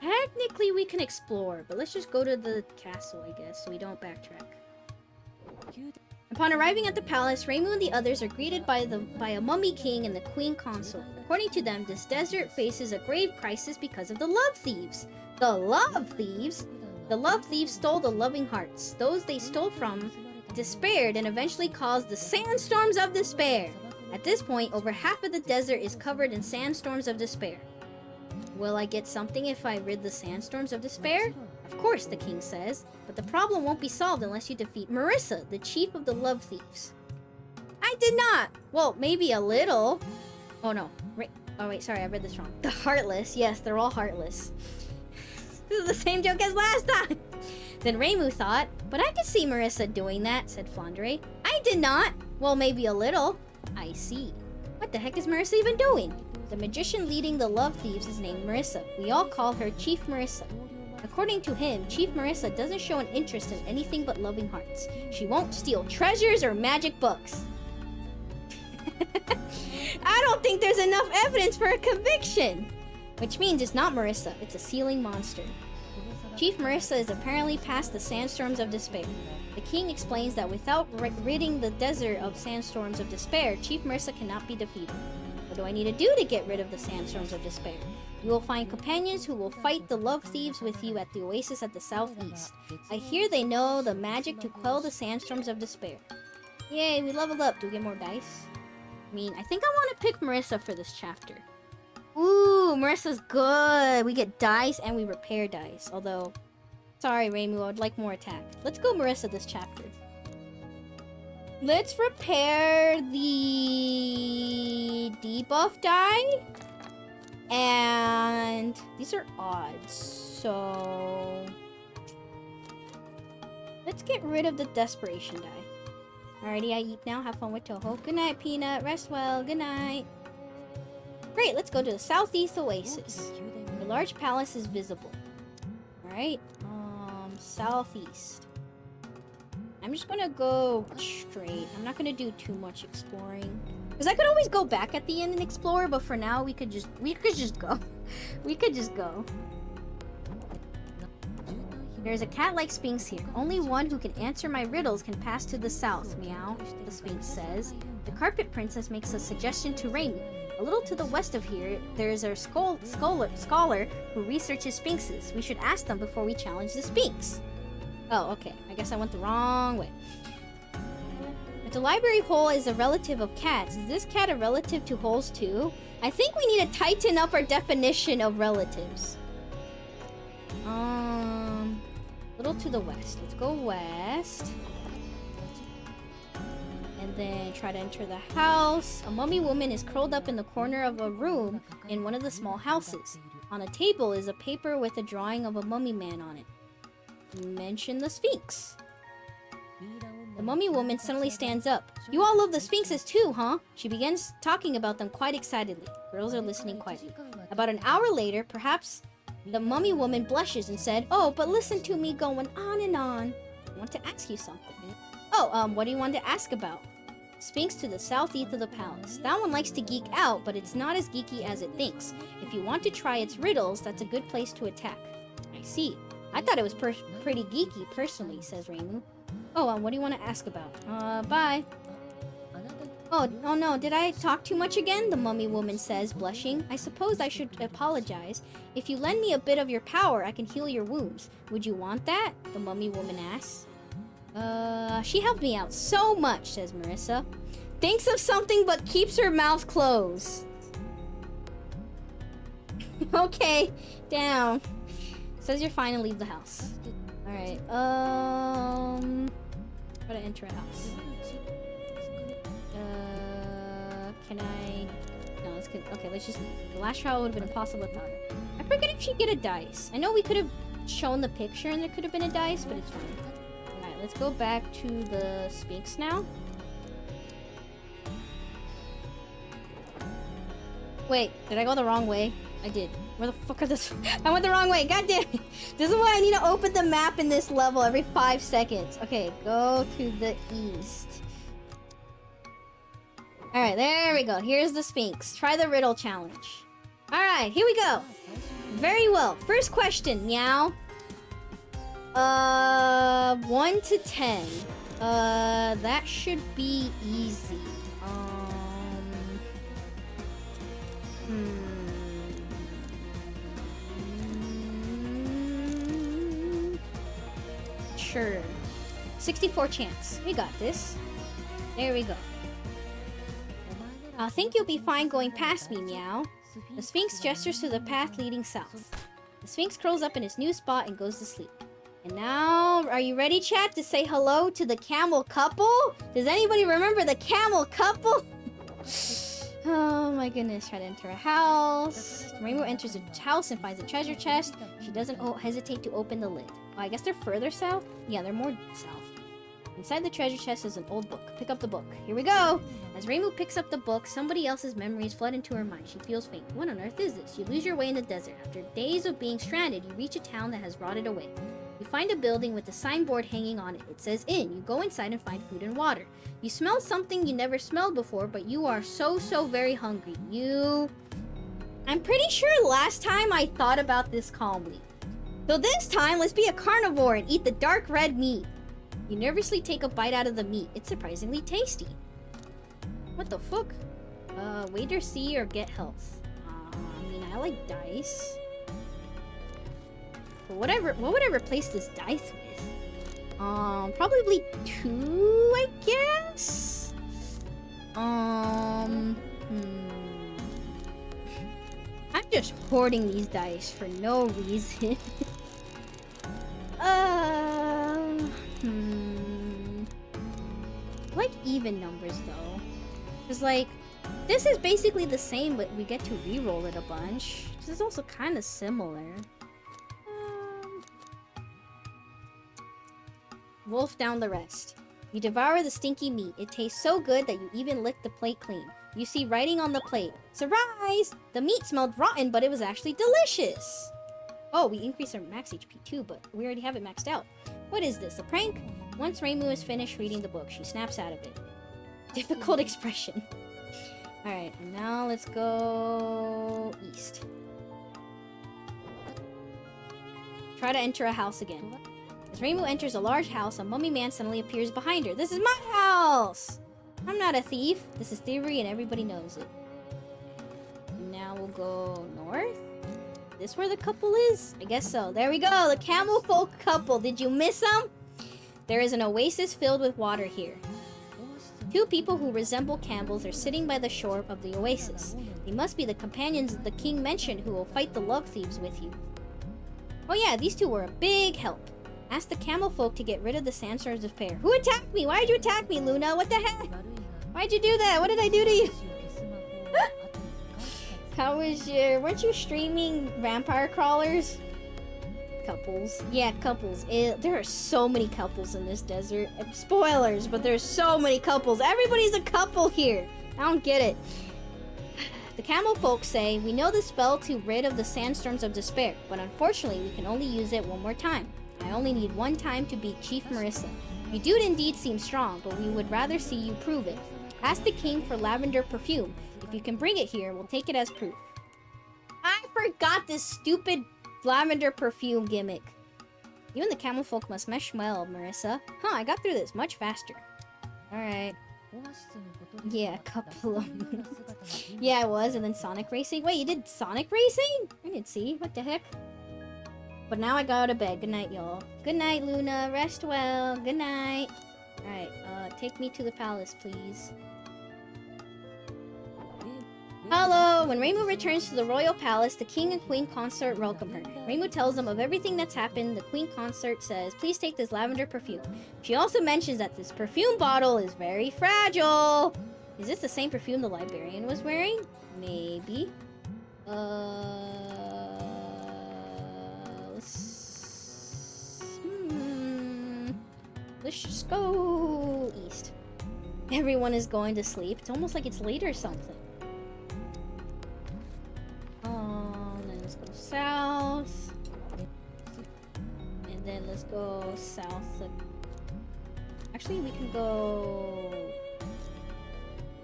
S1: Technically we can explore, but let's just go to the castle, I guess, so we don't backtrack. Upon arriving at the palace, Reimu and the others are greeted by a mummy king and the queen consort. According to them, this desert faces a grave crisis because of the love thieves. The love thieves? The love thieves stole the loving hearts. Those they stole from despaired and eventually caused the sandstorms of despair. At this point, over half of the desert is covered in sandstorms of despair. Will I get something if I rid the sandstorms of despair? Of course, the king says, but the problem won't be solved unless you defeat Marisa, the chief of the love thieves. I did not! Well, maybe a little. Oh no, Oh wait, sorry, I read this wrong. The heartless. Yes, they're all heartless. This is the same joke as last time. Then Reimu thought, but I could see Marisa doing that, said Flandre. I did not. Well, maybe a little. I see. What the heck is Marisa even doing? The magician leading the love thieves is named Marisa. We all call her Chief Marisa. According to him, Chief Marisa doesn't show an interest in anything but loving hearts. She won't steal treasures or magic books. I don't think there's enough evidence for a conviction. Which means it's not Marisa, it's a ceiling monster. Chief Marisa is apparently past the sandstorms of despair. The king explains that without ridding the desert of sandstorms of despair, Chief Marisa cannot be defeated. What do I need to do to get rid of the sandstorms of despair? You will find companions who will fight the love thieves with you at the oasis at the southeast. I hear they know the magic to quell the sandstorms of despair. Yay, we leveled up. Do we get more dice? I mean, I think I want to pick Marisa for this chapter. Ooh, Marisa's good. We get dice and we repair dice. Although, sorry, Reimu, I would like more attack. Let's go Marisa this chapter. Let's repair the debuff die. And these are odds. So let's get rid of the desperation die. Alrighty, I eat now. Have fun with Toho. Good night, Peanut. Rest well. Good night. Great, let's go to the southeast oasis. The large palace is visible. Alright, southeast. I'm just gonna go straight. I'm not gonna do too much exploring. Because I could always go back at the end and explore, but for now we could just go. We could just go. There's a cat-like sphinx here. Only one who can answer my riddles can pass to the south, meow, the sphinx says. The carpet princess makes a suggestion to Reimu. A little to the west of here, there's a scholar who researches sphinxes. We should ask them before we challenge the sphinx. Oh, okay. I guess I went the wrong way. If the library hole is a relative of cats, is this cat a relative to holes too? I think we need to tighten up our definition of relatives. Little to the west. Let's go west. And then try to enter the house. A mummy woman is curled up in the corner of a room in one of the small houses. On a table is a paper with a drawing of a mummy man on it. Mention the Sphinx. The mummy woman suddenly stands up. You all love the Sphinxes too, huh? She begins talking about them quite excitedly. Girls are listening quietly. About an hour later, perhaps, the mummy woman blushes and said, "Oh, but listen to me going on and on. I want to ask you something." "Oh, what do you want to ask about?" Sphinx to the southeast of the palace. That one likes to geek out, but it's not as geeky as it thinks. If you want to try its riddles, that's a good place to attack. I see. I thought it was pretty geeky, personally, says Reimu. Oh, what do you want to ask about? Bye. Oh no, did I talk too much again? The mummy woman says, blushing. I suppose I should apologize. If you lend me a bit of your power, I can heal your wounds. Would you want that? The mummy woman asks. She helped me out so much, says Marisa. Thinks of something but keeps her mouth closed. Okay, down. Says you're fine and leave the house. Alright, try to enter a house. Can I... No, let's get... Okay, let's just... The last trial would have been impossible without her. I forget if she'd get a dice. I know we could have shown the picture and there could have been a dice, but it's fine. Alright, let's go back to the Sphinx now. Wait, did I go the wrong way? I did. Where the fuck are this? I went the wrong way. God damn it. This is why I need to open the map in this level every 5 seconds. Okay, go to the east. Alright, there we go. Here's the Sphinx. Try the riddle challenge. Alright, here we go. Very well. First question, meow. 1 to 10. That should be easy. Sure. 64 chance. We got this. There we go. I think you'll be fine going past me, meow. The Sphinx gestures to the path leading south. The Sphinx curls up in its new spot and goes to sleep. And now, are you ready, chat, to say hello to the camel couple? Does anybody remember the camel couple? Oh my goodness, try to enter a house. Reimu enters a house and finds a treasure chest. She doesn't hesitate to open the lid. Oh, I guess they're further south? Yeah, they're more south. Inside the treasure chest is an old book. Pick up the book. Here we go! As Reimu picks up the book, somebody else's memories flood into her mind. She feels faint. What on earth is this? You lose your way in the desert. After days of being stranded, you reach a town that has rotted away. You find a building with a signboard hanging on it. It says inn. You go inside and find food and water. You smell something you never smelled before, but you are so very hungry. I'm pretty sure last time I thought about this calmly. So this time, let's be a carnivore and eat the dark red meat. You nervously take a bite out of the meat. It's surprisingly tasty. What the fuck? Wait or see or get health. I mean, I like dice. But what would I replace this dice with? Probably 2, I guess? I'm just hoarding these dice for no reason. I like even numbers though. Cause like, this is basically the same, but we get to re-roll it a bunch. This is also kind of similar. Wolf down the rest. You devour the stinky meat. It tastes so good that you even lick the plate clean. You see writing on the plate. Surprise! The meat smelled rotten, but it was actually delicious. Oh, we increased our max HP too, but we already have it maxed out. What is this, a prank? Once Reimu is finished reading the book, she snaps out of it. Difficult expression. Alright, now let's go east. Try to enter a house again. As Reimu enters a large house, a mummy man suddenly appears behind her. This is my house! I'm not a thief. This is theory and everybody knows it. Now we'll go north? This where the couple is? I guess so. There we go, the camel folk couple. Did you miss them? There is an oasis filled with water here. 2 people who resemble camels are sitting by the shore of the oasis. They must be the companions the king mentioned who will fight the love thieves with you. Oh yeah, these 2 were a big help. Ask the camel folk to get rid of the sandstorms of despair. Who attacked me? Why did you attack me, Luna? What the heck? Why'd you do that? What did I do to you? How was your... Weren't you streaming vampire crawlers? Couples. Yeah, couples. There are so many couples in this desert. Spoilers, but there's so many couples. Everybody's a couple here. I don't get it. The camel folk say, we know the spell to rid of the sandstorms of despair, but unfortunately we can only use it one more time. I only need one time to beat Chief Marisa. You do indeed seem strong, but we would rather see you prove it. Ask the king for lavender perfume. If you can bring it here, we'll take it as proof. I forgot this stupid lavender perfume gimmick. You and the camel folk must mesh well, Marisa. Huh, I got through this much faster. Alright. Yeah, a couple of yeah, I was, and then Sonic Racing. Wait, you did Sonic Racing? I didn't see. What the heck? But now I go to bed. Good night, y'all. Good night, Luna. Rest well. Good night. Alright, take me to the palace, please. Hello! When Reimu returns to the royal palace, the king and queen consort welcome her. Reimu tells them of everything that's happened. The queen consort says, please take this lavender perfume. She also mentions that this perfume bottle is very fragile. Is this the same perfume the librarian was wearing? Maybe. Let's just go east. Everyone is going to sleep. It's almost like it's late or something. Then let's go south. And then let's go south. Actually, we can go...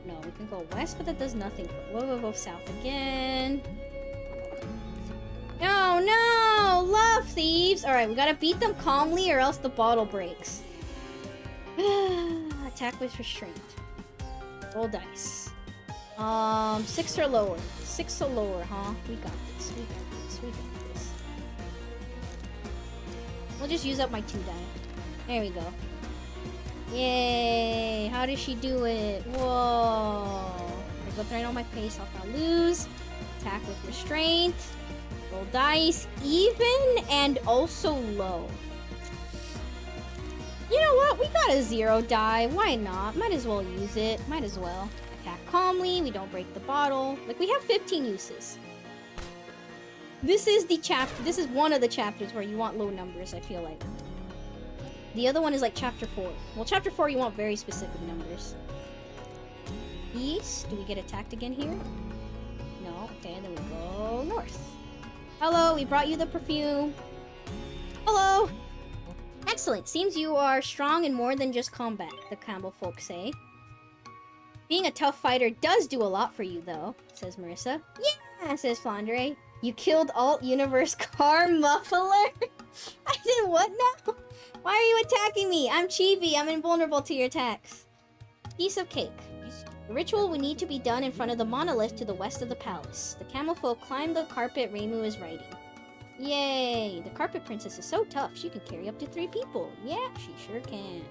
S1: No, we can go west, but that does nothing. We'll go south again. No, no! Love thieves! Alright, we gotta beat them calmly or else the bottle breaks. Attack with restraint. Roll dice. 6 or lower. 6 or lower, huh? We got this. We got this. We got this. We'll just use up my 2 die. There we go. Yay! How did she do it? Whoa! I go through all my pace. I'll lose. Attack with restraint. Roll dice. Even and also low. You know what? We got a 0 die. Why not? Might as well use it. Might as well. Attack calmly, we don't break the bottle. Like, we have 15 uses. This is one of the chapters where you want low numbers, I feel like. The other one is like chapter 4. Well, chapter 4 you want very specific numbers. East, do we get attacked again here? No, okay, then we go north. Hello, we brought you the perfume. Hello! Excellent, seems you are strong in more than just combat, the Campbell folk say. Being a tough fighter does do a lot for you, though, says Marisa. Yeah, says Flandre. You killed Alt-Universe Car Muffler? I did what now? Why are you attacking me? I'm Chibi. I'm invulnerable to your attacks. Piece of cake. The ritual will need to be done in front of the monolith to the west of the palace. The camel folk climb the carpet Reimu is riding. Yay! The carpet princess is so tough. She can carry up to 3 people. Yeah, she sure can.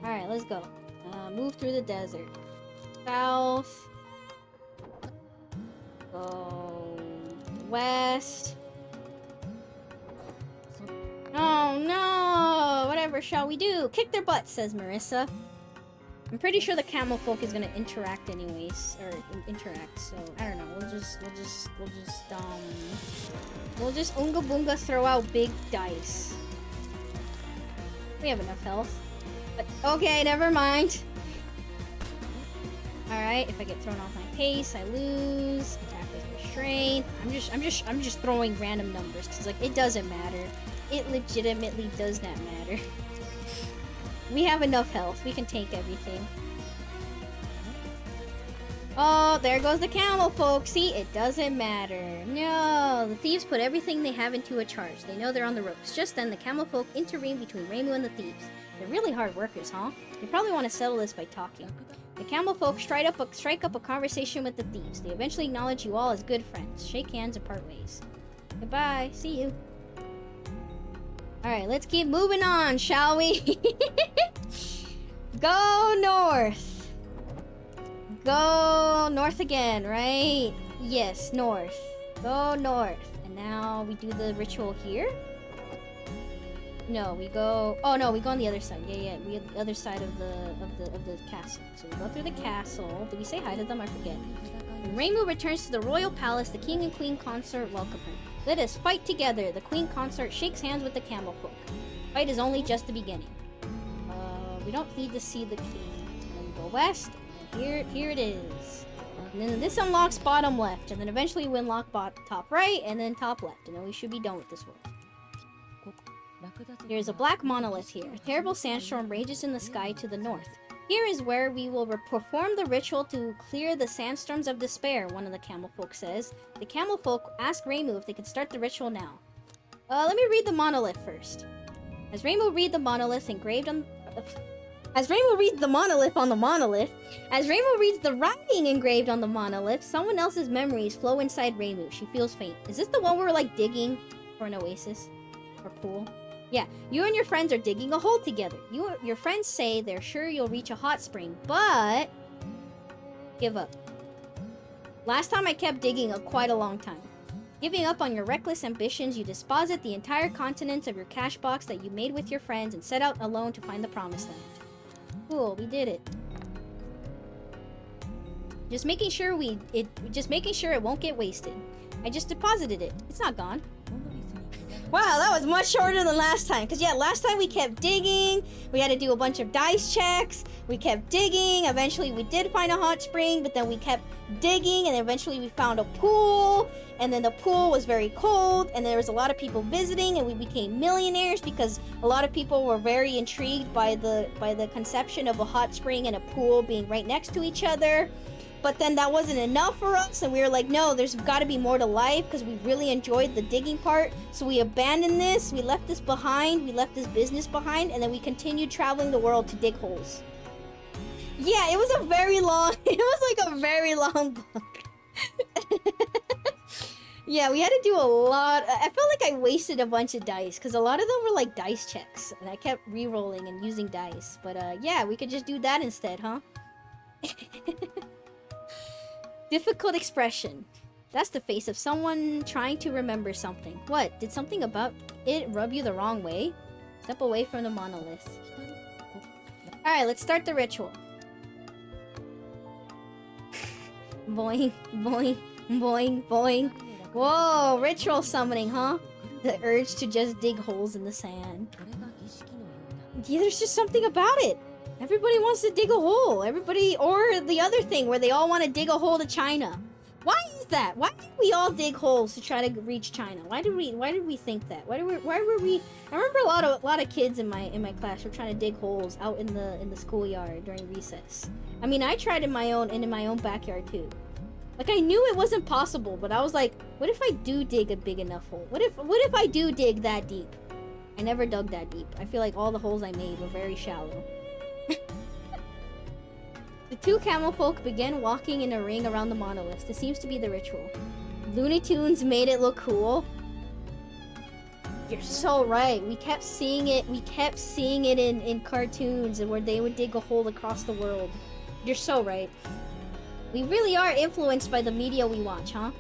S1: Alright, let's go. Move through the desert. South. Go west. Oh no! Whatever shall we do? Kick their butts, says Marisa. I'm pretty sure the camel folk is gonna interact anyways, or interact. So I don't know. We'll just unga boonga throw out big dice. We have enough health. But okay, never mind. All right, if I get thrown off my pace, I lose. Attack with restraint. I'm just throwing random numbers because like it doesn't matter. It legitimately does not matter. We have enough health. We can tank everything. Oh, there goes the camel folk. See, it doesn't matter. No, the thieves put everything they have into a charge. They know they're on the ropes. Just then, the camel folk intervene between Reimu and the thieves. They're really hard workers, huh? They probably want to settle this by talking. The camel folk strike up a conversation with the thieves. They eventually acknowledge you all as good friends. Shake hands and part ways. Goodbye. See you. Alright, let's keep moving on, shall we? Go north. Go north again, right? Yes, north. Go north. And now we do the ritual here? No, we go... Oh, no, we go on the other side. Yeah, we have the other side of the castle. So we go through the castle. Did we say hi to them? I forget. When Reimu returns to the royal palace, the king and queen consort welcome her. Let us fight together. The queen consort shakes hands with the camel folk. Fight is only just the beginning. We don't need to see the king. And then we go west. And here it is. And then this unlocks bottom left. And then eventually we unlock top right. And then top left. And then we should be done with this world. There's a black monolith here. A terrible sandstorm rages in the sky to the north. Here is where we will perform the ritual to clear the sandstorms of despair, one of the camel folk says. The camel folk ask Reimu if they can start the ritual now. Let me read the monolith first. As Reimu reads the monolith on the monolith, as Reimu reads the writing engraved on the monolith, someone else's memories flow inside Reimu. She feels faint. Is this the one where we're like digging for an oasis? Or pool? Yeah, you and your friends are digging a hole together. Your friends say they're sure you'll reach a hot spring, but... give up. Last time I kept digging quite a long time. Giving up on your reckless ambitions, you deposit the entire contents of your cash box that you made with your friends and set out alone to find the promised land. Cool, we did it. Just making sure it won't get wasted. I just deposited it. It's not gone. Wow, that was much shorter than last time. Because, yeah, last time we kept digging. We had to do a bunch of dice checks. We kept digging. Eventually, we did find a hot spring. But then we kept digging. And eventually, we found a pool. And then the pool was very cold. And there was a lot of people visiting. And we became millionaires because a lot of people were very intrigued by the conception of a hot spring and a pool being right next to each other. But then that wasn't enough for us, and we were like, no, there's got to be more to life, because we really enjoyed the digging part. So we abandoned this, we left this behind, we left this business behind, and then we continued traveling the world to dig holes. Yeah, it was a very long book. Yeah, we had to do a lot. I felt like I wasted a bunch of dice, because a lot of them were like dice checks, and I kept re-rolling and using dice. But yeah, we could just do that instead, huh? Difficult expression. That's the face of someone trying to remember something. What? Did something about it rub you the wrong way? Step away from the monolith. Alright, let's start the ritual. Boing, boing, boing, boing. Whoa, ritual summoning, huh? The urge to just dig holes in the sand. Yeah, there's just something about it. Everybody wants to dig a hole. Everybody, or the other thing where they all want to dig a hole to China. Why is that? Why did we all dig holes to try to reach China? Why did we think that? Why were we? I remember a lot of kids in my class were trying to dig holes out in the schoolyard during recess. I mean, I tried in my own backyard too. Like, I knew it wasn't possible, but I was like, what if I do dig a big enough hole? What if I do dig that deep? I never dug that deep. I feel like all the holes I made were very shallow. The two camel folk began walking in a ring around the monolith. This seems to be the ritual. Looney Tunes made it look cool. You're so right. We kept seeing it. We kept seeing it in cartoons where they would dig a hole across the world. You're so right. We really are influenced by the media we watch, huh?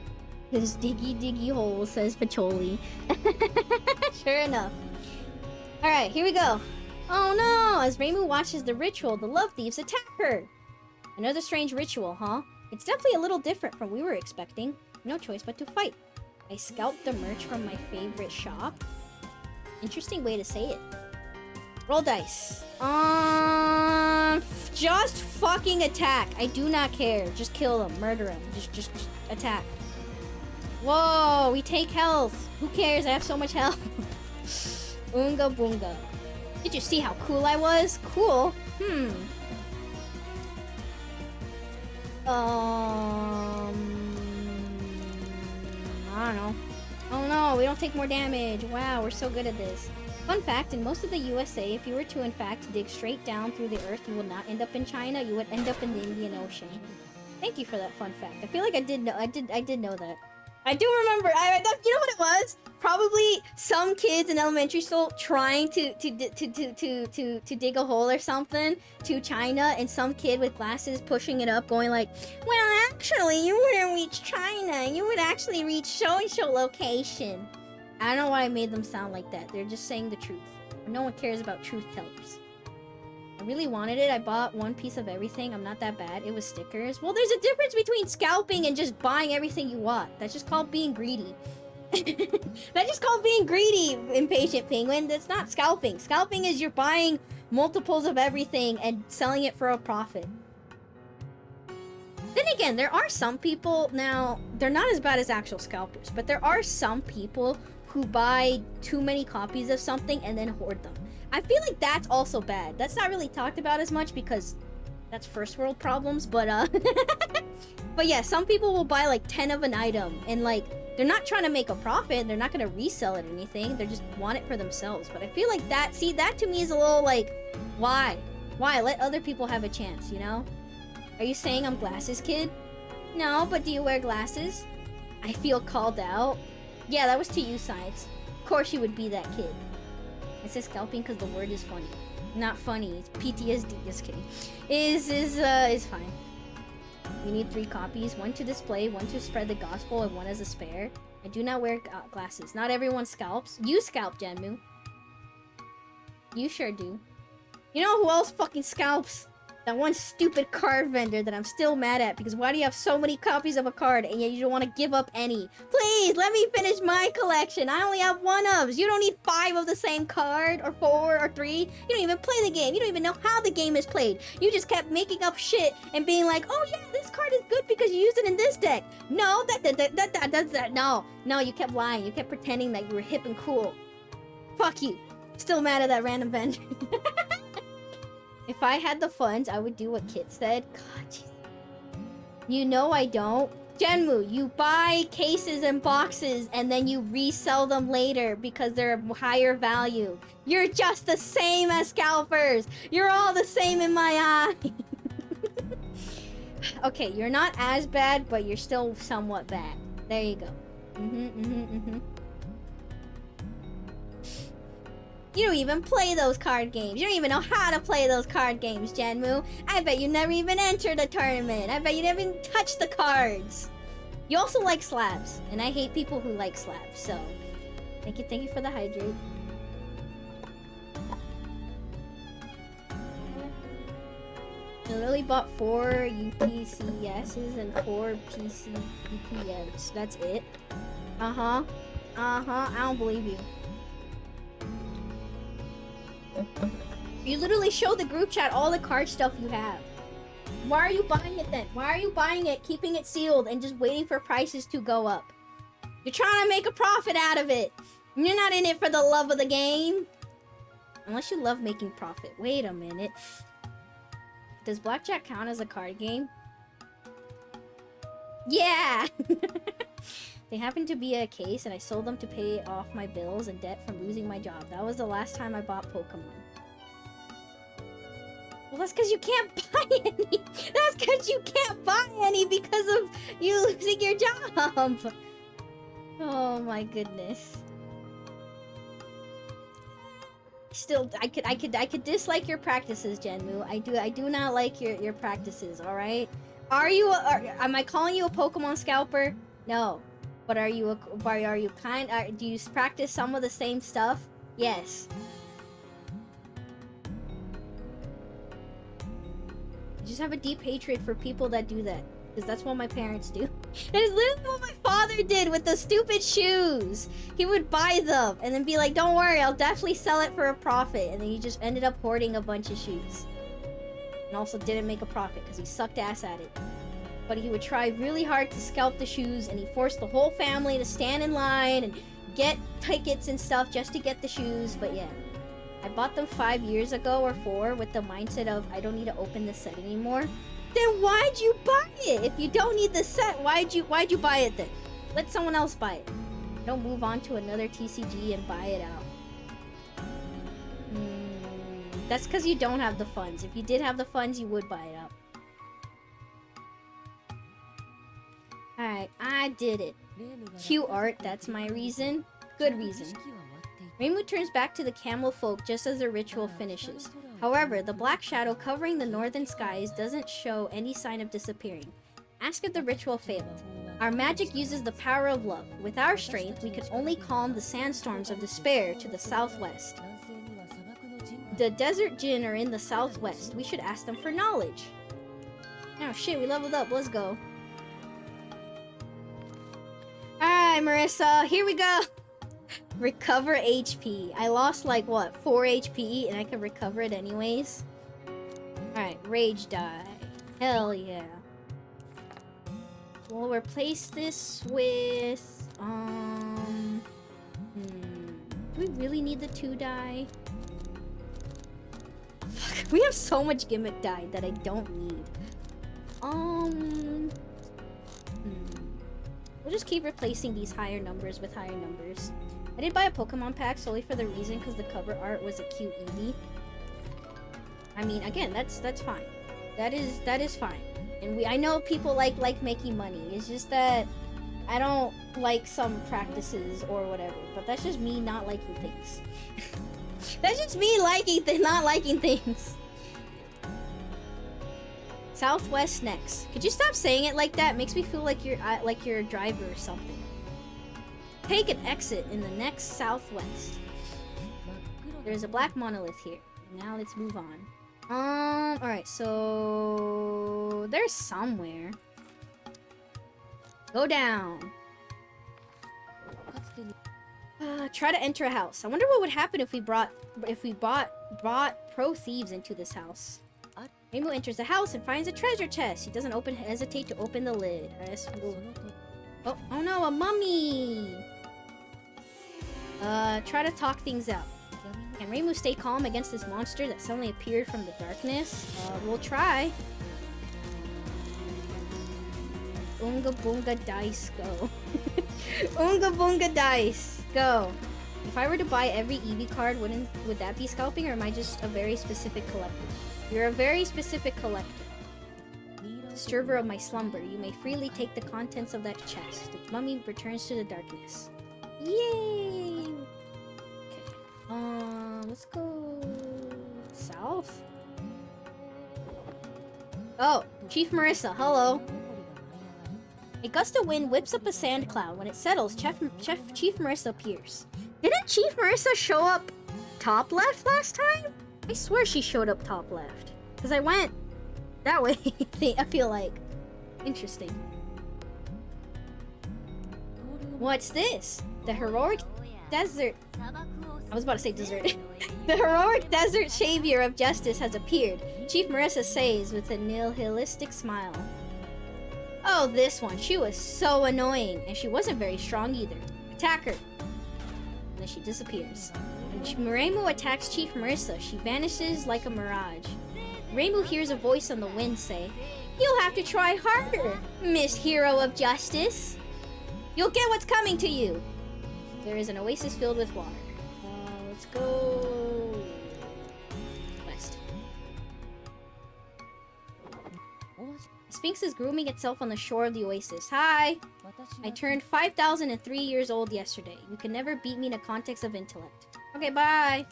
S1: This diggy hole, says Pacholi. Sure enough. Alright, here we go. Oh no! As Reimu watches the ritual, the love thieves attack her. Another strange ritual, huh? It's definitely a little different from what we were expecting. No choice but to fight. I scalped the merch from my favorite shop. Interesting way to say it. Roll dice. Just fucking attack. I do not care. Just kill them. Murder them. Just attack. Whoa, we take health. Who cares? I have so much health. Oonga boonga. Did you see how cool I was? Cool? I don't know. Oh no, we don't take more damage. Wow, we're so good at this. Fun fact, in most of the USA, if you were to in fact dig straight down through the earth, you would not end up in China, you would end up in the Indian Ocean. Thank you for that fun fact. I feel like I did know that. I do remember, you know what it was? Probably some kids in elementary school trying to dig a hole or something to China, and some kid with glasses pushing it up going like, well, actually, you wouldn't reach China. You would actually reach so-and-so location. I don't know why I made them sound like that. They're just saying the truth. No one cares about truth tellers. I really wanted it. I bought one piece of everything. I'm not that bad. It was stickers. Well, there's a difference between scalping and just buying everything you want. That's just called being greedy. That's just called being greedy, impatient penguin. That's not scalping. Scalping is you're buying multiples of everything and selling it for a profit. Then again, there are some people, now, they're not as bad as actual scalpers, but there are some people who buy too many copies of something and then hoard them. I feel like that's also bad. That's not really talked about as much because that's first world problems, but but yeah, some people will buy like 10 of an item and like they're not trying to make a profit, they're not going to resell it or anything, they just want it for themselves. But I feel like that, see, that to me is a little like, why let other people have a chance, you know? Are you saying I'm glasses kid? No, but do you wear glasses? I feel called out. Yeah, that was to you, Science. Of course you would be that kid. It says scalping because the word is funny. Not funny, it's PTSD, just kidding. Is fine. We need 3 copies, 1 to display, 1 to spread the gospel, and 1 as a spare. I do not wear glasses. Not everyone scalps. You scalp, Janmu. You sure do. You know who else fucking scalps? That one stupid card vendor that I'm still mad at, because why do you have so many copies of a card and yet you don't want to give up any? Please, let me finish my collection. I only have 1 of. You don't need 5 of the same card, or 4, or 3. You don't even play the game. You don't even know how the game is played. You just kept making up shit and being like, oh yeah, this card is good because you used it in this deck. No, no, you kept lying. You kept pretending that you were hip and cool. Fuck you. Still mad at that random vendor. If I had the funds, I would do what Kit said. God, jeez. You know I don't. Genmu, you buy cases and boxes and then you resell them later because they're of higher value. You're just the same as scalpers. You're all the same in my eye. Okay, you're not as bad, but you're still somewhat bad. There you go. You don't even play those card games. You don't even know how to play those card games, Janmu. I bet you never even entered a tournament. I bet you never even touched the cards. You also like slabs, and I hate people who like slabs, so thank you for the hydrate. I literally bought 4 UPCSs and 4 PCPMs. That's it. Uh-huh. I don't believe you. You literally show the group chat all the card stuff you have. Why are you buying it then? Why are you buying it, keeping it sealed, and just waiting for prices to go up? You're trying to make a profit out of it. You're not in it for the love of the game. Unless you love making profit. Wait a minute. Does blackjack count as a card game? Yeah! They happened to be a case and I sold them to pay off my bills and debt from losing my job. That was the last time I bought Pokemon. Well, that's because you can't buy any! That's because you can't buy any because of you losing your job! Oh my goodness. Still, I could dislike your practices, Genmu. I do not like your practices, alright? Am I calling you a Pokemon scalper? No. But do you practice some of the same stuff? Yes. I just have a deep hatred for people that do that. Because that's what my parents do. That is literally what my father did with the stupid shoes. He would buy them and then be like, don't worry, I'll definitely sell it for a profit. And then he just ended up hoarding a bunch of shoes. And also didn't make a profit because he sucked ass at it. But he would try really hard to scalp the shoes, and he forced the whole family to stand in line and get tickets and stuff just to get the shoes. But yeah, I bought them 5 years ago or 4 with the mindset of I don't need to open this set anymore. Then why'd you buy it? If you don't need the set, why'd you buy it then? Let someone else buy it. Don't move on to another TCG and buy it out. That's because you don't have the funds. If you did have the funds, you would buy it out. Alright, I did it. Cute art, that's my reason. Good reason. Reimu turns back to the camel folk just as the ritual finishes. However, the black shadow covering the northern skies doesn't show any sign of disappearing. Ask if the ritual failed. Our magic uses the power of love. With our strength, we can only calm the sandstorms of despair to the southwest. The desert djinn are in the southwest. We should ask them for knowledge. Oh shit, we leveled up. Let's go. Alright, Marisa, here we go. Recover HP. I lost like what, 4 HP and I can recover it anyways. Alright, rage die. Hell yeah. We'll replace this with do we really need the 2 die? Fuck, we have so much gimmick die that I don't need. We'll just keep replacing these higher numbers with higher numbers. I did buy a Pokemon pack solely for the reason because the cover art was a cute Eevee. I mean, again, that's fine. That is fine. And I know people like making money. It's just that I don't like some practices or whatever. But that's just me not liking things. That's just me not liking things. Southwest next. Could you stop saying it like that? Makes me feel like you're a driver or something. Take an exit in the next southwest. There's a black monolith here. Now let's move on. Alright, so there's somewhere. Go down. Try to enter a house. I wonder what would happen if we brought pro thieves into this house. Reimu enters the house and finds a treasure chest. He doesn't hesitate to open the lid. Oh no, a mummy! Try to talk things out. Can Reimu stay calm against this monster that suddenly appeared from the darkness? We'll try. Oonga boonga dice, go. Oonga boonga dice, go. If I were to buy every Eevee card, would that be scalping, or am I just a very specific collector? You're a very specific collector. Disturber of my slumber, you may freely take the contents of that chest. The mummy returns to the darkness. Yay! Okay. Let's go south. Oh, Chief Marisa, hello. A gust of wind whips up a sand cloud. When it settles, Chief Marisa appears. Didn't Chief Marisa show up top left last time? I swear she showed up top left. Because I went that way. I feel like interesting. What's this? The heroic desert. I was about to say dessert. The heroic desert savior of justice has appeared. Chief Marisa says with a nihilistic smile. Oh, this one. She was so annoying, and she wasn't very strong either. Attack her. And then she disappears. When Reimu attacks Chief Marisa, she vanishes like a mirage. Reimu hears a voice on the wind say, "You'll have to try harder, Miss Hero of Justice. You'll get what's coming to you." There is an oasis filled with water. Let's go west. A sphinx is grooming itself on the shore of the oasis. Hi! I turned 5,003 years old yesterday. You can never beat me in a context of intellect. Okay, bye.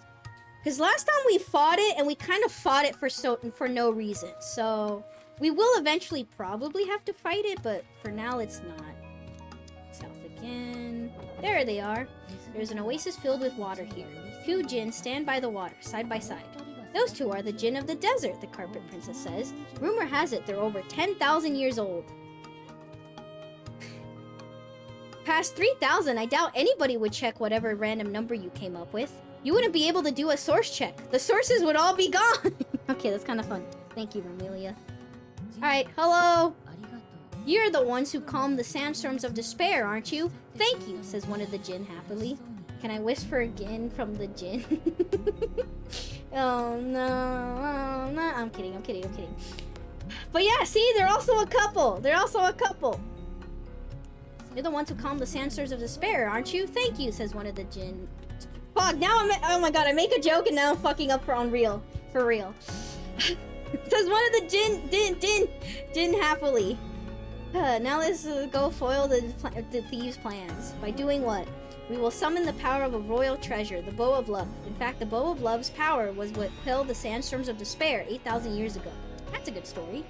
S1: Because last time we fought it, and we kind of fought it for no reason. So, we will eventually probably have to fight it, but for now, it's not. South again. There they are. There's an oasis filled with water here. Two djinns stand by the water, side by side. Those two are the djinn of the desert, the Carpet Princess says. Rumor has it they're over 10,000 years old. Past 3,000, I doubt anybody would check whatever random number you came up with. You wouldn't be able to do a source check. The sources would all be gone. Okay, that's kind of fun. Thank you, Romelia. Alright, hello. You're the ones who calmed the sandstorms of despair, aren't you? Thank you, says one of the djinn happily. Can I whisper again from the djinn? Oh no, I'm kidding. But yeah, see, they're also a couple. You're the ones who calmed the sandstorms of despair, aren't you? Thank you, says one of the djinn. Fuck, now oh my god, I make a joke and now I'm fucking up for real. Says one of the djinn happily. Now let's go foil the thieves' plans. By doing what? We will summon the power of a royal treasure, the Bow of Love. In fact, the Bow of Love's power was what quelled the sandstorms of despair 8,000 years ago. That's a good story.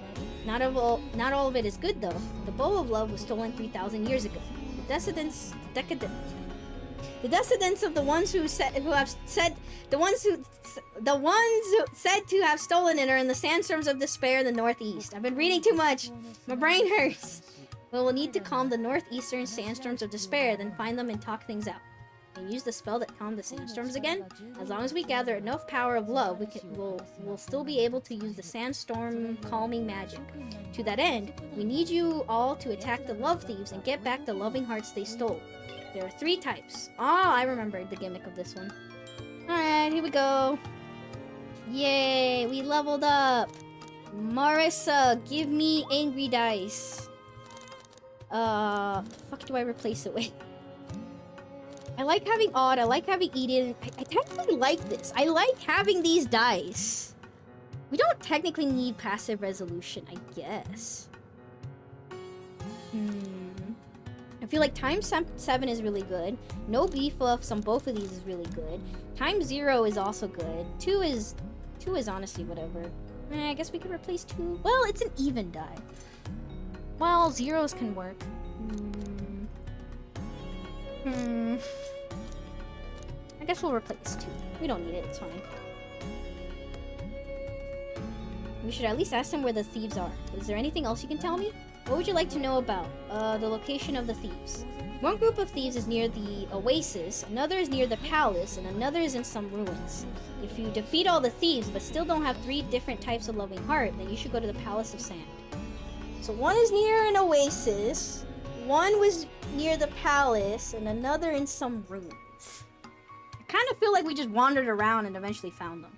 S1: Not all of it is good though. The Bow of Love was stolen 3,000 years ago. The descendants of the ones who said to have stolen it are in the sandstorms of despair in the northeast. I've been reading too much. My brain hurts. We'll need to calm the northeastern sandstorms of despair, then find them and talk things out. And use the spell that calmed the sandstorms again. As long as we gather enough power of love, we'll still be able to use the sandstorm calming magic. To that end, we need you all to attack the love thieves and get back the loving hearts they stole. There are 3 types. Oh, I remembered the gimmick of this one. Alright, here we go. Yay, we leveled up. Marisa, give me angry dice. Fuck do I replace it with? I like having odd, I like having Eden. I technically like this. I like having these dice. We don't technically need passive resolution, I guess. I feel like times 7 is really good. No debuffs on both of these is really good. Times 0 is also good. 2 is honestly whatever. I guess we could replace 2. Well, it's an even die. Well, 0s can work. I guess we'll replace 2. We don't need it, it's fine. We should at least ask them where the thieves are. Is there anything else you can tell me? What would you like to know about? The location of the thieves. One group of thieves is near the oasis, another is near the palace, and another is in some ruins. If you defeat all the thieves but still don't have 3 different types of loving heart, then you should go to the Palace of Sand. So one is near an oasis, one was near the palace, and another in some ruins. I kind of feel like we just wandered around and eventually found them.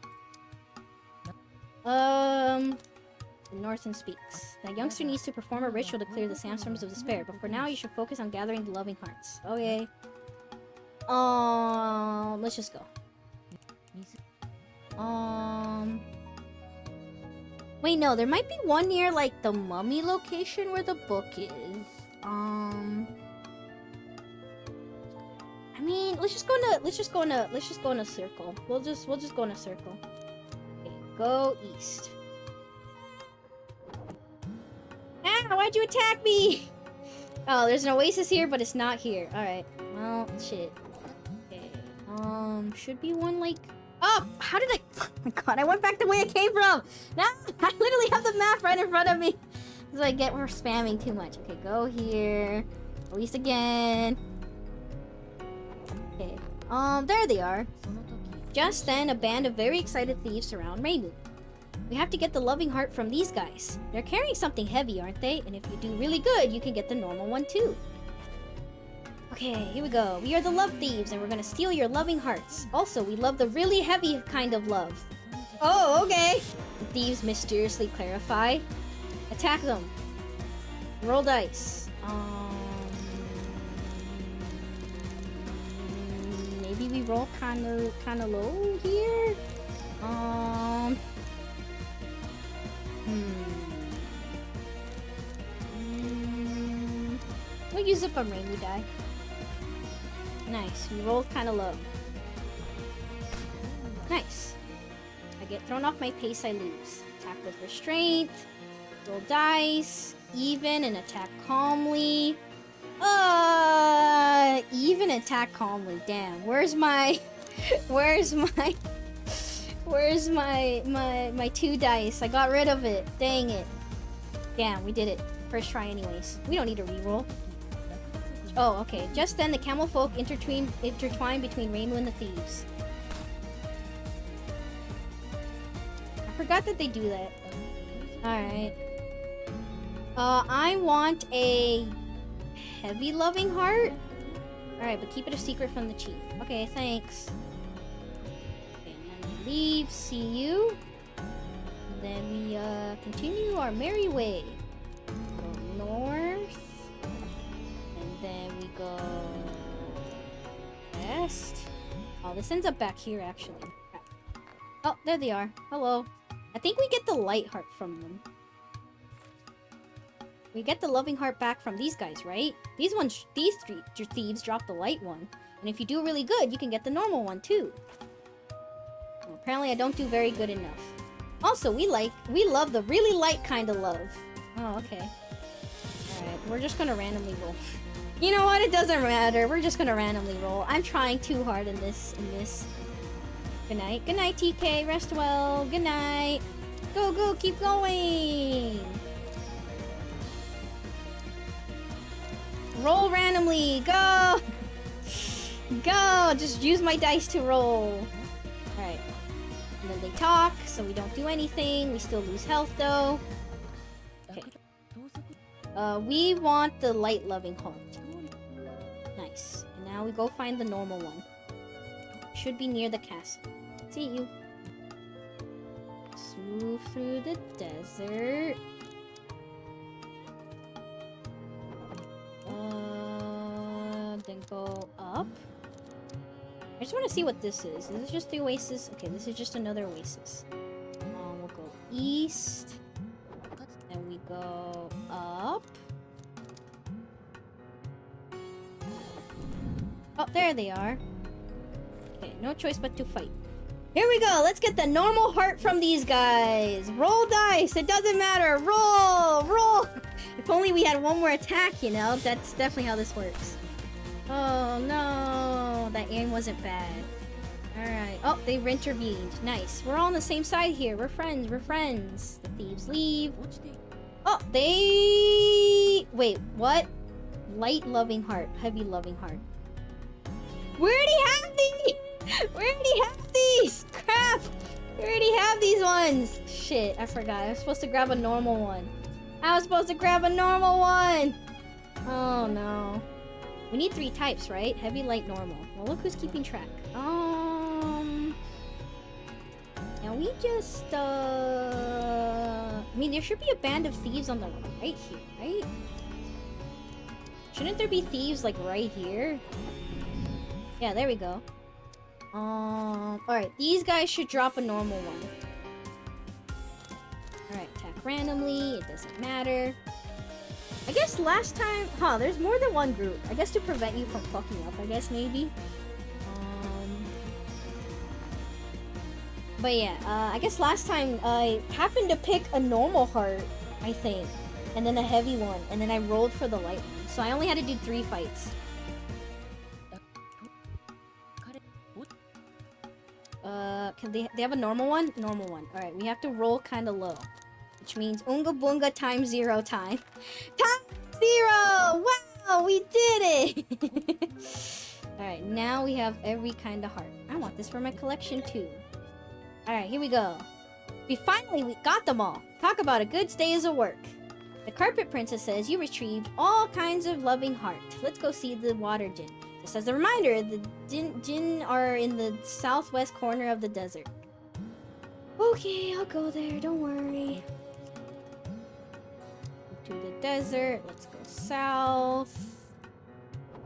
S1: The Northern speaks. That youngster needs to perform a ritual to clear the sandstorms of despair, but for now you should focus on gathering the loving hearts. Okay. Let's just go. Wait, no, there might be one near, like, the mummy location where the book is. I mean, let's just go in a circle. We'll just go in a circle. Okay, go east. Ah, why'd you attack me? Oh, there's an oasis here, but it's not here. Alright. Well, shit. Okay. Should be one, like, Oh, how did I... Oh my god, I went back the way I came from! Now, I literally have the map right in front of me. So I get we're spamming too much. Okay, go here. Release again. Okay. There they are. Just then, a band of very excited thieves surround Reimu. We have to get the loving heart from these guys. They're carrying something heavy, aren't they? And if you do really good, you can get the normal one too. Okay, here we go. We are the love thieves, and we're gonna steal your loving hearts. Also, we love the really heavy kind of love. Oh, okay. The thieves mysteriously clarify. Attack them. Roll dice. Maybe we roll kind of low here. We'll use up a Reimu die. Nice. We rolled kind of low. Nice. I get thrown off my pace. I lose. Attack with restraint. Roll dice. Even and attack calmly. Even attack calmly. Damn. Where's my two dice? I got rid of it. Dang it. Damn, we did it. First try anyways. We don't need a reroll. Oh, okay. Just then, the camel folk intertwine between Reimu and the thieves. I forgot that they do that. Alright. I want a heavy loving heart. Alright, but keep it a secret from the chief. Okay, thanks. Okay, and then we leave. See you. And then we continue our merry way. Go north. And then we go west. Oh, this ends up back here actually. Oh, there they are. Hello. I think we get the light heart from them. We get the loving heart back from these guys, right? These three thieves drop the light one. And if you do really good, you can get the normal one too. Well, apparently I don't do very good enough. Also, we love the really light kind of love. Oh, okay. Alright, we're just gonna randomly roll. You know what? It doesn't matter. We're just gonna randomly roll. I'm trying too hard in this. Good night. Good night, TK. Rest well. Good night. Go, go. Keep going. Roll randomly. Go. Go. Just use my dice to roll. Alright. And then they talk, so we don't do anything. We still lose health, though. Okay. We want the light loving heart. Nice. And now we go find the normal one. Should be near the castle. See you. Let's move through the desert. Then go up. I just want to see what this is. Is this just the oasis? Okay, this is just another oasis. We'll go east. Then we go up. Oh, there they are. Okay, no choice but to fight. Here we go. Let's get the normal heart from these guys. Roll dice. It doesn't matter. Roll. Roll. If only we had one more attack, you know? That's definitely how this works. Oh, no. That aim wasn't bad. Alright. Oh, they've intervened. Nice. We're all on the same side here. We're friends. We're friends. The thieves leave. Oh, they... Wait, what? Light loving heart. Heavy loving heart. We already have these! We already have these! Crap! We already have these ones! Shit, I forgot. I was supposed to grab a normal one. I was supposed to grab a normal one! Oh, no. We need 3 types, right? Heavy, light, normal. Well, look who's keeping track. Now we just, I mean, there should be a band of thieves on the right here, right? Shouldn't there be thieves, like, right here? Yeah, there we go. Alright, these guys should drop a normal one. Alright, attack randomly, it doesn't matter. I guess last time... Huh, there's more than one group. I guess to prevent you from fucking up, I guess, maybe. But yeah, I guess last time I happened to pick a normal heart, I think. And then a heavy one. And then I rolled for the light one. So I only had to do 3 fights. Can they have a normal one? Normal one. Alright, we have to roll kind of low. Which means Unga Boonga times 0 time. Time 0! Wow, we did it! Alright, now we have every kind of heart. I want this for my collection too. Alright, here we go. We got them all. Talk about a good day's of work. The Carpet Princess says you retrieved all kinds of loving heart. Let's go see the water djinn. Just as a reminder, the djinn are in the southwest corner of the desert. Okay, I'll go there, don't worry. To the desert, let's go south.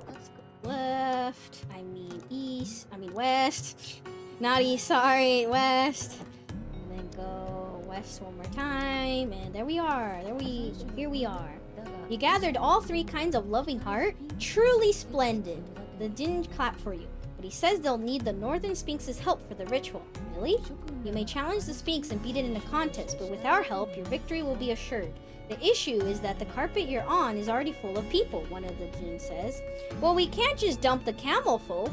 S1: Let's go left. I mean west. Not east, sorry, west. And then go west one more time, and there we are. Here we are. You gathered all 3 kinds of loving heart. Truly splendid. The djinn clap for you, but he says they'll need the Northern Sphinx's help for the ritual. Really? You may challenge the Sphinx and beat it in a contest, but with our help, your victory will be assured. The issue is that the carpet you're on is already full of people, one of the djinn says. Well, we can't just dump the camel folk.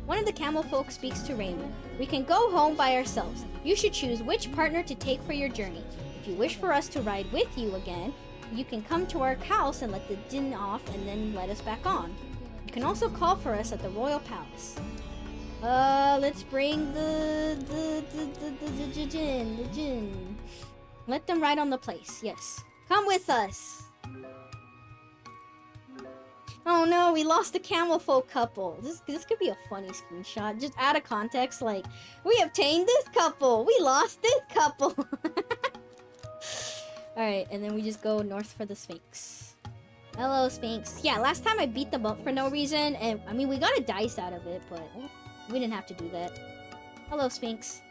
S1: One of the camel folk speaks to Reimu. We can go home by ourselves. You should choose which partner to take for your journey. If you wish for us to ride with you again, you can come to our house and let the djinn off and then let us back on. You can also call for us at the royal palace. Let's bring the djinn. Let them ride on the place, yes. Come with us. Oh no, we lost the camel folk couple. This could be a funny screenshot. Just out of context, like, we obtained this couple. We lost this couple. Alright, and then we just go north for the Sphinx. Hello, Sphinx. Yeah, last time I beat them up for no reason, and I mean, we got a dice out of it, but we didn't have to do that. Hello, Sphinx.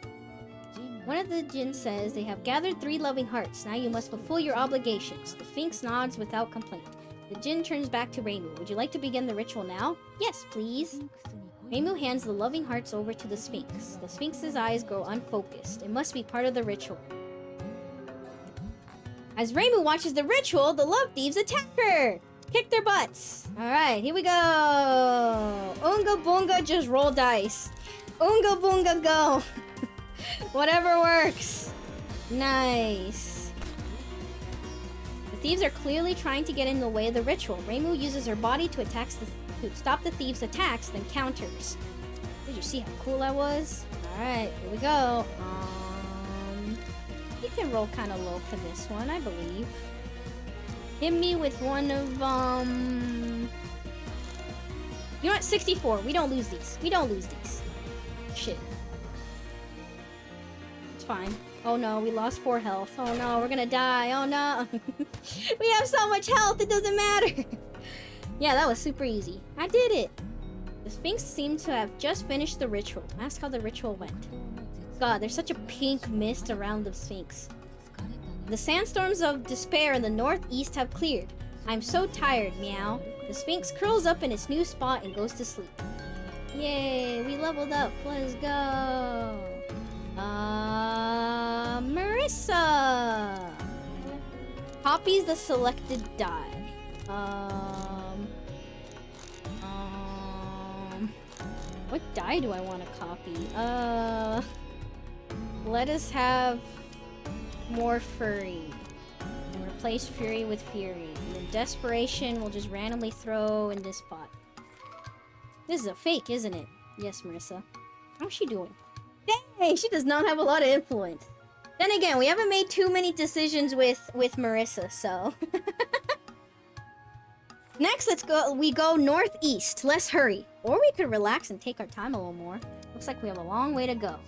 S1: One of the djinn says they have gathered 3 loving hearts. Now you must fulfill your obligations. The Sphinx nods without complaint. The djinn turns back to Reimu. Would you like to begin the ritual now? Yes, please. Reimu hands the loving hearts over to the Sphinx. The Sphinx's eyes grow unfocused. It must be part of the ritual. As Reimu watches the ritual, the love thieves attack her! Kick their butts! Alright, here we go! Unga Boonga, just roll dice. Unga Boonga, go! Whatever works. Nice. The thieves are clearly trying to get in the way of the ritual. Reimu uses her body to stop the thieves' attacks, then counters. Did you see how cool I was? Alright, here we go. You can roll kind of low for this one, I believe. Hit me with one of, You know what? 64. We don't lose these. Shit. It's fine. Oh no, we lost 4 health. Oh no, we're gonna die. Oh no. We have so much health, it doesn't matter. Yeah, that was super easy. I did it. The Sphinx seemed to have just finished the ritual. Ask how the ritual went. God, there's such a pink mist around the Sphinx. The sandstorms of despair in the northeast have cleared. I'm so tired, meow. The Sphinx curls up in its new spot and goes to sleep. Yay, we leveled up. Let's go. Marisa! Copies the selected die. What die do I want to copy? Let us have more Fury. And replace Fury with Fury. And then Desperation we'll just randomly throw in this spot. This is a fake, isn't it? Yes, Marisa. How's she doing? Dang, she does not have a lot of influence. Then again, we haven't made too many decisions with Marisa, so... Next, we go northeast. Let's hurry. Or we could relax and take our time a little more. Looks like we have a long way to go.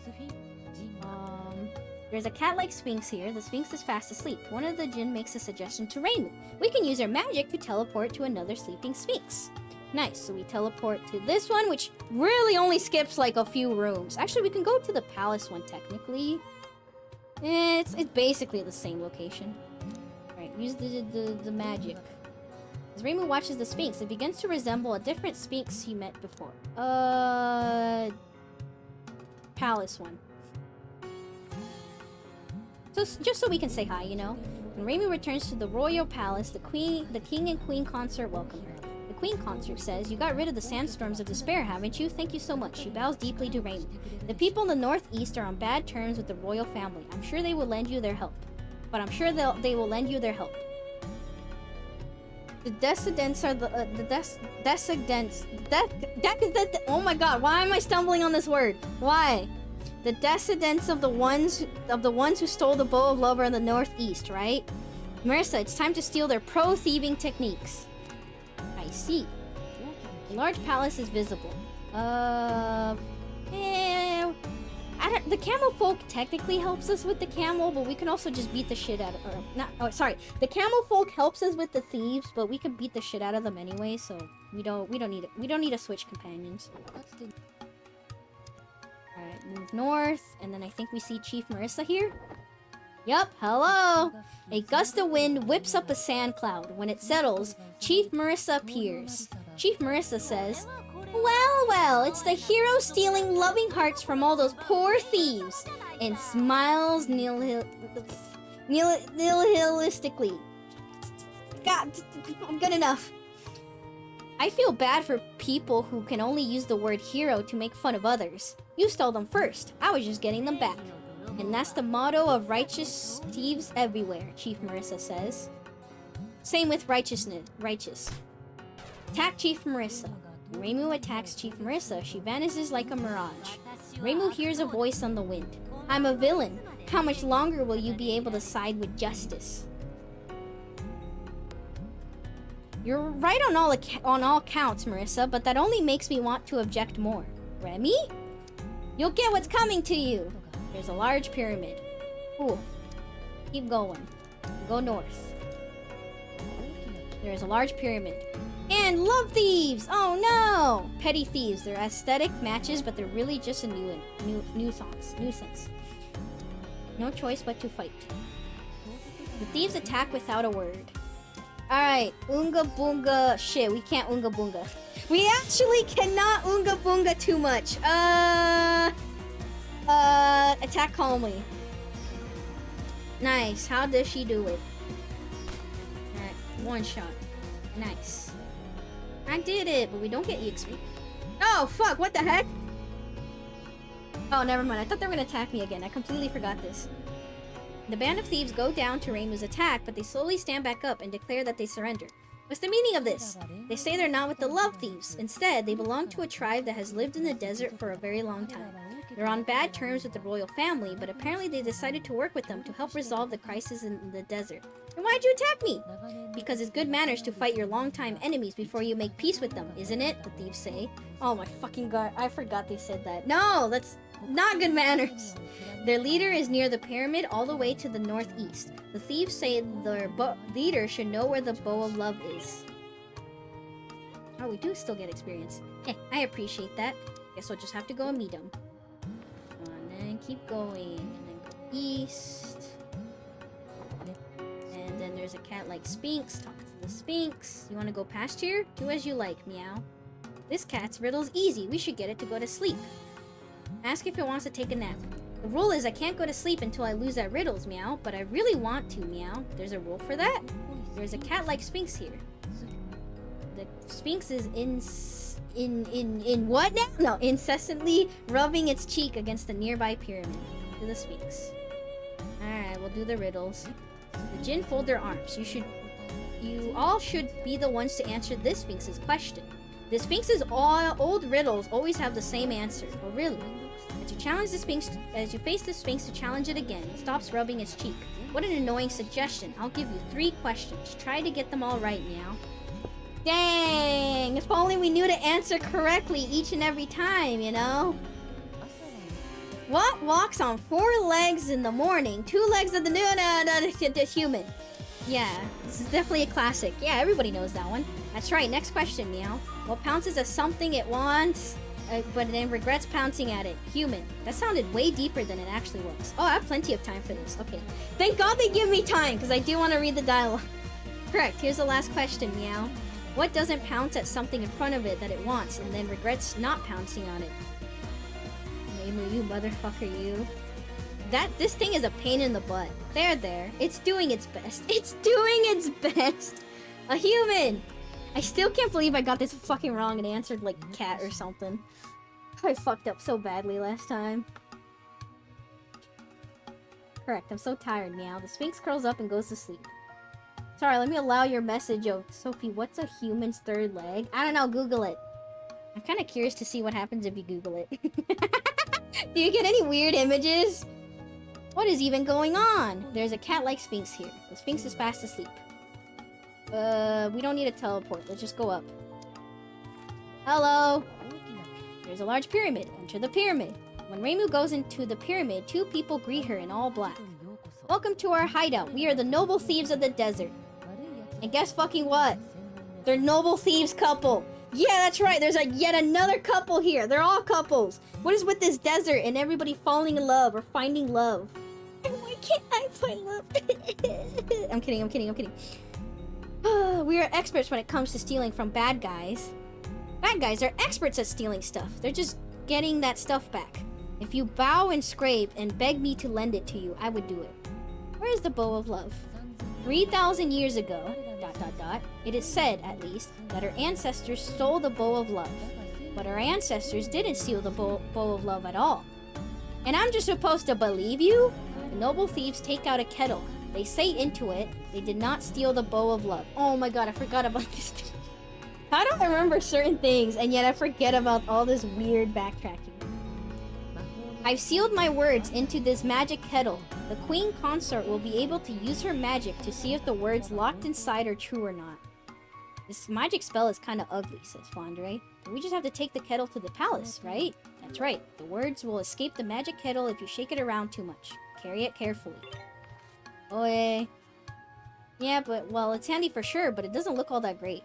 S1: There's a cat-like Sphinx here. The Sphinx is fast asleep. One of the djinn makes a suggestion to Reimu. We can use our magic to teleport to another sleeping Sphinx. Nice, so we teleport to this one, which really only skips like a few rooms. Actually, we can go to the palace one, technically. It's basically the same location. Alright, use the magic. As Reimu watches the Sphinx, it begins to resemble a different Sphinx he met before. Palace one. So, just so we can say hi, you know? When Reimu returns to the royal palace, the king and queen consort welcome her. The
S3: The Queen Consort says, "You got rid of the sandstorms of despair, haven't you? Thank you so much." She bows deeply to Reimu. "The people in the northeast are on bad terms with the royal family. I'm sure they will lend you their help. They will lend you their help."
S1: The descendants are oh my god, why am I stumbling on this word? Why? The descendants of the ones who stole the bow of love are in the northeast, right? Marisa, it's time to steal their pro-thieving techniques.
S3: I see. A large palace is visible. The camel folk technically helps us with the camel, but we can also just beat the shit out of the camel folk helps us with the thieves, but we can beat the shit out of them anyway, so we don't need it. We don't need to switch companions. Alright, move north, and then I think we see Chief Marisa here. Yup, hello! A gust of wind whips up a sand cloud. When it settles, Chief Marisa appears. Chief Marisa says, "Well, well, it's the hero stealing loving hearts from all those poor thieves," and smiles nihilistically. God, good enough. I feel bad for people who can only use the word hero to make fun of others. You stole them first. I was just getting them back. And that's the motto of righteous thieves everywhere, Chief Marisa says. Same with righteous. Attack Chief Marisa. Reimu attacks Chief Marisa. She vanishes like a mirage. Reimu hears a voice on the wind. "I'm a villain. How much longer will you be able to side with justice?" You're right on all counts, Marisa, but that only makes me want to object more. Remy? You'll get what's coming to you. There's a large pyramid. Cool. Keep going. Go north. There's a large pyramid. And love thieves! Oh no! Petty thieves. They're aesthetic matches, but they're really just a nuisance. No choice but to fight. The thieves attack without a word. Alright, Oonga Boonga. Shit, we can't Oonga Boonga. We actually cannot Oonga Boonga too much. Attack calmly. Nice. How does she do it? Alright, one shot. Nice. I did it, but we don't get EXP. Oh, fuck, what the heck? Oh, never mind. I thought they were gonna attack me again. I completely forgot this. The band of thieves go down to Reimu's attack, but they slowly stand back up and declare that they surrender. What's the meaning of this? They say they're not with the love thieves. Instead, they belong to a tribe that has lived in the desert for a very long time. They're on bad terms with the royal family, but apparently they decided to work with them to help resolve the crisis in the desert. And why'd you attack me? Because it's good manners to fight your longtime enemies before you make peace with them, isn't it? The thieves say. Oh my fucking god, I forgot they said that. No, that's not good manners. Their leader is near the pyramid all the way to the northeast. The thieves say their leader should know where the bow of love is. Oh, we do still get experience. I appreciate that. Guess we'll just have to go and meet him. And then keep going. And then go east. And then there's a cat like Sphinx. Talk to the Sphinx. You want to go past here? Do as you like, meow. This cat's riddle's easy. We should get it to go to sleep. Ask if it wants to take a nap. The rule is I can't go to sleep until I lose at riddles, meow. But I really want to, meow. There's a rule for that? There's a cat like Sphinx here. The Sphinx is in what now? No, incessantly rubbing its cheek against the nearby pyramid. To the Sphinx. Alright, we'll do the riddles. The Jinn fold their arms. You all should be the ones to answer this Sphinx's question. The Sphinx's old riddles always have the same answer. Oh, really? As you face the Sphinx to challenge it again, it stops rubbing its cheek. What an annoying suggestion. I'll give you 3 questions. Try to get them all right, meow. Dang! If only we knew to answer correctly each and every time, you know? What walks on 4 legs in the morning, 2 legs in the noon, the human? Yeah, this is definitely a classic. Yeah, everybody knows that one. That's right, next question, meow. What pounces at something it wants, but then regrets pouncing at it? Human. That sounded way deeper than it actually was. Oh, I have plenty of time for this. Okay. Thank God they give me time, because I do want to read the dialogue. Correct, here's the last question, meow. What doesn't pounce at something in front of it that it wants, and then regrets not pouncing on it? Reimu, you motherfucker, you. This thing is a pain in the butt. There. It's doing its best. It's doing its best. A human. I still can't believe I got this fucking wrong and answered like cat or something. I fucked up so badly last time. Correct, I'm so tired, meow. The Sphinx curls up and goes to sleep. Sorry, let me allow your message. Yo, Sophie, what's a human's third leg? I don't know, Google it. I'm kind of curious to see what happens if you Google it. Do you get any weird images? What is even going on? There's a cat-like Sphinx here. The Sphinx is fast asleep. We don't need a teleport. Let's just go up. Hello? There's a large pyramid. Enter the pyramid. When Reimu goes into the pyramid, two people greet her in all black. Welcome to our hideout. We are the noble thieves of the desert. And guess fucking what? They're noble thieves couple. Yeah, that's right. There's yet another couple here. They're all couples. What is with this desert and everybody falling in love or finding love? Why can't I find love? I'm kidding. We are experts when it comes to stealing from bad guys. Bad guys are experts at stealing stuff. They're just getting that stuff back. If you bow and scrape and beg me to lend it to you, I would do it. Where is the bow of love? 3,000 years ago, ... it is said, at least, that our ancestors stole the bow of love. But our ancestors didn't steal the bow of love at all. And I'm just supposed to believe you? The noble thieves take out a kettle. They say into it, they did not steal the bow of love. Oh my god, I forgot about this thing. How do I remember certain things and yet I forget about all this weird backtracking? I've sealed my words into this magic kettle. The queen consort will be able to use her magic to see if the words locked inside are true or not. This magic spell is kind of ugly, says Fondre. But we just have to take the kettle to the palace, right? That's right. The words will escape the magic kettle if you shake it around too much. Carry it carefully. Oy. Yeah, but, well, it's handy for sure, but it doesn't look all that great.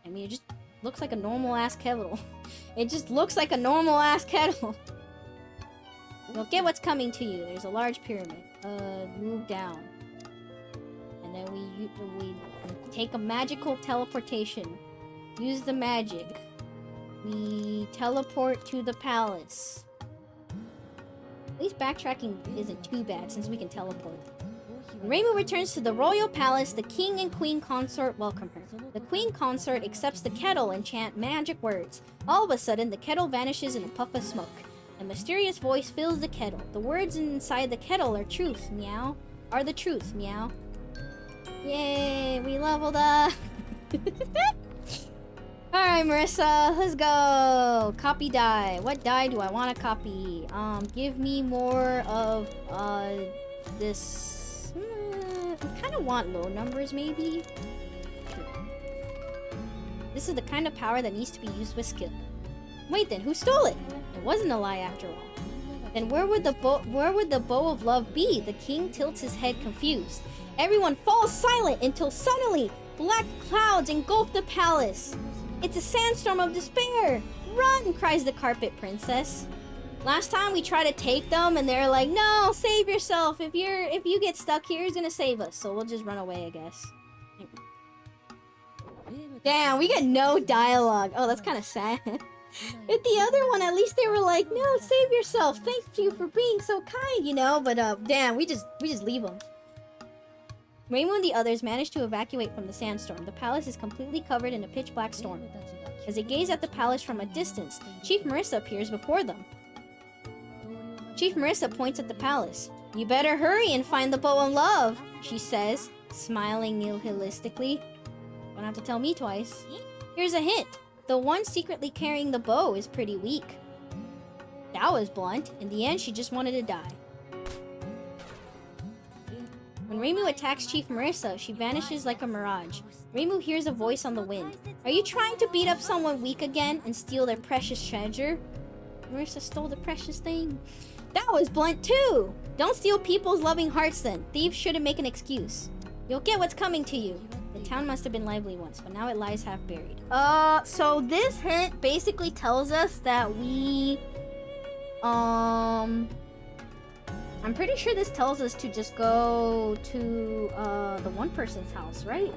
S3: I mean, it just looks like a normal-ass kettle. It just looks like a normal-ass kettle. You'll get what's coming to you. There's a large pyramid. Move down. And then we take a magical teleportation. Use the magic. We teleport to the palace. At least backtracking isn't too bad since we can teleport. When Reimu returns to the royal palace, the king and queen consort welcome her. The queen consort accepts the kettle and chant magic words. All of a sudden, the kettle vanishes in a puff of smoke. A mysterious voice fills the kettle. The words inside the kettle are truth, meow. Are the truth, meow. Yay, we leveled up. Alright, Marissa, let's go. Copy die. What die do I want to copy? Give me more of, this. I kind of want low numbers, maybe. This is the kind of power that needs to be used with skill. Wait then, who stole it? It wasn't a lie after all. Then where would the bow of love be? The king tilts his head confused. Everyone falls silent until suddenly black clouds engulf the palace. It's a sandstorm of despair. Run, cries the carpet princess. Last time we tried to take them and they're like, no, save yourself. If you get stuck here, he's gonna save us. So we'll just run away, I guess. Damn, we get no dialogue. Oh, that's kind of sad. With the other one, at least they were like, no, save yourself. Thank you for being so kind, you know? But, damn, we just leave them. Reimu and the others managed to evacuate from the sandstorm. The palace is completely covered in a pitch-black storm. As they gaze at the palace from a distance, Chief Marisa appears before them. Chief Marisa points at the palace. You better hurry and find the bow of love, she says, smiling nihilistically. Don't have to tell me twice. Here's a hint. The one secretly carrying the bow is pretty weak. That was blunt. In the end, she just wanted to die. When Reimu attacks Chief Marisa, she vanishes like a mirage. Reimu hears a voice on the wind. Are you trying to beat up someone weak again and steal their precious treasure? Marisa stole the precious thing. That was blunt too! Don't steal people's loving hearts then. Thieves shouldn't make an excuse. You'll get what's coming to you. The town must have been lively once, but now it lies half buried. So this hint basically tells us that we... I'm pretty sure this tells us to just go to, the one person's house, right?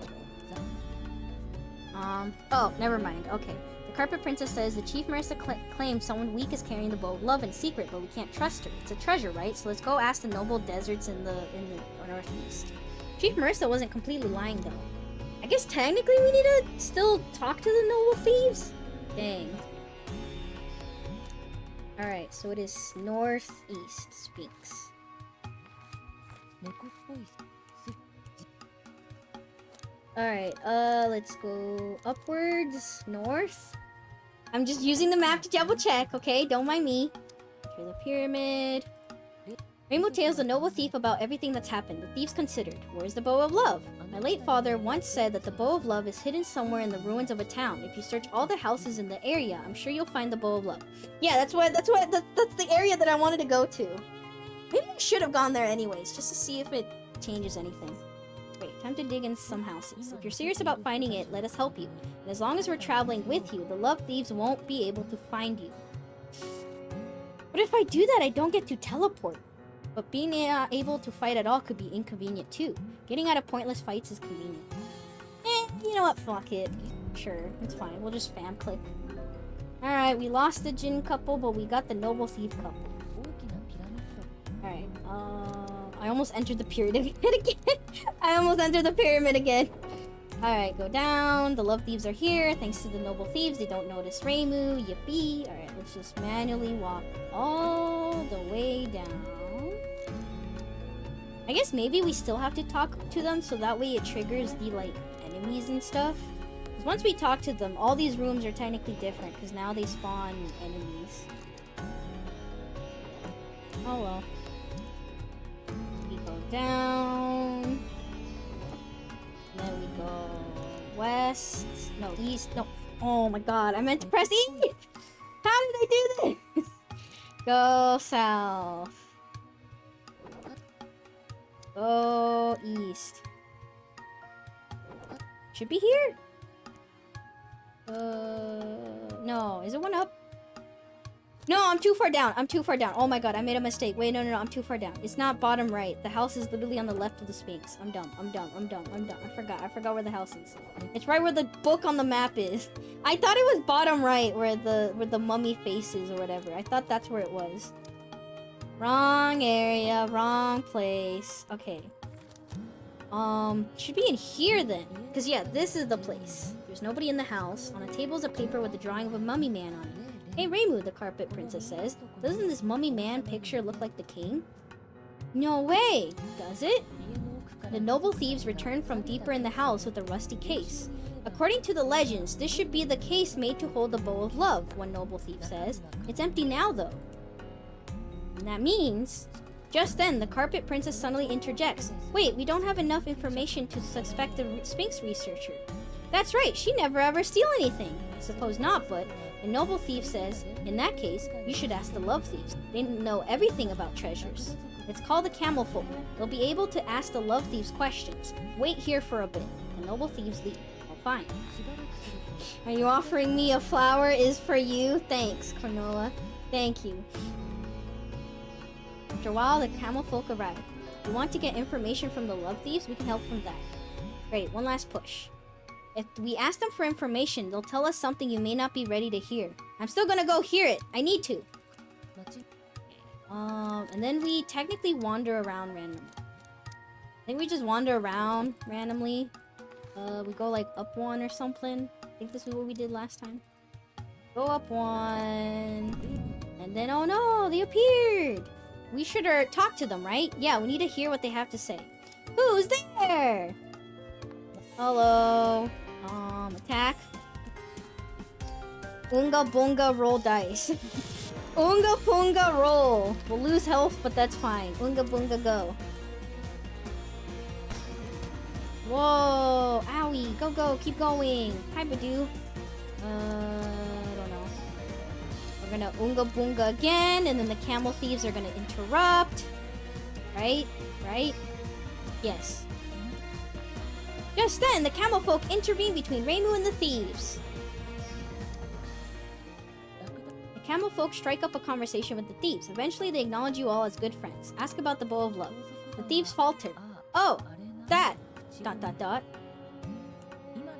S3: Oh, never mind. Okay. The Carpet Princess says the Chief Marisa claims someone weak is carrying the bow of love in secret, but we can't trust her. It's a treasure, right? So let's go ask the noble deserts in the northeast. Chief Marisa wasn't completely lying, though. I guess technically we need to still talk to the noble thieves? Dang. Alright, so it is northeast Sphinx. Alright, let's go upwards, north. I'm just using the map to double check, okay? Don't mind me. Enter the pyramid. Reimu tells the noble thief about everything that's happened. The thief's considered. Where's the bow of love? My late father once said that the bow of love is hidden somewhere in the ruins of a town. If you search all the houses in the area, I'm sure you'll find the bow of love. Yeah, that's the area that I wanted to go to. Maybe I should have gone there anyways, just to see if it changes anything. Great, time to dig in some houses. If you're serious about finding it, let us help you. And as long as we're traveling with you, the love thieves won't be able to find you. But if I do that, I don't get to teleport. But being able to fight at all could be inconvenient too. Getting out of pointless fights is convenient. You know what? Fuck it. Sure, it's fine. We'll just spam click. Alright, we lost the Jinn couple, but we got the noble thief couple. Alright, I almost entered the pyramid again. I almost entered the pyramid again. Alright, go down. The love thieves are here. Thanks to the noble thieves, they don't notice Reimu. Yippee. Alright, let's just manually walk all the way down. I guess maybe we still have to talk to them so that way it triggers the, like, enemies and stuff. Because once we talk to them, all these rooms are technically different because now they spawn enemies. Oh well. We go down. Then we go west. No, east. No. Oh my god, I meant to press E! How did I do this? Go south. Go east. Should be here. No. Is it one up? No, I'm too far down. I'm too far down. Oh my god, I made a mistake. Wait, no, I'm too far down. It's not bottom right. The house is literally on the left of the Sphinx. I'm dumb. I forgot where the house is. It's right where the book on the map is. I thought it was bottom right where the mummy face is or whatever. I thought that's where it was. Wrong area, wrong place. Okay. Should be in here then. Because yeah, this is the place. There's nobody in the house. On a table is a paper with a drawing of a mummy man on it. Hey Reimu, the carpet princess says. Doesn't this mummy man picture look like the king? No way! Does it? The noble thieves return from deeper in the house with a rusty case. According to the legends, this should be the case made to hold the bow of love, one noble thief says. It's empty now though. And that means... Just then, the carpet princess suddenly interjects. Wait, we don't have enough information to suspect the Sphinx researcher. That's right, she never ever steal anything. I suppose not, but the noble thief says, in that case, you should ask the love thieves. They know everything about treasures. It's called the camel folk. They'll be able to ask the love thieves questions. Wait here for a bit. The noble thieves leave. Oh, fine. Are you offering me a flower is for you? Thanks, Cornola. Thank you. After a while, the camel folk arrive. If you want to get information from the love thieves, we can help from that. Great, one last push. If we ask them for information, they'll tell us something you may not be ready to hear. I'm still gonna go hear it. I need to. And then we technically wander around randomly. I think we just wander around randomly. We go like up one or something. I think this is what we did last time. Go up one. And then, oh no, they appeared. We should talk to them, right? Yeah, we need to hear what they have to say. Who's there? Hello. Attack. Oonga boonga roll dice. Oonga boonga roll. We'll lose health, but that's fine. Oonga boonga go. Whoa. Owie. Go, go. Keep going. Hi, Badoo. I don't know. We're gonna oonga boonga again, and then the camel thieves are gonna interrupt. Right? Right? Yes. Just then, the camel folk intervene between Reimu and the thieves. The camel folk strike up a conversation with the thieves. Eventually, they acknowledge you all as good friends. Ask about the bow of love. The thieves falter. Oh, that... ...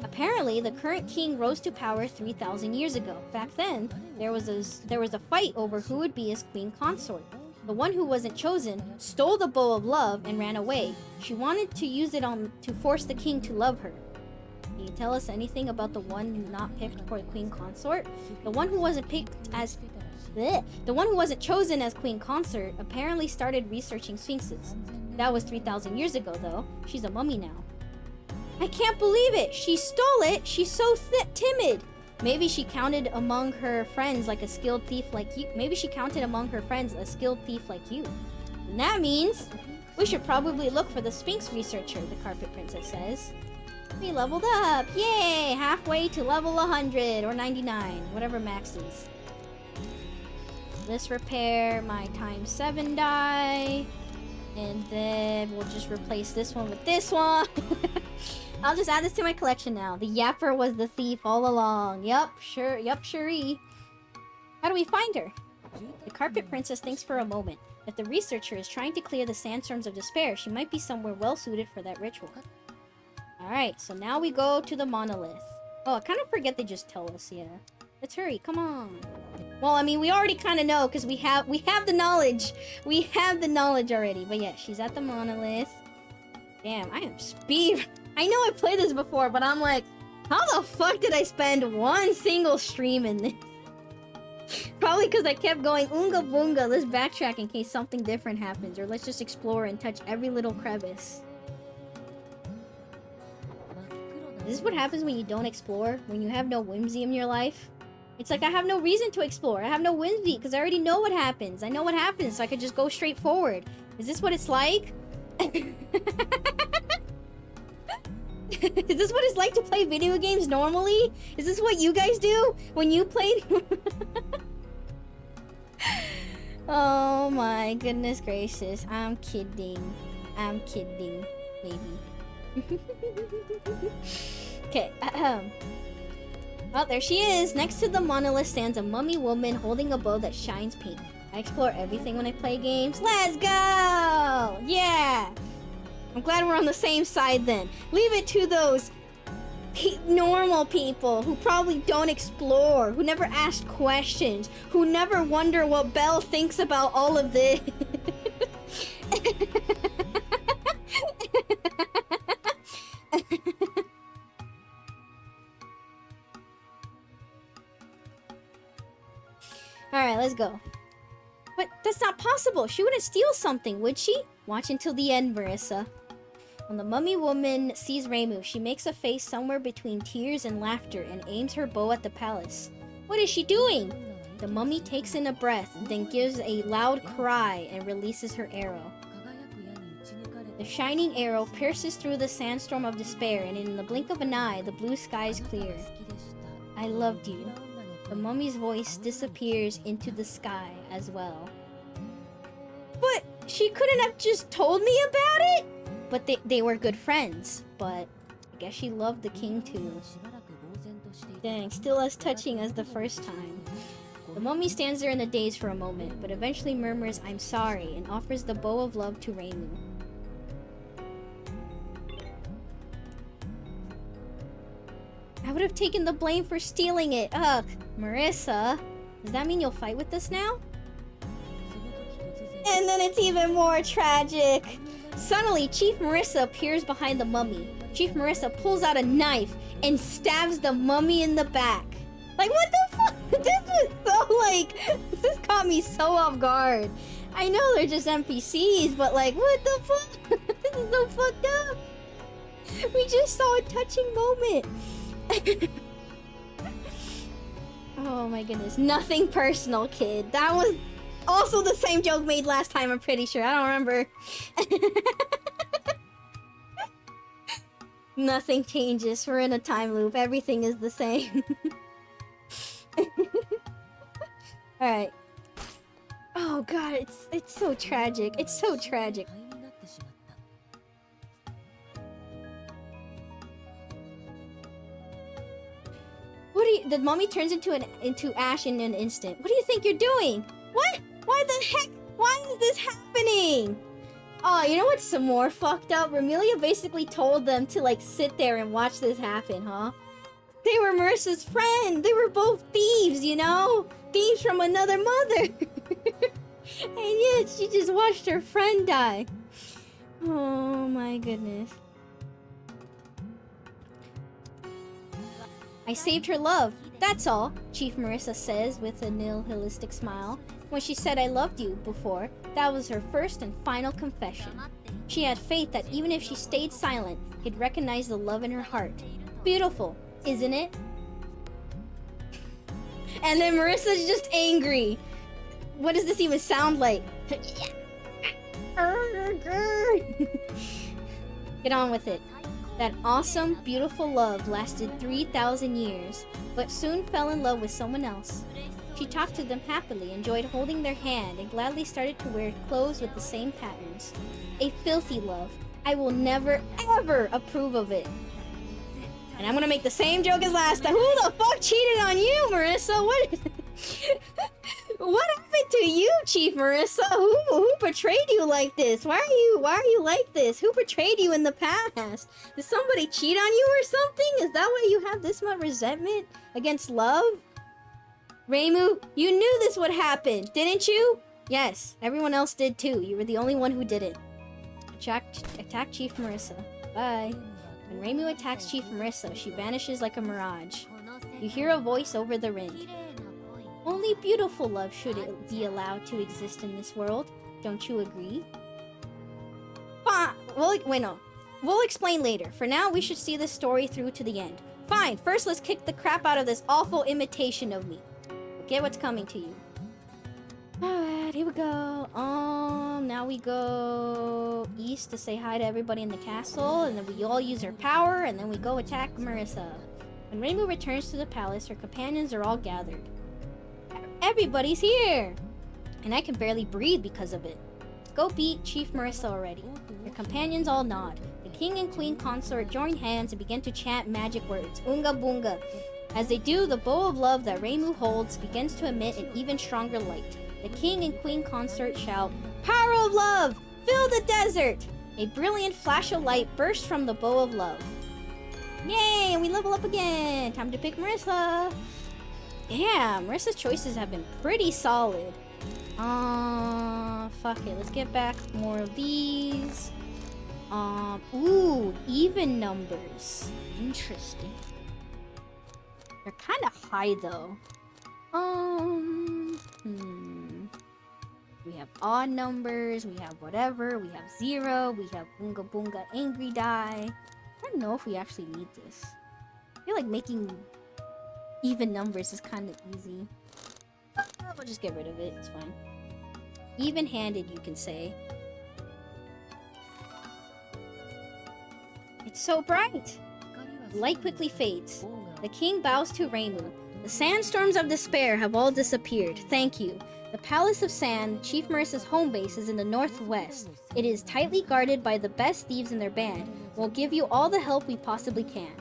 S3: Apparently, the current king rose to power 3,000 years ago. Back then, there was a fight over who would be his queen consort. The one who wasn't chosen stole the bow of love and ran away. She wanted to use it to force the king to love her. Can you tell us anything about the one not picked for the queen consort? The one who wasn't picked as... Blech. The one who wasn't chosen as queen consort apparently started researching sphinxes. That was 3,000 years ago, though. She's a mummy now. I can't believe it! She stole it! She's so timid! Maybe she counted among her friends like a skilled thief like you. Maybe she counted among her friends a skilled thief like you. And that means we should probably look for the Sphinx researcher, the Carpet Princess says. We leveled up! Yay! Halfway to level 100 or 99, whatever max is. Let's repair my ×7 die. And then we'll just replace this one with this one. I'll just add this to my collection now. The Yapper was the thief all along. Yup, sure, yup, sure-y. How do we find her? The Carpet Princess thinks for a moment. If the researcher is trying to clear the sandstorms of despair, she might be somewhere well-suited for that ritual. Alright, so now we go to the monolith. Oh, I kind of forget they just tell us, yeah. Let's hurry, come on. Well, I mean, we already kind of know, because we have the knowledge. We have the knowledge already. But yeah, she's at the monolith. Damn, I am speed... I know I played this before, but I'm like, how the fuck did I spend one single stream in this? Probably because I kept going, Oonga Boonga, let's backtrack in case something different happens, or let's just explore and touch every little crevice. Is this what happens when you don't explore? When you have no whimsy in your life? It's like I have no reason to explore. I have no whimsy, because I already know what happens. I know what happens, so I could just go straight forward. Is this what it's like? Is this what it's like to play video games normally? Is this what you guys do when you play? Oh my goodness gracious. I'm kidding. I'm kidding. Maybe. Okay. Oh, there she is. Next to the monolith stands a mummy woman holding a bow that shines pink. I explore everything when I play games. Let's go! Yeah! I'm glad we're on the same side then. Leave it to those normal people who probably don't explore, who never ask questions, who never wonder what Belle thinks about all of this. Alright, let's go. But that's not possible. She wouldn't steal something, would she? Watch until the end, Marisa. When the mummy woman sees Reimu, she makes a face somewhere between tears and laughter and aims her bow at the palace. What is she doing? The mummy takes in a breath, then gives a loud cry and releases her arrow. The shining arrow pierces through the sandstorm of despair, and in the blink of an eye, the blue sky is clear. I loved you. The mummy's voice disappears into the sky as well. But she couldn't have just told me about it? But they were good friends, but I guess she loved the king too. Dang, still as touching as the first time. The mummy stands there in a daze for a moment, but eventually murmurs, I'm sorry, and offers the bow of love to Reimu. I would have taken the blame for stealing it. Ugh, Marisa. Does that mean you'll fight with us now? And then it's even more tragic. Suddenly, Chief Marisa appears behind the mummy. Chief Marisa pulls out a knife and stabs the mummy in the back. Like, what the fuck? This was so, like... This caught me so off guard. I know they're just NPCs, but, like, what the fuck? This is so fucked up. We just saw a touching moment. Oh my goodness. Nothing personal, kid. That was... also the same joke made last time, I'm pretty sure. I don't remember. Nothing changes. We're in a time loop. Everything is the same. Alright. Oh god, it's so tragic. It's so tragic. What do you... The mummy turns into ash in an instant. What do you think you're doing? What? Why the heck? Why is this happening? Oh, you know what's some more fucked up? Remelia basically told them to, like, sit there and watch this happen, huh? They were Marisa's friend. They were both thieves, you know? Thieves from another mother. And yet, she just watched her friend die. Oh my goodness. I saved her love. That's all, Chief Marissa says with a nihilistic smile. When she said I loved you before, that was her first and final confession. She had faith that even if she stayed silent, he'd recognize the love in her heart. Beautiful, isn't it? And then Marissa's just angry. What does this even sound like? Get on with it. That awesome, beautiful love lasted 3,000 years, but soon fell in love with someone else. She talked to them happily, enjoyed holding their hand, and gladly started to wear clothes with the same patterns. A filthy love. I will never, ever approve of it. And I'm gonna make the same joke as last time. Who the fuck cheated on you, Marissa? What? What happened to you, Chief Marissa? Who betrayed you like this? Why are you like this? Who betrayed you in the past? Did somebody cheat on you or something? Is that why you have this much resentment against love? Reimu, you knew this would happen, didn't you? Yes, everyone else did too. You were the only one who didn't. Attack Chief Marissa. Bye. When Reimu attacks Chief Marissa, she vanishes like a mirage. You hear a voice over the ring. Only beautiful love should be allowed to exist in this world. Don't you agree? We'll explain later. For now, we should see this story through to the end. Fine, first let's kick the crap out of this awful imitation of me. Get what's coming to you. Alright, here we go. Now we go east to say hi to everybody in the castle, and then we all use our power, and then we go attack Marissa. When Reimu returns to the palace, her companions are all gathered. Everybody's here! And I can barely breathe because of it. Go beat Chief Marissa already. Your companions all nod. The king and queen consort join hands and begin to chant magic words. Unga boonga. As they do, the bow of love that Reimu holds begins to emit an even stronger light. The king and queen consort shout, Power of love! Fill the desert! A brilliant flash of light bursts from the bow of love. Yay! And we level up again! Time to pick Marissa! Damn, Marissa's choices have been pretty solid. Fuck it. Let's get back more of these. Ooh, even numbers. Interesting. They're kind of high, though. We have odd numbers, we have whatever, we have 0, we have Boonga Boonga Angry Die. I don't know if we actually need this. I feel like making even numbers is kind of easy. We'll just get rid of it, it's fine. Even-handed, you can say. It's so bright! The light quickly fades. The king bows to Reimu. The sandstorms of despair have all disappeared. Thank you. The Palace of Sand, Chief Marissa's home base, is in the northwest. It is tightly guarded by the best thieves in their band. We'll give you all the help we possibly can.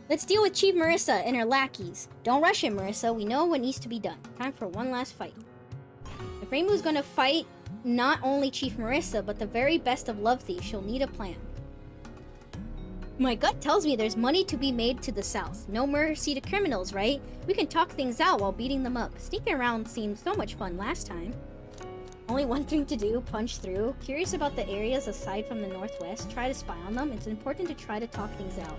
S3: Let's deal with Chief Marissa and her lackeys. Don't rush him, Marissa. We know what needs to be done. Time for one last fight. If Reimu's gonna fight not only Chief Marissa, but the very best of love thieves, she'll need a plan. My gut tells me there's money to be made to the south. No mercy to criminals, right? We can talk things out while beating them up. Sneaking around seemed so much fun last time. Only one thing to do, punch through. Curious about the areas aside from the northwest. Try to spy on them. It's important to try to talk things out.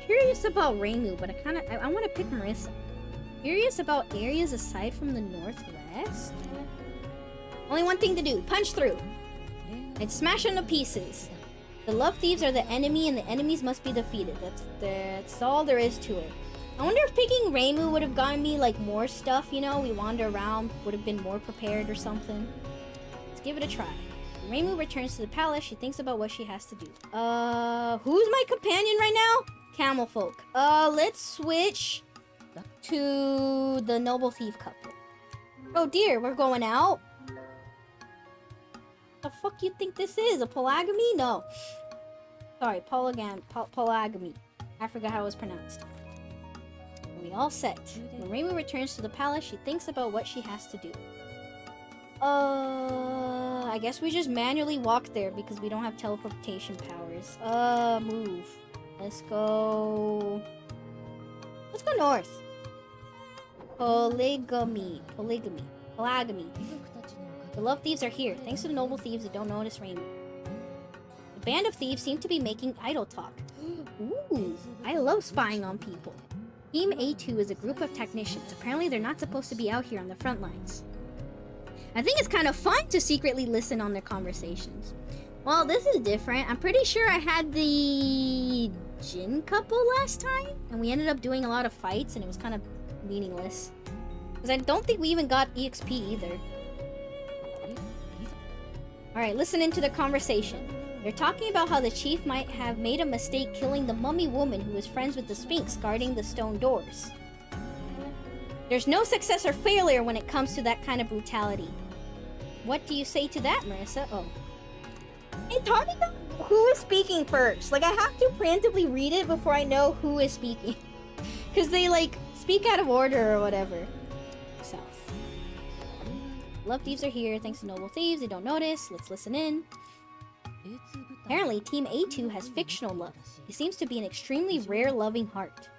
S3: Curious about Reimu, but I want to pick Marissa. Curious about areas aside from the northwest? Only one thing to do, punch through. And smash them to pieces. The love thieves are the enemy, and the enemies must be defeated. That's all there is to it. I wonder if picking Reimu would have gotten me, like, more stuff, you know? We wander around, would have been more prepared or something. Let's give it a try. When Reimu returns to the palace, she thinks about what she has to do. Who's my companion right now? Camel folk. Let's switch to the noble thief couple. Oh dear, we're going out? The fuck you think this is? A polygamy? No. Sorry, polygamy. I forgot how it was pronounced. We all set. When Reimu returns to the palace, she thinks about what she has to do. I guess we just manually walk there because we don't have teleportation powers. Move. Let's go north. Polygamy. The love thieves are here, thanks to the noble thieves that don't notice Reimu. The band of thieves seem to be making idle talk. Ooh, I love spying on people. Team A2 is a group of technicians. Apparently they're not supposed to be out here on the front lines. I think it's kind of fun to secretly listen on their conversations. Well, this is different. I'm pretty sure I had the Jin couple last time, and we ended up doing a lot of fights, and it was kind of meaningless. Because I don't think we even got EXP either. Alright, listen into the conversation. They're talking about how the chief might have made a mistake killing the mummy woman who was friends with the Sphinx guarding the stone doors. There's no success or failure when it comes to that kind of brutality. What do you say to that, Marissa? Oh.
S1: It's hard to know who is speaking first. Like, I have to preemptively read it before I know who is speaking. Because they, like, speak out of order or whatever.
S3: South. Love thieves are here. Thanks to noble thieves. They don't notice. Let's listen in. Apparently, Team A2 has fictional love. It seems to be an extremely rare loving heart.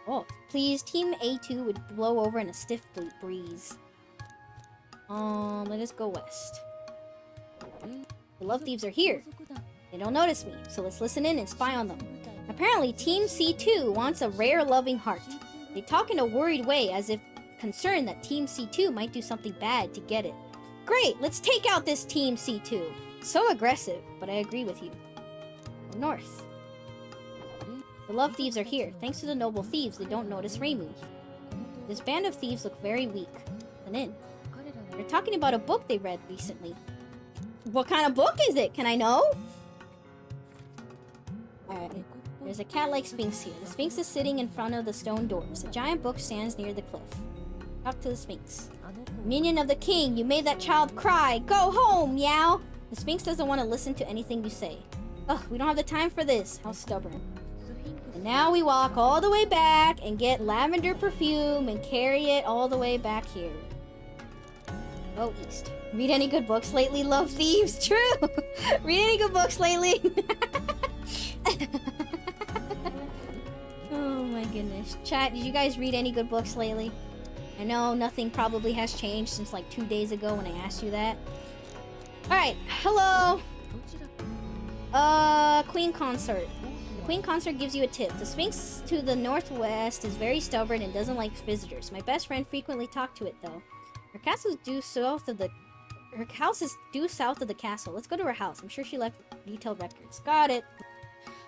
S3: Oh, please, Team A2 would blow over in a stiff breeze. Let us go west. The love thieves are here. They don't notice me, so let's listen in and spy on them. Apparently, Team C2 wants a rare loving heart. They talk in a worried way, as if concerned that Team C2 might do something bad to get it. Great, let's take out this Team C2. So aggressive, but I agree with you. North. The love thieves are here. Thanks to the noble thieves, they don't notice Reimu. This band of thieves look very weak. And in. They're talking about a book they read recently.
S1: What kind of book is it? Can I know?
S3: Alright. There's a cat-like sphinx here. The sphinx is sitting in front of the stone doors. A giant book stands near the cliff. Talk to the sphinx. Minion of the king, you made that child cry. Go home, meow! The sphinx doesn't want to listen to anything you say. Ugh, we don't have the time for this. How stubborn. And now we walk all the way back and get lavender perfume and carry it all the way back here. Go east. Read any good books lately, love thieves? True! Read any good books lately? Oh my goodness. Chat, did you guys read any good books lately? I know nothing probably has changed since like 2 days ago when I asked you that. Alright, hello! Queen Consort. The Queen Consort gives you a tip. The Sphinx to the northwest is very stubborn and doesn't like visitors. My best friend frequently talked to it though. Her castle is due south of the... Her house is due south of the castle. Let's go to her house. I'm sure she left detailed records. Got it.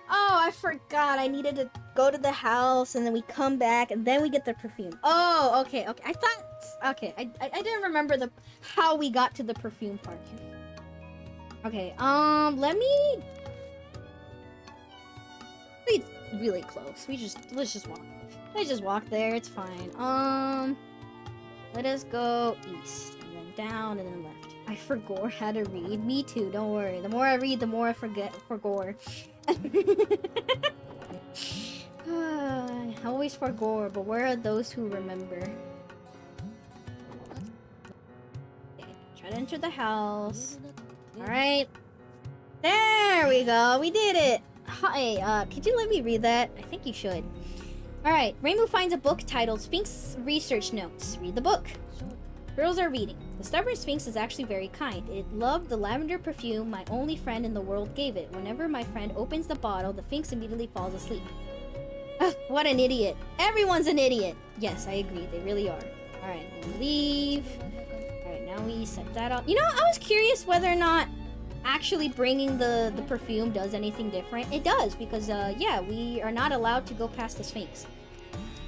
S1: Oh, I forgot. I needed to go to the house, and then we come back, and then we get the perfume. Oh, okay. I thought... Okay, I didn't remember how we got to the perfume part. Okay, let me... It's really close. Let's just walk. Let's just walk there. It's fine. Let us go east, and then down, and then left. I forgot how to read. Me too, don't worry. The more I read, the more I forget. I always forgot, but where are those who remember? Okay, try to enter the house. Alright. There we go. We did it. Hi, could you let me read that? I think you should. Alright, Reimu finds a book titled Sphinx Research Notes. Read the book. Girls are reading. The stubborn Sphinx is actually very kind. It loved the lavender perfume my only friend in the world gave it. Whenever my friend opens the bottle, the Sphinx immediately falls asleep. Ugh, what an idiot. Everyone's an idiot. Yes, I agree. They really are. Alright, we leave. Alright, now we set that up. You know, I was curious whether or not actually bringing the perfume does anything different. It does, because, yeah, we are not allowed to go past the Sphinx.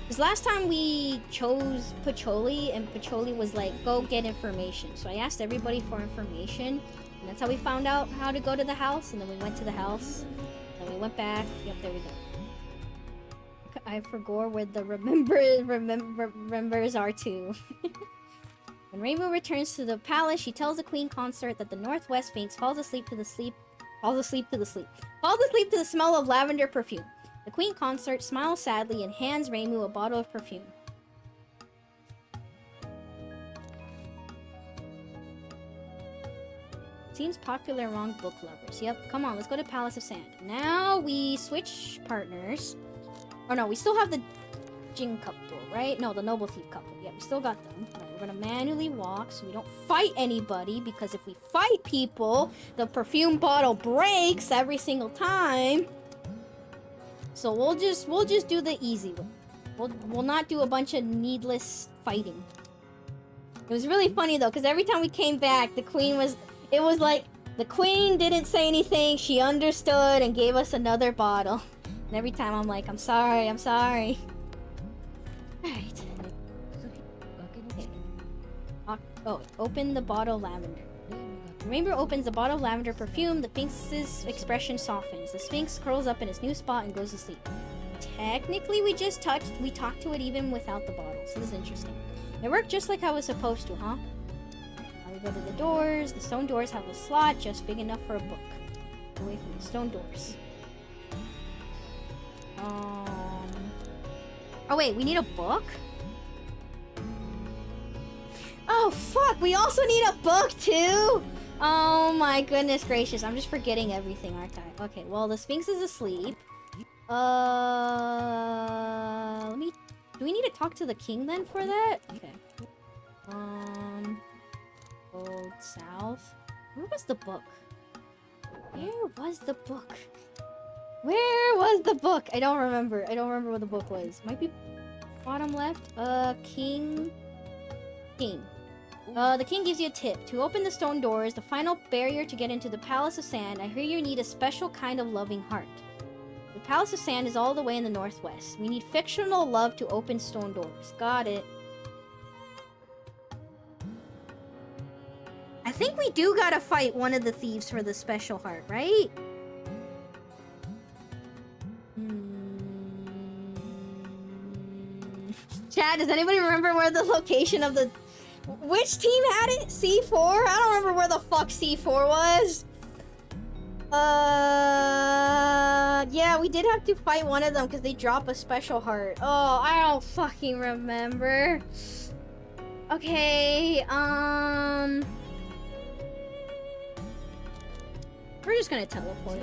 S1: Because last time we chose Pacholi, and Pacholi was like, go get information. So I asked everybody for information, and that's how we found out how to go to the house, and then we went to the house, and we went back. Yep, there we go. I forgot where the remembers are too. When Reimu returns to the palace, she tells the queen consort that the northwest Sphinx falls asleep to the smell of lavender perfume. The queen consort smiles sadly and hands Reimu a bottle of perfume. Seems popular among book lovers. Yep, come on, let's go to Palace of Sand. Now we switch partners. Oh no, we still have the Jin couple, right? No, the noble thief couple. Yeah, we still got them. Right, we're gonna manually walk so we don't fight anybody, because if we fight people, the perfume bottle breaks every single time.
S3: So we'll just do the easy way. We'll not do a bunch of needless fighting. It was really funny though, because every time we came back, the queen was... It was like, the queen didn't say anything, she understood and gave us another bottle. And every time I'm like, I'm sorry. Alright. Oh, open the bottle of lavender. The rainbow opens the bottle of lavender perfume. The Sphinx's expression softens. The Sphinx curls up in its new spot and goes to sleep. Technically, we talked to it even without the bottle. So this is interesting. It worked just like I was supposed to, huh? Now we go to the doors. The stone doors have a slot just big enough for a book. Away from the stone doors. Oh wait, we need a book? Oh fuck, we also need a book too? Oh my goodness gracious, I'm just forgetting everything, aren't I? Okay, well the Sphinx is asleep. Do we need to talk to the king then for that? Okay. Go south. Where was the book? Where was the book? Where was the book? I don't remember. I don't remember what the book was. Might be bottom left. King. The king gives you a tip. To open the stone doors, the final barrier to get into the Palace of Sand, I hear you need a special kind of loving heart. The Palace of Sand is all the way in the northwest. We need fictional love to open stone doors. Got it. I think we do gotta fight one of the thieves for the special heart, right? Chad, does anybody remember where the location of the... Which team had it? C4? I don't remember where the fuck C4 was. Yeah, we did have to fight one of them because they drop a special heart. Oh, I don't fucking remember. Okay, we're just gonna teleport.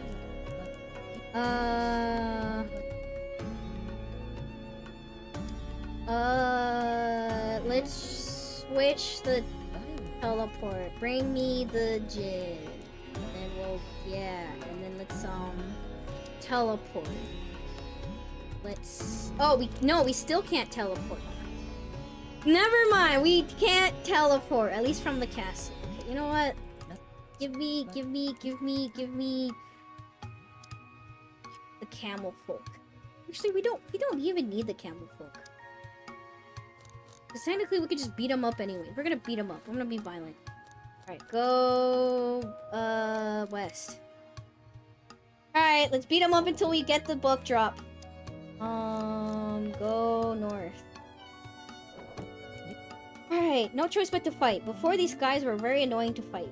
S3: Let's switch the teleport. Bring me the gin. And we'll, yeah, and then let's, teleport. Let's, we still can't teleport. Never mind, we can't teleport, at least from the castle. Okay, you know what? Give me the camel folk. Actually, we don't even need the camel folk. Because technically we could just beat them up anyway. We're gonna beat them up. I'm gonna be violent. Alright, go west. Alright, let's beat them up until we get the book drop. Go north. Alright, no choice but to fight. Before, these guys were very annoying to fight.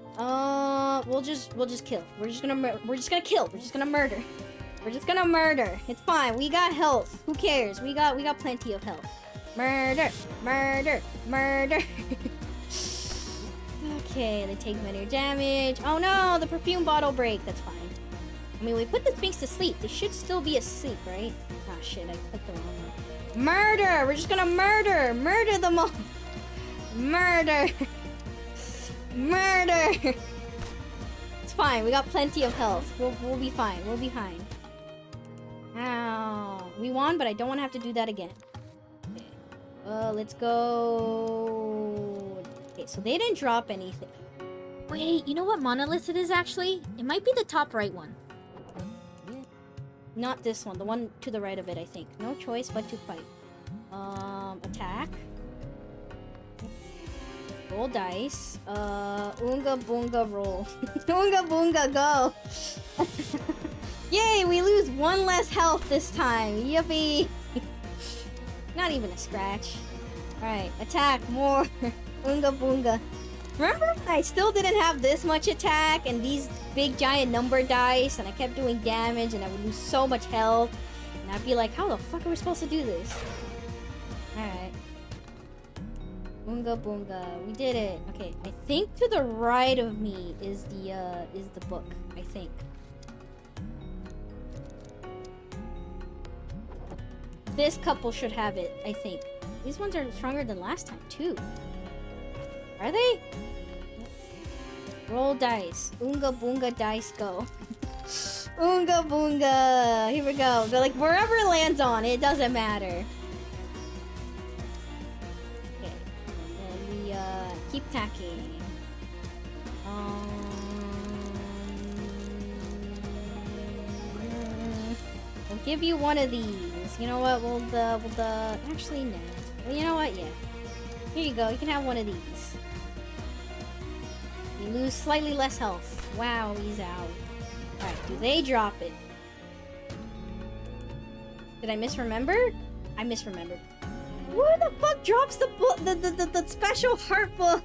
S3: We'll just kill. We're just gonna kill. We're just gonna murder. We're just gonna murder. It's fine. We got health. Who cares? We got plenty of health. Murder. Okay, they take minor damage. Oh no, the perfume bottle break. That's fine. I mean, we put the Sphinx to sleep. They should still be asleep, right? Ah, shit, I clicked the wrong one. Murder! We're just gonna murder! Murder them all! Murder! Murder! It's fine, we got plenty of health. We'll be fine. We'll be fine. Ow. We won, but I don't want to have to do that again. Okay. Let's go... Okay, so they didn't drop anything.
S4: Wait, you know what monolith it is actually? It might be the top right one.
S3: Not this one, the one to the right of it, I think. No choice but to fight. Attack. Roll dice. Oonga boonga roll. Oonga boonga go! Yay, we lose one less health this time. Yippee! Not even a scratch. Alright, attack more. Oonga boonga. Remember when I still didn't have this much attack and these big giant number dice and I kept doing damage and I would lose so much health and I'd be like, how the fuck are we supposed to do this? Alright. Boonga boonga. We did it. Okay, I think to the right of me is the book. I think. This couple should have it, I think. These ones are stronger than last time, too. Are they? Roll dice. Oonga boonga dice go. Oonga boonga. Here we go. Go like wherever it lands on, it doesn't matter. Okay. And we keep tacking. We'll give you one of these. You know what? We'll actually no. Well, you know what? Yeah. Here you go. You can have one of these. You lose slightly less health. Wow, he's out. Alright, do they drop it? Did I misremember? I misremembered. Who the fuck drops the book, the special heart book?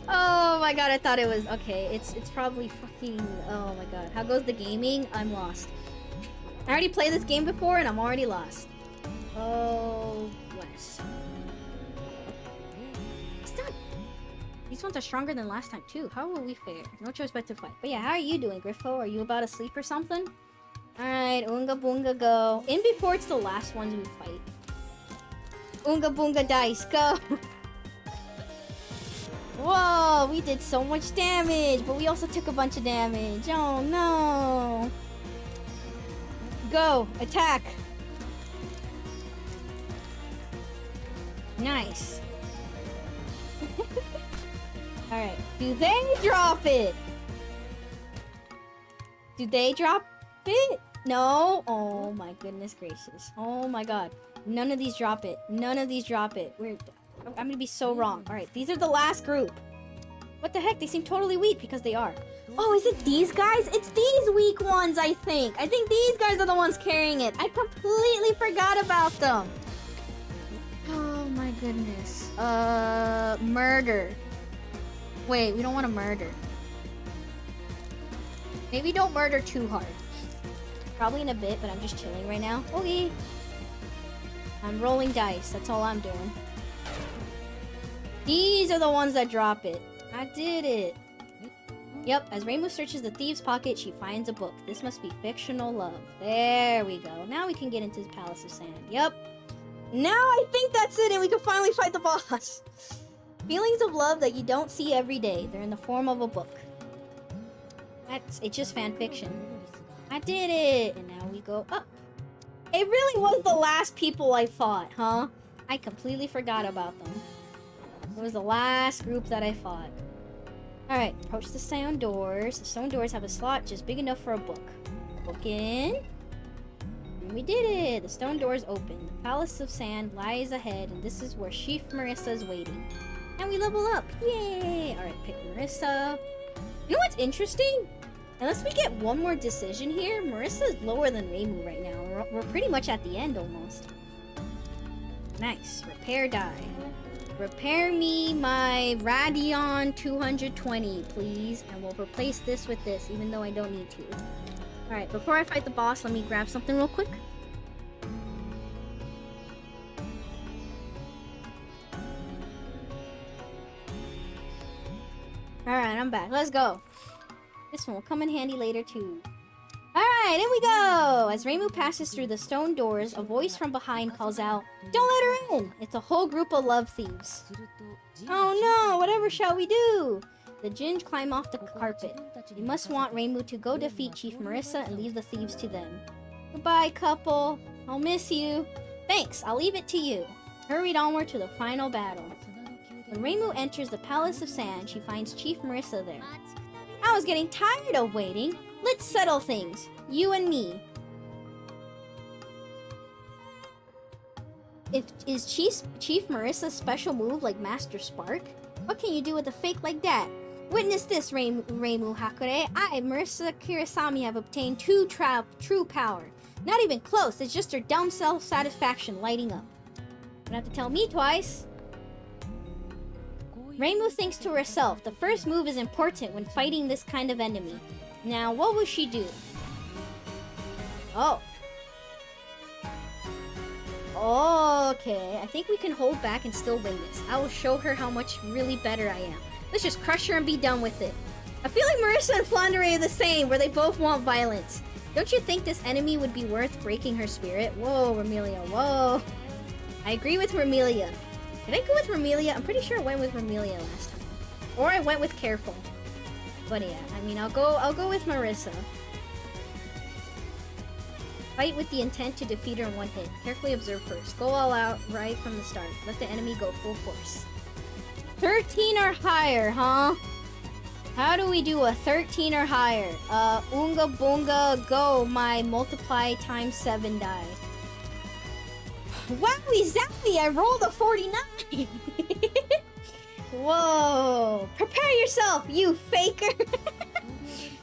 S3: Oh my god, I thought it was okay. It's probably fucking. Oh my god, how goes the gaming? I'm lost. I already played this game before and I'm already lost. Oh, Wes. It's done. These ones are stronger than last time too. How will we fare? No choice but to fight. But yeah, how are you doing, Griffo? Are you about to sleep or something? Alright, Oonga Boonga, go. In before it's the last ones we fight. Oonga Boonga dice, go! Whoa, we did so much damage, but we also took a bunch of damage. Oh no! Go, attack! Nice. Alright, do they drop it? Do they drop it? No? Oh my goodness gracious. Oh my god. None of these drop it. None of these drop it. I'm gonna be so wrong. Alright, these are the last group. What the heck? They seem totally weak because they are. Oh, is it these guys? It's these weak ones, I think. I think these guys are the ones carrying it. I completely forgot about them. Oh my goodness. Murder. Wait, we don't want to murder. Maybe don't murder too hard. Probably in a bit, but I'm just chilling right now. Okay. I'm rolling dice. That's all I'm doing. These are the ones that drop it. I did it. Yep, as Reimu searches the thieves' pocket, she finds a book. This must be fictional love. There we go. Now we can get into the Palace of Sand. Yep. Now I think that's it and we can finally fight the boss. Feelings of love that you don't see every day. They're in the form of a book. It's just fan fiction. I did it! And now we go up. It really was the last people I fought, huh? I completely forgot about them. It was the last group that I fought. Alright, approach the stone doors. The stone doors have a slot just big enough for a book. Book in. And we did it! The stone doors open. The Palace of Sand lies ahead, and this is where Chief Marisa is waiting. And we level up! Yay! Alright, pick Marisa. You know what's interesting? Unless we get one more decision here, Marisa is lower than Reimu right now. We're pretty much at the end almost. Nice. Repair die. Repair me my Radeon 220, please. And we'll replace this with this, even though I don't need to. Alright, before I fight the boss, let me grab something real quick. Alright, I'm back. Let's go. This one will come in handy later, too. Alright, in we go! As Reimu passes through the stone doors, a voice from behind calls out, "Don't let her in!" It's a whole group of love thieves. Oh no, whatever shall we do? The Jinj climb off the carpet. They must want Reimu to go defeat Chief Marisa and leave the thieves to them. Goodbye, couple. I'll miss you. Thanks, I'll leave it to you. Hurried onward to the final battle. When Reimu enters the Palace of Sand, she finds Chief Marisa there. I was getting tired of waiting. Let's settle things. You and me. Is Chief Marisa's special move like Master Spark? What can you do with a fake like that? Witness this, Reimu Hakure. I, Marisa Kirasami, have obtained true power. Not even close. It's just her dumb self-satisfaction lighting up. Don't have to tell me twice. Reimu thinks to herself, the first move is important when fighting this kind of enemy. Now, what will she do? Oh. Okay, I think we can hold back and still win this. I will show her how much really better I am. Let's just crush her and be done with it. I feel like Marisa and Flandre are the same, where they both want violence. Don't you think this enemy would be worth breaking her spirit? Whoa, Remelia, whoa. I agree with Remelia. Did I go with Remelia? I'm pretty sure I went with Remelia last time. Or I went with Careful. But yeah, I mean, I'll go with Marisa. Fight with the intent to defeat her in one hit. Carefully observe first. Go all out right from the start. Let the enemy go full force. 13 or higher, huh? How do we do a 13 or higher? Oonga boonga go my multiply times 7 die. Wowie zappy, I rolled a 49! Whoa! Prepare yourself, you faker!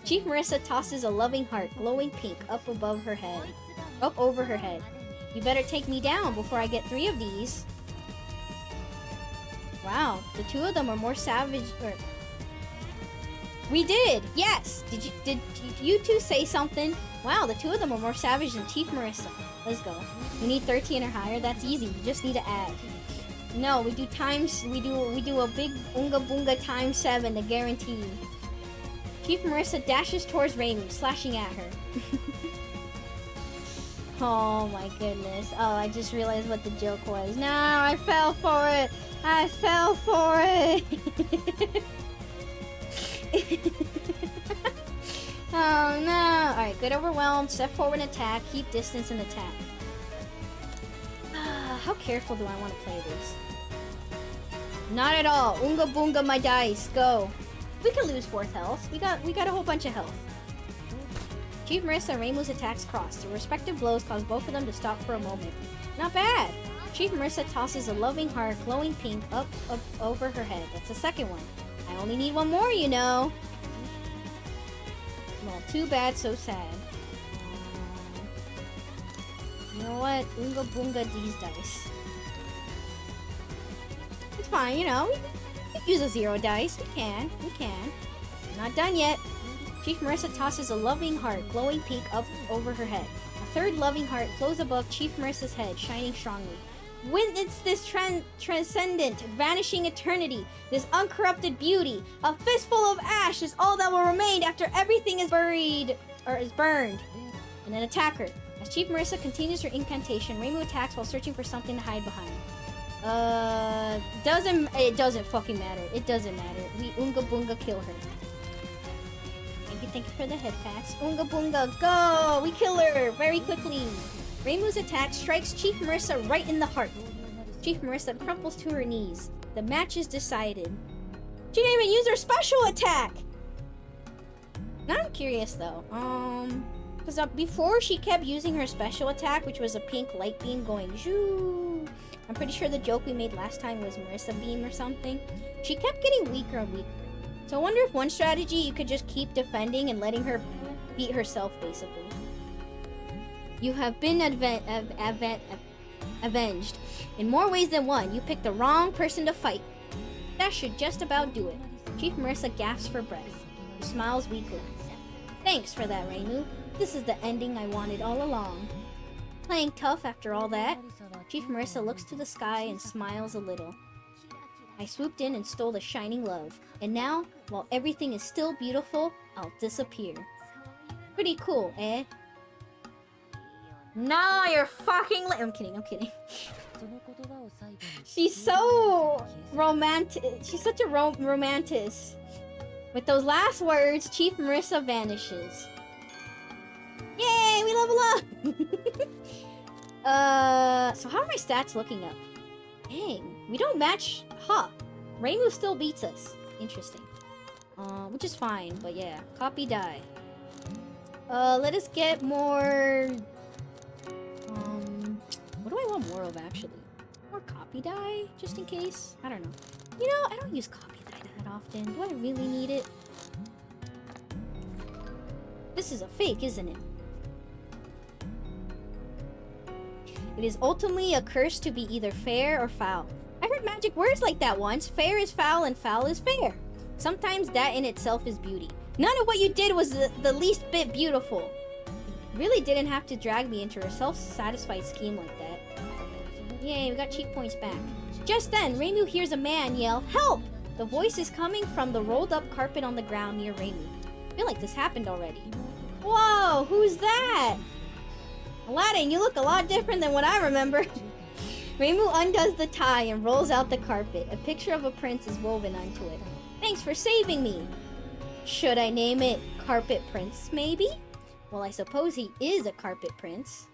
S3: Chief Marisa tosses a loving heart, glowing pink, up above her head. Up over her head. You better take me down before I get 3 of these. Wow, the 2 of them are more savage. We did! Yes! Did you two say something? Wow, the 2 of them are more savage than Chief Marisa. Let's go. We need 13 or higher. That's easy. We just need to add. No, we do times. We do a big Oonga Boonga times 7 to guarantee. Chief Marisa dashes towards Reimu, slashing at her. Oh my goodness. Oh, I just realized what the joke was. No, I fell for it. I fell for it. Oh no. Alright, get overwhelmed. Step forward and attack. Keep distance and attack. How careful do I want to play this? Not at all. Oonga boonga my dice. Go. We could lose 4th health. We got a whole bunch of health. Chief Marisa and Reimu's attacks crossed. Their respective blows caused both of them to stop for a moment. Not bad. Chief Marisa tosses a loving heart, glowing pink, up over her head. That's the second one. I only need 1 more, you know. Well, too bad, so sad. You know what? Oonga boonga these dice. It's fine, you know. We can use a 0 dice. We can. Not done yet. Chief Marisa tosses a loving heart, glowing pink, up over her head. A 3rd loving heart flows above Chief Marisa's head, shining strongly. Witness this transcendent, vanishing eternity, this uncorrupted beauty. A fistful of ash is all that will remain after everything is burned. And then attack her. As Chief Marisa continues her incantation, Reimu attacks while searching for something to hide behind. It doesn't fucking matter. It doesn't matter. We Oonga Boonga kill her. Thank you for the head pass. Oonga Boonga, go! We kill her very quickly. Reimu's attack strikes Chief Marisa right in the heart. Chief Marisa crumples to her knees. The match is decided. She didn't even use her special attack! Now I'm curious though. Because before she kept using her special attack, which was a pink light beam going zhoo. I'm pretty sure the joke we made last time was Marisa beam or something. She kept getting weaker and weaker. So I wonder if one strategy you could just keep defending and letting her beat herself, basically. You have been avenged. In more ways than one, you picked the wrong person to fight. That should just about do it. Chief Marisa gasps for breath. She smiles weakly. Thanks for that, Reimu. This is the ending I wanted all along. Playing tough after all that, Chief Marisa looks to the sky and smiles a little. I swooped in and stole the shining love. And now, while everything is still beautiful, I'll disappear. Pretty cool, eh? No, you're fucking I'm kidding. She's so romantic. She's such a romantic. With those last words, Chief Marisa vanishes. Yay, we level up! So how are my stats looking up? Dang, we don't match. Huh. Reimu still beats us. Interesting. Which is fine, but yeah. Copy die. Let us get more... what do I want more of, actually? More copy die, just in case? I don't know. You know, I don't use copy die that often. Do I really need it? This is a fake, isn't it? It is ultimately a curse to be either fair or foul. I heard magic words like that once. Fair is foul and foul is fair. Sometimes that in itself is beauty. None of what you did was the least bit beautiful. You really didn't have to drag me into a self-satisfied scheme like that. Yay, we got cheat points back. Just then, Reimu hears a man yell, "Help!" The voice is coming from the rolled-up carpet on the ground near Reimu. I feel like this happened already. Whoa, who's that? Aladdin, you look a lot different than what I remember. Reimu undoes the tie and rolls out the carpet. A picture of a prince is woven onto it. Thanks for saving me. Should I name it Carpet Prince, maybe? Well, I suppose he is a carpet prince.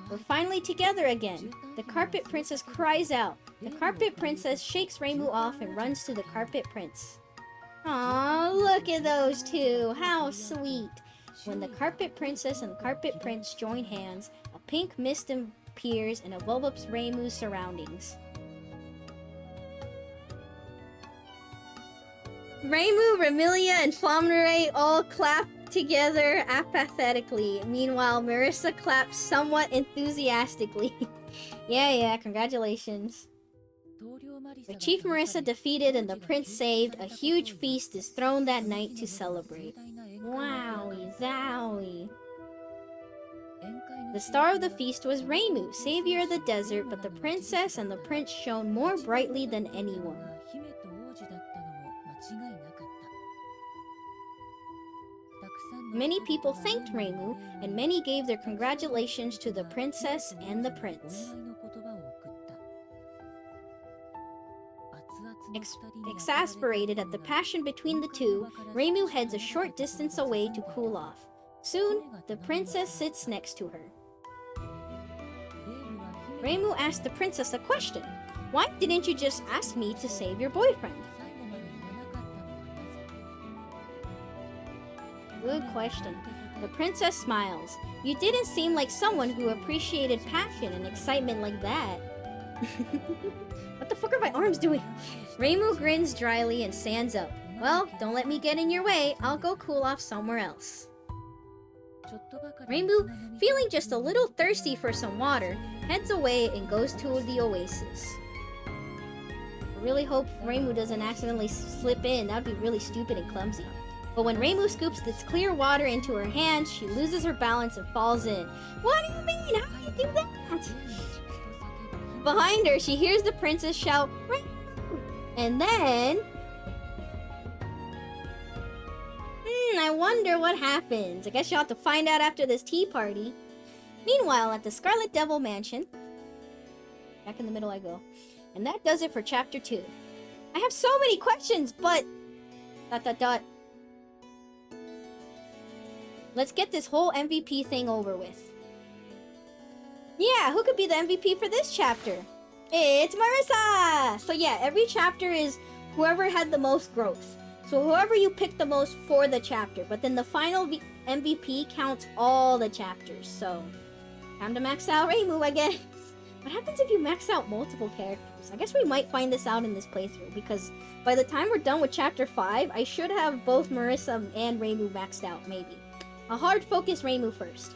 S3: We're finally together again. The carpet princess cries out. The carpet princess shakes Reimu off and runs to the carpet prince. Aw, look at those two. How sweet. When the carpet princess and the carpet prince join hands, a pink mist appears and envelops Reimu's surroundings. Reimu, Remilia, and Flamnere all clap together apathetically. Meanwhile, Marisa claps somewhat enthusiastically. Yeah, congratulations. With Chief Marisa defeated and the prince saved, a huge feast is thrown that night to celebrate. Wowie zowie. The star of the feast was Reimu, savior of the desert, but the princess and the prince shone more brightly than anyone. Many people thanked Reimu, and many gave their congratulations to the princess and the prince. Exasperated at the passion between the two, Reimu heads a short distance away to cool off. Soon, the princess sits next to her. Reimu asked the princess a question. Why didn't you just ask me to save your boyfriend? Good question. The princess smiles. You didn't seem like someone who appreciated passion and excitement like that. What the fuck are my arms doing? Reimu grins dryly and stands up. Well, don't let me get in your way. I'll go cool off somewhere else. Reimu, feeling just a little thirsty for some water, heads away and goes to the oasis. I really hope Reimu doesn't accidentally slip in. That would be really stupid and clumsy. But when Reimu scoops this clear water into her hands, she loses her balance and falls in. What do you mean? How do you do that? Behind her, she hears the princess shout, Reimu! And then... I wonder what happens. I guess you'll have to find out after this tea party. Meanwhile, at the Scarlet Devil Mansion... Back in the middle I go. And that does it for Chapter 2. I have so many questions, but... ... Let's get this whole MVP thing over with. Yeah, who could be the MVP for this chapter? It's Marisa! So yeah, every chapter is whoever had the most growth. So whoever you pick the most for the chapter. But then the final MVP counts all the chapters. So, time to max out Reimu, I guess. What happens if you max out multiple characters? I guess we might find this out in this playthrough. Because by the time we're done with Chapter 5, I should have both Marisa and Reimu maxed out, maybe. I'll hard focus Reimu first.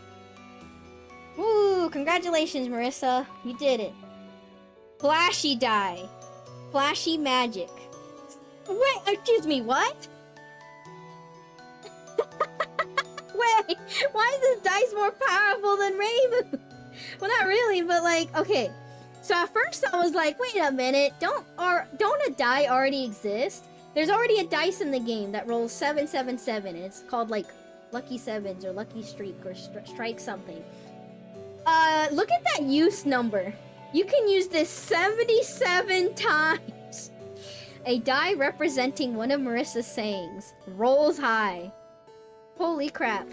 S3: Woo! Congratulations, Marisa. You did it. Flashy die. Flashy magic. Wait, excuse me, what? Wait, why is this dice more powerful than Reimu? Well, not really, but like, okay. So at first I was like, wait a minute, don't a die already exist? There's already a dice in the game that rolls 777, and it's called like Lucky Sevens or Lucky Streak or Strike something. Look at that use number. You can use this 77 times. A die representing one of Marisa's sayings. Rolls high. Holy crap.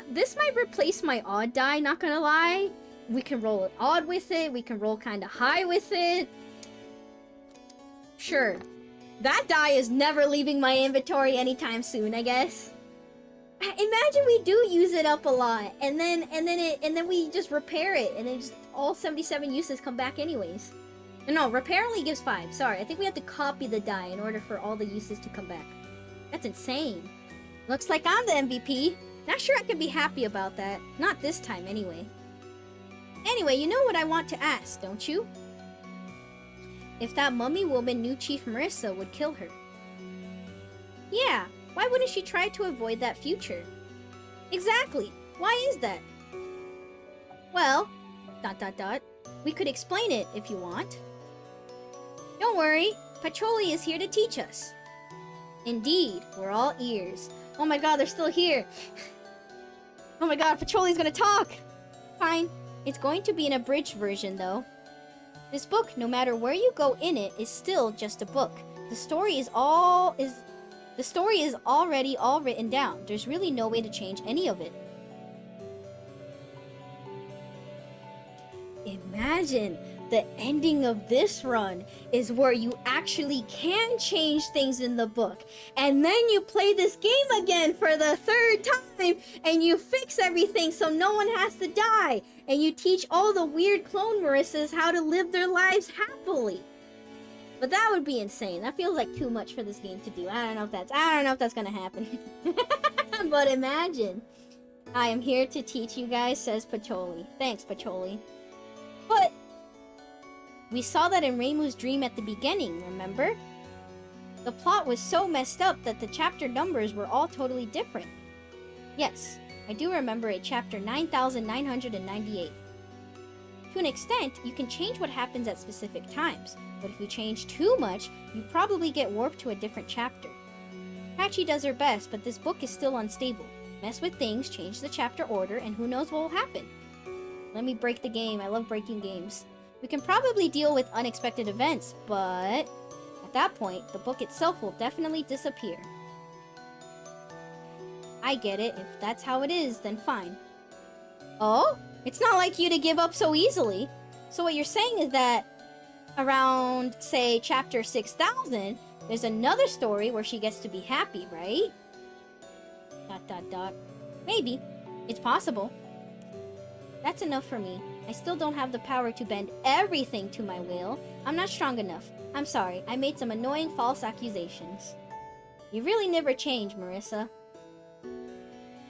S3: This might replace my odd die, not gonna lie. We can roll it odd with it. We can roll kind of high with it. Sure. That die is never leaving my inventory anytime soon, I guess. Imagine we do use it up a lot, and then we just repair it, and then just all 77 uses come back anyways. No, repair only gives 5. Sorry, I think we have to copy the die in order for all the uses to come back. That's insane. Looks like I'm the MVP. Not sure I can be happy about that. Not this time, anyway. Anyway, you know what I want to ask, don't you? If that mummy woman knew Chief Marisa would kill her. Yeah, why wouldn't she try to avoid that future? Exactly. Why is that? Well, ... We could explain it if you want. Don't worry, Patroli is here to teach us. Indeed, we're all ears. Oh my god, they're still here. Oh my god, Patroli's gonna talk. Fine. It's going to be an abridged version, though. This book, no matter where you go in it, is still just a book. The story is The story is already all written down. There's really no way to change any of it. Imagine the ending of this run is where you actually can change things in the book. And then you play this game again for the third time and you fix everything so no one has to die. And you teach all the weird clone Marissas how to live their lives happily. But that would be insane. That feels like too much for this game to do. I don't know if that's gonna happen. But imagine. I am here to teach you guys, says Pacholi. Thanks, Pacholi. But we saw that in Reimu's dream at the beginning, remember? The plot was so messed up that the chapter numbers were all totally different. Yes, I do remember it, chapter 9998. To an extent, you can change what happens at specific times, but if you change too much, you probably get warped to a different chapter. Patchy does her best, but this book is still unstable. Mess with things, change the chapter order, and who knows what will happen. Let me break the game. I love breaking games. We can probably deal with unexpected events, but at that point, the book itself will definitely disappear. I get it. If that's how it is, then fine. Oh? It's not like you to give up so easily. So what you're saying is that around, say, chapter 6000, there's another story where she gets to be happy, right? ... Maybe. It's possible. That's enough for me. I still don't have the power to bend everything to my will. I'm not strong enough. I'm sorry. I made some annoying false accusations. You really never change, Marisa.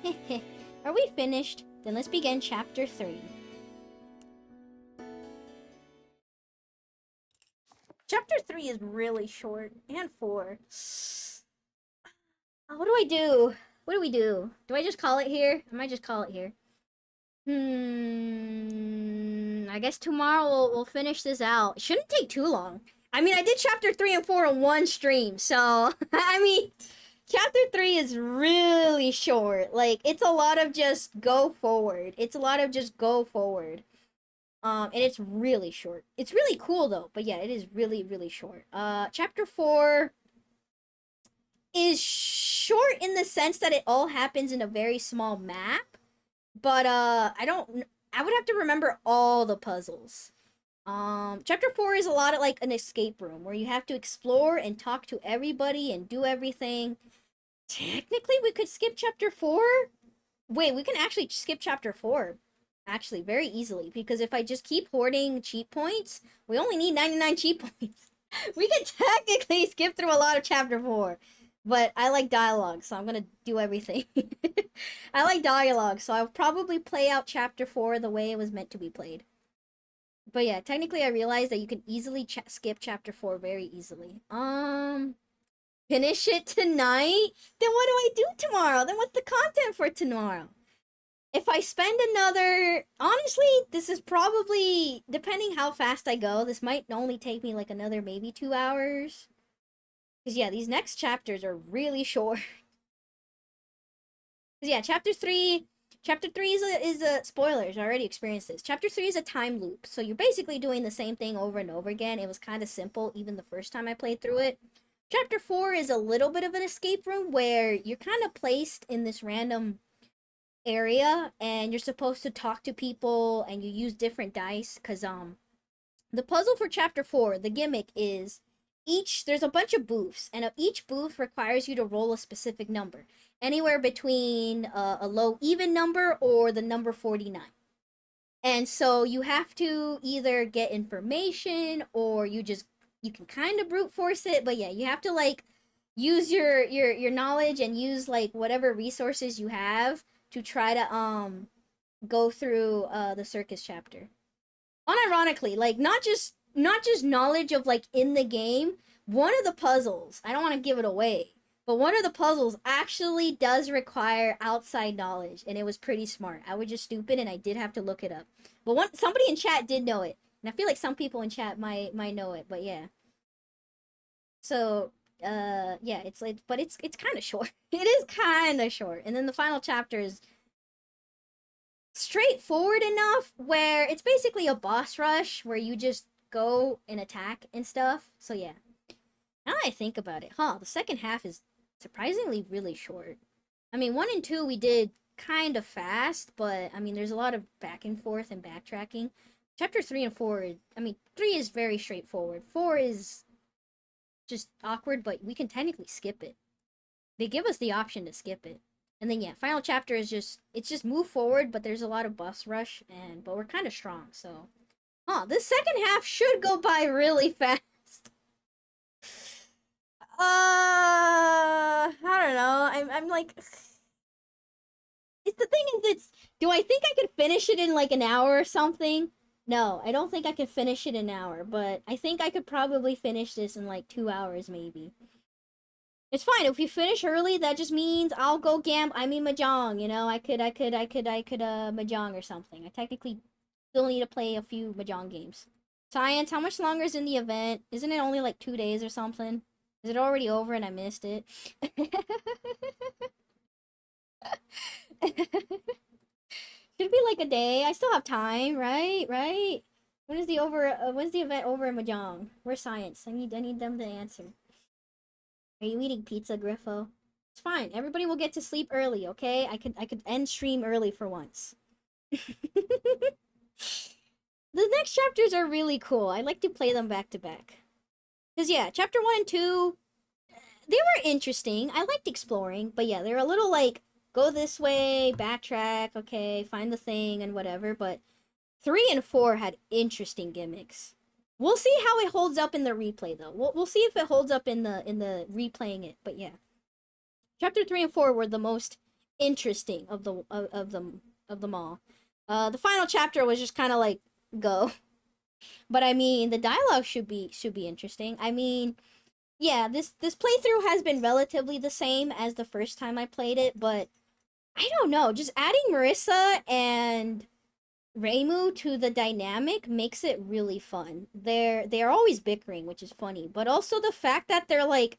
S3: Heh. Are we finished? Then let's begin chapter 3. Chapter 3 is really short. And 4. What do I do? What do we do? Do I just call it here? I might just call it here. I guess tomorrow we'll finish this out. It shouldn't take too long. I mean, I did chapter 3 and 4 in one stream, so I mean, chapter 3 is really short. Like, it's a lot of just go forward. And it's really short. It's really cool though, but yeah, it is really, really short. Chapter 4 is short in the sense that it all happens in a very small map. But I would have to remember all the puzzles. Chapter 4 is a lot of like an escape room where you have to explore and talk to everybody and do everything. Technically, we could skip chapter 4. Wait, we can actually skip chapter 4. Actually, very easily. Because if I just keep hoarding cheat points, we only need 99 cheat points. We could technically skip through a lot of chapter 4. But I like dialogue, so I'm gonna do everything. I like dialogue, so I'll probably play out chapter 4 the way it was meant to be played. But yeah, technically I realized that you can easily skip chapter 4 very easily. Finish it tonight? Then what do I do tomorrow? Then what's the content for tomorrow? If I spend another... Honestly, this is probably... Depending how fast I go, this might only take me like another maybe 2 hours. Because yeah, these next chapters are really short. Because yeah, chapter 3 is a spoilers. I already experienced this. Chapter 3 is a time loop. So you're basically doing the same thing over and over again. It was kind of simple even the first time I played through it. Chapter 4 is a little bit of an escape room where you're kind of placed in this random area and you're supposed to talk to people and you use different dice. Because the puzzle for chapter 4, the gimmick is there's a bunch of booths, and each booth requires you to roll a specific number, anywhere between a low even number or the number 49. And so you have to either get information or you can kind of brute force it, but yeah, you have to like use your knowledge and use like whatever resources you have to try to go through the circus chapter. Unironically, like not just knowledge of like in the game. One of the puzzles, I don't want to give it away, but one of the puzzles actually does require outside knowledge, and it was pretty smart. I was just stupid and I did have to look it up. But somebody in chat did know it. And I feel like some people in chat might know it, but yeah. So yeah, it's like, but it's kind of short. It is kind of short. And then the final chapter is straightforward enough where it's basically a boss rush where you just go and attack and stuff. So yeah. Now that I think about it, the second half is surprisingly really short. I mean, 1 and 2 we did kind of fast, but I mean, there's a lot of back and forth and backtracking. Chapter 3 and 4, I mean, 3 is very straightforward. 4 is just awkward, but we can technically skip it. They give us the option to skip it. And then yeah, final chapter is just move forward, but there's a lot of boss rush but we're kind of strong, so this second half should go by really fast. I don't know. I'm like, it's the thing is, do I think I could finish it in like an hour or something? No, I don't think I could finish it in an hour, but I think I could probably finish this in like 2 hours maybe. It's fine. If we finish early, that just means I'll go mahjong, you know? I could mahjong or something. I technically still need to play a few mahjong games. Science, how much longer is in the event? Isn't it only like 2 days or something? Is it already over and I missed it? Should be like a day. I still have time, right? Right? When's the event over in mahjong? Where's Science? I need them to answer. Are you eating pizza, Griffo? It's fine. Everybody will get to sleep early, okay? I could end stream early for once. The next chapters are really cool. I like to play them back to back. Cause yeah, chapter 1 and 2, they were interesting. I liked exploring, but yeah, they're a little like go this way, backtrack, okay, find the thing and whatever. But 3 and 4 had interesting gimmicks. We'll see how it holds up in the replay, though. We'll see if it holds up in the replaying it. But yeah, chapter 3 and 4 were the most interesting of them all. The final chapter was just kind of like go, but I mean the dialogue should be interesting. I mean, yeah, this playthrough has been relatively the same as the first time I played it, but I don't know. Just adding Marisa and Reimu to the dynamic makes it really fun. They're always bickering, which is funny, but also the fact that they're like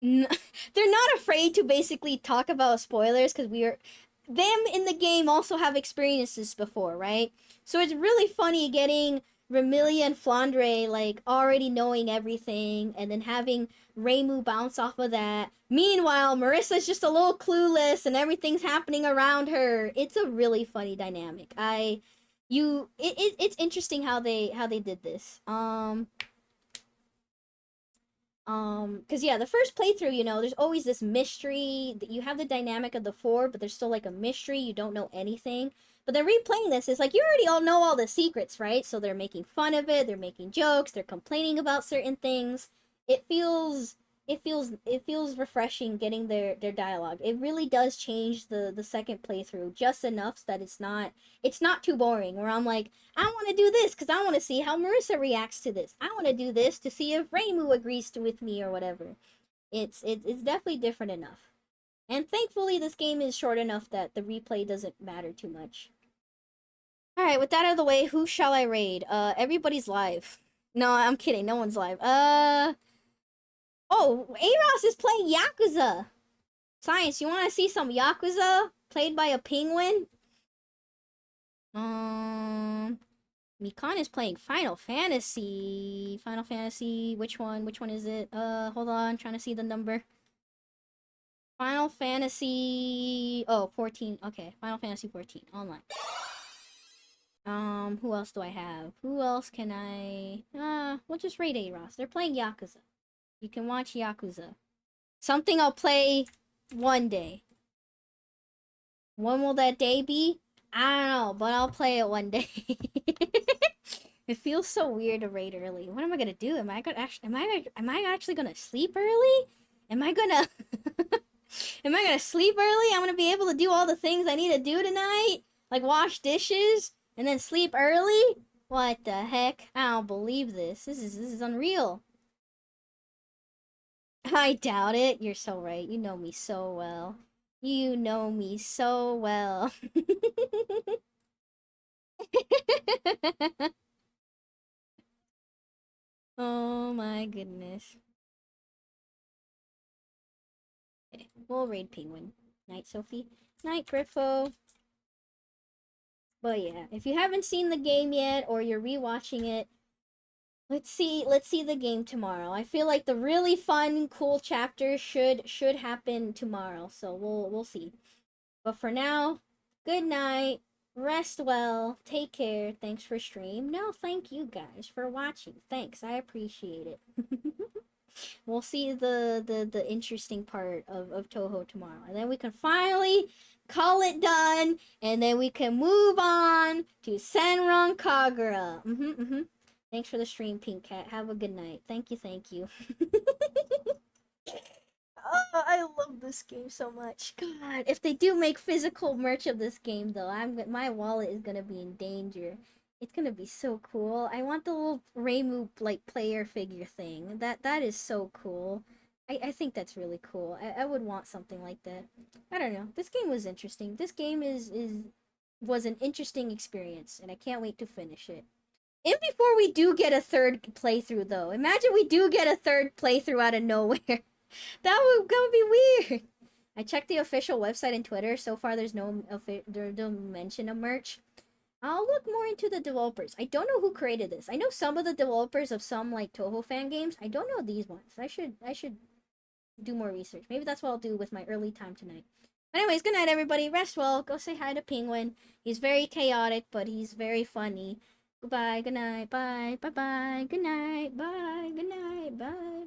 S3: they're not afraid to basically talk about spoilers because them in the game also have experiences before, right? So it's really funny getting Remilia and Flandre like already knowing everything and then having Reimu bounce off of that. Meanwhile, Marissa's just a little clueless and everything's happening around her. It's a really funny dynamic. It's interesting how they did this. Cause yeah, the first playthrough, you know, there's always this mystery. You have the dynamic of the 4, but there's still like a mystery. You don't know anything. But then replaying this is like you already all know all the secrets, right? So they're making fun of it. They're making jokes. They're complaining about certain things. It feels refreshing getting their dialogue. It really does change the second playthrough just enough so that it's not too boring. Where I'm like, I want to do this because I want to see how Marisa reacts to this. I want to do this to see if Reimu agrees with me or whatever. It's definitely different enough. And thankfully, this game is short enough that the replay doesn't matter too much. Alright, with that out of the way, who shall I raid? Everybody's live. No, I'm kidding. No one's live. Oh, Aros is playing Yakuza! Science, you want to see some Yakuza? Played by a penguin? Mikan is playing Final Fantasy. Final Fantasy, which one? Which one is it? Hold on, trying to see the number. Final Fantasy... Oh, 14. Okay, Final Fantasy 14, online. Who else do I have? Who else can I... we'll just raid Aros. They're playing Yakuza. You can watch Yakuza. Something I'll play one day. When will that day be? I don't know, but I'll play it one day. It feels so weird to raid early. What am I gonna do? Am I actually gonna sleep early? Am I gonna sleep early? I'm gonna be able to do all the things I need to do tonight? Like wash dishes and then sleep early? What the heck? I don't believe this. This is unreal. I doubt it. You're so right. You know me so well. You know me so well. Oh my goodness. Okay, we'll raid Penguin. Night, Sophie. Night, Griffo. But yeah, if you haven't seen the game yet or you're rewatching it, Let's see the game tomorrow. I feel like the really fun, cool chapter should happen tomorrow. So we'll see. But for now, good night. Rest well. Take care. Thanks for stream. No, thank you guys for watching. Thanks. I appreciate it. We'll see the interesting part of Toho tomorrow. And then we can finally call it done. And then we can move on to Senran Kagura. Thanks for the stream, Pink Cat. Have a good night. Thank you, thank you. Oh, I love this game so much. God, if they do make physical merch of this game, though, my wallet is gonna be in danger. It's gonna be so cool. I want the little Reimu like player figure thing. That is so cool. I think that's really cool. I would want something like that. I don't know. This game was interesting. This game was an interesting experience, and I can't wait to finish it. And before we do get a third playthrough, though, imagine we do get a third playthrough out of nowhere. That would be weird. I checked the official website and Twitter. So far, there's no mention of merch. I'll look more into the developers. I don't know who created this. I know some of the developers of some like Toho fan games. I don't know these ones. I should do more research. Maybe that's what I'll do with my early time tonight. But anyways, good night, everybody. Rest well. Go say hi to Penguin. He's very chaotic, but he's very funny. Goodbye. Good night. Bye. Bye. Bye. Good night. Bye. Good night. Bye.